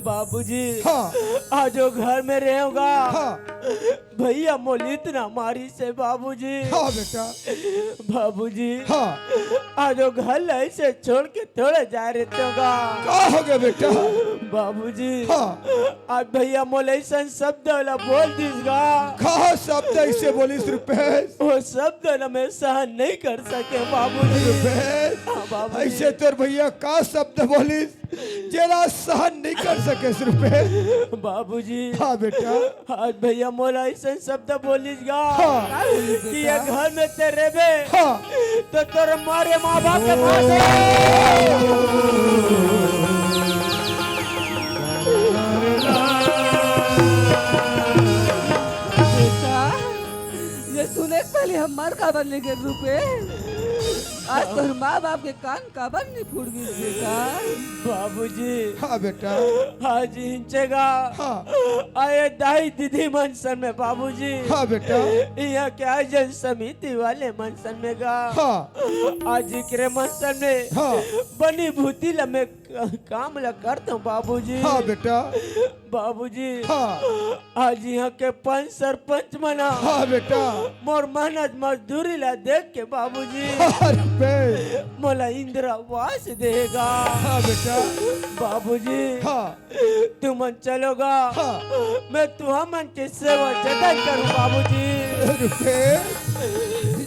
बाबूजी हाँ आज वो घर में रहेगा। हाँ भैया मोल इतना मारी से बाबूजी। हाँ बेटा बाबूजी हाँ आज वो घर ऐसे छोड़ के थोड़े जा रहे होगा। कहाँ हो गया बेटा? बाबूजी हाँ आज भैया मोल ऐसा शब्द वाला बोल दीजिएगा। कहाँ शब्द ऐसे बोलिस रुपेश? वो शब्द ना मैं सहन नहीं कर सके बाबूजी। रुपेश हाँ बाबूजी। ऐसे तोर भैया का शब्द बोलिस जेला सहन नहीं कर सके रुपेश? बाबूजी हाँ बेटा आज भैया मोला ऐसा शब्द बोलीगा हाँ। कि ये घर में तेरे बे हाँ तो तोर मारे माँ बाप के पास बेटा ये सुने के पहले हम मर का बनने के रूपे आज तो माँ बाप के कान का बन नहीं फूट गई बेटा। बाबूजी हाँ बेटा आज इंचेगा हाँ आए दाई दीदी मनसन में बाबूजी। हाँ बेटा यहाँ क्या जन समिति वाले मनसन में गा हाँ आज इकरे मनसन में हाँ बनी भूति लमे काम ला करता हूँ बाबूजी। हाँ बेटा बाबूजी हाँ आज यहाँ के पंच सरपंच मना हाँ बेटा मोर मेहनत मजदूरी ला देख के बाबूजी हाँ रुपेश मोला इंदिरावास देगा। हाँ बेटा बाबूजी हाँ तुम चलोगा हाँ मैं तुम की सेवा जतन करूँ बाबूजी। रुपेश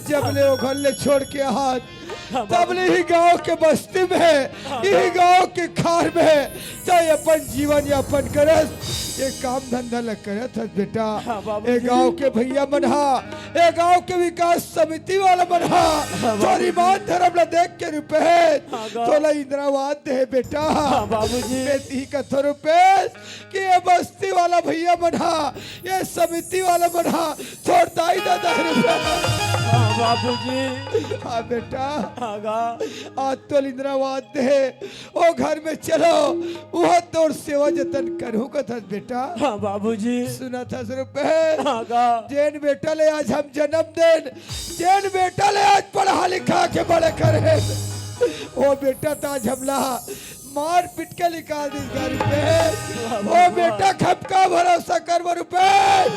जब ले वो घर ले छोड़ के हाथ तब ले ही गांव के बस्ती में यही गांव के खार में चाहे अपन जीवन यापन करस ये काम धंधा लग करत हस बेटा। ये गांव के भैया मनहा ये गांव के विकास समिति वाला मनहा और ईमान धर्म ला देख के रुपेश तोला इंदिरावास दे बेटा। बाबूजी बेटी कथो रुपेश कि ये बस्ती वाला भैया मनहा ये समिति वाला मनहा छोड़ता ही दादा रुपेश। बाबूजी हाँ बेटा आगा आज तो इंदिरावास दे ओ घर में चलो वह तोर सेवा जतन करूँ कथस बेटा। हाँ बाबूजी सुना था रुपेश आगा जैन बेटा ले आज हम जन्मदिन जैन बेटा ले आज पढ़ा लिखा के बड़े करे वो बेटा था आज हमला मार पिट के निकाल दी घर पे। ओ बेटा खपका भरोसा कर वो रुपेश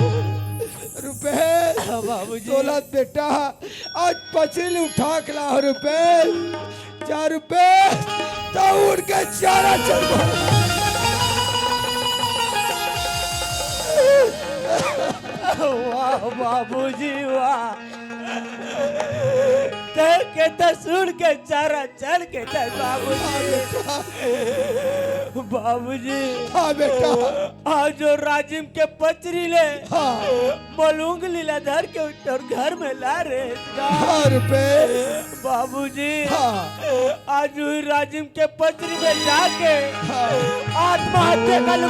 बाबूजी दौलत बेटा आज पचरी उठा के ला रुपेश 4 रुपए दौड़ के चारा चल वाह बाबूजी वाह तय के तसुर के चारा चढ़ के तय बाबूजी। बाबूजी हाँ बेटा आज जो राजिम के पचरी ले हाँ मलूंग लीला धर के और घर में ला रहे 4 रुपए बाबूजी। हाँ आज वही राजिम के पचरी में जाके आत्महत्या कर लो।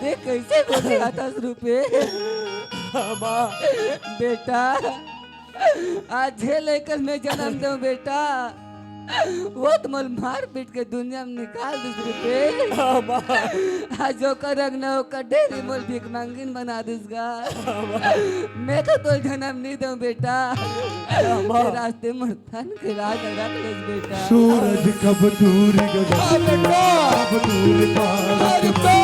देख कैसे बोलेगा 10 रुपए बेटा आज ये लेकर मैं जन्म दूं बेटा वो तो मल मार पीट के दुनिया में निकाल 10 रुपए आज जो कर रंग ना होकर डेली मोल भीख मांगिन बना दूंगा। मैं तो जन्म नहीं दूं बेटा मेरे रास्ते मर्दान के राज रख ले बेटा। सूरज कब दूर गगन हाँ बेटा कब दूर पार रुपए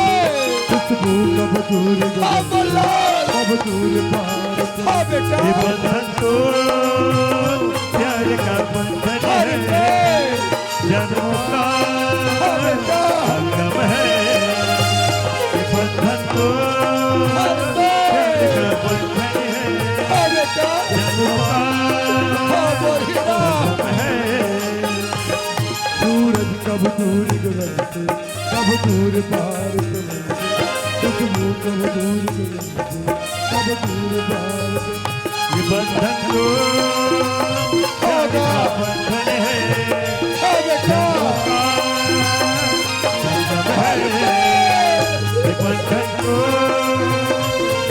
खुशबू कब दूर हाँ गगन बोलो कब दूर पार हाँ बेटा ये बंधन तो प्यार का बंधन हाँ है रुपए जन्मों का हाँ बेटा संगम है ये बंधन तो हाँ रुपए प्यार का बंधन है हाँ बेटा जन्मों का हाँ बोलिएगा संगम है सूरज कब दूर गगन से कब दूर पार समझ खुशबू कब दूर गगन से कब दूर पार ये बंधन तो प्यार का बंधन है हाँ बेटा संगम है ये बंधन तो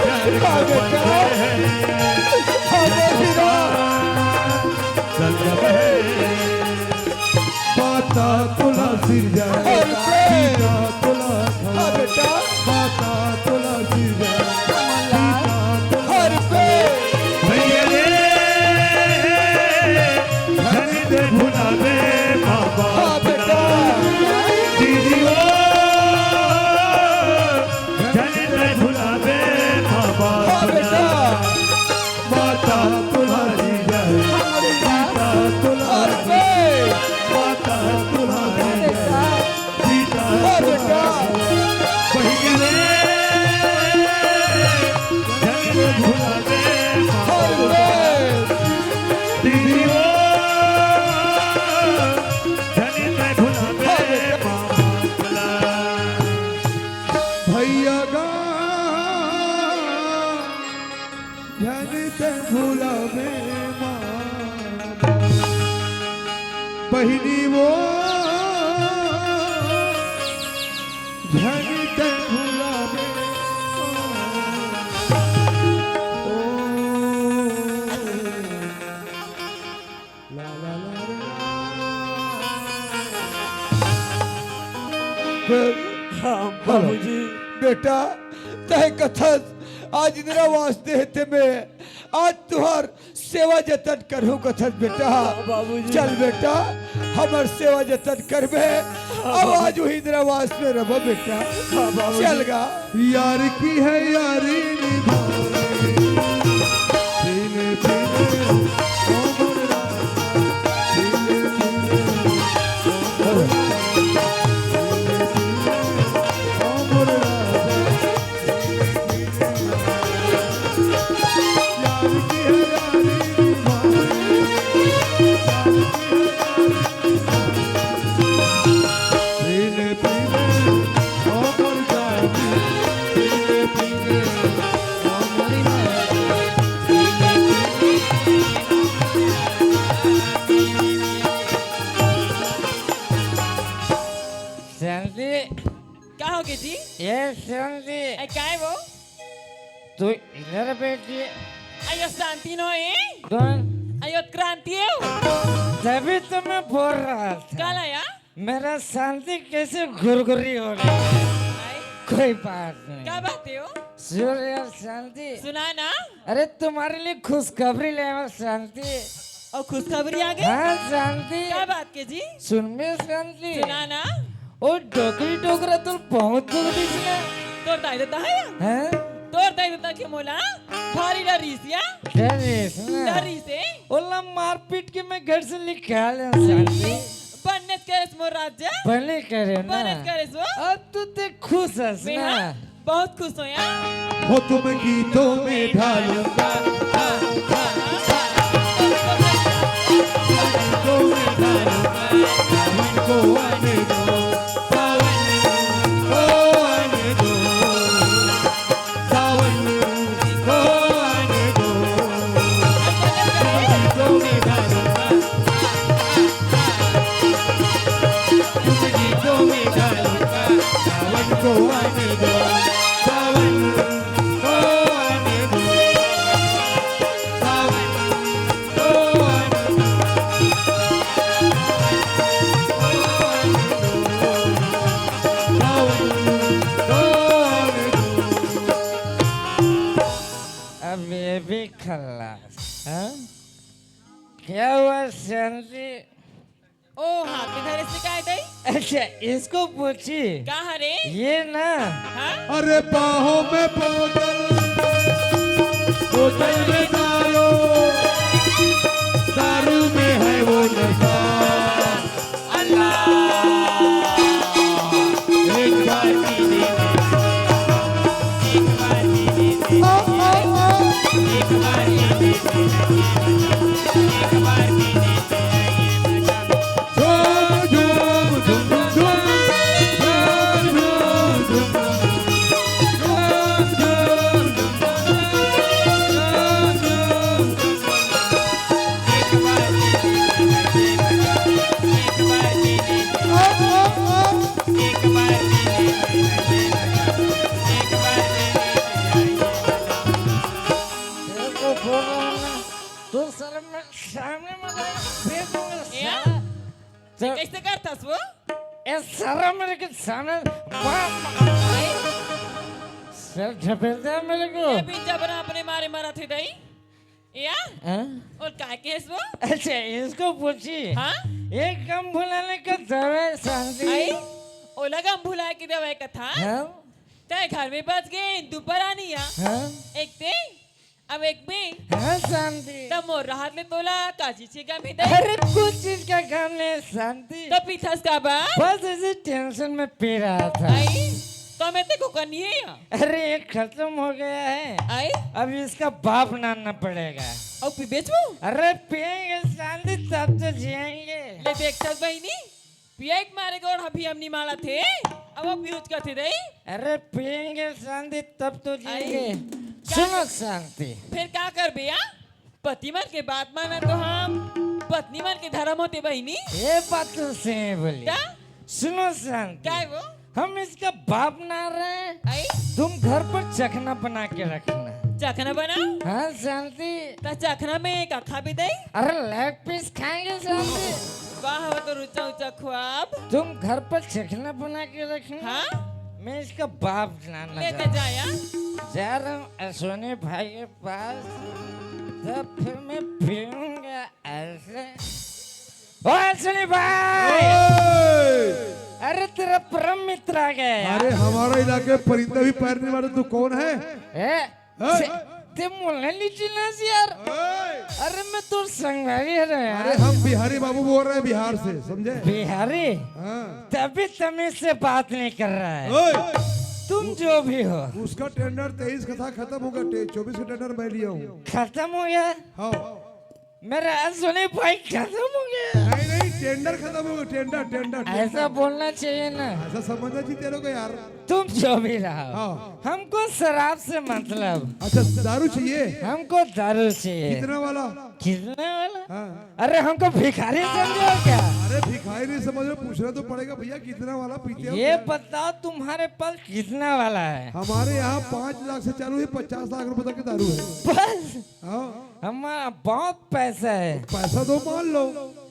प्यार का हाँ बेटा बंधन है हाँ बोलिएगा संगम है माता तुलसी जय सीता तुलसी बेटा माता तुलसी जय सीता हर पे भैया रे धनी दे भुलावे बाबा बेटा दीदी ओ धनी दे भुलावे बाबा बेटा माता तुलसी जय सीता तुलसी माता तुलसी जय सीता बेटा भैया रे धनी दे भुलावे बाबा दीदी ओ धनी दे भुलावे बाबा भैया गा धनी ते भुलावे बहिनी वो धनी ते भुलावे ओ ला ला ला हाँ बाबूजी बेटा तय कथन आज इंदिरा वास्ते हेते में आज तुहार सेवा जतन करूं कथन बेटा बाबूजी। चल बेटा हमर सेवा जतन करबे अब आज वही इंदिरा वास में रहो बेटा चल गा यार की है यारी निभाए पीले पीले ओ मोर राजा पीले पीले ओ मोर राजा ओ मोर राजा यार की है यारी निभाए पीले पीले ओ मोर राजा पीले पीले ओ मोर राजा शांति का हो गई जी ये शांति आई काय वो तू इधर बैठी आयो शांति नो है कौन आयो क्रांति है तभी तो मैं बोल रहा था काला या मेरा शांति कैसे घुरघुरी हो रही है आई कोई बात नहीं क्या बात है वो सूर्य शांति सुना ना अरे तुम्हारे लिए खुशखबरी ले आया शांति और खुशखबरी आ गई हाँ शांति क्या बात के जी सुन में शांति सुना ना ओ डोकरी डोकरा तो बहुत दूर दिखना तोर दाई देता है या हैं तोर दाई देता के मोला भारी डरीस या डरिस ना डरी से ओला मारपीट के मैं घर से निकाल शांति बनत करे मोर राजा भले करे ना बनत करे सो अब तू ते खुश हस मैं ना हाँ, बहुत खुश हो या हो तुम गीतों में ढालूंगा गीतों में ढालूंगा को आने दो सावन को आने दो सावन को आने दो गीतों में ढालूंगा गीतों में ढालूंगा सावन को आने दो सावन को आने दो सावन को आने दो अब ये भी खल्लास हाँ क्या हुआ शांति ओ हाथ में धरे से काय दई अच्छा इसको पूछी का हरे ये ना हाँ अरे बाहों में बोतल बोतल में दारू दारू में है वो नशा अल्लाह एक बार पीने में एक बार पीने में एक बार पीने में एक बार पीने में झूम झूम झूम झूम झूम देखो बोल रहा हूँ ना तू सर में सामने मत आया फेंक दूंगा या? साला। तो कैसे करतास वो ए सारा मेरे के सामने सर झपेलता है मेरे को। ये भी जबरा अपने मारे मरा थे दई या हाँ? और काय केस वो अच्छा इसको पूछिए। हाँ एक कम भुलाने का दवाई शांति। आई ओ लगा भुला के दवाई का था हाँ? ते घर में बच गए दोपहर आनी या हाँ? एक ते अब एक भी हाँ शांति। तब मोर राहत ले तोला काजी छे का भी दई अरे कुछ चीज का काम नहीं शांति। तब पीथास का बा बस ऐसे टेंशन में पी रहा था। आई तो मैं ते को करनी है या अरे ये खत्म हो गया है, आई अब इसका बाप लाना पड़ेगा। और पी बेचो अरे पिएंगे शांति तब तो जिएंगे। ले देख सक बहिनी पिया एक मारे को और अभी हमनी मारा थे अब अब यूज करते दई अरे पिएंगे शांति तब तो जिएंगे। सुनो शांति, फिर क्या कर भैया पति मन के बात माना तो हम पत्नी मन के धर्म होते बहिनी ये बात तो सही बोली। क्या सुनो शांति, क्या है वो हम इसका बाप ना रहे, आई तुम घर पर चखना बना के रखना। चखना बना हाँ शांति। ता चखना में एक अखा भी दई अरे लेग पीस खाएंगे शांति। वाह वो तो रुचा उचा ख्वाब तुम घर पर चखना बना के रखना। हाँ मैं इसका बाप लाना लेते चाहता जाया हूँ। जा रहा हूँ अश्वनी भाई के पास, तब फिर मैं पीऊंगा ऐसे। ओ अश्वनी भाई, अरे तेरा परम मित्र आ गया यार। अरे हमारे इलाके परिंदा भी पैरने वाले तू कौन है? ते मुल्ला लीची ना यार। अरे मैं तो संगवारी है यार। अरे हम बिहारी बाबू बोल रहे हैं बिहार से, समझे? बिहारी हाँ। तभी तमीज से बात नहीं कर रहा है। ओए, तुम जो भी हो। उसका टेंडर 23 का था, खत्म होगा। 24 का टेंडर मैं लिया हूँ। खत्म हो गया हाँ मेरा अश्वनी भाई, खत्म हो गया। नहीं नहीं, टेंडर खत्म होगा। टेंडर टेंडर ऐसा बोलना चाहिए ना। ऐसा समझना चाहिए तेरे को यार। तुम जो भी रहो, हाँ। हमको शराब से मतलब। अच्छा दारू चाहिए? हमको दारू चाहिए। कितना वाला? कितने वाला? हाँ। अरे हमको भिखारी समझो क्या? अरे भिखारी नहीं समझ रहे, पूछना तो पड़ेगा भैया कितना वाला पीते हो? ये बताओ तुम्हारे पास कितना वाला है? हमारे यहाँ 5 लाख से चालू है, 50 लाख रुपए तक की दारू है। बस हाँ। हमारा बहुत पैसा है। पैसा दो, मान लो।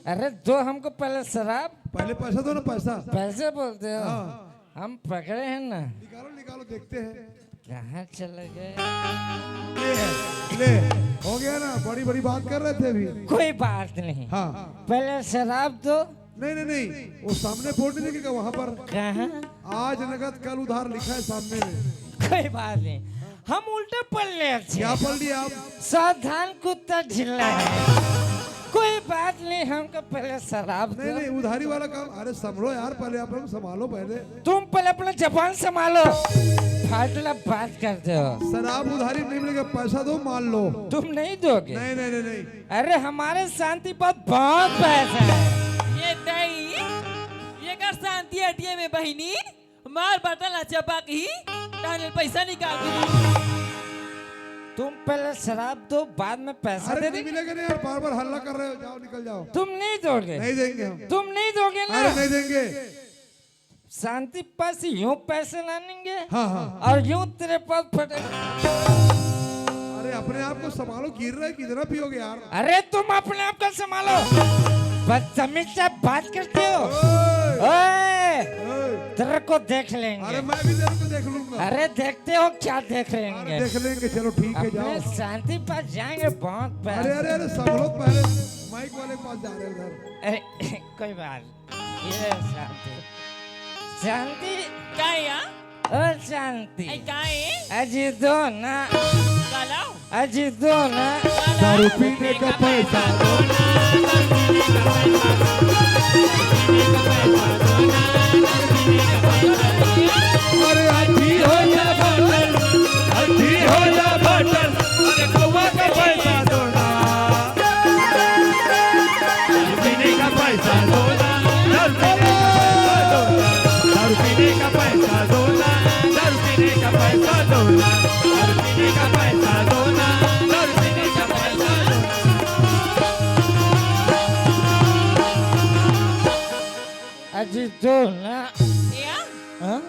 अरे दो हमको पहले शराब। पहले पैसा दो ना, पैसा। पैसे बोलते हो? हाँ। हम पकड़े हैं ना। निकालो निकालो, देखते हैं। कहाँ चले गए? ले हो गया ना, बड़ी बड़ी बात कर रहे थे अभी। कोई बात नहीं। हाँ। पहले शराब दो। नहीं नहीं नहीं, वो सामने बोर्ड नहीं लिखेगा वहाँ पर? कहाँ? आज नगद कल उधार लिखा है सामने में। कोई बात नहीं, हम उल्टे पढ़ ले। क्या पढ़ लिया आप? सावधान कुत्ता ढिल्ला है। कोई बात नहीं, हमको पहले शराब दो। नहीं नहीं, उधारी वाला काम। अरे संभलो यार, पहले आप लोग संभालो पहले। तुम पहले अपना जबान संभालो, फाटला बात करते हो। शराब उधारी नहीं मिलेगा, पैसा दो, मान लो। तुम नहीं दोगे? नहीं नहीं नहीं नहीं। अरे हमारे शांति पर बहुत पैसा है। ये दई ये कर शांति हटिए में बहिनी मार बटन चपा की ताने पैसा निकाल दी। तुम पहले शराब दो, बाद में पैसा अरे दे नहीं दे। मिलेगा नहीं यार, बार बार हल्ला कर रहे हो। जाओ निकल जाओ। तुम नहीं दोगे? नहीं देंगे हम। तुम नहीं दोगे ना? अरे नहीं देंगे। शांति पास यूं पैसे लाएंगे। हाँ हाँ। और यूं तेरे पास फटेगा। अरे अपने आप को संभालो, गिर रहे, कितना पियोगे यार? अरे तुम अपने आप को संभालो, बदतमीज से बात करते हो। ओए, ओए, ओए। तेरे को देख अरे लेंगे। मैं भी तेरे को देख लूंगा। अरे देखते हो क्या देख अरे लेंगे? देख लेंगे, चलो ठीक है, जाओ। अपने शांति पास जाएंगे, बहुत अरे पैसे। अरे अरे, सब लोग पहले माइक वाले के पास जा रहे हैं उधर। अरे कोई बात। ये शांति, शांति, क्या है या ओ शांति, आई क्या है अजी दो ना, गालाओ अजी दो ना। दारू पीने का पैसा दो। अरे अच्छी हो या बटन, अच्छी हो या बटन, अरे कौवा का पैसा दो ना। दारू पीने का पैसा दो ना, दारू पीने का पैसा दो ना, दारू पीने का पैसा दो ना, दारू पीने का पैसा दो ना, दारू पीने का पैसा दो ना। अजी दो ना। या हाँ?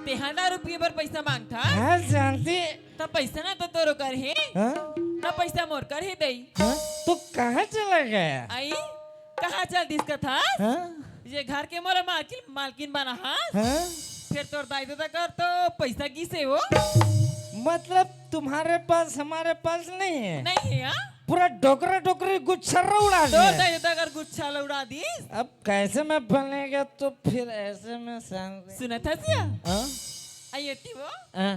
1000 रुपये पर पैसा मांगता हाँ शांति। तब पैसा ना तो तोरो कर है हाँ? तब पैसा मोर कर है दई हाँ? तू कहाँ चला गया? आई कहाँ चल दिस था हाँ? ये घर के मोर मालकिन बना हाँ हाँ? फिर तोर दाई दादा कर तो पैसा की से हो मतलब तुम्हारे पास हमारे पास नहीं है? नहीं है हाँ पूरा डोकरा डोकरी गुच्छर्रा उड़ा तोर दिया। दाई दादा कर गुच्छा उड़ा दी अब कैसे में बनेगा तो फिर ऐसे में शांति। सुना था सिया हाँ? आई थी वो हाँ?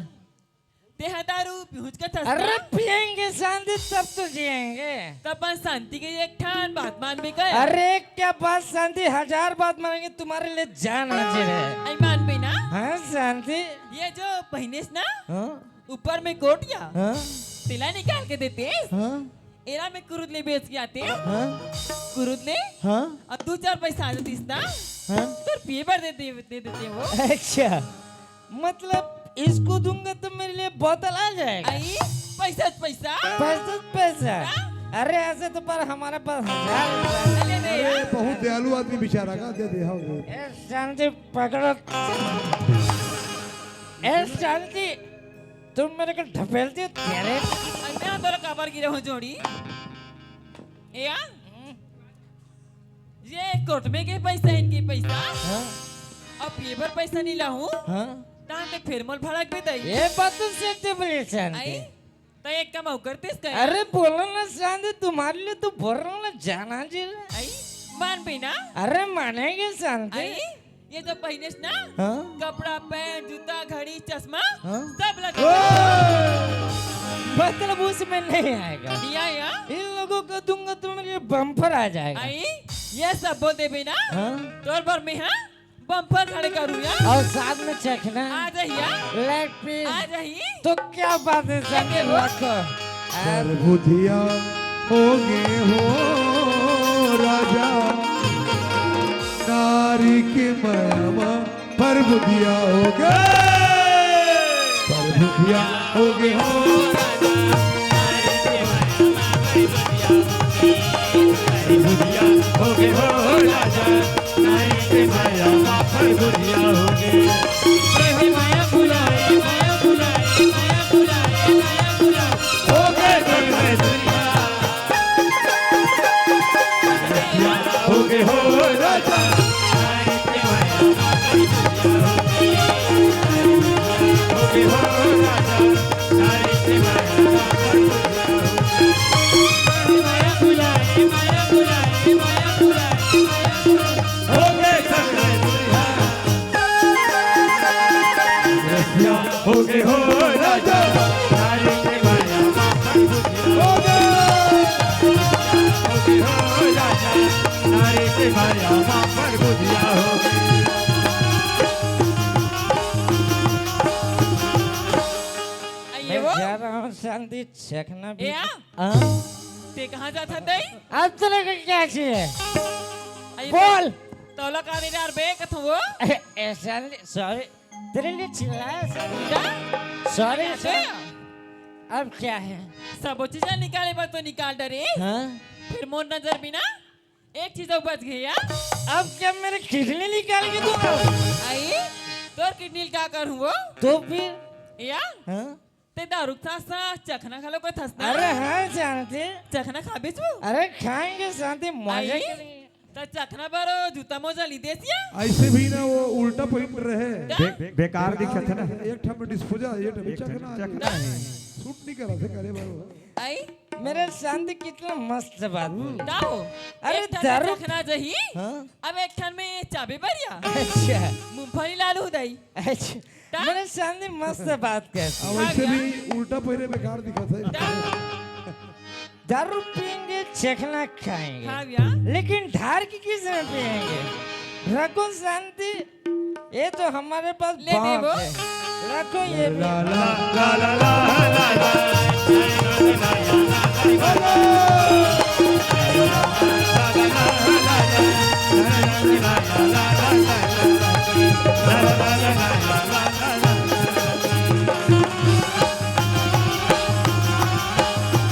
ते दारू पहुँच का था अरे पियेंगे शांति तब तो जिएंगे। तपन शांति के एक ठान बात मान भी गए अरे क्या बात शांति, 1000 बात मानेंगे तुम्हारे लिए जान हाजिर है। आई मान भी ना हाँ शांति? ये जो पहनेस ना हाँ? ऊपर में कोटिया हाँ? तिला निकाल के देते हाँ? एरा में कुरुदले बेच के आते हाँ? कुरुदले हाँ? और 2-4 पैसा आ जाती ना हाँ? तो पिए भर दे देते वो अच्छा मतलब इसको दूंगा तो मेरे लिए बोतल आ जाएगा। आई पैसा पैसा पैसा अरे ऐसे तो पर हमारे पास 1000 ले दे अरे यार। बहुत दयालु आदमी बेचारा का दे दे हाँ दे। ए शांति पकड़ो। ए शांति तुम मेरे को ढपेलती हो तेरे। अन्ना तोरा काबर गिरे हो जोड़ी ए या ये कोर्ट में के पैसा इनके पैसा हाँ? अब पिए भर पैसा नहीं लाऊं हाँ? तान ते फिर मोल भड़क भी दई ये बात तो सच बोली आई शांति। तो एक काम और करते इसका अरे बोलो ना शांति, तुम्हारे लिए तो बोल रहा हूँ ना जाना जी। आई मान भी ना अरे मानेंगे शांति। आई ये जो पहने ना हाँ? कपड़ा पैंट जूता घड़ी चश्मा हाँ? सब लगा मतलब उसमें नहीं आएगा। दिया या इन लोगों को दूंगा तो मेरे लिए बम्पर आ जाएगा। आई ये सब बोल दे बिना हाँ? तोर पर में हाँ बम्पर खड़े करूँ या और साथ में चखना आ जाइए लेग पीस आ जाइए तो क्या बात है शांति रखो। प्रभु धिया होगे हो राजा नारी के मयामा प्रभु धिया होगे प्रभु धिया होगे हो होगे हो राजा नारी के माया पर बुधिया होगे माया बुलाए माया बुलाए माया बुलाए माया बुलाए होगे दुनिया दुनिया होगे हो राजा नारी के माया होगे हो राजा नारी के माया माया बुलाए माया बुलाए माया बुलाए होगे सगले दुनिया होगे हो राजा नारी के माया होगे होगे हो राजा नारी के माया पर बुधिया होगे आइए मैं वो जा रहा हूँ शांति चखना भी। ए आ हाँ? ते कहाँ जाता थे अब तेरे को क्या चाहिए? आइए बोल। तोला का दे यार बे कथो वो शांति सॉरी तेरे लिए चिल्लाया जा सॉरी दे अब क्या है? सब चीजें निकाले पर तो निकाल डरे हाँ? फिर मोर नजर बिना एक चीज और बच गई यार अब क्या मेरे किडनी निकाल के दूंगा? आई तोर किडनी का करूँ वो तो फिर या हाँ? ते दारू था सा चखना खा लो कोई थसना अरे हाँ शांति चखना खा बेचू अरे खाएंगे शांति मजे आई करेंगे। तो चखना बारो जूता मोजा ली देसिया ऐसे भी ना वो उल्टा पहन रहे बेकार दिखत है ना एक ठम डिस्पोजा ये ठम चखना सूट नहीं करा थे करे बाबू आई मेरे शांति कितना मस्त बात बोली। दाओ अरे एक ठन दारू- चखना जही हाँ? अब एक ठन में चाबी बढ़िया अच्छा मूंगफली लालू दई अच्छा मेरे शांति मस्त बात कहती अब ऐसे भी उल्टा पहने बेकार दिखा था दारू पियेंगे चखना खाएंगे खा गया लेकिन धार की किस में पियेंगे? रखो शांति ये तो हमारे पास ले दे बहुत वो। है। रखो ये भी। ला ला ला ला ला ला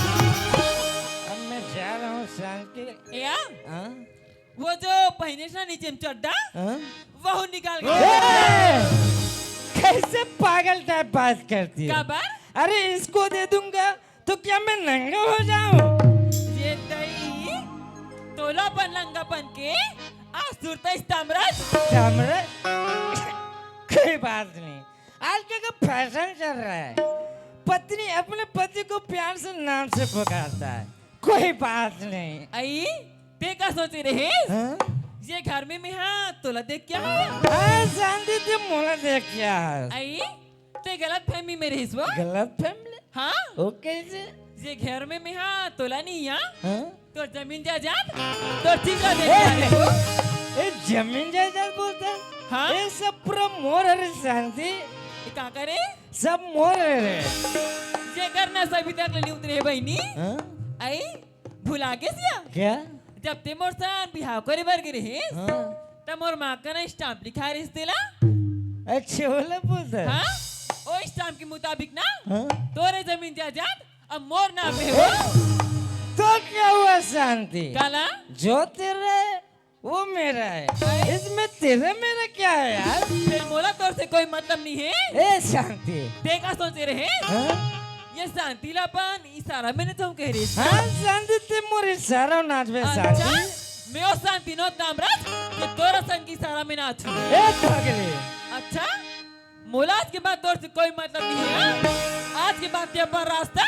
अब मैं जा रहा हूँ शांति। या हाँ? वो जो पहने से नीचे में चड्डा हाँ? वो निकाल के ए! कैसे पागल टाइप बात करती है? काबर अरे इसको दे दूंगा तो क्या मैं नंगा हो जाऊं? ये दई तो सोलापन लंगापन के आज सुरता ताम्रज कैमरे कोई बात नहीं, आजकल का फैशन चल रहा है, पत्नी अपने पति को प्यार से नाम से पुकारता है, कोई बात नहीं। आई ते का सोचे रहे हाँ? ये घर में हाँ तोला देख क्या हाँ, शांति से मोला देख क्या है? आई ते गलत फहमी में रहीस वो गलत फैमिली हाँ ओके से ये घर में हाँ तोला नहीं यहाँ हाँ? तो जमीन जायदाद तो ठीक है देख रहे हो ये जमीन जायदाद बोलता है? हाँ? ये सब पूरा मोर है रे शांति, ये क्या करे सब मोर है रे। ये करना सभी तक लेनी उतरे बहनी हाँ? आई भुला के सिया क्या? जब ते मोर सान बिहाव करे बर गिरे हाँ? तब मोर माँ का ना स्टाम्प लिखा रिस तेला अच्छे वाला बोलता है? हाँ ओ स्टाम्प के मुताबिक ना हाँ? तोरे जमीन जायदाद अब मोर ना पे हो तो क्या हुआ शांति? काला जो तेरा है वो मेरा है, इसमें तेरा मेरा क्या है यार? फिर मोला तोर से कोई मतलब नहीं है ए शांति ते का सोचे रहे हाँ? ये शांति लापन इशारा मैंने तुम कह रही हाँ शांति ते मोरे सारा नाच में अच्छा शांति। मैं ओ शांति नो ताम्रज कि तोरा संग की इशारा में नाच ए पगली अच्छा मोला आज के बाद तोर से कोई मतलब नहीं है आज के बाद ते पर रास्ता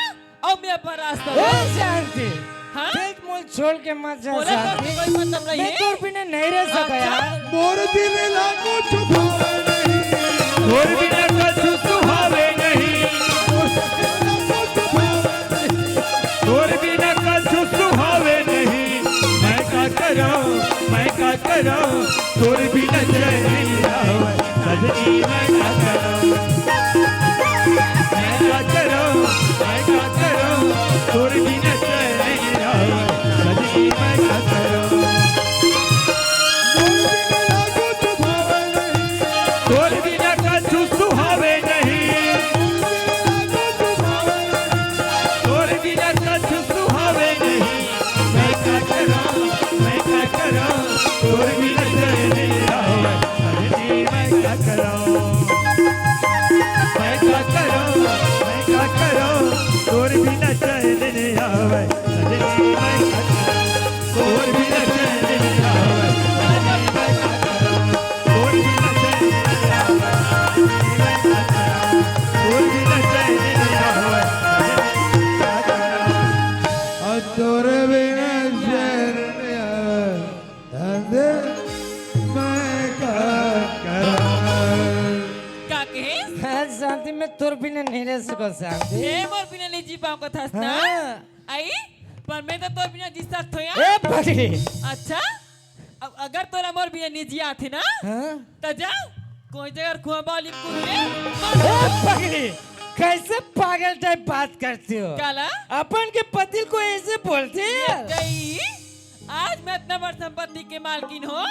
और मैं पर रास्ता ए शांति हाँ तेज मोल छोड़ के मत जा मोला तोर से शांति, कोई मतलब नहीं मैं है तोर बिना नहीं रह सका यार। मोर दिल लागो छुपावे नहीं, और बिना कछु सुहावे नहीं, और बिना कछु सुहावे नहीं, मैं का करूं तोर बिना चैन नहीं आवे सजनी, मैं का करूं तोर बिना चैन नहीं आवे सजनी, मैं का करूं तोर बिना कछु सुहावे नहीं, तोर बिना कछु सुहावे नहीं, मैं का करूं तोर बिना चैन नहीं आवे सजनी, मैं का करूं तोर बिना चैन नहीं आवे सजनी, मैं का करूं तोर बिना चैन नहीं आवे सजनी, मैं का करूं तोर बिना चैन नहीं आवे सजनी, मैं का करूं तोर बिना चैन नहीं आवे सजनी, मैं का करूं और तोरे बिना चैन नहीं आवे धंधे मैं का करूं। क्या कहे हाँ शांति मैं तोर बिना नहीं रह सका शांति। ये मोर बिना नहीं जी पाऊंगा था ना हाँ? आई पर मैं तो तोर बिना जी सकता हूँ यार ए पगली अच्छा अब अगर तोरा मोर बिना नहीं जी आते ना हाँ? तो जा कोई जगह कुआं बाली कुले ए पगली कैसे पागल टाइप बात करती हो? काला अपन के पति को ऐसे बोलते हैं? गई आज मैं इतना बड़ संपत्ति के मालकिन हो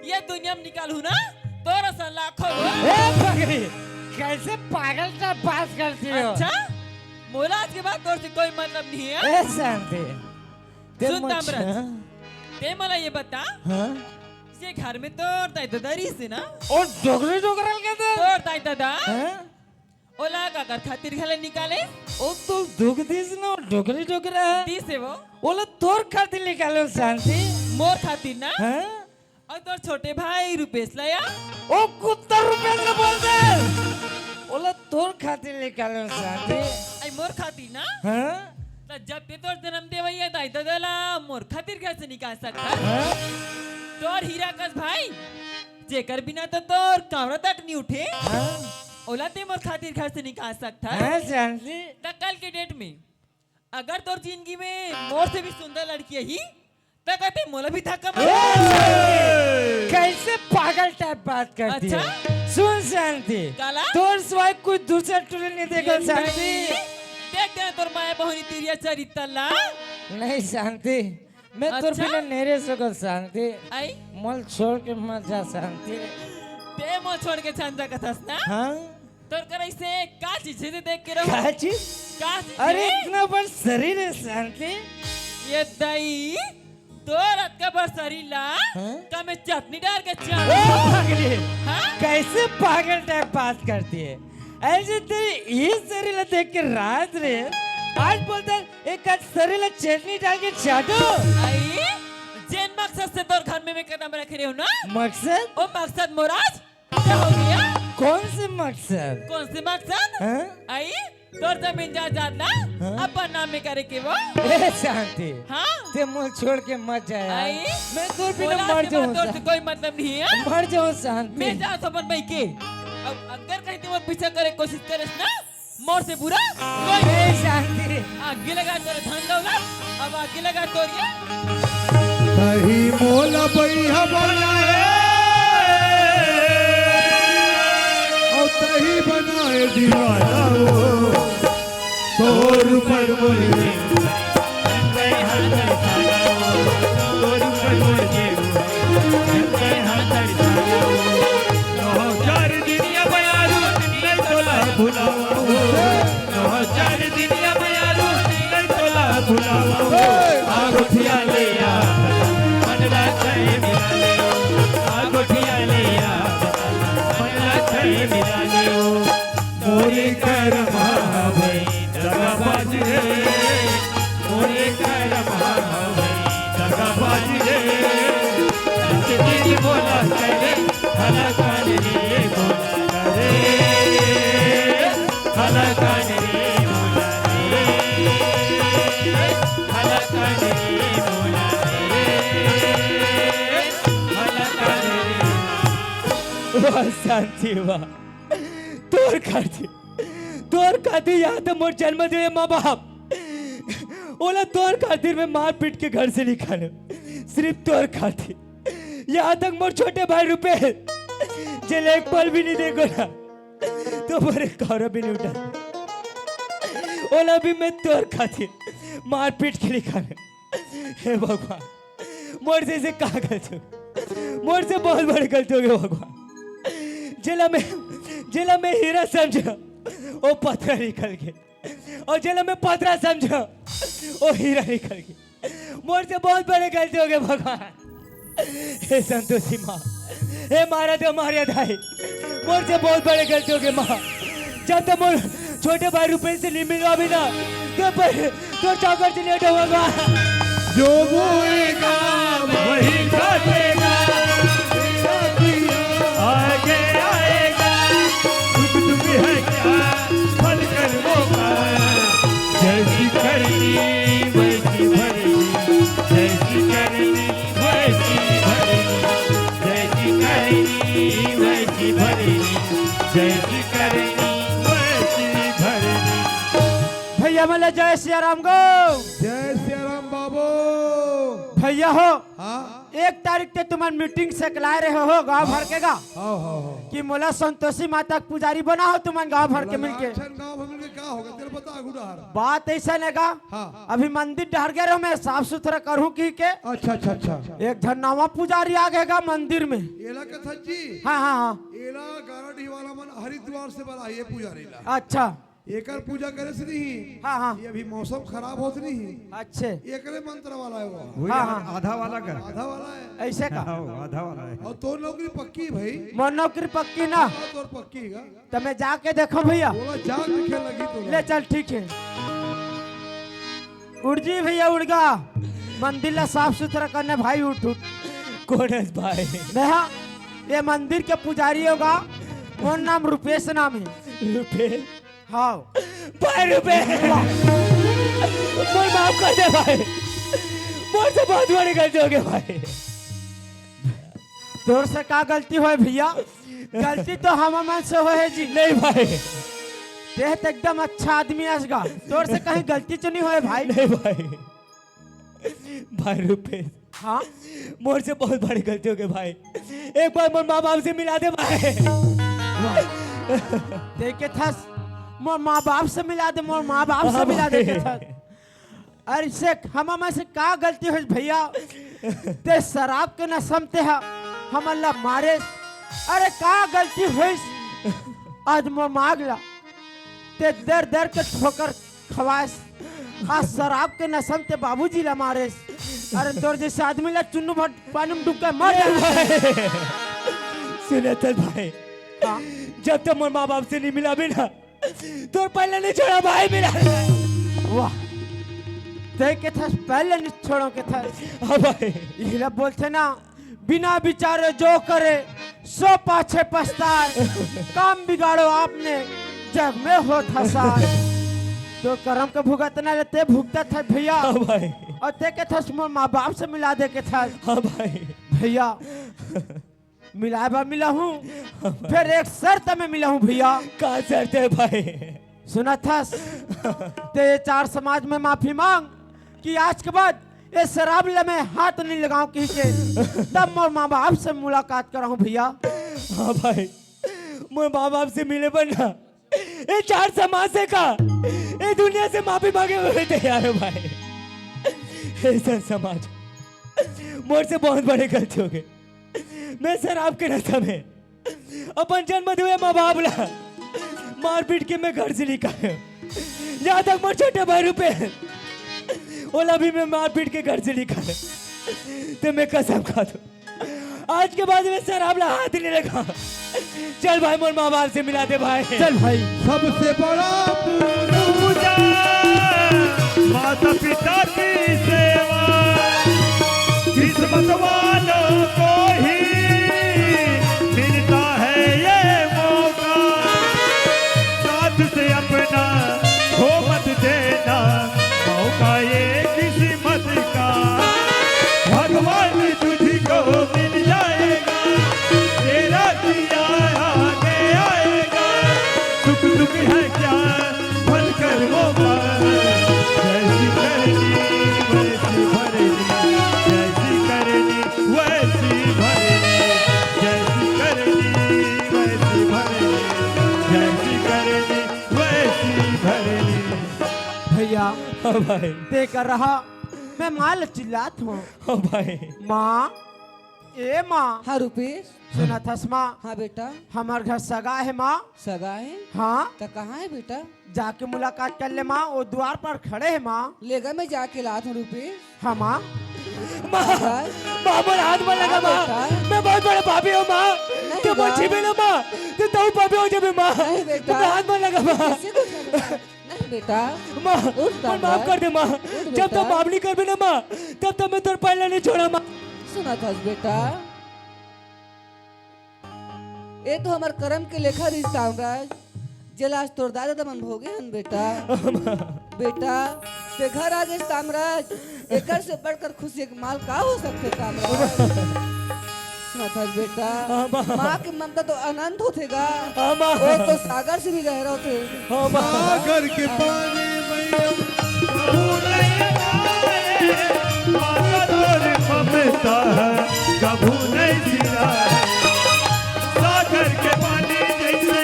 ये दुनिया में निकालू ना तोरा सा लाखों हो ए पगली कैसे पागल टाइप बात करती हो? अच्छा मोला आज के बाद तोर से कोई मतलब नहीं है ए शांति ते सुन मुझ- ताम्रज। हाँ? ते मला ये बता हाँ? ये घर में तोर दाई दादारी से ना और डोगरी डोगरल के तो तोर दाई दादा हाँ? ओला का घर खातिर घले निकाले ओ तो दुख दिस ना डोगरी डोगरा है दी से वो बोला तोर खातिर निकालो शांति मोर खातिर ना हाँ? और तोर छोटे भाई रुपेश लाया ओ कुत्ता रुपए से बोलते बोला तोर खातिर निकालो शांति आई मोर खातिर ना हाँ? तो जब ते तोर जन्म दे भैया दाई दादा मोर खातिर कैसे निकाल सकता हाँ? तोर हीरा कस भाई जेकर बिना तो तोर कावड़ा तक नहीं उठे हाँ? ओला ते मोर खातिर घर से निकाल सकता हाँ शांति तो कल के डेट में अगर तोर जिंदगी में मोर से भी सुंदर लड़की ही तो कहते मोला भी धक्का मार कैसे पागल टाइप बात करती है? अच्छा? सुन शांति काला? तोर सिवाय कोई दूसरा टुरे नहीं देगा शांति। देख देना तोर माया बहनी तिरिया चरित्र ला नहीं शांति मैं तोर अच्छा? बिना नहीं रह सको शांति। आई मल छोड़ के मत जा शांति। ते मो छोड़ के छंदा कथस ना हाँ? तोर करे से का चीज से देख के रहो क्या चीज? का चीज अरे है? इतना बड़ शरीर है शांति। ये दही तोर अक्का पर शरीर ला हाँ? का मैं चटनी डाल के ओ चाट पागली हाँ कैसे पागल टाइप बात करती है? ऐसे तेरी ये शरीर देख के रात रे आज बोलता है एक आज शरीर चटनी डाल के चाटो। आई जे मकसद से तोर घर में मैं कदम रख रही हूँ ना, मकसद? वो मकसद मुराद क्या हो गया? कौन से मकसद? कौन सी मकसद? हाँ? आई तोर जमीन जायदाद ना अपन नाम में करे के वो। ए शांति, हाँ ते मुझ छोड़ के मत जा यार। आई मैं तो बिना बोला मर के जाऊँ बाद तोर से कोई मतलब नहीं है। मर जाऊँ शांति। मैं जा समझ में के अब अगर कहीं तुम पीछे करे कोशिश करे ना, मोर से बुरा कोई ए शांति, आगे लगा तेरे धन दौलत, अब आगे लगा तोर ये सही मोला भैया बनाए और सही बनाए दीवाना वो तोर पर मोरे चार दिनिया बयारू नहीं तोला भुलावा, चार दिनिया बयारू नहीं तोला भुलावा, आगोठिया ले आ मनला छे मिला ले, आगोठिया ले आ मनला छे मिला ले, मोरे कर भाई दगा बाज रे, मोरे कर भाई दगा बाज रे, दीदी बोला करे हला कान रे बोला रे, हला कान रे बोला रे, हला कान रे बोला रे, हला कान रे। वाह शांति वाह, तोर खातिर यहाँ तो मोर जन्म दिए माँ बाप ओला तोर खातिर में मार पीट के घर से निकाले, सिर्फ तोर खातिर। यहाँ तक मोर छोटे भाई रुपए जेल एक पल भी नहीं देखो ना, तो मोरे कौरा भी नहीं उठा, ओला भी मैं तोर खातिर मार पीट के निकाले। हे भगवान, मोर से कहा गलती, मोर से बहुत बड़ी गलती हो गई भगवान। जेला में हीरा समझा वो पत्थर निकल गए, और जेला में पत्थर समझा वो हीरा निकल गए। मोर से बहुत बड़ी गलती हो गई भगवान। हे संतोषी माँ, हे मारा तो मारिया धाई, मोर से बहुत बड़ी गलती हो गई माँ। जब तक मोर छोटे भाई रुपए से नहीं मिला भी ना, तो चौकर से लेट होगा। जो बोएगा वही काटेगा, आगे आएगा, दुख दुख है क्या फल कर्मों का, जैसी करनी वैसी भरनी, जैसी करनी वैसी भरनी, जैसी करनी वैसी भरनी, जैसी करनी वैसी भरनी। भैया बोले जय सिया राम गो। जय श्री राम बाबू। भैया हो, हाँ 1 तारीख ते तुम्हारी मीटिंग से कला रहे हो गांव भर के गा, हाँ कि मोला संतोषी माता के पुजारी बना हो तुम्हारे गांव भर के मिलके। गाँव में मिलके क्या होगा तेरे बता गुड़ार। बात ऐसा नहीं गा, हाँ। अभी मंदिर डहर गए रहो, मैं साफ सुथरा करूँ की के अच्छा अच्छा अच्छा। एक धरनावा पुजारी आ गएगा मंदिर में। एला के सच्ची। हाँ हाँ हाँ, एला गारडी वाला मन हरिद्वार से बना ये पुजारी ला। अच्छा एकर पूजा करे से नहीं। हाँ हाँ, ये अभी मौसम खराब होत नहीं। अच्छे एकरे मंत्र वाला है वो। हाँ हाँ, आधा वाला का, आधा वाला है। ऐसे का आधा वाला है। और तो नौकरी पक्की भाई। मोर नौकरी पक्की ना, तो पक्की का। तो मैं जाके देखो भैया। बोला जाग दिखे लगी तो। ले चल ठीक है, उड़ जी भैया उड़ गा। मंदिर ला साफ सुथरा करने भाई, उठ उठ। कौन है भाई? मैं हाँ, ये मंदिर के पुजारी होगा, मोर नाम रुपेश नाम है। रुपए? हाँ भाई रुपए, मोर माफ कर दे भाई, मोर से बहुत बड़ी गलती हो गई भाई। तोर से का गलती हो भैया? गलती तो हम से हो है जी। नहीं भाई, देह तो एकदम अच्छा आदमी आसगा, तोर से कहीं गलती तो नहीं हो भाई? नहीं भाई, भाई रुपए, हाँ मोर से बहुत बड़ी गलती हो गई भाई। एक बार मोर माँ बाप से मिला दे भाई। देखे था मोर माँ बाप से मिला दे, मोर माँ बाप से मिला दे था। अरे से हम से का गलती हो भैया? ते शराब के न समते है हम अल्लाह मारे। अरे का गलती हो आज मोर मांगला ते दर दर के ठोकर खवास, आज शराब के न समते बाबूजी ला मारे। अरे तोर जैसे आदमी ला चुन्नू भर पानी में डूब के मर जाए। सुने तो भाई, हाँ? जब तक मोर माँ बाप से नहीं मिला भी ना, तो पहले नहीं छोड़ा भाई मिला। वाह, देखे था पहले नहीं छोड़ो के था। हाँ भाई ये बोलते ना बिना विचारे जो करे सो पाछे पछताए, काम बिगाड़ो आपने जग में हो था तो कर्म के भुगतना लेते भुगता था भैया। हाँ भाई और देखे था माँ बाप से मिला दे के था। हाँ भाई भैया मिलाए बा मिला हूँ, फिर एक शर्त में मिला हूँ भैया। कहाँ शर्त है भाई? सुना था ते चार समाज में माफी मांग कि आज के बाद ये शराब में हाथ नहीं लगाऊं किसी के, तब मैं माँ बाप से मुलाकात कराऊं भैया। हाँ भाई मैं माँ बाप से मिले बनना ये चार समाज से का ये दुनिया से माफी मांगे हुए तैयार है भाई। ऐसा समाज मोर से बहुत बड़े गलती हो गए। मैं शराब के नशा में अपन जन्म हुए माँ बाप ला मार पीट के मैं घर से निकाले, यहाँ तक मोर छोटे भाई रुपए ओला भी मैं मार पीट के घर से निकाले। तो मैं कसम खा दूं आज के बाद मैं शराब ला हाथ नहीं लगा। चल भाई मोर माँ बाप से मिला दे भाई। चल भाई सबसे बड़ा पूजा माता पिता की सेवा, किस्मत वालों को ही मिलता है ये मौका। साथ से अपना खो मत देना मौका ये किस्मत का। भगवान तुझको मिल जाएगा, तेरा दिया आगे आएगा। सुख दुख है क्या भर कर वो जैसी करनी वैसी भरनी, जैसी करनी वैसी भरनी, जैसी करनी वैसी भरनी, जैसी करनी वैसी भरनी। भैया हाँ भाई दे कर रहा मैं माल चिल्लात हूँ। हाँ भाई माँ ए माँ हाँ रुपेश। सुना था माँ हाँ बेटा हमार घर सगा है माँ। सगा है हाँ तो कहाँ है बेटा? जाके मुलाकात कर ले माँ, वो द्वार पर खड़े है माँ। लेगा मैं जाके लात हूँ रुपेश। हाँ माँ माँ मोर हाथ में लगा माँ, मैं बहुत बड़े पापी हूँ माँ। तो मुझे भी ना माँ तो तू पापी हो जाबे माँ। नहीं बेटा। मेरे हाथ में लगा माँ। कैसे कुछ नहीं बेटा। माँ उठ माँ माफ कर दे माँ। जब बेटा। तक माफ नहीं कर भी ना माँ तब तक मैं तुझ पहले नहीं छोड़ा माँ। सुना था बेटा, ये तो हमार कर्म के लेखा रिश्ता हमराज जलाश तोड़ दादा मन भोगे हन बेटा। बेटा ते घर आ गए तामराज, एकर से बढ़कर खुशी एक माल का हो सकते तामराज। सुना था बेटा, माँ की ममता तो अनंत होतेगा, वो तो सागर से भी गहरा होते। सागर के पानी में माता तोर ममता है कभू नहीं सिरा है। सागर के पानी जैसे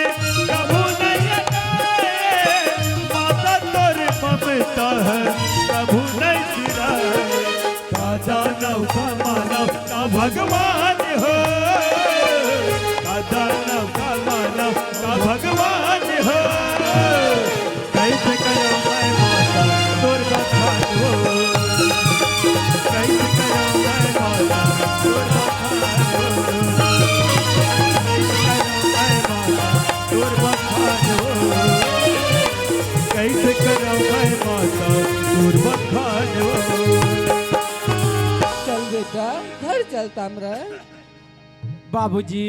कभू नहीं आए, माता तोर ममता है कभू नहीं सिरा है। दादा नौका मानव का भगवान हो, दादा नौका मानव का भगवान हो। कैसे करो मैं माता तोर बखान हो, कैसे करो मैं माता तोर बखान हो, कैसे करो मैं माता तोर बखान हो, कैसे करो मैं माता तोर बखान हो। चल बेटा घर चल तामराज। बाबूजी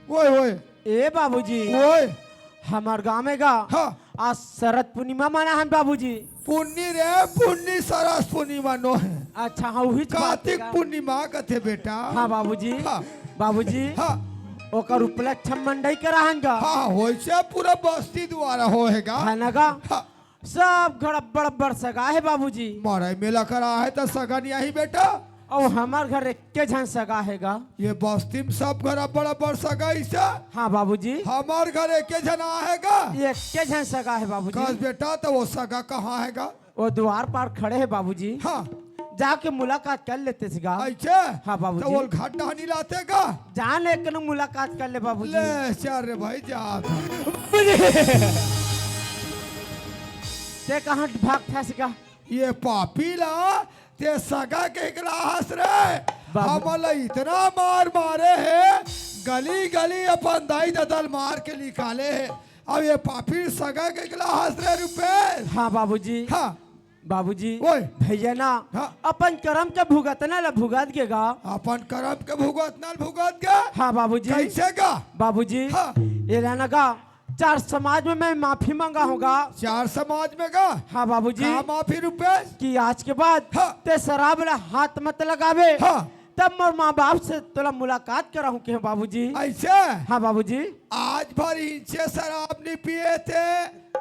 ओए ओए ए बाबूजी ओए हमार गाँव में गा हाँ आज शरद पूर्णिमा मना है बाबूजी। पुण्य रे पुण्य सरस पूर्णिमा नो है। अच्छा हाँ वही तो बात कार्तिक है। पूर्णिमा कथे बेटा। हाँ बाबूजी हाँ बाबूजी हाँ ओकर उपलक्ष्य मंडई कराहंगा हाँ होइसे पूरा बस्ती द्वारा होएगा। है ना गा हाँ सब घर बड़ सगा है बाबूजी। मारे मेला करा है तो सगन यही बेटा। और हमार घर एक झन सगा हैगा। ये बस्ती में सब घर बड़ा सगा इसे। हाँ बाबूजी हमार घर एक जन आएगा। एक झन सगा है बाबूजी। कस बेटा तो वो सगा कहाँ हैगा? वो द्वार पर खड़े है बाबूजी। हाँ जाके मुलाकात कर लेते सिगा। ऐसे हाँ बाबूजी। तो वो घाट नहीं लातेगा। जान एक मुलाकात कर ले बाबूजी। ले चल रे भाई जा। ते कहाँ भाग था सिगा? ये पापी ला ते सगा के ग्राहस रे हमला इतना मार मारे है, गली गली अपन दाई ददल मार के निकाले है। अब ये पापी सगा के ग्राहस रे रुपए। हाँ बाबूजी हाँ बाबूजी ओए। भैया ना हाँ। अपन कर्म के भुगतना ला भुगत के गा। अपन करम के भुगत नाल भुगत गा। हाँ बाबूजी। कैसे गा? बाबूजी हाँ। ये रहना गा 4 समाज में मैं माफी मांगा होगा। 4 समाज में गा। हाँ बाबूजी का माफी रुपेश? कि आज के बाद हाँ। ते शराब ला हाथ मत लगावे। हाँ। तब मोर माँ बाप से तोला मुलाकात कराऊं के बाबूजी। ऐसे हाँ बाबूजी। आज भर इंचे शराब नहीं पिए थे,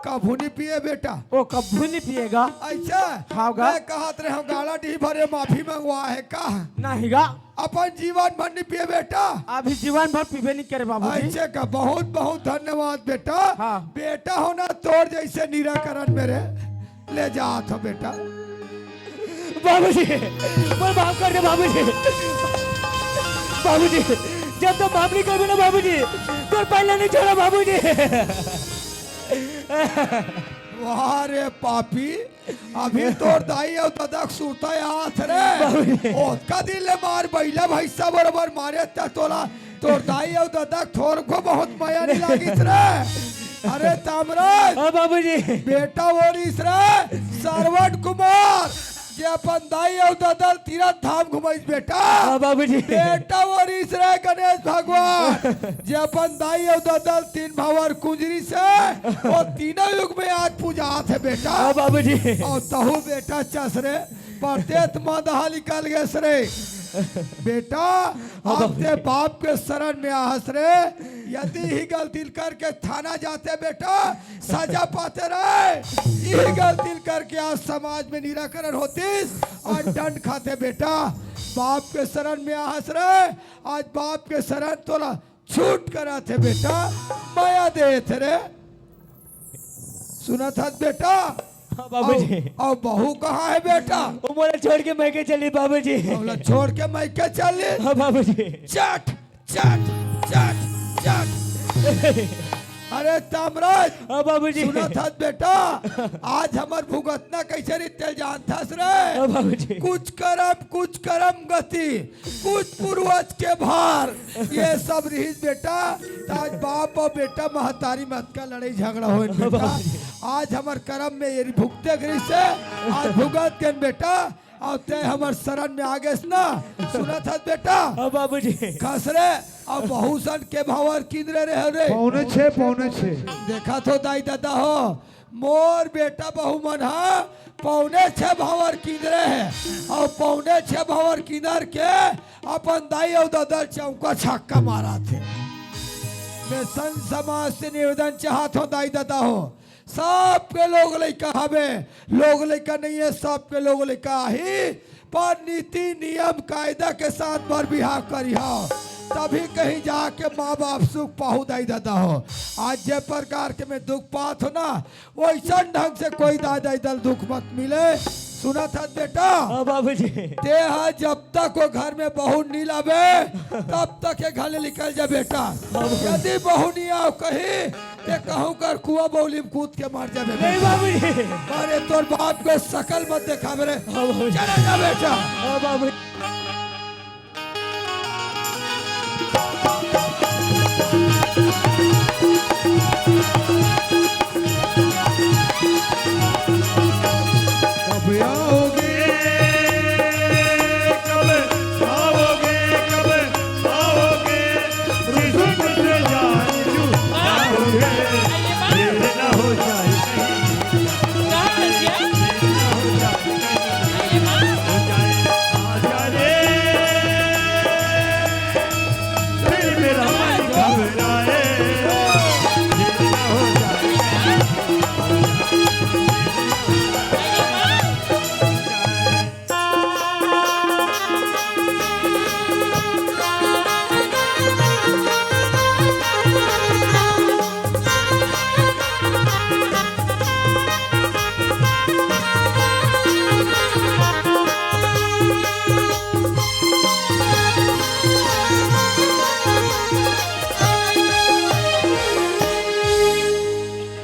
कभू नहीं पिए बेटा। वो कभी नहीं पिएगा। ऐसा हाँ गा। मैं कहत रहे हम गाला डी भरे माफी मंगवा है का? नहीं गा। अपन जीवन भर नहीं पिए बेटा। अभी जीवन भर पीबे नहीं करे बाबूजी। ऐसे का बहुत बहुत धन्यवाद बेटा। हाँ। बेटा होना तोड़ जैसे निराकरण मेरे ले जात हो बेटा। बाबूजी मुझे माफ कर दे बाबूजी। बाबूजी जब तक माफ नहीं कर ना बाबूजी तो पहले नहीं छोड़ा बाबूजी। वाह रे पापी, अभी तोड़ दाई और दादा सूता हाथ रे। ओ का दिल ले मार बैला भैसा बराबर मारे त तोला तोड़ दाई और दादा थोर को बहुत माया नहीं लागित रे। अरे तामराज हाँ बाबूजी। बेटा वोरिस रे सरवट कुमार जे अपन दाई और दादा तीरथ धाम घुमाइस बेटा। हाँ बाबूजी। बेटा वोरिस रे गणेश भगवान जे अपन दाई और दादा 3 भावर कुंजरी से वो तीनों युग में आज पूजा थे बेटा। हाँ बाबूजी। और तहु बेटा चस रे परतेत मदहा निकल गए रे बेटा। अपने बाप के शरण में आहस रे, यदि ही गलती करके थाना जाते बेटा सजा पाते रहे। यही गलती करके आज समाज में निराकरण होतीस, आज दंड खाते बेटा। बाप के शरण में आहस रे, आज बाप के शरण तोला छूट करा थे बेटा, माया दे थे रे। सुना था बेटा? हाँ बाबूजी। और बहू कहाँ है बेटा? वो मोला छोड़ के मैं के चली बाबूजी। बोला छोड़ के मैं क्या चली? हाँ बाबूजी। चट चट चट चट। अरे तामराज हाँ बाबूजी। सुना था बेटा, आज हमार भुगतना कैसे रीते जानथस रे। हाँ बाबूजी। कुछ करम गति, कुछ पूर्वज के भार, ये सब रही बेटा। आज बाप और बेटा महतारी मत का लड़ाई झगड़ा हो बेटा। आज हमार कर्म में ये भुगते गरी से आज भुगत के बेटा। और ते हमार शरण में आगे ना सुना था बेटा। हाँ बाबूजी। खसरे और बहुसन के भावर किधरे रहे रे। पौने 6 देखा तो दाई दादा हो मोर बेटा बहु मन हा 6.25 भावर किधरे है और 6.25 भावर किधर के अपन दाई और दादा चौका छक्का मारा थे। मैं संत समाज से निवेदन चाहत हो दाई दादा हो सबके लोग लइका हवे, लोग लइका नहीं है सबके लोग लइका ही, पर नीति नियम कायदा के साथ बर बिहार करी हो तभी कहीं जाके माँ बाप सुख पाहु दाई दादा हो। आज जे प्रकार के में दुख पात हो ना वैसा ढंग से कोई दादा दल दुख मत मिले। सुना था बेटा? हाँ बाबूजी। ते जब तक वो घर में बहू नहीं लावे तब तक ये घर निकल जा बेटा। यदि बहू नहीं आओ कहीं ते कहूँ कर कुआ बौली में कूद के मार जाबे। नहीं बाबूजी। अरे तोर बाप के शकल मत देखा मेरे। हाँ बाबूजी। चले जा बेटा। हाँ बाबूजी। कब आओगे, कब आओगे, कब आओगे, रिश्क से जान चुकाओगे, देर न हो जाए कहीं, आजा रे, फिर मेरा मन घबराए, देर न हो जाए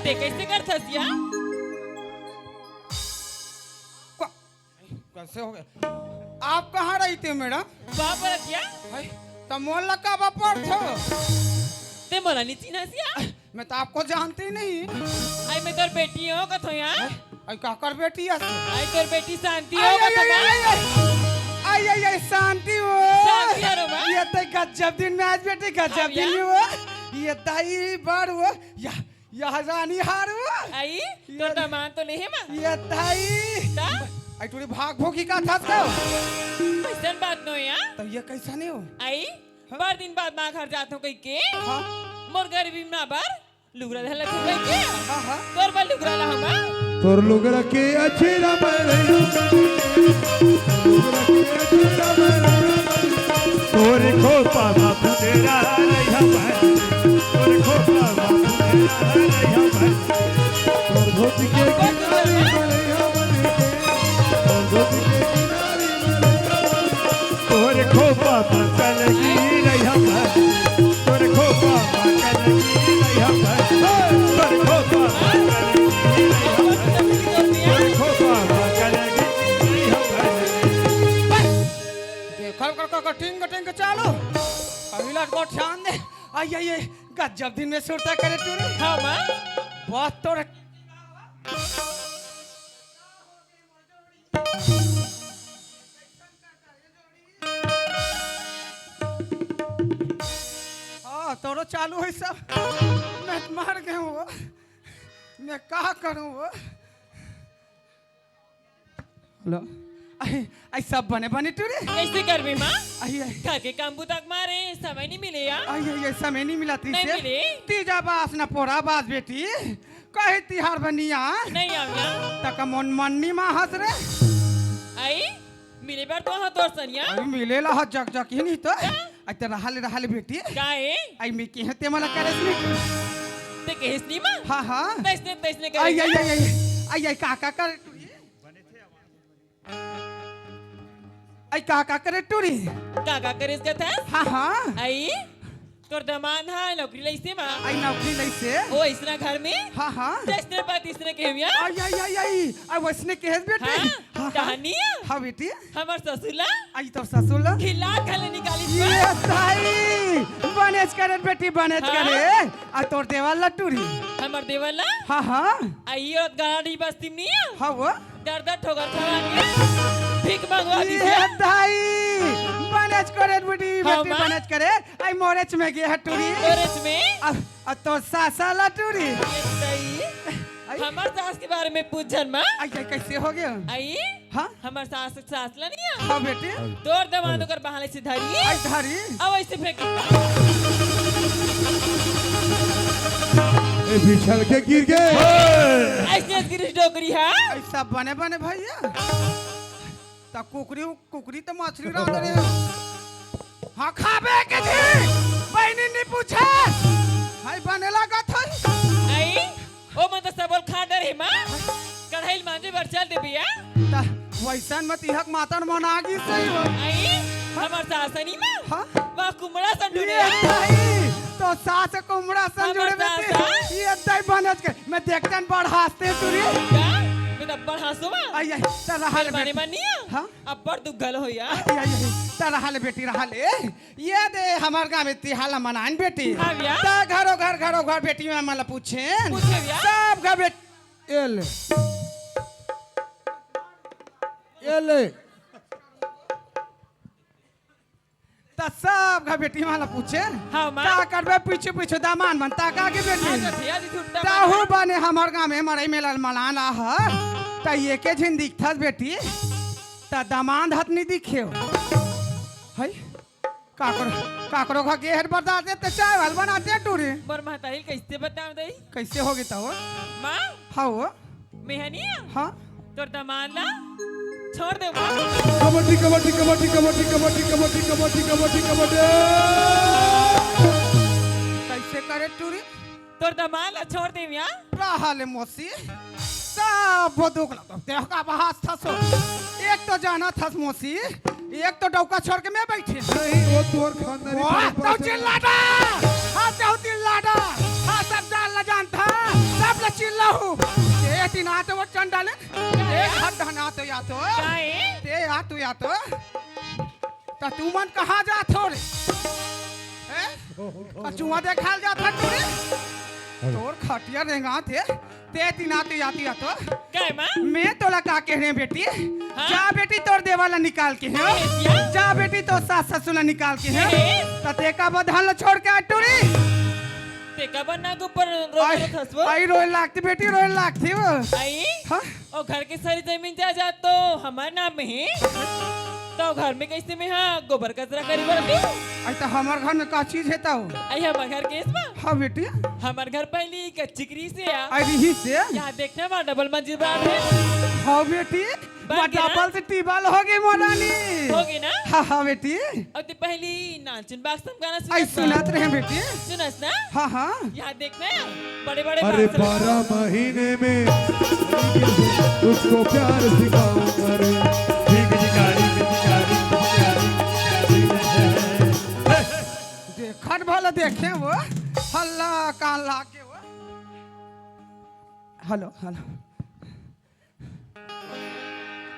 ते कैसे करथस या? कैसे हो गया? आप कहाँ रही थे मैडम? बाप रे क्या? तो मोल लगा बापर थो। ते मोला नी चिन्हस या? मैं तो आपको जानती नहीं। आई मैं तोर बेटी हो कथो या? आई का कर बेटी ऐसे आई तोर बेटी शांति आई हो आई आई आई आई आई आई शांति हो शांति है रो माँ। ये तो गजब दिन में आज बेटी गजब अब दिन या? हो ये दाई बार हो या रानी हार हो आई तोर दामाद तो नहीं है माँ। ये दाई ता आई थोड़ी भाग भोगी का था तो ऐसा बात नहीं है। तो ये कैसा नहीं हो आई बार दिन बाद माँ घर जात हो कहीं के हाँ मोर गरीबी ना बार लुगरा धल कहीं के हाँ हाँ तोर बार लुगरा ला हमा तोर लोग रखे अच्छे राम तोरे खो पावा पुनेरा रैया भाई तोरे खो पावा पुनेरा रैया भाई तोर धोती के किनारे रैया तोर धोती के किनारे तोरे खो पावा कलगी रैया भाई तोरे खो पावा कलगी रैया भाई तोरे खो पावा कलगी रैया भाई खड़ टिंग टिंग चालो अगला को ध्यान दे आई आई आई गजब दिन में सुरता करे तू रे हाँ माँ। बहुत तोड़ हाँ तोरो चालू है सब मैं मार गया हूँ मैं क्या करूँ वो हेलो आई सब बने बने तू रे कैसे कर भी माँ। आई आई घर के काम बुतक मारे समय नहीं मिले यार। आई आई समय नहीं मिला नहीं मिले। तीजा बास न पोरा बास बेटी कहे तिहार बनिया नहीं आऊँगा तक मन मन्नी माँ हंस रे आई मिले बार तो हाँ तोर सनिया आई मिले ला जग जग ही नहीं तो आई तो रहाले बेटी काहे आई मी के हते मला करे नहीं ते केस नहीं माँ। हाँ हाँ तैसने आई आई करेगा। आई आई आई आई काका कर आई काका करे टूरी काका करेस का था हाँ हाँ आई तोर दामाद है नौकरी लईसे माँ। आई नौकरी नहीं से ओ इसना घर में हाँ हाँ तैसने बात इसने कहमिया आई आई आई आई आई वैसने केस बेटी हाँ कहानी हाँ बेटी हमार ससुला आई तो ससुर ला खिला खले निकाली ये ताई बनेज करे बेटी बनेज हाँ? करे आ तोर देवाल लटूरी हमार देवला हाँ हाँ आई और गाड़ी बस्ती नहीं है हाँ वो दर दर ठोकर खवा के भीख मंगवा दी ये ताई बनेज करे बेटी हाँ, बेटी माँ? बनेज करे आई मोरेच में गे हटूरी औरत में आ तोर सासा लटूरी ये सही हमार सास के बारे में पूछ जन माँ। आई आई कैसे हो गया आई हाँ हमार सास सासला नहीं है हाँ बेटी तोर दमाद कर बहाले से धरी आई धारी अब ऐसे फेंक बिछल के गिर गए ऐसे गिरिश डोकरी है ऐसा बने बने भैया ता कुकरी तो मछली रांध रहे हाँ खाबे के थी बहनी नहीं पूछे हाय बने लगा था आई ओ मन तो सबल खा डर है माँ कढ़ाई मांझे भर चल दे भैया ता वैसन मत इहक मातन मनागी सही हो आई हमार सास नहीं माँ हाँ वहाँ कुमड़ा संडूने ये ताई तो सास कुमड़ा संजुड़े हमार बेटी सास, ये ताई बनज के मैं देखतन बड़ हंसते तुरी क्या मैं तो बड़ हंसू माँ आई आई ता रहा माने मन नहीं है हाँ अब बड़ दुख गल हो यार आई आई आई ता रहा बेटी रहा ये दे हमार गाँव में तिहाला मनान बेटी हाँ भैया ता घरो घर बेटी में मला पूछे पूछे भैया सब घर बेटी ये ले ता सब घर बेटी वाला पूछे हाँ माँ का करबे पीछे पीछे दामान बनता का के बेटी अच्छा भैया जी छुट्टा ताहू बने हमार गाँव में मरई मेला मनाना है ता ये के झिन दिखथस बेटी ता दामान हत नहीं दिखे है काकरो का गेहर बरदाते ते चाय वाल बनाते टूरी मोर महतारी कैसे बताऊं दई कैसे होगी ता हो माँ हाँ हो मेहनिया हाँ तोर दामाद ला छोड़ दे माँ कबड्डी कबड्डी कबड्डी कबड्डी कबड्डी कबड्डी कबड्डी कबड्डी कबड्डी कैसे करे टूरी तोर दामाद ला छोड़ दे मियाँ रहले मोसी सब दुख देह का बहास थसो एक तो जाना थस मोसी एक तो डौका छोड़ के मैं बैठी नहीं वो तोर खानदानी वाह तो परंपरा से- चिल्लाटा हाँ तो चिल्लाटा हाँ सब जान ल जानता सब ल चिल्लाहू ये तीन आते वो चंडाले एक हाथ धना तो या तो काहे ते या तो तू मन कहाँ जा थोड़े कचुआ देखाल जा था तोरे तोर खटिया रेंगा थे ते तीना तो याती या तो काय माँ मैं तोला का कह रहे बेटी हाँ? जा बेटी तोर देवाला निकाल के है क्या? जा बेटी तो सास ससुला निकाल के है ए? तते का बधान लो छोड़ के टूरी ते का बन्ना के ऊपर रोक खसबो आई रोए लागती बेटी रोए लागती वो आई हाँ और घर की सारी जमीन जायदाद तो हमारे नाम में है तो घर में कैसे में हाँ गोबर कचरा करी बरती आई तो हमार घर में का चीज है तो आई हमारे घर केस में हाँ बेटी हमारे घर पहली कच्ची करी से आ आई रही से यहाँ देखना वहाँ डबल मंजिल बात है हाँ बेटी बन गया? डबल से टीबल हो गई मोरानी होगी ना हाँ हाँ बेटी और ते पहली नाचन बाक्सम गाना आई सुनात रहे बेटी सुनस ना हाँ हाँ यहाँ देखना बड़े बड़े अरे बाक्स लगे। 12 महीने में उसको प्यार सिखाऊंगा रे देखत भला देखे वो हल्ला कान लाके वो हेलो हेलो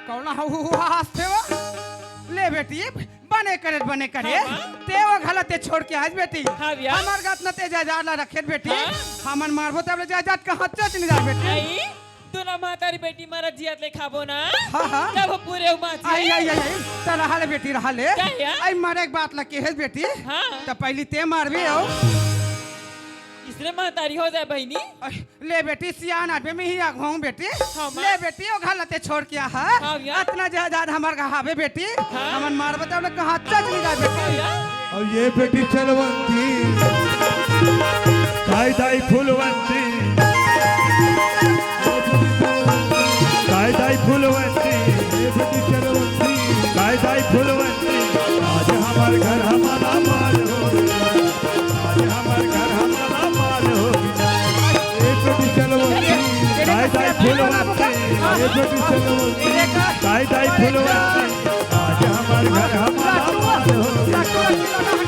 कौन हंसते वो ले बेटी बने करे हाँ, ते वो गलत छोड़ के आज बेटी हाँ भैया। हमार गात न ते जायदाद ला रखे बेटी हाँ? हमन मारबो तब जायदाद का हच्चा चली जा बेटी आई तू ना मातारी बेटी मारा जियात ले खाबो ना हाँ हाँ जब पूरे उमा आई आई आई आई तो रहा ले बेटी रहा ले क्या है? आई मारे एक बात लगे है बेटी हाँ तो पहली ते मारबे हो इसलिए मातारी हो जाए बहनी ले बेटी सियान आदमी में ही आगवाऊं बेटी हाँ, माँ। ले बेटी ओ गलते छोड़ के हाँ, है भैया। इतना जायदाद हमार कहावे बेटी हाँ। हमन मार बताओ ना कहां चली जा बेटी और ये बेटी चलवंती काय दाई फुलवंती काय दाई फुलवंती ये बेटी चलवंती काय दाई फुलवंती आज हमारे घर हमारा माल हो आज हमारे घर हमारा माल हो ये बेटी चलवंती काय दाई फुलवंती ये बेटी चलवंती काय दाई फुलवंती आज हमारे घर हमारा माल हो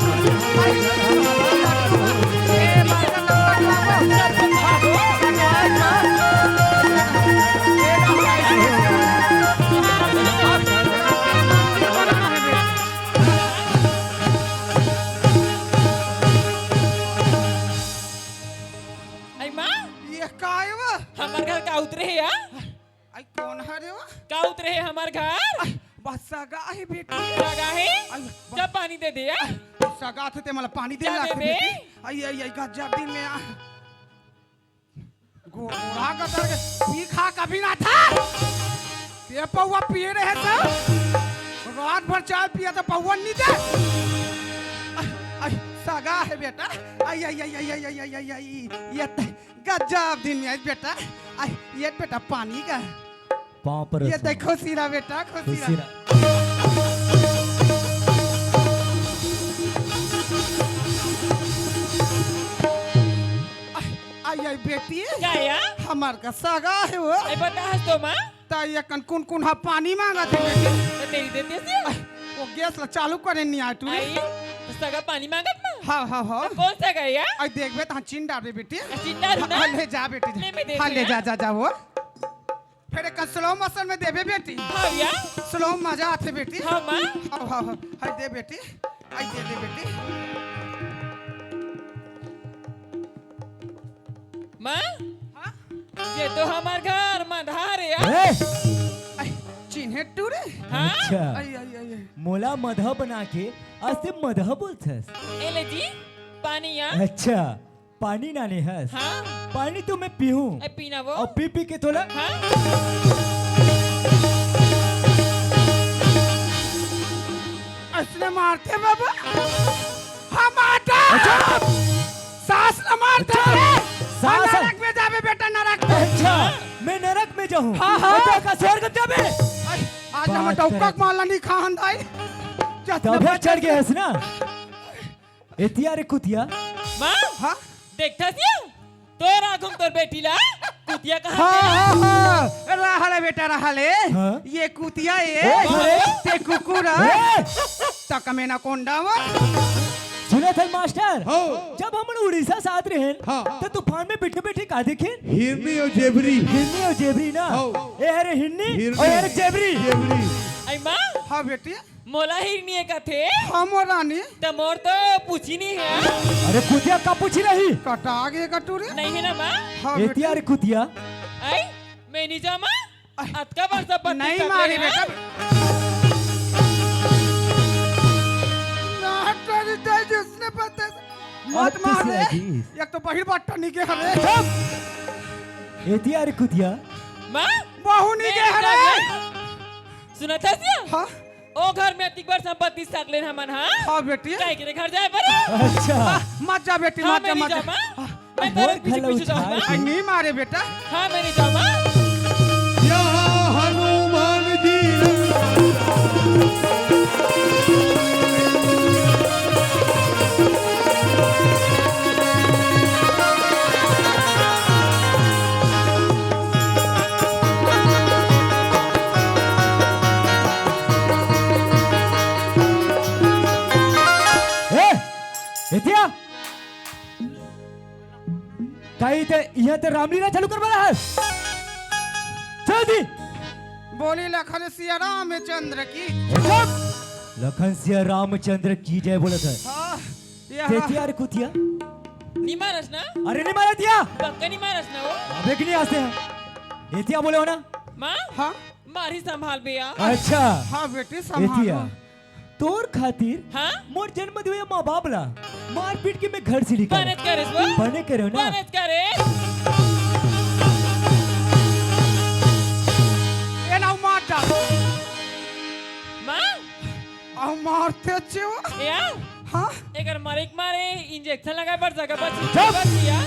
आई माँ ये काय वो हमारे घर का उतरे है यार आई कौन है रे वो का उतरे है हमारे घर बस सगा है बेटी लगा है जब पानी दे दे यार सगा थे मला पानी दे क्या ला दे दे? बेटी आई आई आई गजब दिन में गोरा का तर पी खा कभी ना था ये पौवा पिए रहे तो रात भर चाय पिया तो पौवा नहीं दे आई सगा है बेटा आई I I I I I I आई ये गजब दिन में बेटा आई ये बेटा पानी का पाँव पर ये रखो। देखो सीरा बेटा खुशी खुशी आई आई बेटी क्या यार हमार का सगा है वो आई बता हंस तो माँ ताई कन कुन कुन हा पानी मांगा थे बेटी तो तेरी देती सी वो गैस ला चालू करे नहीं आ तू आई तो सगा पानी मांगत माँ हाँ हाँ हाँ कौन सा गया यार आई देख बे ता चिन डाल बेटी चिंता ना हाँ, ले जा बेटी ले मैं दे हाँ दूँ, ले जा हाँ? जा जा वो फिर एक स्लो मोशन में देबे बेटी हाँ यार स्लो मजा आते बेटी हाँ माँ हाँ हाँ हाँ हाय दे बेटी आई दे दे बेटी माँ हाँ ये तो हमार घर मधार है यार ए, आई चिन्हे टूरे हाँ अच्छा आई आई आई आई मोला मधा बना के आज से मधा बोलथस एले जी पानी यार अच्छा पानी नाने हस हाँ पानी तो मैं पीऊं ए पीना वो और पी के थोड़ा हाँ असले मारते बाबा हम आता सास न मारते सास- नरक में जाबे बेटा नरक में अच्छा मैं नरक में जाऊं हाँ, हाँ। बेटा का स्वर्ग जाबे आई, आज हम बात टौका करत। माला नहीं खान दाई तबे चढ़ गए हस ना एतिया रे कुतिया माँ हाँ देखता सी तोर आगुम तोर बेटी ला कुतिया कहाँ हाँ पे? हाँ हाँ रहले बेटा रहले हाँ? ये कुतिया ए, ये ते कुकुर ए, तक में ना कोंडा वो सुना था मास्टर हो जब हम उड़ीसा साथ रहे हाँ। तो तूफान में बैठे बैठे का देखे हिरनी और जेबरी हिन्नी और जेबरी ना हाँ। ए अरे हिन्नी हिरनी। और अरे जेबरी जेबरी आई माँ हाँ बेटी मोला हिरनी का थे हमो रानी तो मोर तो पूछी नहीं है अरे कुतिया का पूछी नहीं कटा गे कटोरी नहीं है ना माँ हाँ एतिया अरे कुतिया आई मैं नहीं जा माँ अतका वर्षा पर नहीं मारी बेटा जिसने पता मत मार दे एक तो पहिल बट्टा निके हवे एतिया अरे कुतिया माँ बहु निके हवे सुना था सिया हाँ ओ घर में अतिक बार संपत्ति साक लेन हमन हाँ हाँ बेटी काहे के घर जाए पर अच्छा मत जा बेटी हाँ मत जा मैं नहीं मत जा जा माँ मैं तेरे पीछे पीछे जाऊँ माँ आई नहीं मारे बेटा हाँ मैं नहीं जाऊँ माँ या हनुमान जी एतिया काही ते यहाँ ते रामलीला चालू कर बड़ा है जल्दी बोली लखन सिया रामचंद्र की लखन सिया रामचंद्र की जय बोलत है हाँ एतिया अरे कुतिया नहीं मारस ना अरे नहीं मारा दिया पक्का नहीं मारस ना वो अबे कि नहीं आते हैं एतिया बोले हो ना माँ हाँ मारी संभाल बेया अच्छा हाँ बेटी एतिया संभालो तोर खातिर हाँ मोर जन्म दिवे माँ बाप ला मार पीट के मैं घर से निकाल बनत करे वो बने करो ना बनत करे ये ना मार डाल माँ आओ मारते अच्छे हो या हाँ अगर मारे मारे इंजेक्शन लगा पड़ सका चुप! बच या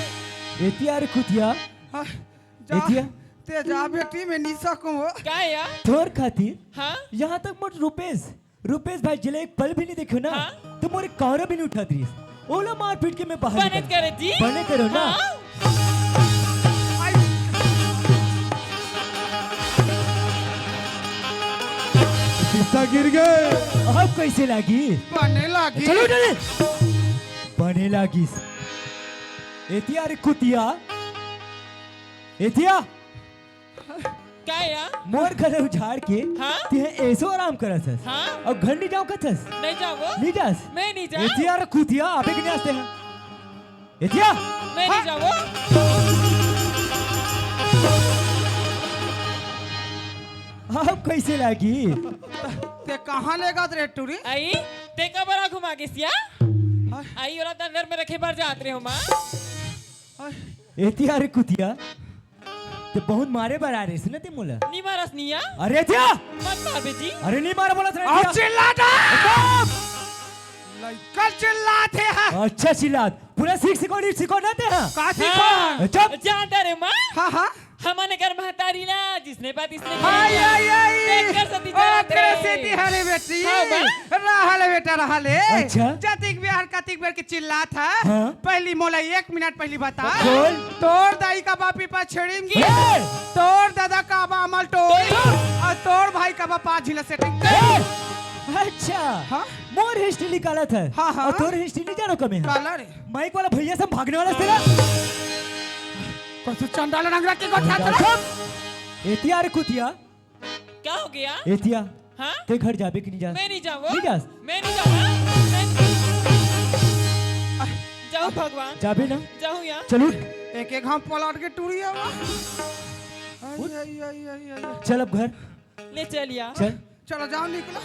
एतिया अरे कुतिया हाँ, जा एतिया ते जा बेटी मैं नहीं सकूँ हो क्या या तोर खातिर हाँ यहाँ तक मोर रुपेश भाई जिले एक पल भी नहीं देखो ना हाँ? तो मोरे कारा भी नहीं उठा दी ओला मार पीट के मैं बाहर बनत निकाल करे जी बने करो ना हाँ? शीशा गिर गए अब कैसे लागी बने लगी चलो चले बने लागी एतिया अरे कुतिया एतिया क्या या मोर घर उजाड़ के हाँ? ते ऐसो आराम करत हस हाँ अब घर नहीं जाओ कथस नहीं जाओ नहीं जास मैं नहीं जा एतिया अरे कुतिया अबे कि नहीं आते हैं एतिया मैं नहीं जाओ अब कैसे लागी ते कहाँ लेगा रे टूरी आई ते का बड़ा घुमा के सिया आई और अंदर में रखे बार जात रहे हो माँ एतिया अरे कुतिया ते बहुत मारे बरा रे सुन ते मुला नहीं मारस नहीं या अरे एतिया मत मार बेजी अरे नहीं मारा बोला था और चिल्लाता कल चिल्लाते हैं अच्छा चिल्लात पूरा सिखो ना ते हाँ का सीखो चुप जानता रे माँ हाँ हाँ हमारे घर महतारी ला जिसने बात इसने आई आई आई देखकर सती ओ चलाते करे सेती हरे बेटी हाँ, रहले बेटा रहले अच्छा। जतिक बिहार कतिक बेर के चिल्ला था हाँ। पहली मोला 1 मिनट पहली बता बोल। तोर दाई का बापी पा छेड़ी ए! तोर दादा का बा अमल टोई और तोर भाई का बा 5 झिला सेटिंग अच्छा हाँ? मोर हिस्ट्री निकाला था हाँ, हाँ। और तोर हिस्ट्री नहीं जानो कमे है काला रे माइक वाला भैया सब भागने वाला तेरा कसु चंडाल रंगरा के गोठा कर चुप एतिया अरे कुतिया क्या हो गया एतिया हाँ ते घर जाबे कि नहीं जा मैं नहीं जाऊँ नहीं जास मैं नहीं जाऊँ जाऊँ भगवान जाबे ना जाऊँ यहाँ चलो एक एक हम पलट के टूरी आवा आई आई आई आई आई चल अब घर ले चलिया चल चलो जाओ निकलो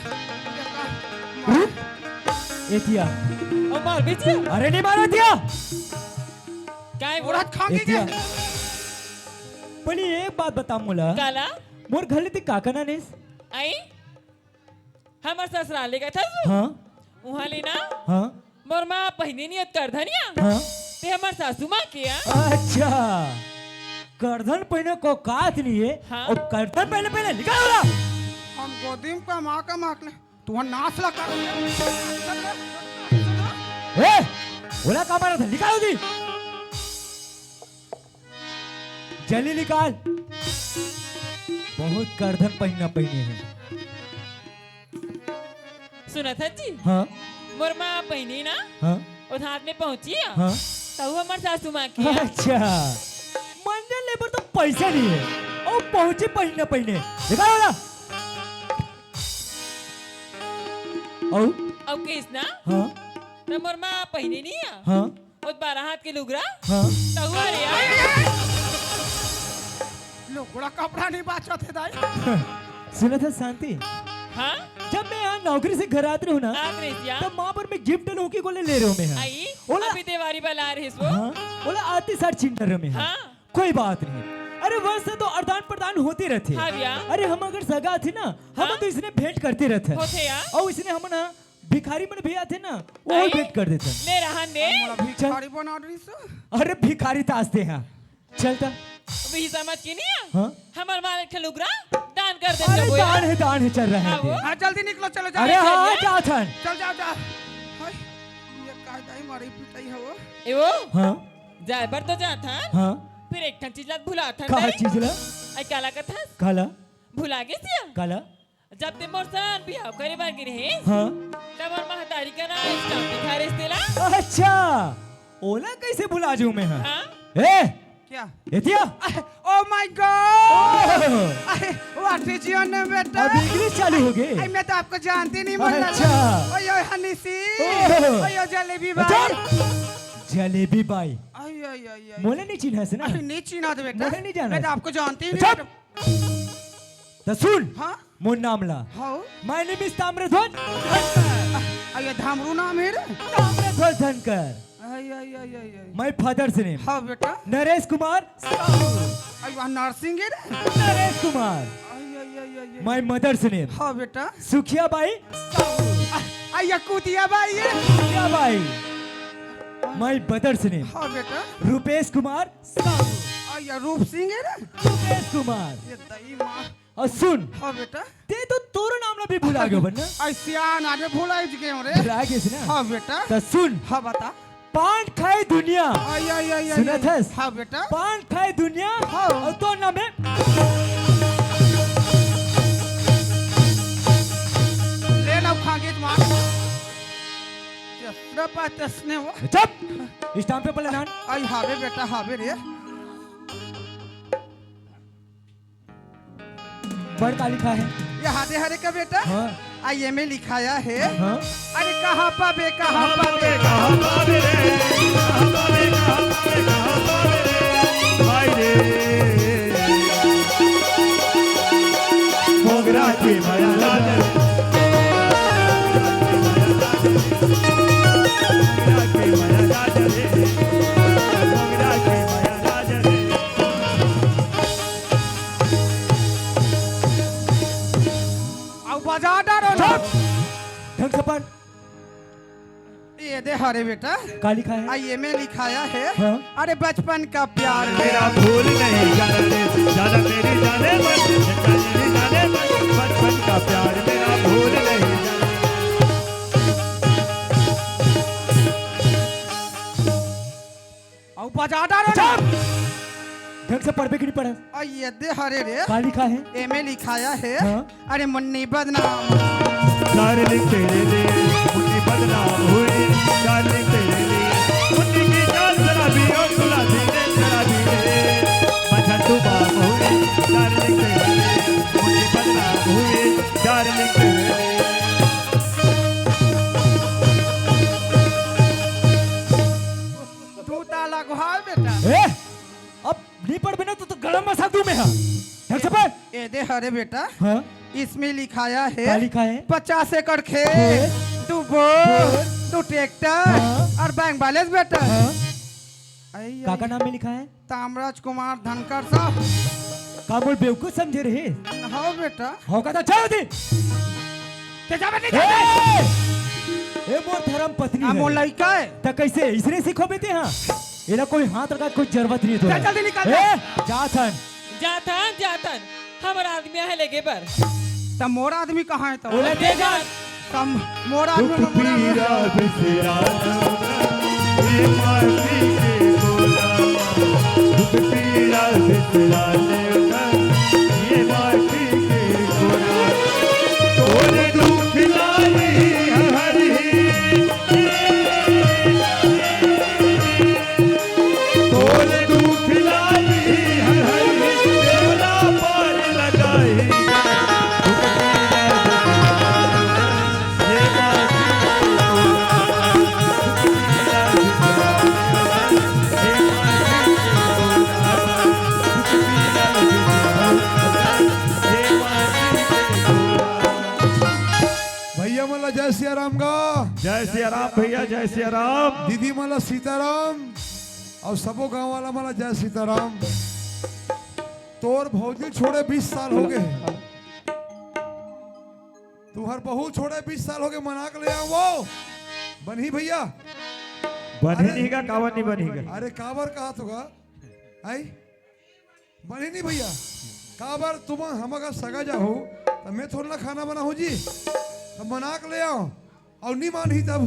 एतिया और मार बेची अरे नहीं मारो एतिया क्या है औरत खांगी के एतिया पहले एक बात बता मोला काला मोर घर लेते काका ना नेस आई हमार ससुराल ले गए था हाँ वहाँ लेना हाँ मोर माँ पहने नियत कर धनिया हाँ ते हमार सासू माँ किया अच्छा करधन पहने को कात नहीं है हाँ? और करधन पहले पहले निकाल रहा हम गोदीम का माँ का माकले तू नाच लगा ए बोला कहाँ मारा था निकालो दी जल्दी निकाल बहुत करधन पहनना पहने हैं सुना था जी हाँ मोर माँ पहनी ना हाँ और हाथ में पहुंची हाँ तो हमार सासू माँ किया अच्छा मंडल लेबर तो पैसा नहीं है और पहुंचे पहनना पहने निकालो ना औ अब किस ना हाँ तमर माँ पहने नहीं है हाँ उस 12 हाथ के लुगरा हाँ तो हुआ रे यार लोगड़ा कपड़ा नहीं बाचा थे दाई सुना था शांति, हाँ जब मैं यहाँ नौकरी से घर आते रहूँ ना आत्रेसिया तब वहाँ पर मैं गिफ्ट लोकी को ले रहा हूँ मैं यहाँ। आई बोला अभी देवारी बला रहे इसको हाँ बोला आते सार चिंता रहे मैं यहाँ। हाँ कोई बात नहीं, अरे वर्ष से तो आदान प्रदान होते रहते। हाँ भैया। अरे हम अगर सगा थे ना हम हाँ? तो इसने भेंट करते रहते होते यार और इसने हम ना भिखारी मन भैया थे ना वो आई? भेंट कर देते। ले रहा ने भिखारी बना रही सो अरे भिखारी तासते हैं चलता वही समझ के नहीं है हाँ हमार मालिक के लुगरा दान कर दे अरे जब दान है चल रहे हाँ, वो? हैं। हाँ जल्दी निकलो चलो जाओ अरे हाँ चलिए। क्या था चल जाओ जाओ हाय ये का दाई मारी पिटाई है वो एवो हाँ जाए बर तो जा था हाँ फिर एक ठन चीज लात भुला था कहा नहीं? चीज ला आई काला का था काला भुला गए सिया काला जब ते मोर सन बिहाव करे बार गिरे हैं हाँ तब और महतारी का ना स्टाम्प दिखा रहे तेला अच्छा ओला कैसे भुला जाऊं मैं हाँ हाँ ए क्या एतिया oh my god oh, what is your name बेटा अब इंग्लिश चालू हो गए आई मैं तो आपको जानती नहीं मन अच्छा। ओयो हनी सी ओह। ओयो जलेबी अच्छा भाई jalebi by I I I आई मोले नहीं चिन्हा से ना अरे नहीं चिन्हा दे बेटा मुझे नहीं जाना मैं तो है। आपको जानती ही अच्छा। नहीं तो सुन हाँ मोर नाम ला how my name is Tamradhwaj आये धामरू नाम है रे Tamradhwaj Dhankar I I I I I my father's name हाँ बेटा नरेश कुमार आई वहाँ नर्सिंग है रे Naresh Kumar I I I I I my mother's name हाँ बेटा सुखिया बाई आया कुतिया भाई है Sukhiya Bai my brother's name हाँ बेटा रूपेश कुमार आया रूप सिंह है रे रूपेश कुमार ये दही माँ और सुन हाँ बेटा ते तो तोरो नाम ना भी भुला गयो बन्ना आई सियान आगे भुलाई गए हो रे भुला गए ना हाँ बेटा तो सुन हाँ बता पान खाए दुनिया आई आई आई आई सुना थस? हाँ बेटा पान खाए दुनिया हाँ। और तो नाम है ले ना खागे मार तेसरा पा तेसने वो चुप इस टाइम पे पहले नान आई हावे बेटा हावे रे बड़ का लिखा है ये हादे हरे का बेटा हाँ आई एम ए लिखाया है हाँ अरे कहाँ पाबे कहाँ पाबे कहाँ पावे रे कहाँ पावे कहाँ पावे कहाँ पावे रे हाय रे मोगरा की माया लाज रे मोगरा की माया लाज रे मोगरा की माया लाज रे आओ बाजार डारो ना ढंग से पढ़ ये दे हरे बेटा का लिखा है आई एम ए लिखाया है हाँ। अरे बचपन का प्यार मेरा भूल नहीं जाना मेरी जाने मन मेरी जाने मन बचपन का प्यार मेरा भूल नहीं जाना आओ बाजार डारो ना ढंग से पढ़ पे कि नहीं पढ़ा आई ये दे हरे रे का लिखा है एम ए लिखाया है हाँ। अरे मुन्नी बदनाम डार्लिंग तेरे लिए मुझे बदनाम हुई डार्लिंग तेरे लिए मुझे की जान जरा भी और सुला दीने जरा भी रे मजा तू बाप हुई डार्लिंग तेरे लिए मुझे बदनाम हुई डार्लिंग तेरे लिए तू ताला गुहार बेटा ए अब नहीं पढ़ बिना तो गलम मसा दूं मैं हाँ ढंग से पढ़ ये दे हरे बेटा हाँ इसमें लिखाया का है लिखा है 50 एकड़ खेत खेत, 2 बोर 2 ट्रैक्टर हाँ। और बैंक बैलेंस बेटा हाँ आई, आई, काका नाम में लिखा है तामराज कुमार धनकर साहब का बोल बेवकूफ समझे रहे हाँ बेटा होगा तो चलो दी के जाबे नहीं ए जाबे ए मोर धर्म पत्नी हम है लड़का है तो कैसे इसने सीखो बेटे हाँ इला कोई हाथ रखा कोई जरूरत नहीं तो चल जल्दी निकाल ए जा थन जातन हमारा आदमी है लेके पर तब मोर आदमी कहाँ है तो बोले देगा तब मोर आदमी दुख पीरा बिसरा ये माटी के गोला दुख पीरा बिसरा ये माटी के गोला तोरे दुख लाई हरी तोरे दुख लाई हरी तेरा पार लगाई दुख पीरा ये माटी जय सिया राम भैया, जय सिया राम। दीदी मला सीताराम और सबो गांव वाला मला जय सीताराम। तोर भौजी छोड़े 20 साल हो गए, तुहर बहू छोड़े 20 साल हो गए, मना के ले आओ वो बनी भैया। बनी नहीं का कावन नहीं बनेगा। अरे काबर कहा तुगा आई बनी नहीं भैया, काबर तुम हम अगर सगा जाओ तो मैं थोड़ा ना खाना बना हूँ जी, तो मना के ले आओ और नहीं मान ही तब,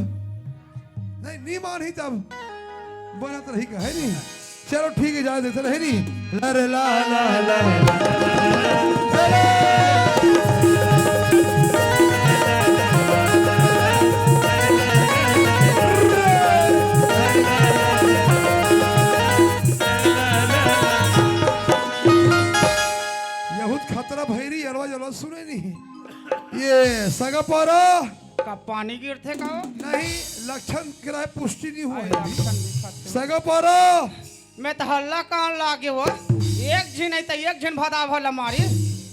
नहीं मान ही तब बना तो रही का है नहीं। चलो ठीक है जा देते रहे नहीं। ला रे ला ला ला यहूद खतरा भैरी अलवा जलवा सुने नहीं। ये सगा पारा का पानी गिरते का नहीं, लक्षण किराए पुष्टि नहीं हुआ आई है। लक्षण दिखत। सगा पारा मैं तो हल्ला कान लागे वो एक झिन है तो एक झिन भदा भला मारी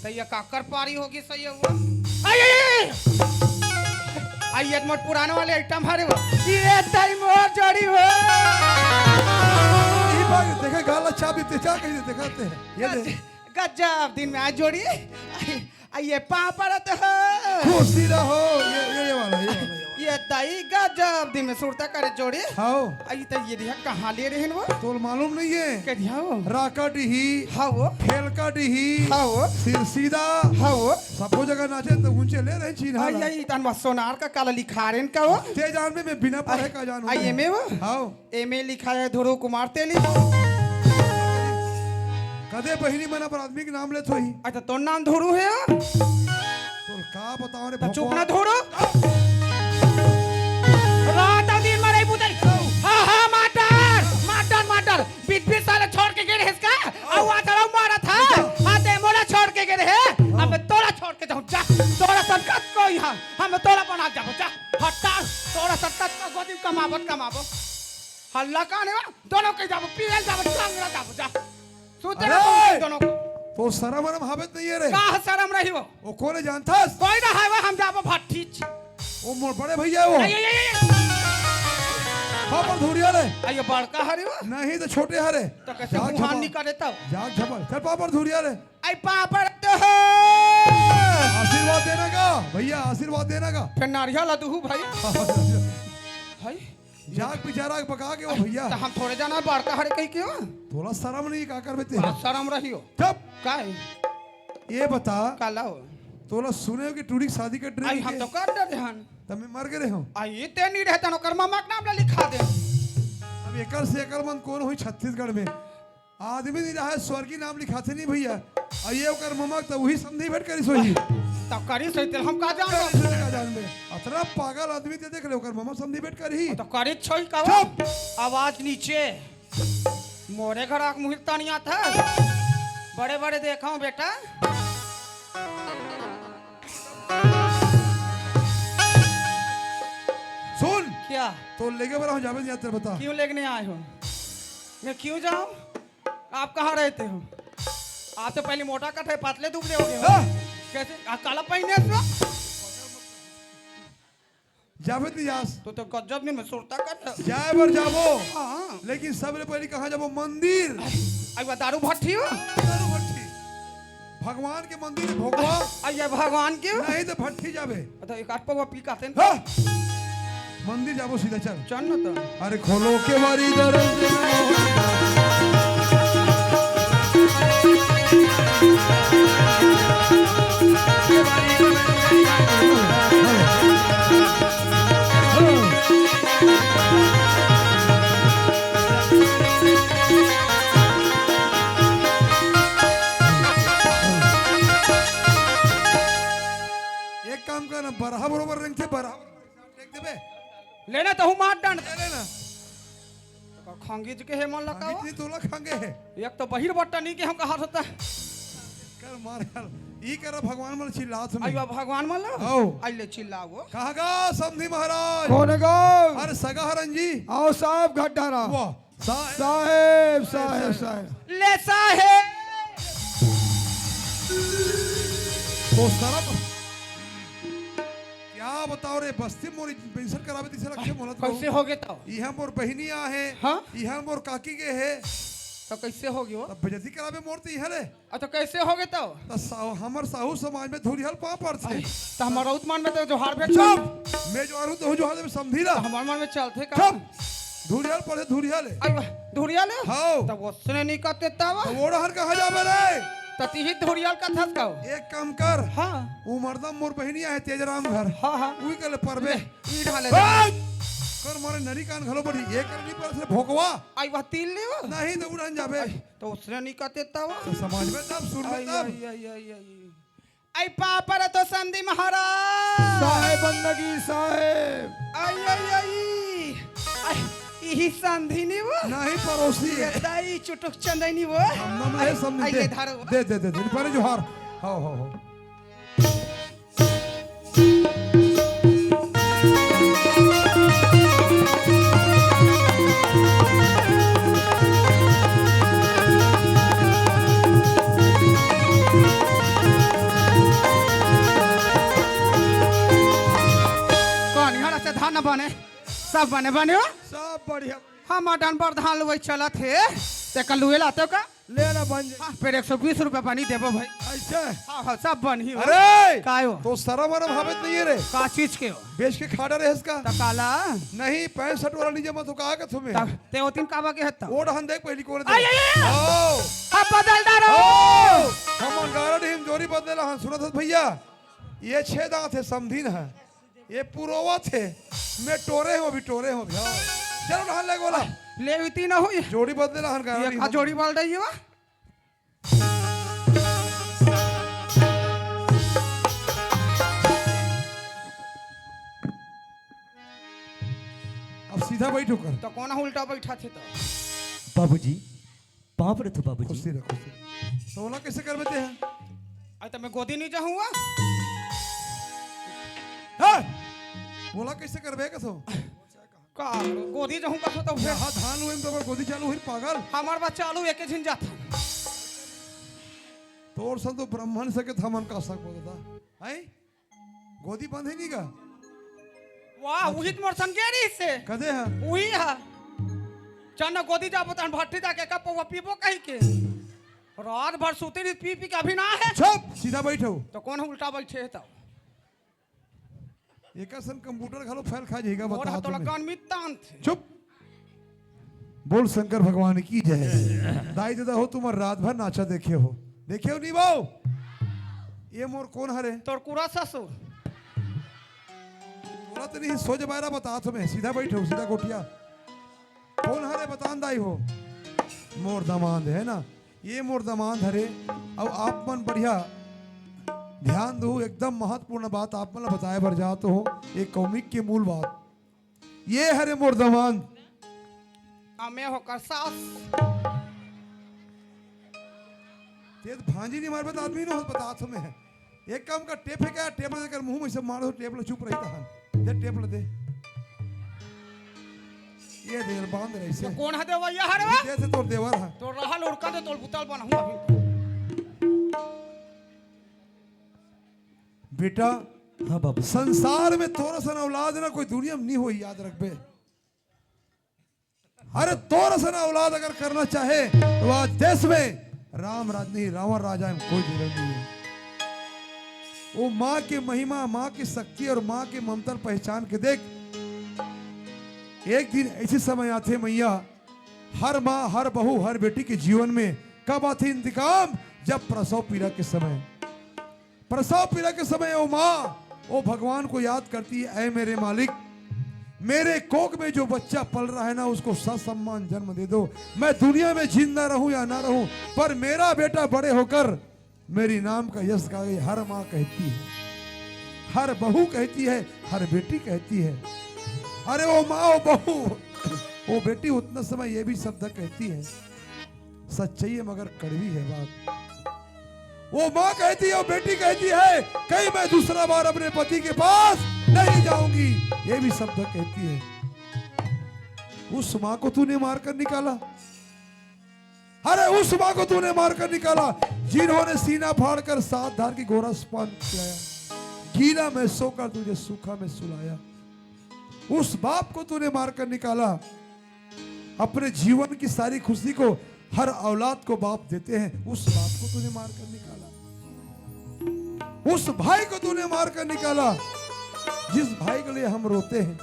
तो ये काकर पारी होगी सही हुआ। आई ये मोट पुराने वाले आइटम हरे वो ये टाइम और जोड़ी हो। ये बात देखा गाला चाबी तेजा कहीं दिखाते हैं ये दे गजब दिन में आज जोड़ी आई ये पापड़ तो खुशी रहो। ये वाला ये ताई गजब दिन में सुरता करे जोड़ी। हाओ आई तो ये दिया कहाँ ले रहे हैं वो तो मालूम नहीं है। के दिया वो राका डिही हाँ वो खेलका डिही हाँ सिरसीदा हाँ वो सबको जगह नाचे तो ऊंचे ले रहे चीन आई आई तन सोनार का काला लिखा रहे का वो ते जान में मैं बिना पढ़े का जानू आई एम ए वो हाओ एम ए लिखा है ध्रुव कुमार तेली। कदे बहिनी मना पर आदमी के नाम ले तो ही अच्छा तो नाम ध्रुव है तो का बताओ रे तो चुप भगवान। ना ध्रुव रात और दिन मरे बुदल हाँ हाँ मटर बीच साले छोड़ के गिरे इसका और आ तरह मारा था आते मोला छोड़ के गिरे है अब मैं तोड़ा छोड़ के जाऊं जा तोड़ा संकट को यहाँ हम तोड़ा बना जाओ जा हटा तोड़ा संकट का गोदी कमाबो हल्ला काने वा दोनों के जाओ पीएल जाओ टांगरा जाओ जा सूते अरे! दोनों को तो शर्म वरम हावत नहीं है रे। का शर्म रही वो कौन जानता कोई ना है वो हम जाबो भट्टी वो मोर बड़े भैया वो पापड़ धुरिया रे आइए बड़का हरे वो नहीं तो छोटे हरे तो कैसे मुहान निकाले तब जाग झपल चल पापड़ धुरिया रे आई पापड़ तो है आशीर्वाद देना का भैया, आशीर्वाद देना का फिर नारियल अदहू भाई भाई जाग बेचारा पका के वो भैया तो हम थोड़े जाना बड़का हरे कहीं क्यों थोड़ा शर्म नहीं का कर बेते बड़ा शर्म रहियो तब का है ये बता काला हो तोला सुने हो कि टूरी शादी का आई ड्रेस हम तो कर दे ध्यान तब मैं मर गए हो। आई ते नहीं रहता नो कर मामा के नाम ले लिखा दे अब एकड़ से एकड़ मन कौन हुई छत्तीसगढ़ में आदमी नहीं रहा है स्वर्गीय नाम लिखाते नहीं भैया। और ये ओकर ममा तो वही समझी भेट करी सोही तब करी सही हम का जान जान में अतरा पागल आदमी ते देख ले ओकर ममा समझी भेट करी तो करी छोई का चुप! आवाज नीचे मोरे घर आग मुहिल तनिया था बड़े बड़े देखा हूं बेटा सुन क्या तो लेके बड़ा हो जावेद यात्रा बता क्यों लेने आए हो मैं क्यों जाऊं आप कहाँ रहते हो आप तो पहले मोटा कट है पतले दुबले हो गए हो हाँ? कैसे काला पहने हो जावेद यास तो गजब में सुरता कट जाए बर जाबो हाँ लेकिन सबसे पहले कहाँ जाबो मंदिर आई दारू भट्टी हो दारू भट्टी भगवान के मंदिर में भोगवा आई भगवान के नहीं तो भट्टी जाबे तो एक आठ पवा पी काते हाँ? मंदिर जाबो सीधा चल चल न तो अरे खोलो के बारी एक काम कर बरहा बरोबर रंग से बरहा देख देबे लेना तो हूँ मार डांड ले लेना खंगीज के हे मन लगाओ इतनी तोला खांगे है एक तो बहिर बट्टा नहीं के हम कहा होता कर मार यार ई कर भगवान मन चिल्लात में आई भगवान मान लो आओ आई ले चिल्लाओ कहा गा समधी महाराज कौन गो अरे सगा हरन जी आओ साहब घटारा वाह साहेब साहेब साहेब ले साहेब तो सरब क्या का बताओ रे बस्ती मोर पेंशन करावे दिसे रखे मोला कैसे हो गए तो इहा मोर बहिनिया है हाँ? इहा मोर काकी के है तो कैसे हो गयो तब बेजती करावे मोर त इहा रे तो कैसे हो गए तो हमर साहू समाज में धुरिहल पा पर छे तो हमारा उतमान में तो जोहार भेट चुप मैं जो आरू तो जोहार में समझीला हमारे मन में चलते का चुप धुरिहल पड़े धुरिहल धुरिया ले हां तब उसने नहीं कहते तब ओड़हर कहा जावे रे तती ही धुरियाल का थस का एक काम कर हाँ उ मर्दम मोर बहिनिया है तेजराम घर हाँ हाँ उही कले परबे ई ढाले कर मारे नरी कान घलो बड़ी ये कर नहीं पर से भोकवा आई वह तिल ले वो नहीं तो उड़न जाबे तो उसने नहीं कहते तब तो समाज में तब सुन में तब आई पापर तो संधि महाराज साहेब बंदगी साहेब आई आई आई आई यही संधि नहीं वो नहीं पड़ोसी है दाई चुटुक चंदनी वो हम ले समझ आई दे ले धारो दे पर जोहार हां हां हां कौन यहाँ से धान बने सब बने बने हो सब बढ़िया हम अटन पर धान लुए चला थे ते कल लुए लाते का लेना बन जाए हाँ, फिर 120 रुपए पानी देबो भाई ऐसे हाँ हाँ सब बन ही हो अरे काय हो तो सारा मरम हावत नहीं है रे का चीज के हो बेच के खाड़ा रहे इसका त काला नहीं 65 वाला नहीं जमा तो कहा के तुम्हें तब ते ओतिन काबा के हत्ता ओड हम देख पहली कोन आई, आई, आई। ओ अब बदल डालो हम गारड हम जोरी बदले हम सुनत भैया ये 6 दांत है समधीन है ये पुरोवा थे मैं टोरे हूं अभी टोरे हूं अभी हाँ। चलो ढाल ले गोला ले उती ना हुई जोड़ी बदले हन ये गारड का जोड़ी बाल रही है अब सीधा बैठो कर तो कौन उल्टा बैठा थे तो बाबूजी पाँव पर तो बाबूजी कुर्सी रख कुर्सी तो बोला कैसे कर बेते हैं आई तो मैं गोदी नहीं जाऊंगा बोला कैसे कर बे कसो का गोदी जाऊंगा तो फिर हां धान हुए तो गोदी चालू हुई पागल हमार बात चालू एक झिन जाता तोर सन तो ब्राह्मण सके थमन का सक बोलता है गोदी बंद है नहीं का वाह वही मोर संगेरी से कदे है वही है चना गोदी जा बतन भट्टी जाके का पवा पीबो कहीं के रात भर सोते रही पी पी के अभी ना है चुप सीधा बैठो तो कौन उल्टा बैठे है तो एक सन कंप्यूटर घलो फाइल खा जाएगा और बता तो तुम्हें लगान में तान थे चुप बोल शंकर भगवान की जय दाई दादा हो तुम रात भर नाचा देखे हो नहीं बाओ ये मोर कौन हरे तोर कुरा ससुर बोला तो नहीं सोच बायरा बता तुम्हें सीधा बैठो सीधा गोटिया कौन हरे बतान दाई हो मोर दमांद है ना ये मोर दमांद हरे अब आप मन बढ़िया ध्यान दो एकदम महत्वपूर्ण बात आप मन बताए बर जात हो एक कौमिक की मूल बात ये हरे मोर दमांद मैं होकर सास तेज भांजी नहीं मार बता आदमी ना बता तुम्हें एक काम का टेप है क्या टेप लेकर मुंह में से मारो टेप ले चुप रही था दे टेप ले दे ये दे बांध रही से तो कौन है देवैया हरे वा जैसे तोर देवर है तो रहा लुड़का दे तोल बुतल बनाऊं अभी बेटा हाँ बाबू संसार में तोरा सन औलाद ना कोई दुनिया में नहीं हुई याद रख बे अरे तोरा सन औलाद अगर करना चाहे तो आज देश में राम राज नहीं रावण राजा में कोई जरूरत नहीं है वो माँ की महिमा माँ की शक्ति और माँ की ममता पहचान के देख एक दिन ऐसे समय आते मैया हर माँ हर बहू हर बेटी के जीवन में कब आती इंतकाम जब प्रसव पीड़ा के समय प्रसव पीड़ा के समय वो माँ वो भगवान को याद करती है ऐ मेरे मालिक मेरे कोख में जो बच्चा पल रहा है ना उसको ससम्मान जन्म दे दो मैं दुनिया में जिंदा रहूं या ना रहूं पर मेरा बेटा बड़े होकर मेरी नाम का यश गाए हर माँ कहती है हर बहू कहती है हर बेटी कहती है अरे वो माँ वो बहू वो बेटी उतना समय ये भी शब्द कहती है सच्चाई है मगर कड़वी है बात वो माँ कहती है वो बेटी कहती है कहीं मैं दूसरा बार अपने पति के पास नहीं जाऊंगी ये भी शब्द कहती है उस माँ को तूने मारकर निकाला अरे उस माँ को तूने मारकर निकाला जिन्होंने सीना फाड़कर 7 धार की गोरस पान पिलाया गीला में सोकर तुझे सूखा में सुलाया। उस बाप को तूने मारकर निकाला। अपने जीवन की सारी खुशी को हर औलाद को बाप देते हैं, उस बाप को तूने मारकर निकाला। उस भाई को तूने मारकर निकाला जिस भाई के लिए हम रोते हैं।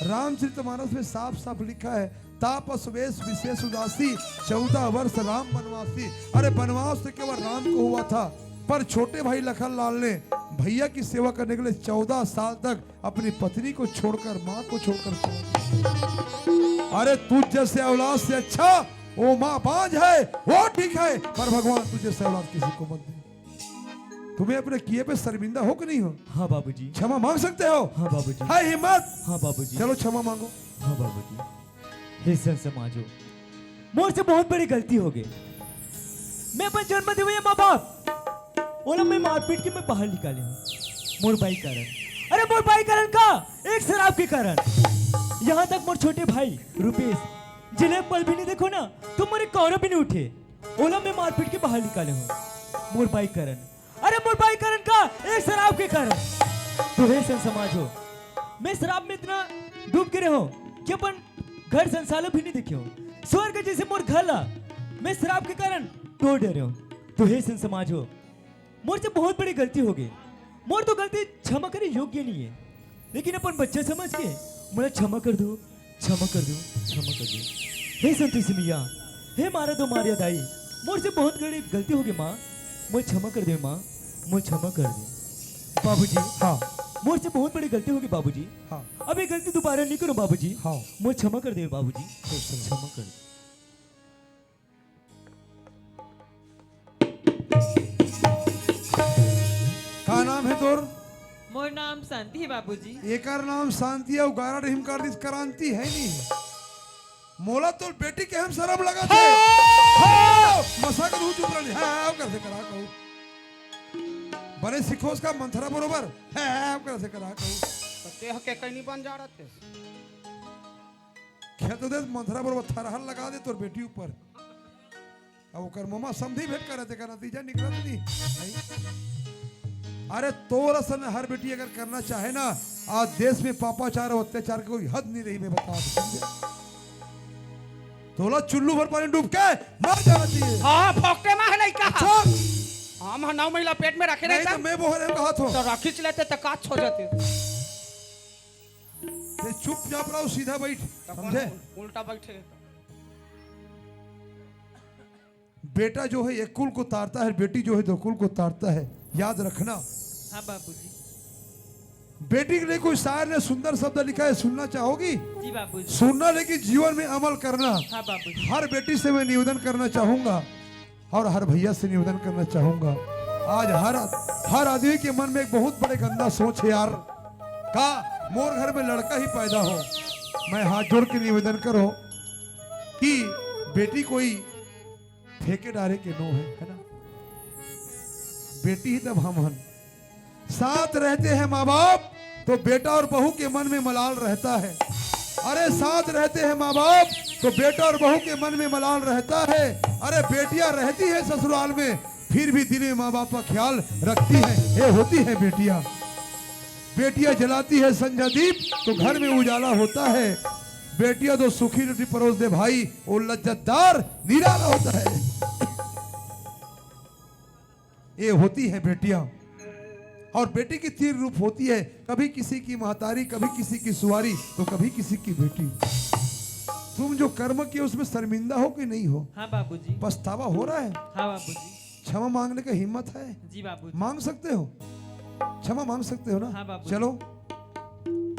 रामचरितमानस में साफ साफ लिखा है, तापस वेश विशेष उदासी 14 वर्ष राम वनवासी। अरे वनवास तो केवल राम को हुआ था, पर छोटे भाई लखन लाल ने भैया की सेवा करने के लिए 14 साल तक अपनी पत्नी को छोड़कर, माँ को छोड़कर सेवा। अरे तुझ जैसे औलाद से अच्छा वो माँ बांझ है, वो ठीक है, पर भगवान तुझे से औलाद किसी को मत दे। तुम्हें अपने किए पे शर्मिंदा हो कि नहीं हो? हाँ बाबूजी। क्षमा मांग सकते हो? हाँ बाबूजी। है हिम्मत? हाँ बाबूजी। चलो क्षमा मांगो। हाँ बाबूजी। हे सन समाजो, मोर से बहुत बड़ी गलती हो गई। मैं अपन जन्म दे हुए माँ बाप ओला मैं मारपीट के मैं बाहर निकाले हूँ मोर भाई कारण। अरे मोर भाई कारण का एक शराब के कारण। यहाँ तक मोर छोटे भाई रुपेश जिन्हें पल भी नहीं देखो ना तो मेरे कौर भी नहीं उठे, ओला मैं मारपीट के बाहर निकाले हूँ मोर भाई कारण। अरे मोर भाई कारण का एक शराब के कारण। तो हे सन समाजो, मैं शराब में इतना डूब के रहो कि अपन घर संसार भी नहीं देखे हो। स्वर्ग जैसे मोर घर ला मैं शराब के कारण तोड़ दे रहे हो। तो हे सन समाजो, मोर से बहुत बड़ी गलती हो गई। मोर तो गलती क्षमा करे योग्य नहीं है, लेकिन अपन बच्चा समझ के मुझे क्षमा कर दो, क्षमा कर दो, क्षमा कर दो। हे संतोषी मैया, हे मारा दो मारिया दाई, मोर से बहुत बड़ी गलती हो गई माँ, मुझे क्षमा कर दे माँ, मुझे क्षमा कर दे। बाबूजी हाँ, मोर से बहुत बड़ी गलती होगी बाबूजी। हाँ, अब ये गलती दोबारा नहीं करो बाबूजी। हाँ, मुझे क्षमा कर दे बाबूजी, क्षमा कर दे। का नाम है तोर? मोर नाम शांति है बाबूजी। एकर नाम शांति है, उगारा रहीम कर दिस क्रांति है नहीं। मोला तो बेटी के हम शर्म लगा थे। मसा कर चुप रही है, कर से करा कहूं बने सिखोस का मंथरा बरोबर है, कर से करा कहूं ते हके कहीं बन जा रहा थे। खेत दे मंथरा बरोबर थरहल लगा दे तोर बेटी ऊपर। अब ओकर मम्मा समझी भेंट करे थे का नतीजा निकलत नहीं। अरे तोर असल में हर बेटी अगर करना चाहे ना, आज देश में पापाचार और अत्याचार की कोई हद नहीं रही। मैं बता दूं तोला चुल्लू भर पानी डूब के मर जाना चाहिए। हाँ फोकटे में है नहीं कहा। अच्छा हम 9 महीना पेट में रखे नहीं तो मैं बोहरे में कहा था तो रखी चलाते तो काच हो जाते। ते चुपचाप रहो, सीधा बैठ, समझे? उल्टा बैठे। बेटा जो है एक कुल को तारता है, बेटी जो है 2 कुल को तारता है, याद रखना। हाँ बाबूजी। बेटी के लिए कोई शायर ने सुंदर शब्द लिखा है, सुनना चाहोगी? जी बाबूजी। सुनना, लेकिन जीवन में अमल करना। हाँ बाबूजी। हर बेटी से मैं निवेदन करना चाहूंगा और हर भैया से निवेदन करना चाहूंगा। आज हर आदमी के मन में एक बहुत बड़े गंदा सोच है यार, का मोर घर में लड़का ही पैदा हो। मैं हाथ जोड़ के निवेदन करो कि बेटी कोई फेंके डारे के नो है ना, बेटी ही तब हम हन। साथ रहते हैं माँ बाप तो बेटा और बहू के मन में मलाल रहता है। अरे साथ रहते हैं माँ बाप तो बेटा और बहू के मन में मलाल रहता है। अरे बेटियां रहती है ससुराल में फिर भी दिल में माँ बाप का ख्याल रखती है। ये होती है बेटियां। बेटियां जलाती है संध्या दीप तो घर में उजाला होता है। बेटियां तो सुखी रोटी परोस दे भाई, वो लज्जतदार निराला होता है। ये होती है बेटियां। और बेटी की 3 रूप होती है, कभी किसी की महतारी, कभी किसी की सुवारी, तो कभी किसी की बेटी। तुम जो कर्म किए उसमें शर्मिंदा हो कि नहीं हो? हाँ बाबूजी। पछतावा हो रहा है? हाँ बाबूजी। क्षमा मांगने का हिम्मत है? जी बाबूजी। मांग सकते हो, क्षमा मांग सकते हो ना? हाँ बाबूजी। चलो।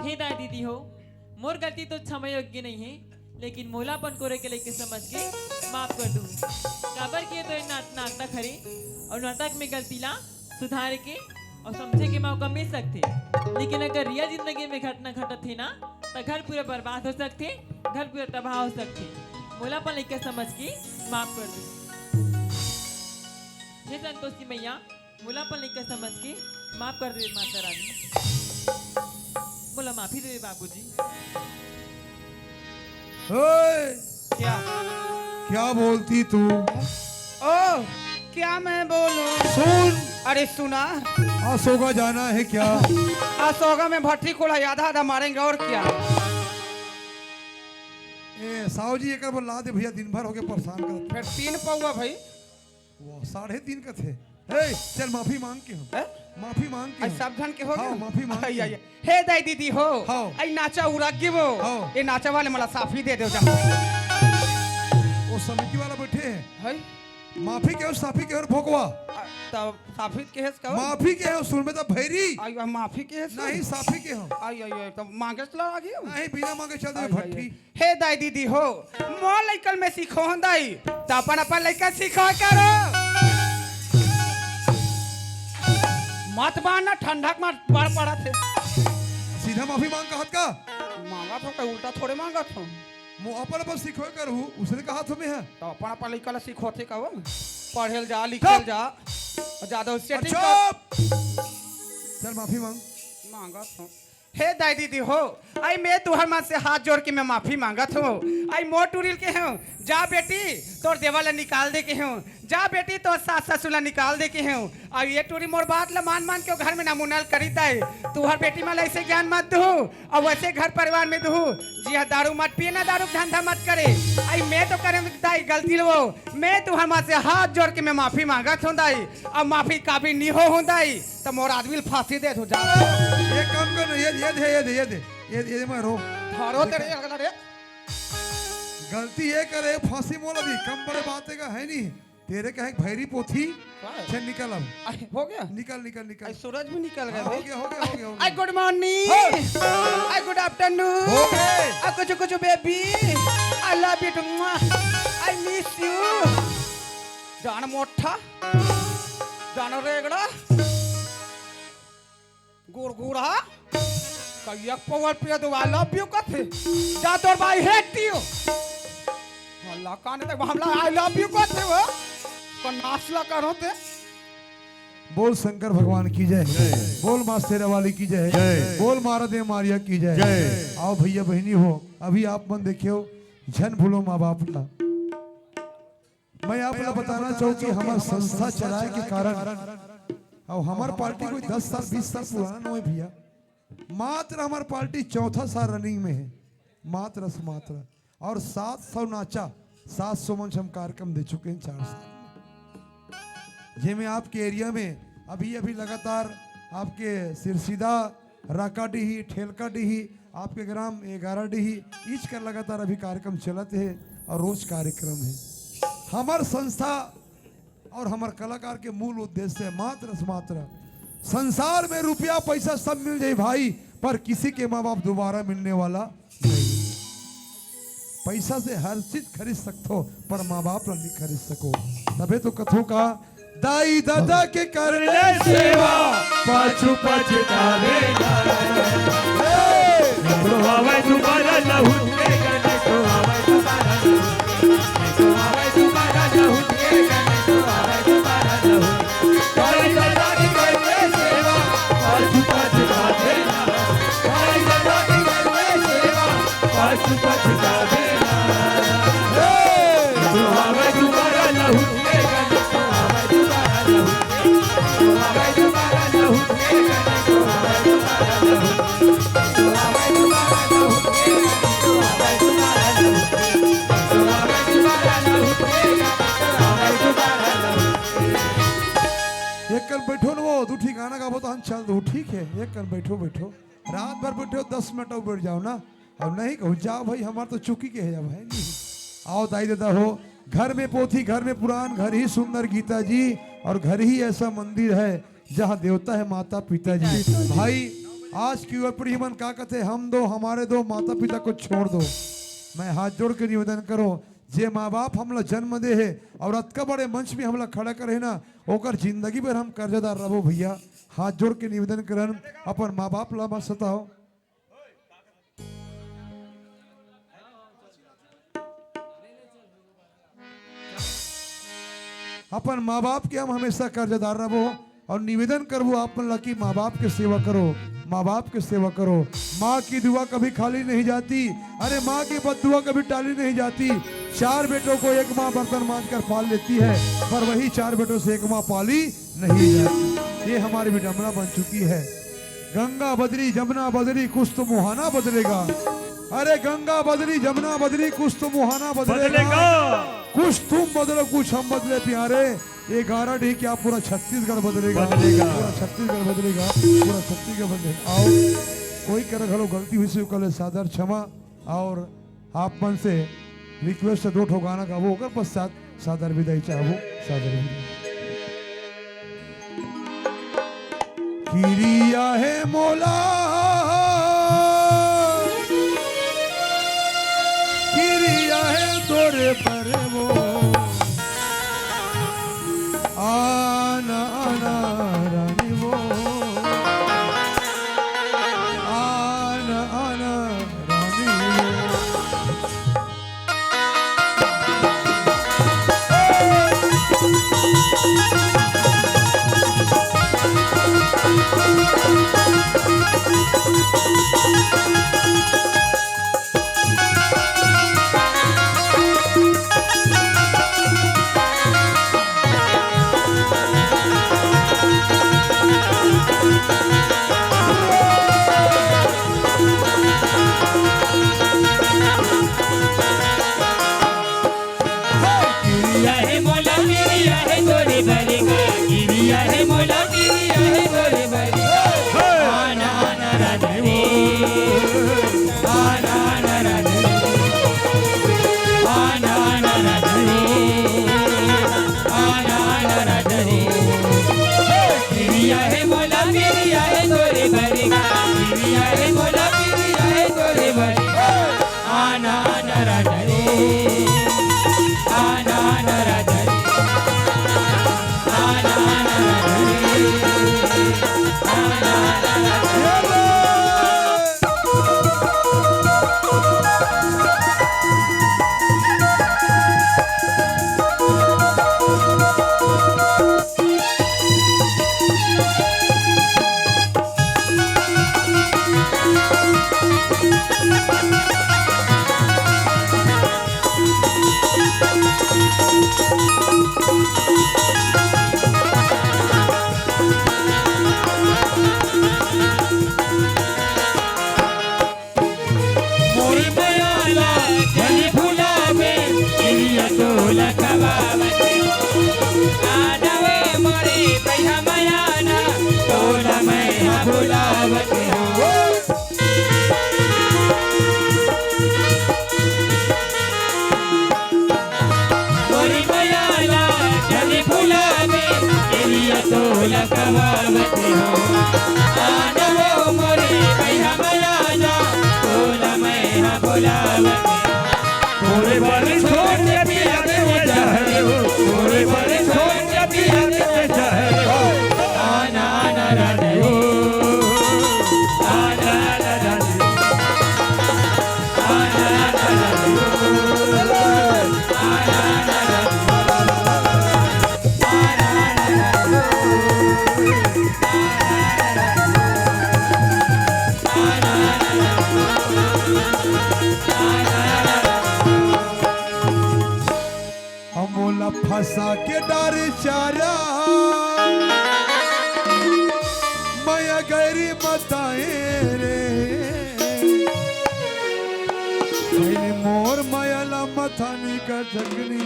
हे दाई दीदी हो, मोर गलती तो क्षमा योग्य नहीं है, लेकिन मोलापन कोरे के लेके समझ के माफ कर दूं। काबर किए तो नाटक खरे और नाटक में गलती ला सुधार के और समझे के मौका मिल सकते। लेकिन अगर रियल जिंदगी में घटना घटत थे ना तो घर पूरा बर्बाद हो सकते, घर पूरा तबाह हो सकते। मोलापन लेकर समझ के माफ कर दूं। हे संतोषी मैया, मोलापन लेकर समझ के माफ कर दे माता रानी। बोला माफी दे बाबूजी। ओए, क्या क्या बोलती तू? ओ क्या मैं बोलूं? सुन। अरे सुना। सोगा जाना है क्या? अशोका में भट्टी खोला आधा आधा मारेंगे और क्या। ए साहू जी एक बार ला दे भैया, दिन भर हो गए परेशान करत। फिर 3 पौवा भाई। वाह 3.5 का थे। ए चल माफी मांग के हम, माफी मांग के आई हम। सब धन के हो हाँ, गए। माफी मांग आई के। आई हे दाई दीदी हो। हाँ। आई नाचा उड़ा गिवो। हाँ। ये नाचा वाले मला साफी दे दो जा। वो समिति वाला बैठे हैं। हाय माफी के हो, साफी के हो भोगवा। तब साफी के हेस कहो। माफी के हो सुन में तो भैरी। आई माफी के हेस नहीं साफी के हो। आई आई आई तब मांगे चला आ गयो। नहीं बिना मांगे चल दे आई, भट्टी। आई, आई। हे दाई दीदी हो मोर लइकल में सीखो हंदाई त अपन अपन लइका सीखो करो। मत मारना ठंडा मत पड़ पड़ा थे। सीधा माफी मांग का हाथ का। मांगा तो कहीं उल्टा थोड़े मांगा था। मो अपन अपन सीखो करू, उसने कहा तुम्हें है। तो अपन अपन लइका सीखो थे कहो। पढ़ेल जा लिखेल जा ज्यादा सेटिंग चल माफी मांग। मांगा था। हे दाई दीदी हो आई मैं तुहर मां से हाथ जोड़ के मैं माफी मांगत हूँ। आई मोर टूरिल के हूँ जा बेटी तोर देवाला निकाल दे के हूँ। जा बेटी तो सास ससुला निकाल दे के हूँ। और ये टूरी मोर बात ला मान मान के घर में नामुनाल करी ताई। तुहर बेटी माला ऐसे ज्ञान मत दू और वैसे घर परिवार में दू। जी हाँ दारू मत पिए ना दारू धंधा मत करे। आई मैं तो करे दाई गलती लो मैं तुहर मां से हाथ जोड़ के मैं माफी मांगत हूँ दाई। अब माफी काबिल नहीं हो दाई तो मोर आदमी फांसी दे दो जा। ये काम कर ये मैं रो थारो तेरे अगला रे गलती ये करे फांसी मोल अभी कम बड़े बातें का है नहीं। तेरे कहे भैरी पोथी चल निकल अब। हो गया निकल निकल निकल। आई सूरज भी निकल गया हाँ, भाई। हो गया हो गया हो गया, हो आई गया। Good morning I good afternoon हो गए। आई कुछ कुछ baby I love you I miss you. जान मोठा जान रेगड़ा गुरगुरा कयक पवर पे दो आई लव यू कथे जा तोर भाई हेट यू। अल्लाह काने तक हमला आई लव यू कथे वो को नाचला करो ते। बोल शंकर भगवान की जय, बोल माँ शेरा वाली की जय, बोल मारा दे मारिया की जय। आओ भैया बहनी हो अभी आप मन देखियो झन भूलो माँ बाप का। मैं आपको बताना चाहूँ कि हमारा संस्था चलाए के कारण और हमार पार्टी कोई 10 साल 20 साल पुराना नहीं है भैया। मात्र हमार पार्टी 4था साल रनिंग में है मात्र और 700 नाचा 700 मंच हम कार्यक्रम दे चुके हैं 4 साल जिसमें आपके एरिया में अभी लगातार आपके सिरसीदा राकाडीही ठेलकाडीही आपके ग्राम 11डीही ईच कर लगातार अभी कार्यक्रम चलते हैं और रोज कार्यक्रम है। हमार संस्था और हमार कलाकार के मूल उद्देश्य है मात्र संसार में रुपया पैसा सब मिल जाए भाई पर किसी के माँ बाप दोबारा मिलने वाला नहीं। पैसा से हर चीज खरीद सकते हो पर माँ बाप नहीं खरीद सको। तबे तो कथों का दाई दादा के करने सेवा पाछू पछतावे तो आवे तुम्हारा लहू के गने तो आवे तुम्हारा लहू तो आवे तुम्हारा लहू के गने तो आवे तुम्हारा लहू दाई दादा की करने सेवा पाछू पछतावे दाई दादा की करने सेवा पाछू पछतावे तो आवे तुम्हारा लहू के गने तो आवे तुम्हारा लहू तो आवे तुम्हारा लहू के गने तो आवे तुम्हारा लहू एक कर बैठो ना वो तू ठीक गाना गाबो तो हम चल दो ठीक है। एक कर बैठो रात भर बैठो 10 मिनट और बैठ जाओ ना अब नहीं कहूँ जाओ भाई हमारा तो चुकी के है जब है नहीं। आओ दाई देता हो घर में पोथी घर में पुराण घर ही सुंदर गीता जी और घर ही ऐसा मंदिर है जहाँ देवता है माता पिता जी। भाई आज की ऊपर मन क्या कहते हम दो हमारे दो माता पिता को छोड़ दो। मैं हाथ जोड़ के निवेदन करो जे माँ बाप हमला जन्म दे है और अतका बड़े मंच में हमला खड़ा करे ना ओकर जिंदगी भर हम कर्जदार रहो भैया। हाथ जोड़ के निवेदन करन अपन माँ बाप ला मत सताओ। अपन माँ बाप के हम हमेशा कर्जदार रहो और निवेदन करबो आप मन की माँ बाप के सेवा करो माँ बाप के सेवा करो। माँ की दुआ कभी खाली नहीं जाती। अरे माँ की बददुआ कभी टाली नहीं जाती। 4 बेटों को एक माँ बर्तन मांझ कर पाल लेती है पर वही 4 बेटों से एक माँ पाली नहीं जाती। ये हमारी विडंबना बन चुकी है। गंगा बदरी जमुना बदरी कुछ तो मुहाना बदलेगा। अरे गंगा बदरी जमुना बदरी कुछ तो मुहाना बदलेगा। कुछ तुम बदलो कुछ हम बदले प्यारे। ये 11 डी क्या पूरा छत्तीसगढ़ बदलेगा। पूरा छत्तीसगढ़ बदलेगा। पूरा छत्तीसगढ़ बदलेगा। आओ कोई कर घलो गलती हुई से कल सादर क्षमा और आप मन से रिक्वेस्ट से 2 ठो गाना गावो ओकर पश्चात सादर विदाई चाहबो। सादर विदाई किरिया है मोला किरिया है तोरे पर वो आना आना रानी वो आना आना रानी वो। फंसा के डर चारा मैं गैरी बताए रे मोर मयला मथानी का जगनी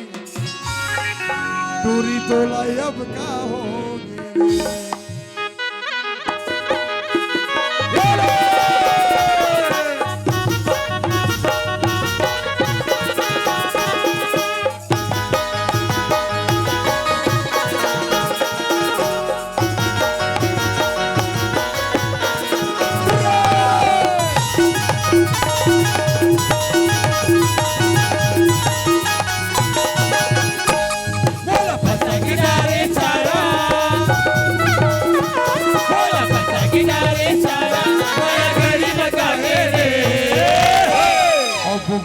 टूरी तोला अब का होगी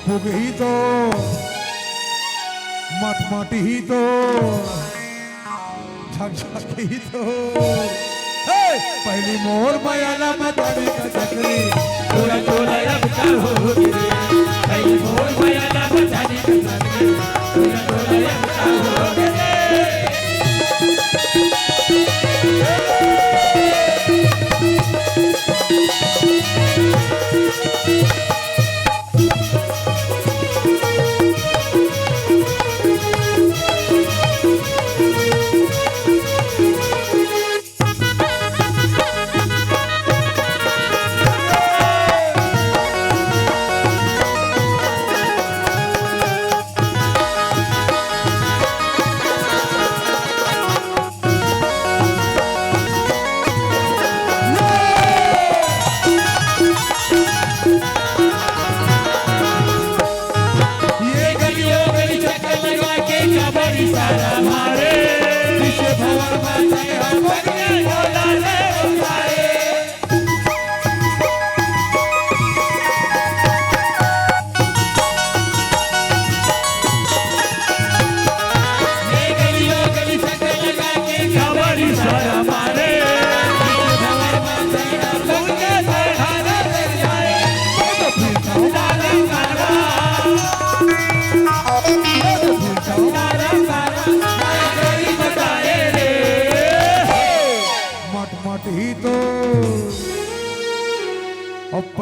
बुग ही तो मट मट ही तो झक ही तो पहली मोर मयाला मतारी का चक्री तोला तोला अब का होगी पहली मोर मयाला मतारी का चक्री तोला तोला अब का होगी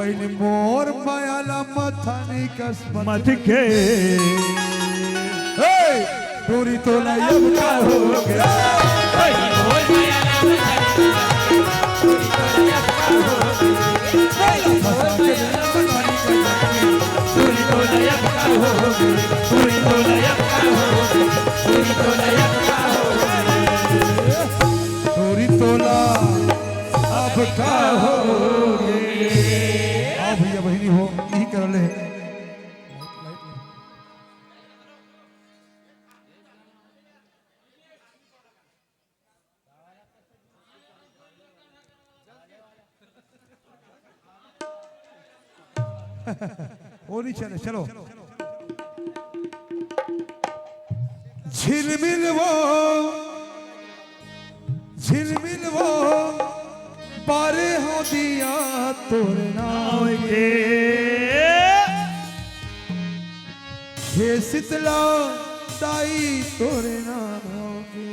भइल मोर मायाला मथानी कसमत मत के दूरी तो अब का हो गया दूरी तोला अब का हो गया भैया बहनी हो यही कर ले वो नहीं चले चलो झिलमिल वो पारे हो दिया तोरे नाव के हे शीतला ताई तोरे नाव के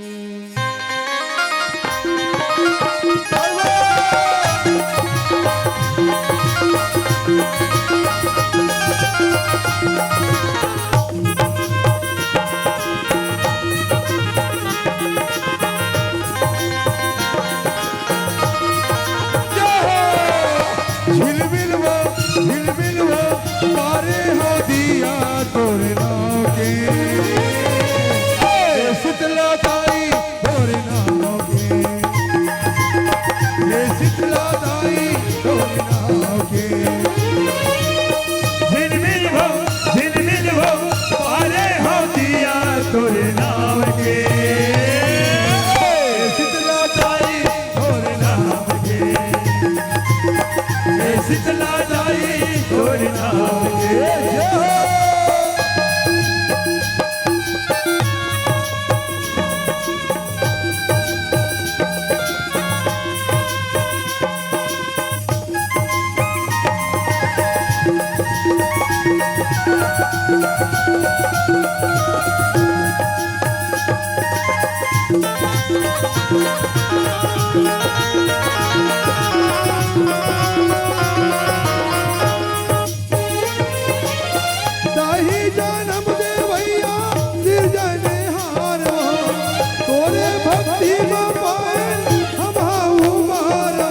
झिलमिल वो पारे हो दिया तोरे नाव के शीतला ताई तोरे नाव के शीतला ताई तोरे नाव के झिलमिल वो पारे हो दिया तोरे नाव के शीतला ताई तोरे नाव के शीतला ताई तोरे नाव के ताही जानम दे भैया निर्जने हारो तोरे भक्ति में पाए हम हाउ मारो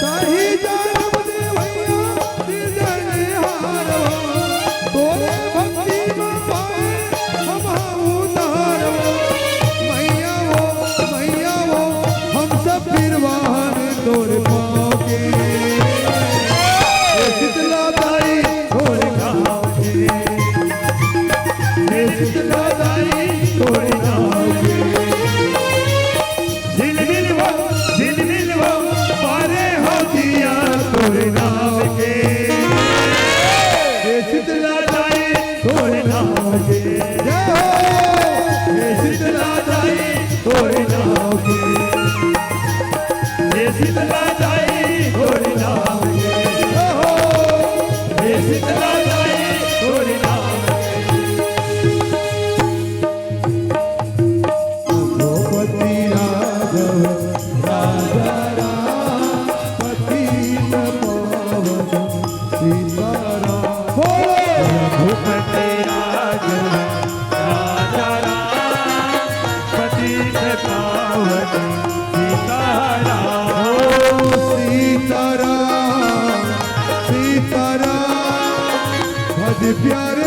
ताही जानम दे भैया निर्जने हारो तोरे भक्ति में पाए हम हाउ तारो मैया वो हम सब फिरवान तोरे पाँव के शीतला ताई तोरे नाव के शीतला ताई तोरे नाव के झिलमिल वो पारे हो दिया तोरे नाव के शीतला ताई तोरे नाव के शीतला ताई तोरे नाव के शीतला ताई तोरे नाव के शीतला ताई तोरे नाव द्रौपदी राघव राजा राम पति पावन सीताराम रघुपति राघव राजा राम पतित पावन सीताराम सीताराम भज प्यारे